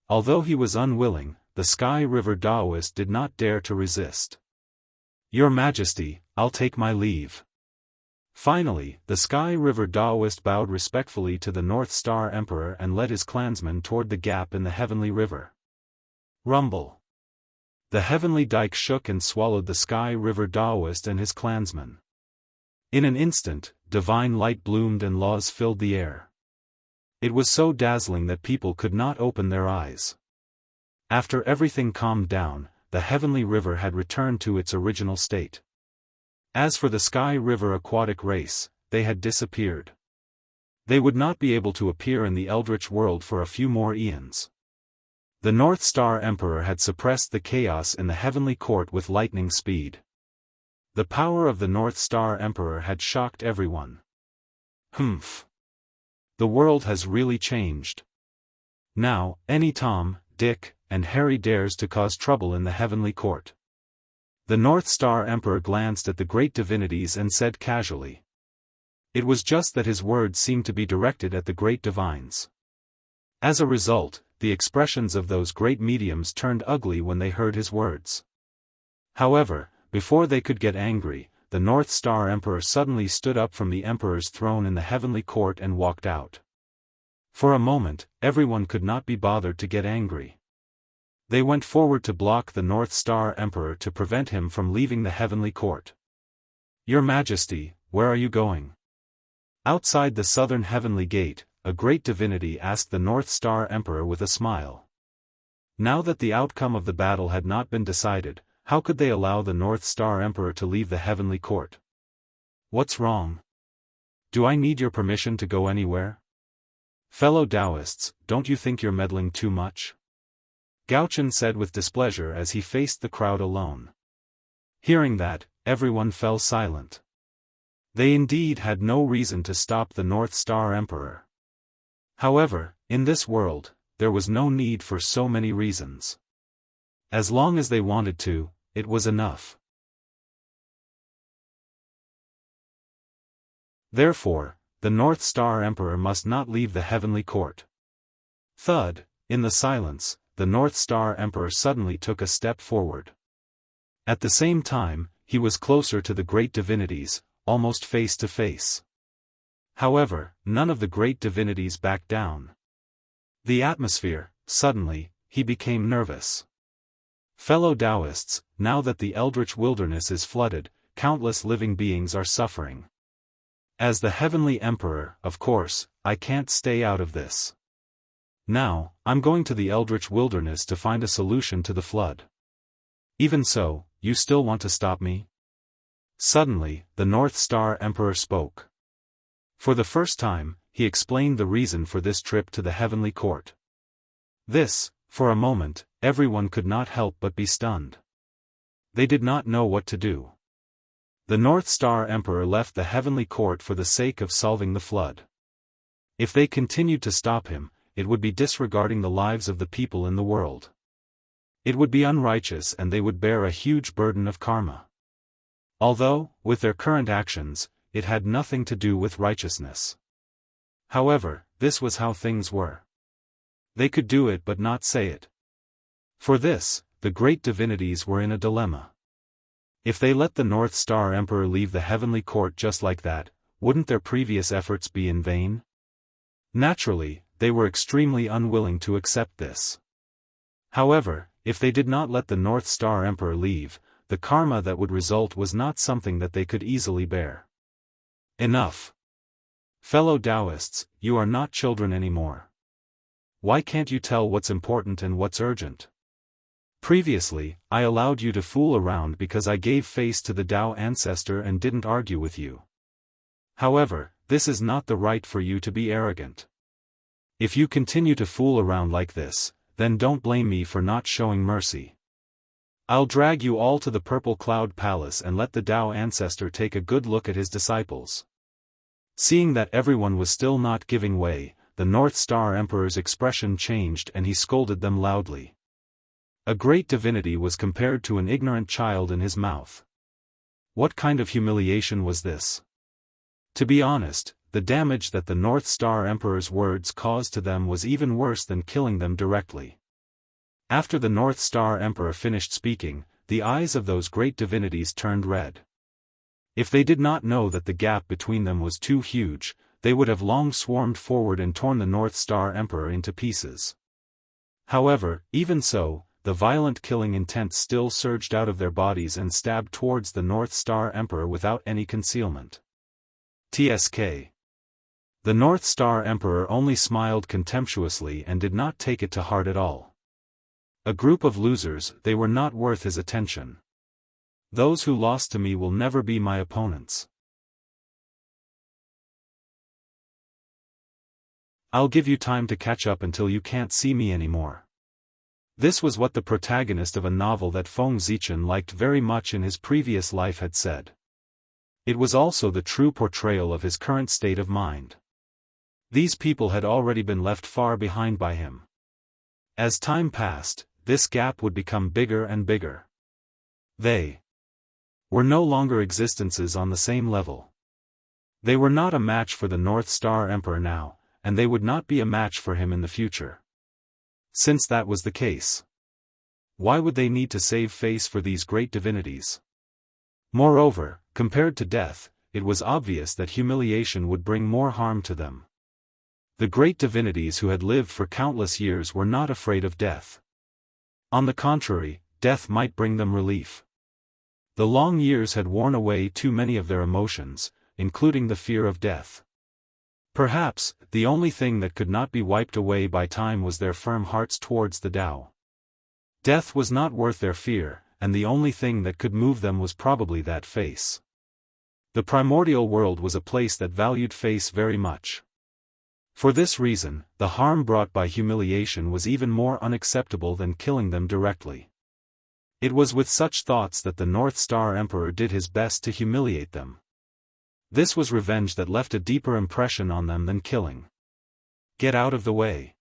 Although he was unwilling, the Sky River Daoist did not dare to resist. Your Majesty, I'll take my leave. Finally, the Sky River Daoist bowed respectfully to the North Star Emperor and led his clansmen toward the gap in the heavenly river. Rumble. The heavenly dike shook and swallowed the Sky River Daoist and his clansmen. In an instant, divine light bloomed and laws filled the air. It was so dazzling that people could not open their eyes. After everything calmed down, the heavenly river had returned to its original state. As for the Sky River aquatic race, they had disappeared. They would not be able to appear in the eldritch world for a few more eons. The North Star Emperor had suppressed the chaos in the heavenly court with lightning speed. The power of the North Star Emperor had shocked everyone. Humph. The world has really changed. Now, any Tom, Dick, and Harry dares to cause trouble in the heavenly court. The North Star Emperor glanced at the great divinities and said casually. It was just that his words seemed to be directed at the great divines. As a result, the expressions of those great mediums turned ugly when they heard his words. However, before they could get angry, the North Star Emperor suddenly stood up from the Emperor's throne in the heavenly court and walked out. For a moment, everyone could not be bothered to get angry. They went forward to block the North Star Emperor to prevent him from leaving the heavenly court. Your Majesty, where are you going? Outside the southern heavenly gate, a great divinity asked the North Star Emperor with a smile. Now that the outcome of the battle had not been decided, how could they allow the North Star Emperor to leave the heavenly court? What's wrong? Do I need your permission to go anywhere? Fellow Daoists, don't you think you're meddling too much? Gaochen said with displeasure as he faced the crowd alone. Hearing that, everyone fell silent. They indeed had no reason to stop the North Star Emperor. However, in this world, there was no need for so many reasons. As long as they wanted to, it was enough. Therefore, the North Star Emperor must not leave the heavenly court. Thud, in the silence, the North Star Emperor suddenly took a step forward. At the same time, he was closer to the great divinities, almost face to face. However, none of the great divinities backed down. The atmosphere, suddenly, he became nervous. Fellow Daoists, now that the eldritch wilderness is flooded, countless living beings are suffering. As the heavenly emperor, of course, I can't stay out of this. Now, I'm going to the eldritch wilderness to find a solution to the flood. Even so, you still want to stop me? Suddenly, the North Star Emperor spoke. For the first time, he explained the reason for this trip to the heavenly court. This, for a moment, everyone could not help but be stunned. They did not know what to do. The North Star Emperor left the heavenly court for the sake of solving the flood. If they continued to stop him, it would be disregarding the lives of the people in the world. It would be unrighteous and they would bear a huge burden of karma. Although, with their current actions, it had nothing to do with righteousness. However, this was how things were. They could do it but not say it. For this, the great divinities were in a dilemma. If they let the North Star Emperor leave the heavenly court just like that, wouldn't their previous efforts be in vain? Naturally, they were extremely unwilling to accept this. However, if they did not let the North Star Emperor leave, the karma that would result was not something that they could easily bear. Enough. Fellow Daoists, you are not children anymore. Why can't you tell what's important and what's urgent? Previously, I allowed you to fool around because I gave face to the Dao ancestor and didn't argue with you. However, this is not the right for you to be arrogant. If you continue to fool around like this, then don't blame me for not showing mercy. I'll drag you all to the Purple Cloud Palace and let the Tao ancestor take a good look at his disciples." Seeing that everyone was still not giving way, the North Star Emperor's expression changed and he scolded them loudly. A great divinity was compared to an ignorant child in his mouth. What kind of humiliation was this? To be honest, the damage that the North Star Emperor's words caused to them was even worse than killing them directly. After the North Star Emperor finished speaking, the eyes of those great divinities turned red. If they did not know that the gap between them was too huge, they would have long swarmed forward and torn the North Star Emperor into pieces. However, even so, the violent killing intent still surged out of their bodies and stabbed towards the North Star Emperor without any concealment. TSK. The North Star Emperor only smiled contemptuously and did not take it to heart at all. A group of losers, they were not worth his attention. Those who lost to me will never be my opponents. I'll give you time to catch up until you can't see me anymore. This was what the protagonist of a novel that Feng Zichen liked very much in his previous life had said. It was also the true portrayal of his current state of mind. These people had already been left far behind by him. As time passed, this gap would become bigger and bigger. They were no longer existences on the same level. They were not a match for the North Star Emperor now, and they would not be a match for him in the future. Since that was the case, why would they need to save face for these great divinities? Moreover, compared to death, it was obvious that humiliation would bring more harm to them. The great divinities who had lived for countless years were not afraid of death. On the contrary, death might bring them relief. The long years had worn away too many of their emotions, including the fear of death. Perhaps, the only thing that could not be wiped away by time was their firm hearts towards the Tao. Death was not worth their fear, and the only thing that could move them was probably that face. The primordial world was a place that valued face very much. For this reason, the harm brought by humiliation was even more unacceptable than killing them directly. It was with such thoughts that the North Star Emperor did his best to humiliate them. This was revenge that left a deeper impression on them than killing. Get out of the way.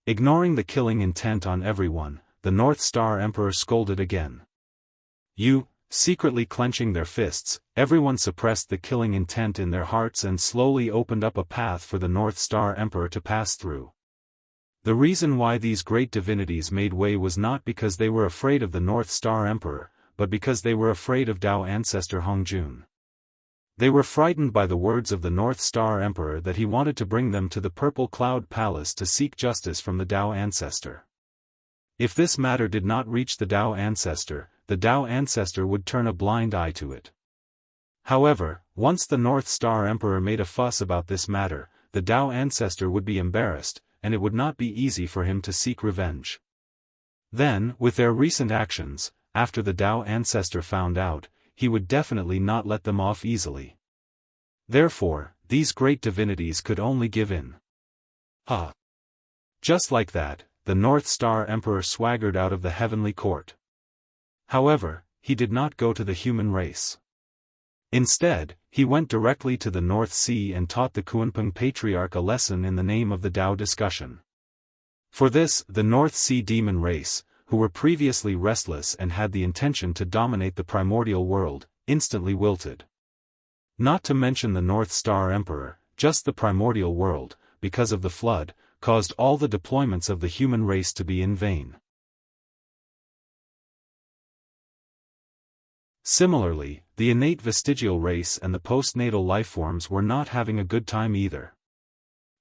Ignoring the killing intent on everyone, the North Star Emperor scolded again. You, secretly clenching their fists, everyone suppressed the killing intent in their hearts and slowly opened up a path for the North Star Emperor to pass through. The reason why these great divinities made way was not because they were afraid of the North Star Emperor, but because they were afraid of Tao ancestor Hongjun. They were frightened by the words of the North Star Emperor that he wanted to bring them to the Purple Cloud Palace to seek justice from the Tao ancestor. If this matter did not reach the Tao ancestor, the Tao ancestor would turn a blind eye to it. However, once the North Star Emperor made a fuss about this matter, the Tao ancestor would be embarrassed, and it would not be easy for him to seek revenge. Then, with their recent actions, after the Tao ancestor found out, he would definitely not let them off easily. Therefore, these great divinities could only give in. Just like that, the North Star Emperor swaggered out of the heavenly court. However, he did not go to the human race. Instead, he went directly to the North Sea and taught the Kunpeng Patriarch a lesson in the name of the Tao discussion. For this, the North Sea demon race, who were previously restless and had the intention to dominate the primordial world, instantly wilted. Not to mention the North Star Emperor, just the primordial world, because of the flood, caused all the deployments of the human race to be in vain. Similarly, the innate vestigial race and the postnatal lifeforms were not having a good time either.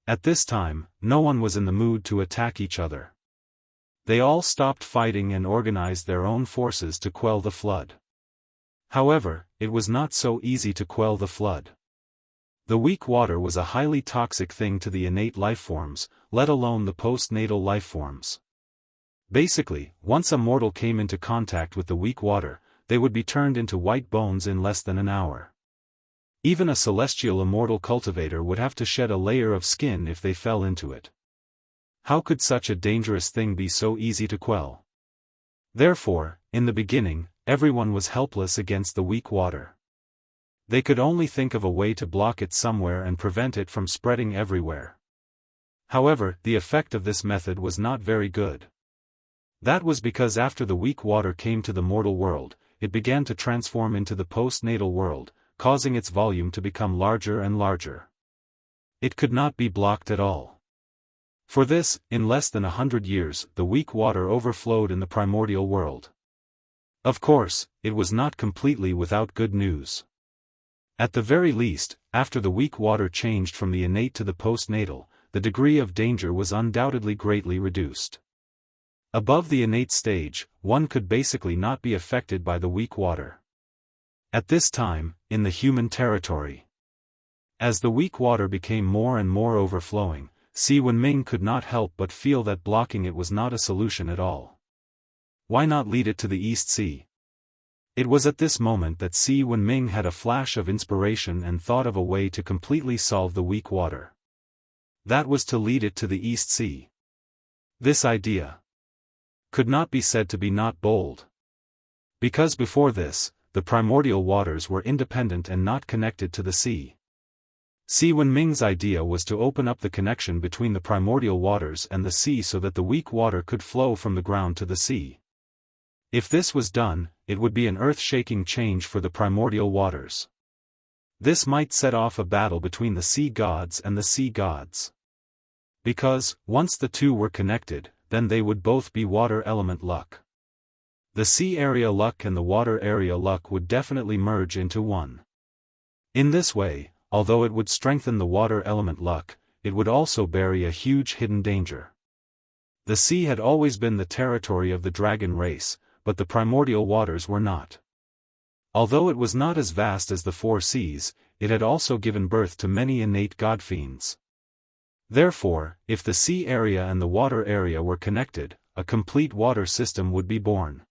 At this time, no one was in the mood to attack each other. They all stopped fighting and organized their own forces to quell the flood. However, it was not so easy to quell the flood. The weak water was a highly toxic thing to the innate lifeforms, let alone the postnatal lifeforms. Basically, once a mortal came into contact with the weak water, they would be turned into white bones in less than an hour. Even a celestial immortal cultivator would have to shed a layer of skin if they fell into it. How could such a dangerous thing be so easy to quell? Therefore, in the beginning, everyone was helpless against the weak water. They could only think of a way to block it somewhere and prevent it from spreading everywhere. However, the effect of this method was not very good. That was because after the weak water came to the mortal world, it began to transform into the postnatal world, causing its volume to become larger and larger. It could not be blocked at all. For this, in less than 100 years, the weak water overflowed in the primordial world. Of course, it was not completely without good news. At the very least, after the weak water changed from the innate to the postnatal, the degree of danger was undoubtedly greatly reduced. Above the innate stage, one could basically not be affected by the weak water. At this time, in the human territory, as the weak water became more and more overflowing, Si Wenming could not help but feel that blocking it was not a solution at all. Why not lead it to the East Sea? It was at this moment that Si Wenming had a flash of inspiration and thought of a way to completely solve the weak water. That was to lead it to the East Sea. This idea could not be said to be not bold. Because before this, the primordial waters were independent and not connected to the sea. Si Wenming's idea was to open up the connection between the primordial waters and the sea so that the weak water could flow from the ground to the sea. If this was done, it would be an earth-shaking change for the primordial waters. This might set off a battle between the sea gods and the sea gods. Because, once the two were connected, then they would both be water element luck. The sea area luck and the water area luck would definitely merge into one. In this way, although it would strengthen the water element luck, it would also bury a huge hidden danger. The sea had always been the territory of the dragon race, but the primordial waters were not. Although it was not as vast as the four seas, it had also given birth to many innate godfiends. Therefore, if the sea area and the water area were connected, a complete water system would be born.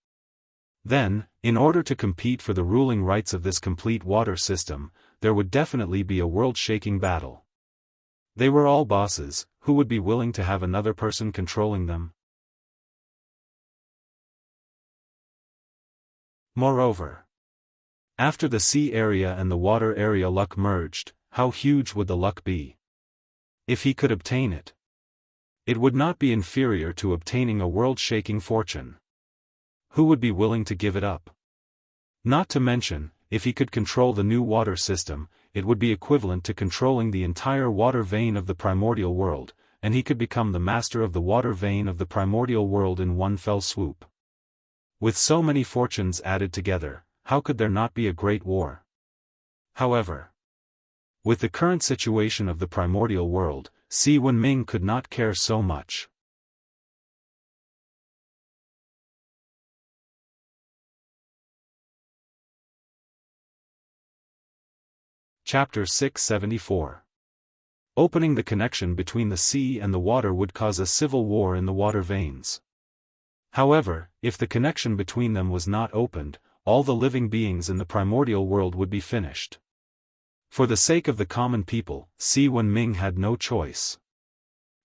Then, in order to compete for the ruling rights of this complete water system, there would definitely be a world-shaking battle. They were all bosses, who would be willing to have another person controlling them? Moreover, after the sea area and the water area luck merged, how huge would the luck be? If he could obtain it, it would not be inferior to obtaining a world-shaking fortune. Who would be willing to give it up? Not to mention, if he could control the new water system, it would be equivalent to controlling the entire water vein of the primordial world, and he could become the master of the water vein of the primordial world in one fell swoop. With so many fortunes added together, how could there not be a great war? However, with the current situation of the primordial world, Si Wenming could not care so much. Chapter 674. Opening the connection between the sea and the water would cause a civil war in the water veins. However, if the connection between them was not opened, all the living beings in the primordial world would be finished. For the sake of the common people, Si Wenming had no choice.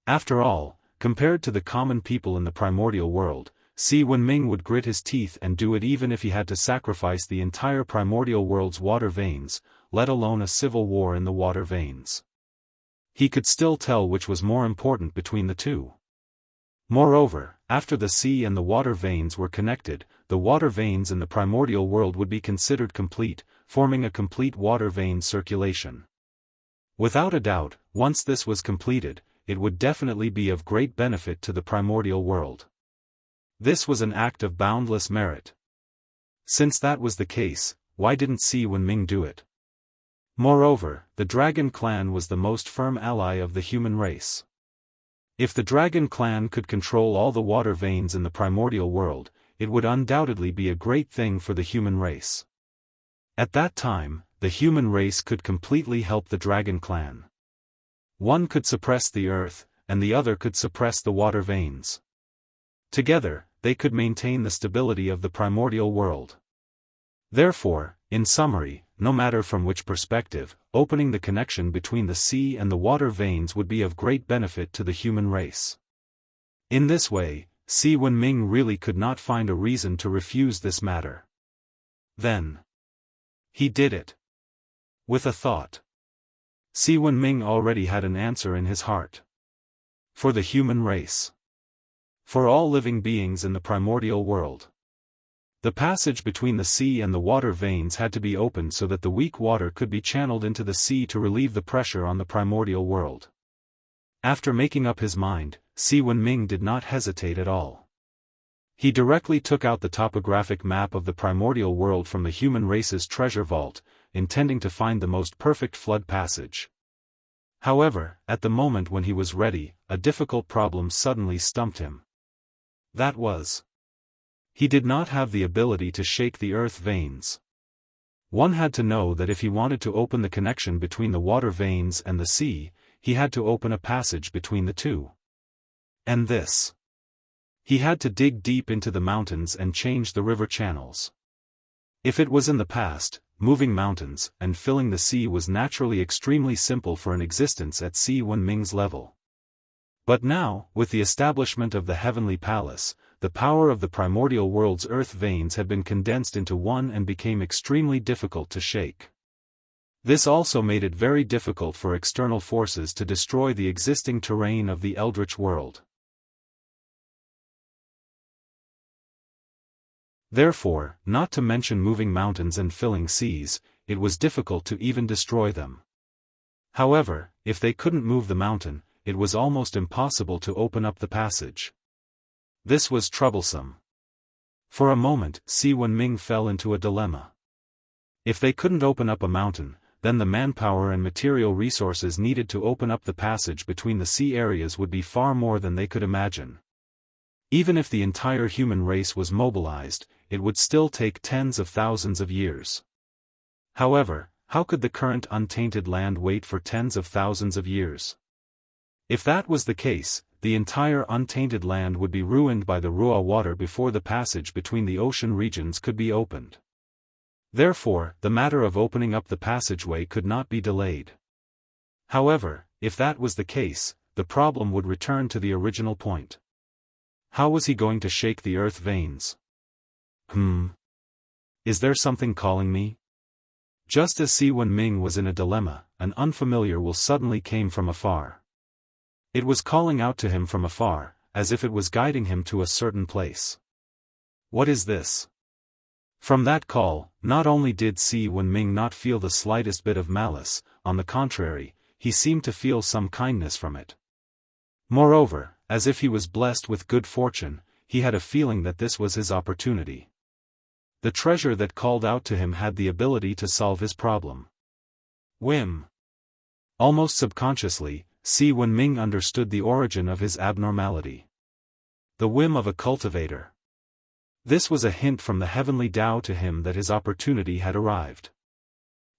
After all, compared to the common people in the primordial world, Si Wenming would grit his teeth and do it even if he had to sacrifice the entire primordial world's water veins, let alone a civil war in the water veins. He could still tell which was more important between the two. Moreover, after the sea and the water veins were connected, the water veins in the primordial world would be considered complete, forming a complete water vein circulation. Without a doubt, once this was completed, it would definitely be of great benefit to the primordial world. This was an act of boundless merit. Since that was the case, why didn't Si Wenming do it? Moreover, the dragon clan was the most firm ally of the human race. If the dragon clan could control all the water veins in the primordial world, it would undoubtedly be a great thing for the human race. At that time, the human race could completely help the dragon clan. One could suppress the earth, and the other could suppress the water veins. Together, they could maintain the stability of the primordial world. Therefore, in summary, no matter from which perspective, opening the connection between the sea and the water veins would be of great benefit to the human race. In this way, Si Wenming really could not find a reason to refuse this matter. Then he did it. With a thought. Si Wenming already had an answer in his heart. For the human race. For all living beings in the primordial world. The passage between the sea and the water veins had to be opened so that the weak water could be channeled into the sea to relieve the pressure on the primordial world. After making up his mind, Si Wenming did not hesitate at all. He directly took out the topographic map of the primordial world from the human race's treasure vault, intending to find the most perfect flood passage. However, at the moment when he was ready, a difficult problem suddenly stumped him. That was, he did not have the ability to shake the earth veins. One had to know that if he wanted to open the connection between the water veins and the sea, he had to open a passage between the two. And this. He had to dig deep into the mountains and change the river channels. If it was in the past, moving mountains and filling the sea was naturally extremely simple for an existence at Si Wenming's level. But now, with the establishment of the Heavenly Palace, the power of the primordial world's earth veins had been condensed into one and became extremely difficult to shake. This also made it very difficult for external forces to destroy the existing terrain of the eldritch world. Therefore, not to mention moving mountains and filling seas, it was difficult to even destroy them. However, if they couldn't move the mountain, it was almost impossible to open up the passage. This was troublesome. For a moment, Si Wenming fell into a dilemma. If they couldn't open up a mountain, then the manpower and material resources needed to open up the passage between the sea areas would be far more than they could imagine. Even if the entire human race was mobilized, it would still take tens of thousands of years. However, how could the current untainted land wait for tens of thousands of years? If that was the case, the entire untainted land would be ruined by the Ruo water before the passage between the ocean regions could be opened. Therefore, the matter of opening up the passageway could not be delayed. However, if that was the case, the problem would return to the original point. How was he going to shake the earth veins? Is there something calling me? Just as Si Wenming was in a dilemma, an unfamiliar will suddenly came from afar. It was calling out to him from afar, as if it was guiding him to a certain place. What is this? From that call, not only did Si Wenming not feel the slightest bit of malice, on the contrary, he seemed to feel some kindness from it. Moreover, as if he was blessed with good fortune, he had a feeling that this was his opportunity. The treasure that called out to him had the ability to solve his problem. Whim. Almost subconsciously, Si Wenming understood the origin of his abnormality. The whim of a cultivator. This was a hint from the heavenly Tao to him that his opportunity had arrived.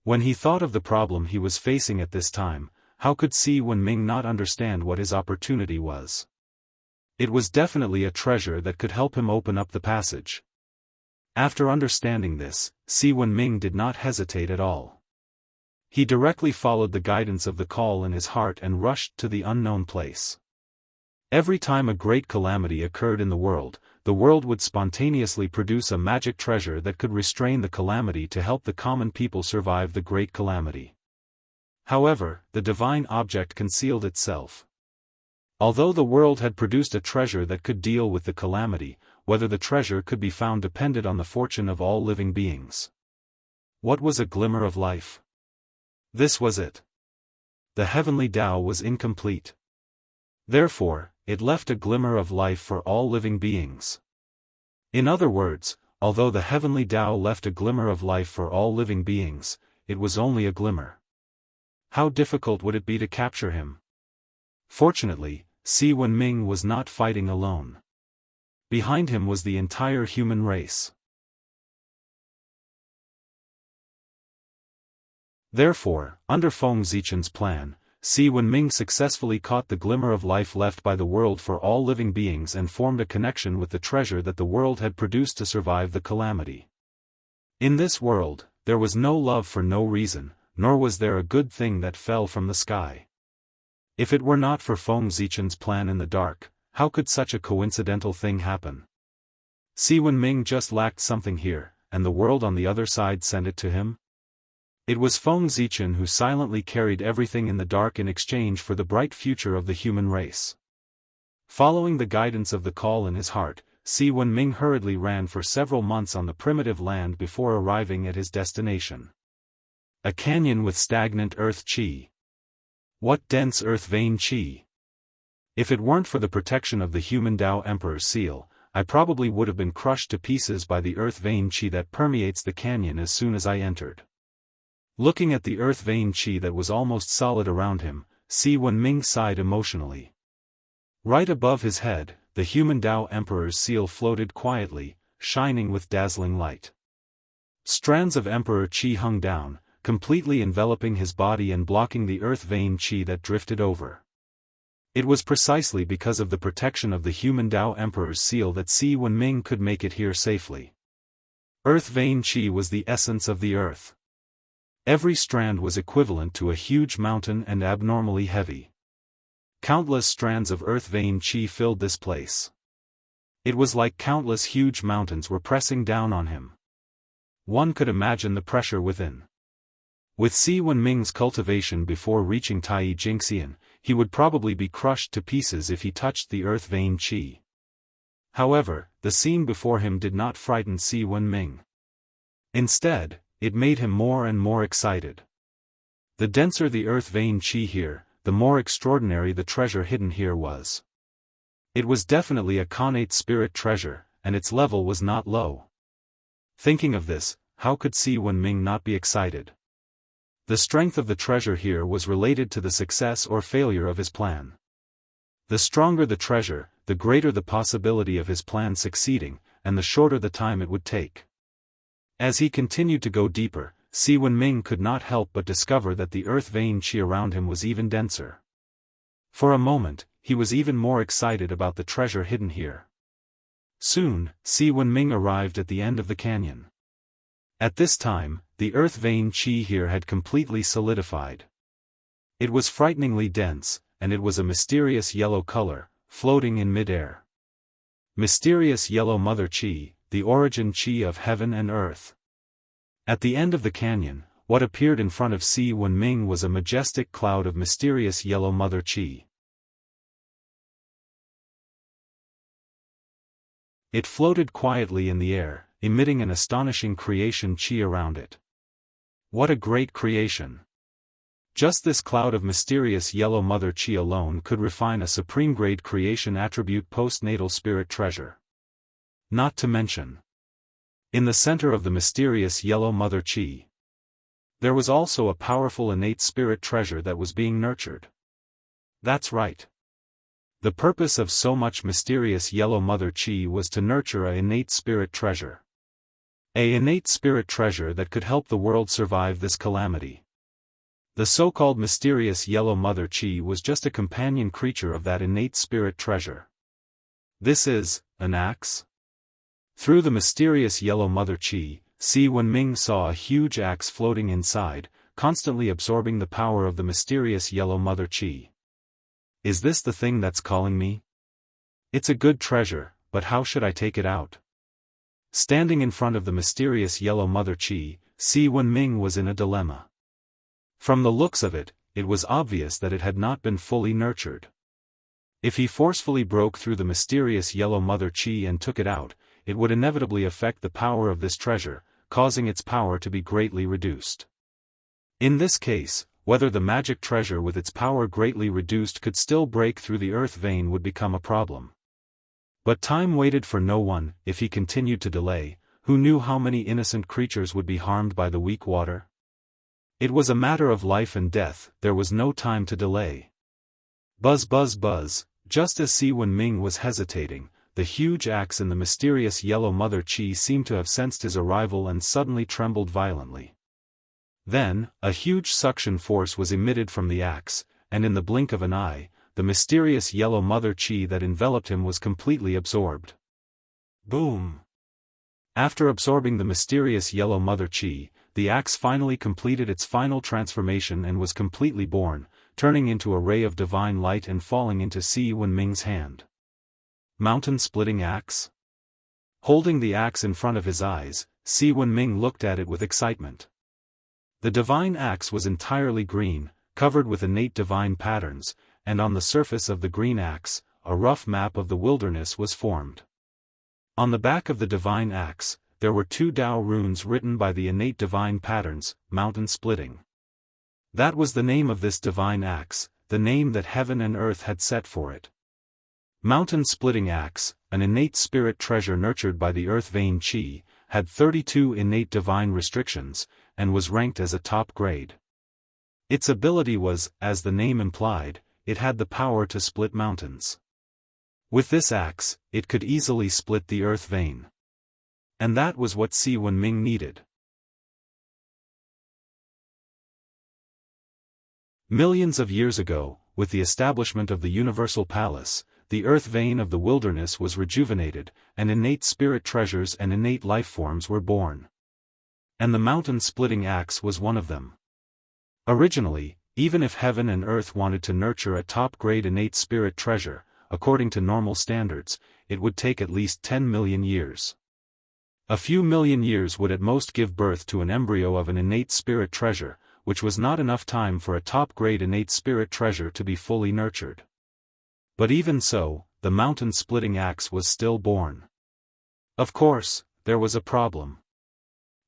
When he thought of the problem he was facing at this time, how could Si Wenming not understand what his opportunity was? It was definitely a treasure that could help him open up the passage. After understanding this, Si Wenming did not hesitate at all. He directly followed the guidance of the call in his heart and rushed to the unknown place. Every time a great calamity occurred in the world would spontaneously produce a magic treasure that could restrain the calamity to help the common people survive the great calamity. However, the divine object concealed itself. Although the world had produced a treasure that could deal with the calamity, whether the treasure could be found depended on the fortune of all living beings. What was a glimmer of life? This was it. The heavenly Tao was incomplete. Therefore, it left a glimmer of life for all living beings. In other words, although the heavenly Tao left a glimmer of life for all living beings, it was only a glimmer. How difficult would it be to capture him? Fortunately, Si Wenming was not fighting alone. Behind him was the entire human race. Therefore, under Feng Zichen's plan, Si Wenming successfully caught the glimmer of life left by the world for all living beings and formed a connection with the treasure that the world had produced to survive the calamity. In this world, there was no love for no reason, nor was there a good thing that fell from the sky. If it were not for Feng Zichen's plan in the dark, how could such a coincidental thing happen? Si Wenming just lacked something here, and the world on the other side sent it to him? It was Feng Zichen who silently carried everything in the dark in exchange for the bright future of the human race. Following the guidance of the call in his heart, Si Wenming hurriedly ran for several months on the primitive land before arriving at his destination. A canyon with stagnant earth qi. What dense earth vein qi! If it weren't for the protection of the human Dao Emperor's seal, I probably would have been crushed to pieces by the earth vein qi that permeates the canyon as soon as I entered. Looking at the earth vein qi that was almost solid around him, Si Wenming sighed emotionally. Right above his head, the human Dao Emperor's seal floated quietly, shining with dazzling light. Strands of Emperor qi hung down, completely enveloping his body and blocking the earth vein qi that drifted over. It was precisely because of the protection of the human Dao Emperor's seal that Si Wenming could make it here safely. Earth vein qi was the essence of the earth. Every strand was equivalent to a huge mountain and abnormally heavy. Countless strands of earth vein qi filled this place. It was like countless huge mountains were pressing down on him. One could imagine the pressure within. With Si Wenming's cultivation before reaching Tai Jingxian, he would probably be crushed to pieces if he touched the earth vein qi. However, the scene before him did not frighten Si Wenming. Instead, it made him more and more excited. The denser the earth vein qi here, the more extraordinary the treasure hidden here was. It was definitely a connate spirit treasure, and its level was not low. Thinking of this, how could Si Wenming not be excited? The strength of the treasure here was related to the success or failure of his plan. The stronger the treasure, the greater the possibility of his plan succeeding, and the shorter the time it would take. As he continued to go deeper, Si Wenming could not help but discover that the earth vein qi around him was even denser. For a moment, he was even more excited about the treasure hidden here. Soon, Si Wenming arrived at the end of the canyon. At this time, the earth vein qi here had completely solidified. It was frighteningly dense, and it was a mysterious yellow color, floating in mid-air. Mysterious yellow mother qi, the origin qi of heaven and earth. At the end of the canyon, what appeared in front of Si Wenming was a majestic cloud of mysterious yellow mother qi. It floated quietly in the air, emitting an astonishing creation qi around it. What a great creation! Just this cloud of mysterious yellow mother qi alone could refine a supreme-grade creation attribute postnatal spirit treasure. Not to mention, in the center of the mysterious yellow mother qi, there was also a powerful innate spirit treasure that was being nurtured. That's right. The purpose of so much mysterious yellow mother qi was to nurture a innate spirit treasure. A innate spirit treasure that could help the world survive this calamity. The so-called mysterious yellow mother qi was just a companion creature of that innate spirit treasure. This is an axe? Through the mysterious yellow mother qi, Si Wenming saw a huge axe floating inside, constantly absorbing the power of the mysterious yellow mother qi. Is this the thing that's calling me? It's a good treasure, but how should I take it out? Standing in front of the mysterious yellow mother qi, Si Wenming was in a dilemma. From the looks of it, it was obvious that it had not been fully nurtured. If he forcefully broke through the mysterious yellow mother qi and took it out, it would inevitably affect the power of this treasure, causing its power to be greatly reduced. In this case, whether the magic treasure with its power greatly reduced could still break through the earth vein would become a problem. But time waited for no one. If he continued to delay, who knew how many innocent creatures would be harmed by the weak water? It was a matter of life and death, there was no time to delay. Buzz buzz buzz, just as Si Wenming was hesitating, the huge axe in the mysterious yellow mother qi seemed to have sensed his arrival and suddenly trembled violently. Then, a huge suction force was emitted from the axe, and in the blink of an eye, the mysterious yellow mother qi that enveloped him was completely absorbed. Boom! After absorbing the mysterious yellow mother qi, the axe finally completed its final transformation and was completely born, turning into a ray of divine light and falling into Si Wenming's hand. Mountain-splitting axe? Holding the axe in front of his eyes, Si Wenming looked at it with excitement. The divine axe was entirely green, covered with innate divine patterns, and on the surface of the green axe, a rough map of the wilderness was formed. On the back of the divine axe, there were 2 Dao runes written by the innate divine patterns, mountain-splitting. That was the name of this divine axe, the name that heaven and earth had set for it. Mountain-splitting axe, an innate spirit treasure nurtured by the earth vein qi, had 32 innate divine restrictions, and was ranked as a top grade. Its ability was, as the name implied, it had the power to split mountains. With this axe, it could easily split the earth vein. And that was what Si Wenming needed. Millions of years ago, with the establishment of the Universal Palace, the earth vein of the wilderness was rejuvenated, and innate spirit treasures and innate life forms were born. And the mountain-splitting axe was one of them. Originally, even if heaven and earth wanted to nurture a top-grade innate spirit treasure, according to normal standards, it would take at least 10 million years. A few million years would at most give birth to an embryo of an innate spirit treasure, which was not enough time for a top-grade innate spirit treasure to be fully nurtured. But even so, the mountain-splitting axe was still born. Of course, there was a problem.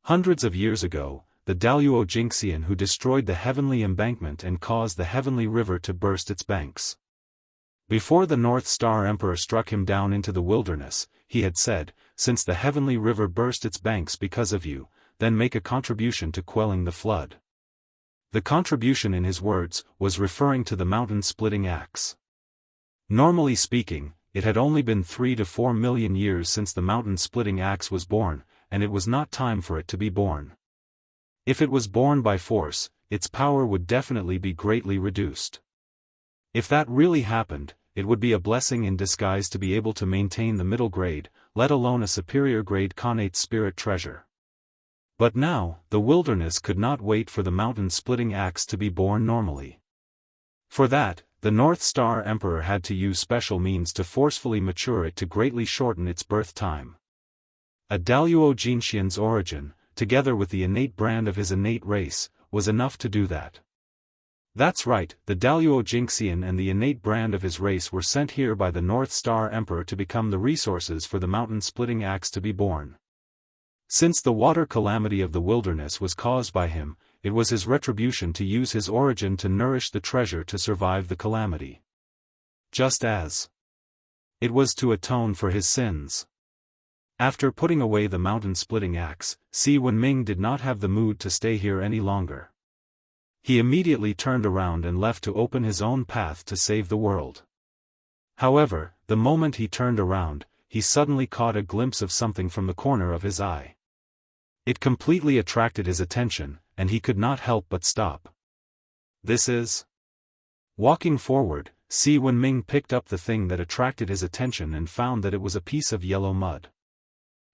Hundreds of years ago, the Daoist Jingxian who destroyed the heavenly embankment and caused the heavenly river to burst its banks. Before the North Star Emperor struck him down into the wilderness, he had said, "Since the heavenly river burst its banks because of you, then make a contribution to quelling the flood." The contribution in his words was referring to the mountain-splitting axe. Normally speaking, it had only been 3 to 4 million years since the mountain-splitting axe was born, and it was not time for it to be born. If it was born by force, its power would definitely be greatly reduced. If that really happened, it would be a blessing in disguise to be able to maintain the middle grade, let alone a superior grade connate spirit treasure. But now, the wilderness could not wait for the mountain-splitting axe to be born normally. For that, the North Star Emperor had to use special means to forcefully mature it to greatly shorten its birth time. A Daoist Jingxian's origin, together with the innate brand of his innate race, was enough to do that. That's right, the Daoist Jingxian and the innate brand of his race were sent here by the North Star Emperor to become the resources for the mountain-splitting axe to be born. Since the water calamity of the wilderness was caused by him, it was his retribution to use his origin to nourish the treasure to survive the calamity. Just as it was to atone for his sins. After putting away the mountain-splitting axe, Si Wenming did not have the mood to stay here any longer. He immediately turned around and left to open his own path to save the world. However, the moment he turned around, he suddenly caught a glimpse of something from the corner of his eye. It completely attracted his attention, and he could not help but stop. This is... Walking forward, Si Wenming picked up the thing that attracted his attention and found that it was a piece of yellow mud.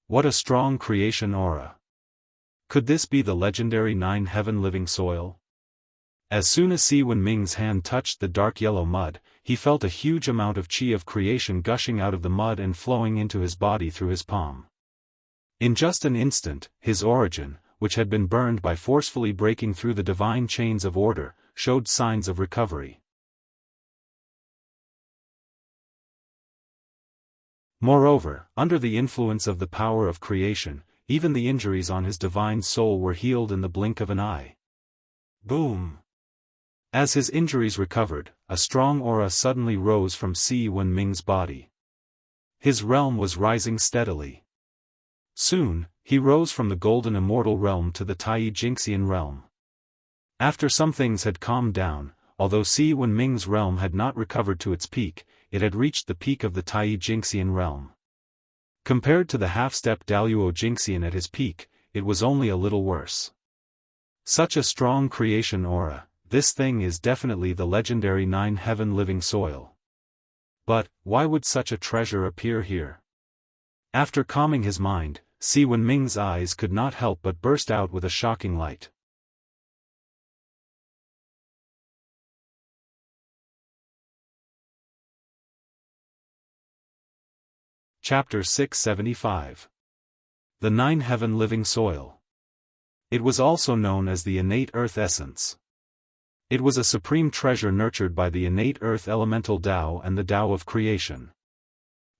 What a strong creation aura! Could this be the legendary 9 heaven living soil? As soon as Si Wenming's hand touched the dark yellow mud, he felt a huge amount of qi of creation gushing out of the mud and flowing into his body through his palm. In just an instant, his origin, which had been burned by forcefully breaking through the divine chains of order, showed signs of recovery. Moreover, under the influence of the power of creation, even the injuries on his divine soul were healed in the blink of an eye. Boom! As his injuries recovered, a strong aura suddenly rose from Si Wenming's body. His realm was rising steadily. Soon, he rose from the golden immortal realm to the Tai Jingxian realm. After some things had calmed down, although Si Wenming's realm had not recovered to its peak, it had reached the peak of the Tai Jingxian realm. Compared to the half-step Daoist Jingxian at his peak, it was only a little worse. Such a strong creation aura, this thing is definitely the legendary 9 heaven living soil. But, why would such a treasure appear here? After calming his mind, Si Wenming's eyes could not help but burst out with a shocking light. Chapter 675. The Nine Heaven Living Soil. It was also known as the innate earth essence. It was a supreme treasure nurtured by the innate earth elemental Tao and the Tao of creation.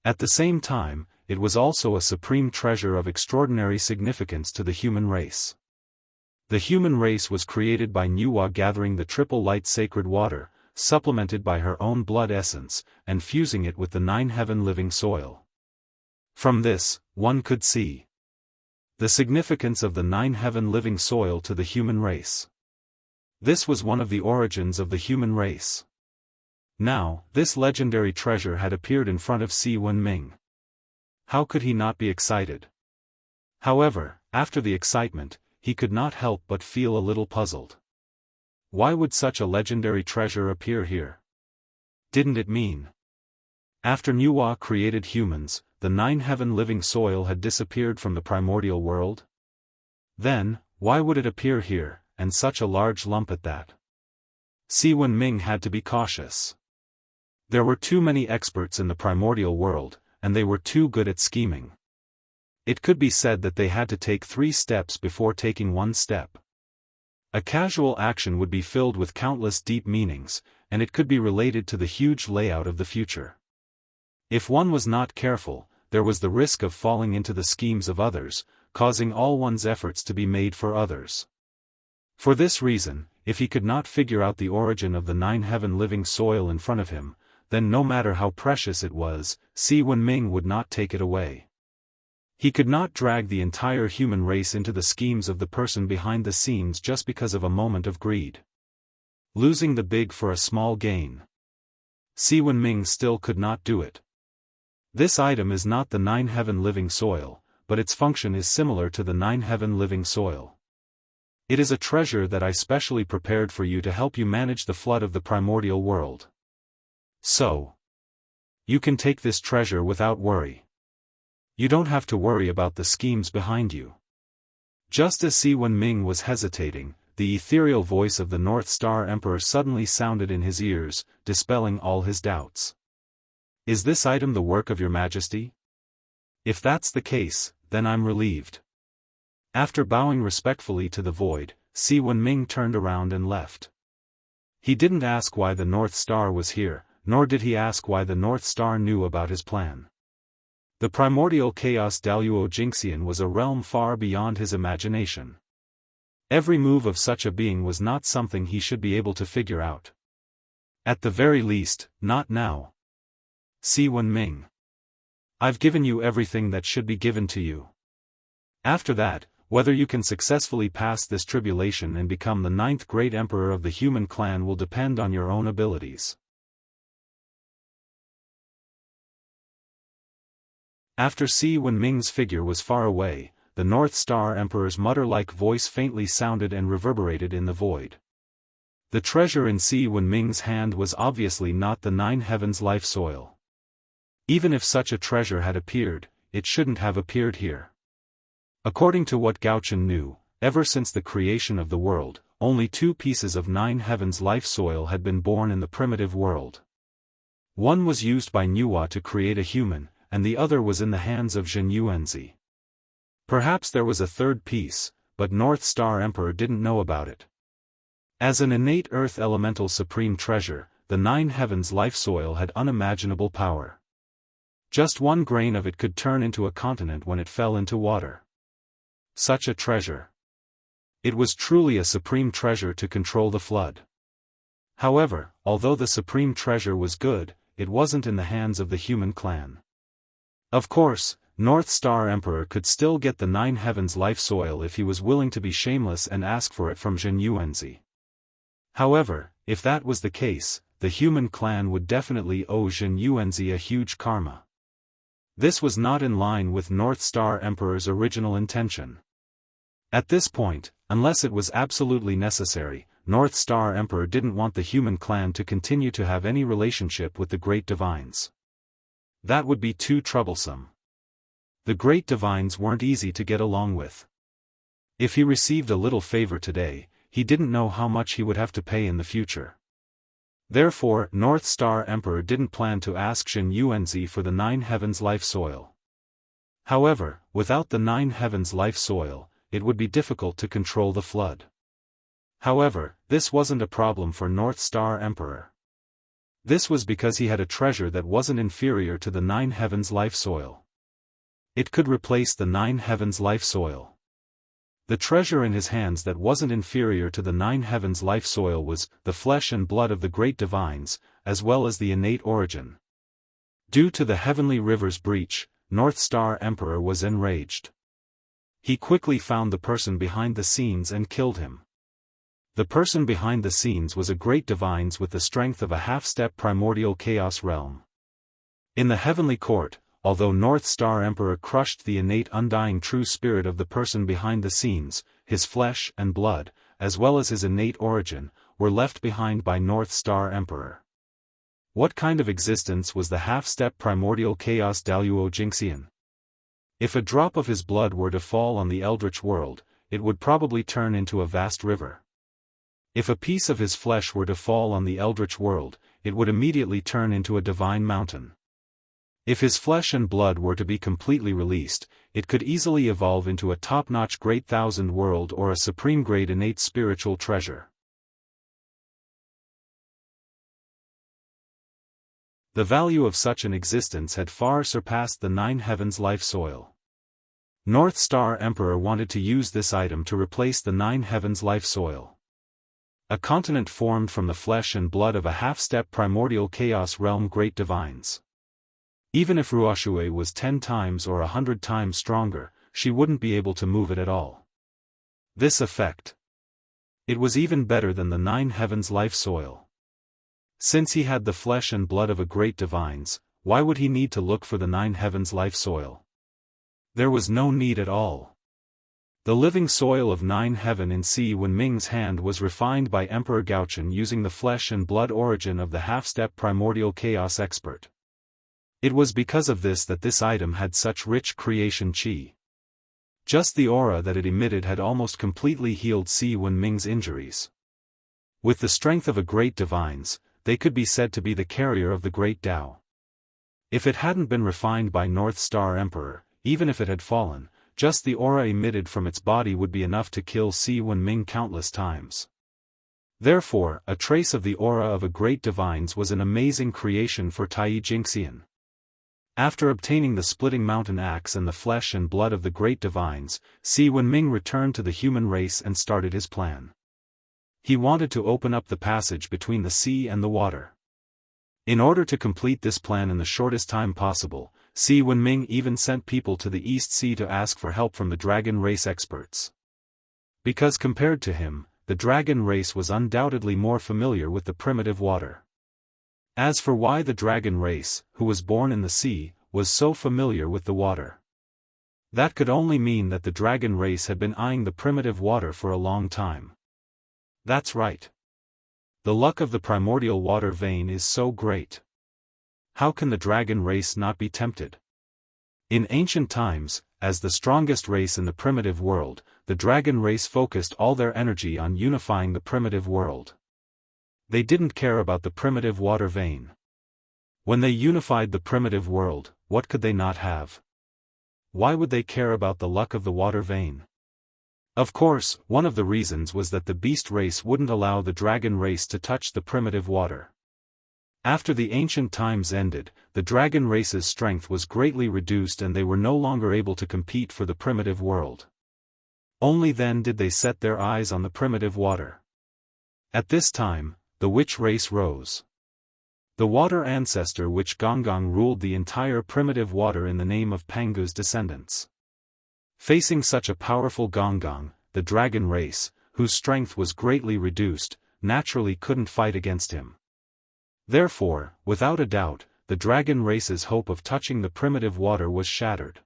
At the same time, it was also a supreme treasure of extraordinary significance to the human race. The human race was created by Nuwa gathering the triple light sacred water, supplemented by her own blood essence, and fusing it with the nine heaven living soil. From this, one could see the significance of the nine heaven living soil to the human race. This was one of the origins of the human race. Now, this legendary treasure had appeared in front of Si Wenming. How could he not be excited? However, after the excitement, he could not help but feel a little puzzled. Why would such a legendary treasure appear here? Didn't it mean after Nuwa created humans, the nine heaven living soil had disappeared from the primordial world? Then, why would it appear here, and such a large lump at that? Si Wenming had to be cautious. There were too many experts in the primordial world, and they were too good at scheming. It could be said that they had to take 3 steps before taking 1 step. A casual action would be filled with countless deep meanings, and it could be related to the huge layout of the future. If one was not careful, there was the risk of falling into the schemes of others, causing all one's efforts to be made for others. For this reason, if he could not figure out the origin of the nine heaven living soil in front of him, then no matter how precious it was, Si Wenming would not take it away. He could not drag the entire human race into the schemes of the person behind the scenes just because of a moment of greed. Losing the big for a small gain. Si Wenming still could not do it. This item is not the nine heaven living soil, but its function is similar to the nine heaven living soil. It is a treasure that I specially prepared for you to help you manage the flood of the primordial world. So, you can take this treasure without worry. You don't have to worry about the schemes behind you. Just as Si Wenming was hesitating, the ethereal voice of the North Star Emperor suddenly sounded in his ears, dispelling all his doubts. Is this item the work of your majesty? If that's the case, then I'm relieved. After bowing respectfully to the void, Si Wenming turned around and left. He didn't ask why the North Star was here, nor did he ask why the North Star knew about his plan. The primordial chaos Daoist Jingxian was a realm far beyond his imagination. Every move of such a being was not something he should be able to figure out. At the very least, not now. Si Wenming. I've given you everything that should be given to you. After that, whether you can successfully pass this tribulation and become the 9th great emperor of the human clan will depend on your own abilities. After Si Wenming's figure was far away, the North Star Emperor's mutter-like voice faintly sounded and reverberated in the void. The treasure in Si Wenming's hand was obviously not the nine heavens life soil. Even if such a treasure had appeared, it shouldn't have appeared here. According to what Gaochen knew, ever since the creation of the world, only 2 pieces of nine heavens life soil had been born in the primitive world. One was used by Nuwa to create a human, and the other was in the hands of Zhen Yuanzi. Perhaps there was a 3rd piece, but North Star Emperor didn't know about it. As an innate earth elemental supreme treasure, the nine heavens life soil had unimaginable power. Just 1 grain of it could turn into a continent when it fell into water. Such a treasure. It was truly a supreme treasure to control the flood. However, although the supreme treasure was good, it wasn't in the hands of the human clan. Of course, North Star Emperor could still get the nine heavens life soil if he was willing to be shameless and ask for it from Zhen Yuanzi. However, if that was the case, the human clan would definitely owe Zhen Yuanzi a huge karma. This was not in line with North Star Emperor's original intention. At this point, unless it was absolutely necessary, North Star Emperor didn't want the human clan to continue to have any relationship with the great divines. That would be too troublesome. The great divines weren't easy to get along with. If he received a little favor today, he didn't know how much he would have to pay in the future. Therefore, North Star Emperor didn't plan to ask Zhen Yuanzi for the nine heavens life soil. However, without the 9 heavens life soil, it would be difficult to control the flood. However, this wasn't a problem for North Star Emperor. This was because he had a treasure that wasn't inferior to the 9 heavens life soil. It could replace the 9 heavens life soil. The treasure in his hands that wasn't inferior to the 9 heavens life soil was the flesh and blood of the great divines, as well as the innate origin. Due to the heavenly river's breach, North Star Emperor was enraged. He quickly found the person behind the scenes and killed him. The person behind the scenes was a great divines with the strength of a half-step primordial chaos realm. In the heavenly court, although North Star Emperor crushed the innate undying true spirit of the person behind the scenes, his flesh and blood, as well as his innate origin, were left behind by North Star Emperor. What kind of existence was the half-step primordial chaos Daoist Jinxian? If a drop of his blood were to fall on the eldritch world, it would probably turn into a vast river. If a piece of his flesh were to fall on the eldritch world, it would immediately turn into a divine mountain. If his flesh and blood were to be completely released, it could easily evolve into a top-notch great thousand world or a supreme-grade innate spiritual treasure. The value of such an existence had far surpassed the 9 heavens life soil. North Star Emperor wanted to use this item to replace the 9 heavens life soil. A continent formed from the flesh and blood of a half-step primordial chaos realm great divines. Even if Ruoxue was 10 times or 100 times stronger, she wouldn't be able to move it at all. This effect. It was even better than the 9 heavens life soil. Since he had the flesh and blood of a great divines, why would he need to look for the 9 heavens life soil? There was no need at all. The living soil of 9 heaven in Si Wenming's hand was refined by Emperor Gaochen using the flesh and blood origin of the half-step primordial chaos expert. It was because of this that this item had such rich creation chi. Just the aura that it emitted had almost completely healed Si Wenming's injuries. With the strength of a great divines, they could be said to be the carrier of the great Tao. If it hadn't been refined by North Star Emperor, even if it had fallen, just the aura emitted from its body would be enough to kill Si Wenming countless times. Therefore, a trace of the aura of a great divines was an amazing creation for Tai Jingxian. After obtaining the splitting mountain axe and the flesh and blood of the great divines, Si Wenming returned to the human race and started his plan. He wanted to open up the passage between the sea and the water. In order to complete this plan in the shortest time possible, Si Wenming even sent people to the East Sea to ask for help from the dragon race experts. Because compared to him, the dragon race was undoubtedly more familiar with the primitive water. As for why the dragon race, who was born in the sea, was so familiar with the water, that could only mean that the dragon race had been eyeing the primitive water for a long time. That's right. The luck of the primordial water vein is so great. How can the dragon race not be tempted? In ancient times, as the strongest race in the primitive world, the dragon race focused all their energy on unifying the primitive world. They didn't care about the primitive water vein. When they unified the primitive world, what could they not have? Why would they care about the luck of the water vein? Of course, one of the reasons was that the beast race wouldn't allow the dragon race to touch the primitive water. After the ancient times ended, the dragon race's strength was greatly reduced and they were no longer able to compete for the primitive world. Only then did they set their eyes on the primitive water. At this time, the witch race rose. The water ancestor witch Gonggong ruled the entire primitive water in the name of Pangu's descendants. Facing such a powerful Gonggong, the dragon race, whose strength was greatly reduced, naturally couldn't fight against him. Therefore, without a doubt, the dragon race's hope of touching the primitive water was shattered.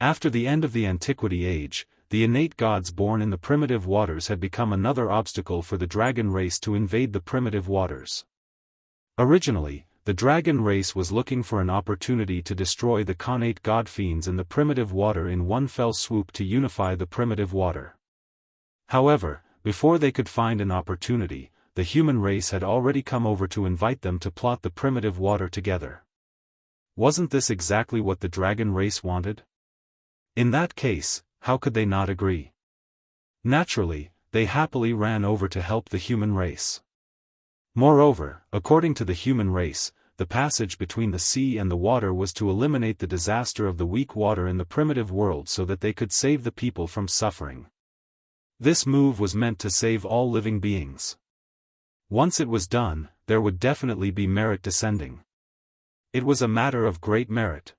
After the end of the Antiquity Age, the innate gods born in the primitive waters had become another obstacle for the dragon race to invade the primitive waters. Originally, the dragon race was looking for an opportunity to destroy the connate god fiends in the primitive water in one fell swoop to unify the primitive water. However, before they could find an opportunity, the human race had already come over to invite them to plot the primitive water together. Wasn't this exactly what the dragon race wanted? In that case, how could they not agree? Naturally, they happily ran over to help the human race. Moreover, according to the human race, the passage between the sea and the water was to eliminate the disaster of the weak water in the primitive world so that they could save the people from suffering. This move was meant to save all living beings. Once it was done, there would definitely be merit descending. It was a matter of great merit.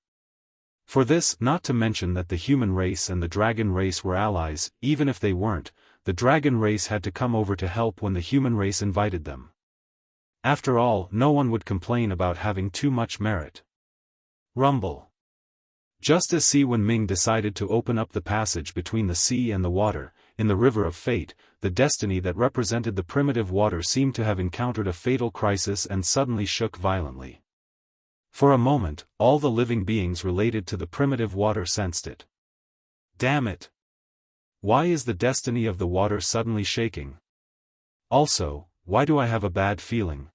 For this, not to mention that the human race and the dragon race were allies, even if they weren't, the dragon race had to come over to help when the human race invited them. After all, no one would complain about having too much merit. Rumble. Just as Si Wenming decided to open up the passage between the sea and the water, in the River of Fate, the destiny that represented the primitive water seemed to have encountered a fatal crisis and suddenly shook violently. For a moment, all the living beings related to the primitive water sensed it. Damn it! Why is the destiny of the water suddenly shaking? Also, why do I have a bad feeling?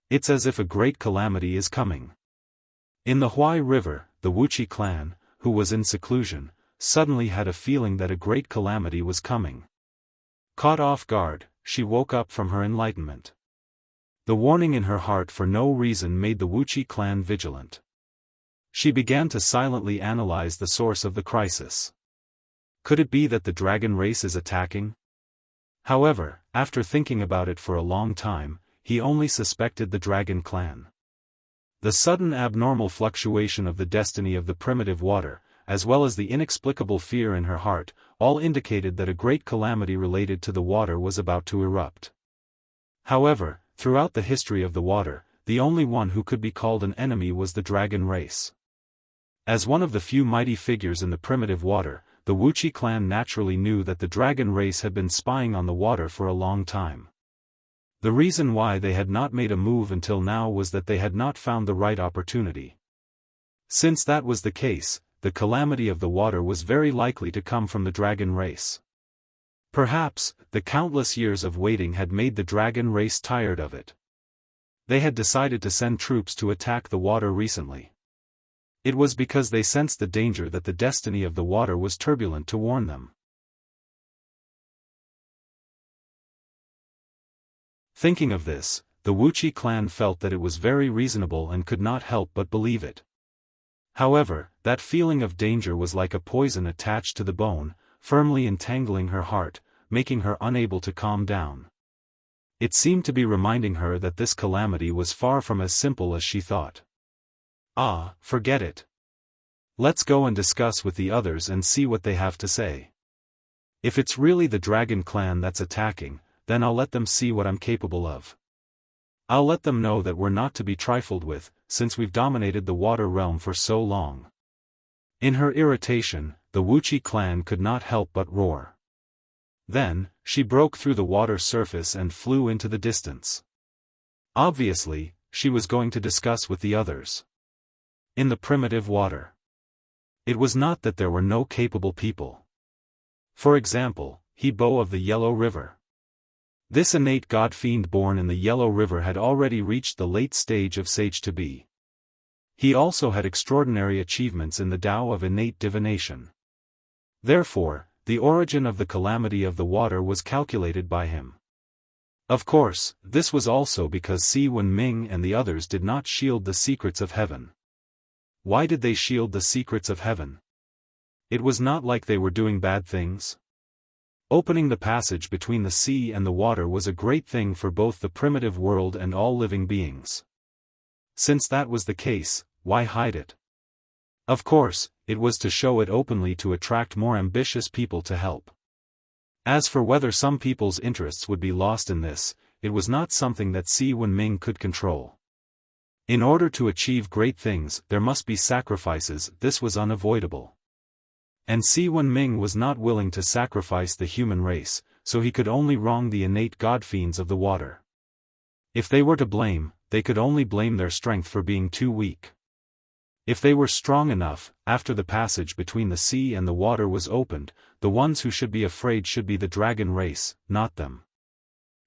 It's as if a great calamity is coming. In the Huai River, the Wuxia clan, who was in seclusion, suddenly had a feeling that a great calamity was coming. Caught off guard, she woke up from her enlightenment. The warning in her heart for no reason made the Wuxia clan vigilant. She began to silently analyze the source of the crisis. Could it be that the dragon race is attacking? However, after thinking about it for a long time, he only suspected the dragon clan. The sudden abnormal fluctuation of the destiny of the primitive water, as well as the inexplicable fear in her heart, all indicated that a great calamity related to the water was about to erupt. However, throughout the history of the water, the only one who could be called an enemy was the dragon race. As one of the few mighty figures in the primitive water, the Wuxia clan naturally knew that the dragon race had been spying on the water for a long time. The reason why they had not made a move until now was that they had not found the right opportunity. Since that was the case, the calamity of the water was very likely to come from the dragon race. Perhaps, the countless years of waiting had made the dragon race tired of it. They had decided to send troops to attack the water recently. It was because they sensed the danger that the destiny of the water was turbulent to warn them. Thinking of this, the Wuxia clan felt that it was very reasonable and could not help but believe it. However, that feeling of danger was like a poison attached to the bone, firmly entangling her heart, making her unable to calm down. It seemed to be reminding her that this calamity was far from as simple as she thought. Ah, forget it. Let's go and discuss with the others and see what they have to say. If it's really the dragon clan that's attacking, then I'll let them see what I'm capable of. I'll let them know that we're not to be trifled with, since we've dominated the water realm for so long. In her irritation, the Wuxia clan could not help but roar. Then, she broke through the water surface and flew into the distance. Obviously, she was going to discuss with the others. In the primitive water. It was not that there were no capable people. For example, He Bo of the Yellow River. This innate god-fiend born in the Yellow River had already reached the late stage of sage to be. He also had extraordinary achievements in the Tao of innate divination. Therefore, the origin of the calamity of the water was calculated by him. Of course, this was also because Si Wenming and the others did not shield the secrets of heaven. Why did they shield the secrets of heaven? It was not like they were doing bad things. Opening the passage between the sea and the water was a great thing for both the primitive world and all living beings. Since that was the case, why hide it? Of course, it was to show it openly to attract more ambitious people to help. As for whether some people's interests would be lost in this, it was not something that Si Wenming could control. In order to achieve great things, there must be sacrifices. This was unavoidable. And Si Wenming was not willing to sacrifice the human race, so he could only wrong the innate god-fiends of the water. If they were to blame, they could only blame their strength for being too weak. If they were strong enough, after the passage between the sea and the water was opened, the ones who should be afraid should be the dragon race, not them.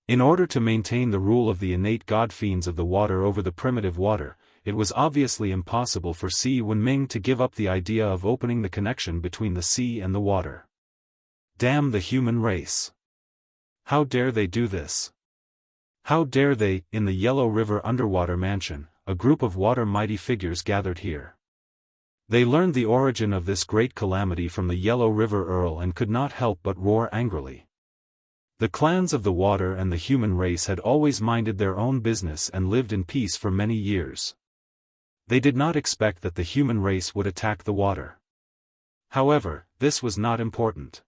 In order to maintain the rule of the innate god fiends of the water over the primitive water, it was obviously impossible for Si Wenming to give up the idea of opening the connection between the sea and the water. Damn the human race! How dare they do this? How dare they? In the Yellow River underwater mansion, a group of water mighty figures gathered here. They learned the origin of this great calamity from the Yellow River Earl and could not help but roar angrily. The clans of the water and the human race had always minded their own business and lived in peace for many years. They did not expect that the human race would attack the water. However, this was not important.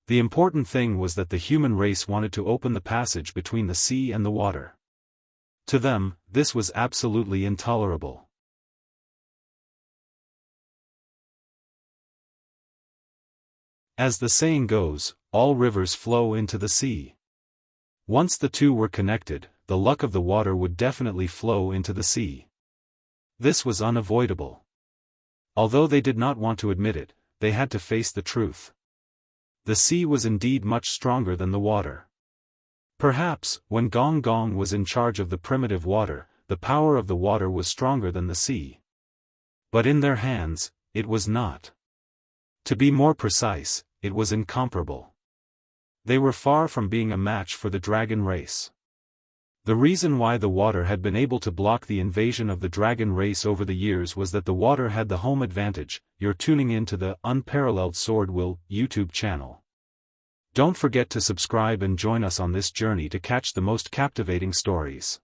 The important thing was that the human race wanted to open the passage between the sea and the water. To them, this was absolutely intolerable. As the saying goes, all rivers flow into the sea. Once the two were connected, the luck of the water would definitely flow into the sea. This was unavoidable. Although they did not want to admit it, they had to face the truth. The sea was indeed much stronger than the water. Perhaps, when Gong Gong was in charge of the primitive water, the power of the water was stronger than the sea. But in their hands, it was not. To be more precise, it was incomparable. They were far from being a match for the dragon race. The reason why the water had been able to block the invasion of the dragon race over the years was that the water had the home advantage. You're tuning in to the Unparalleled SwordWill YouTube channel. Don't forget to subscribe and join us on this journey to catch the most captivating stories.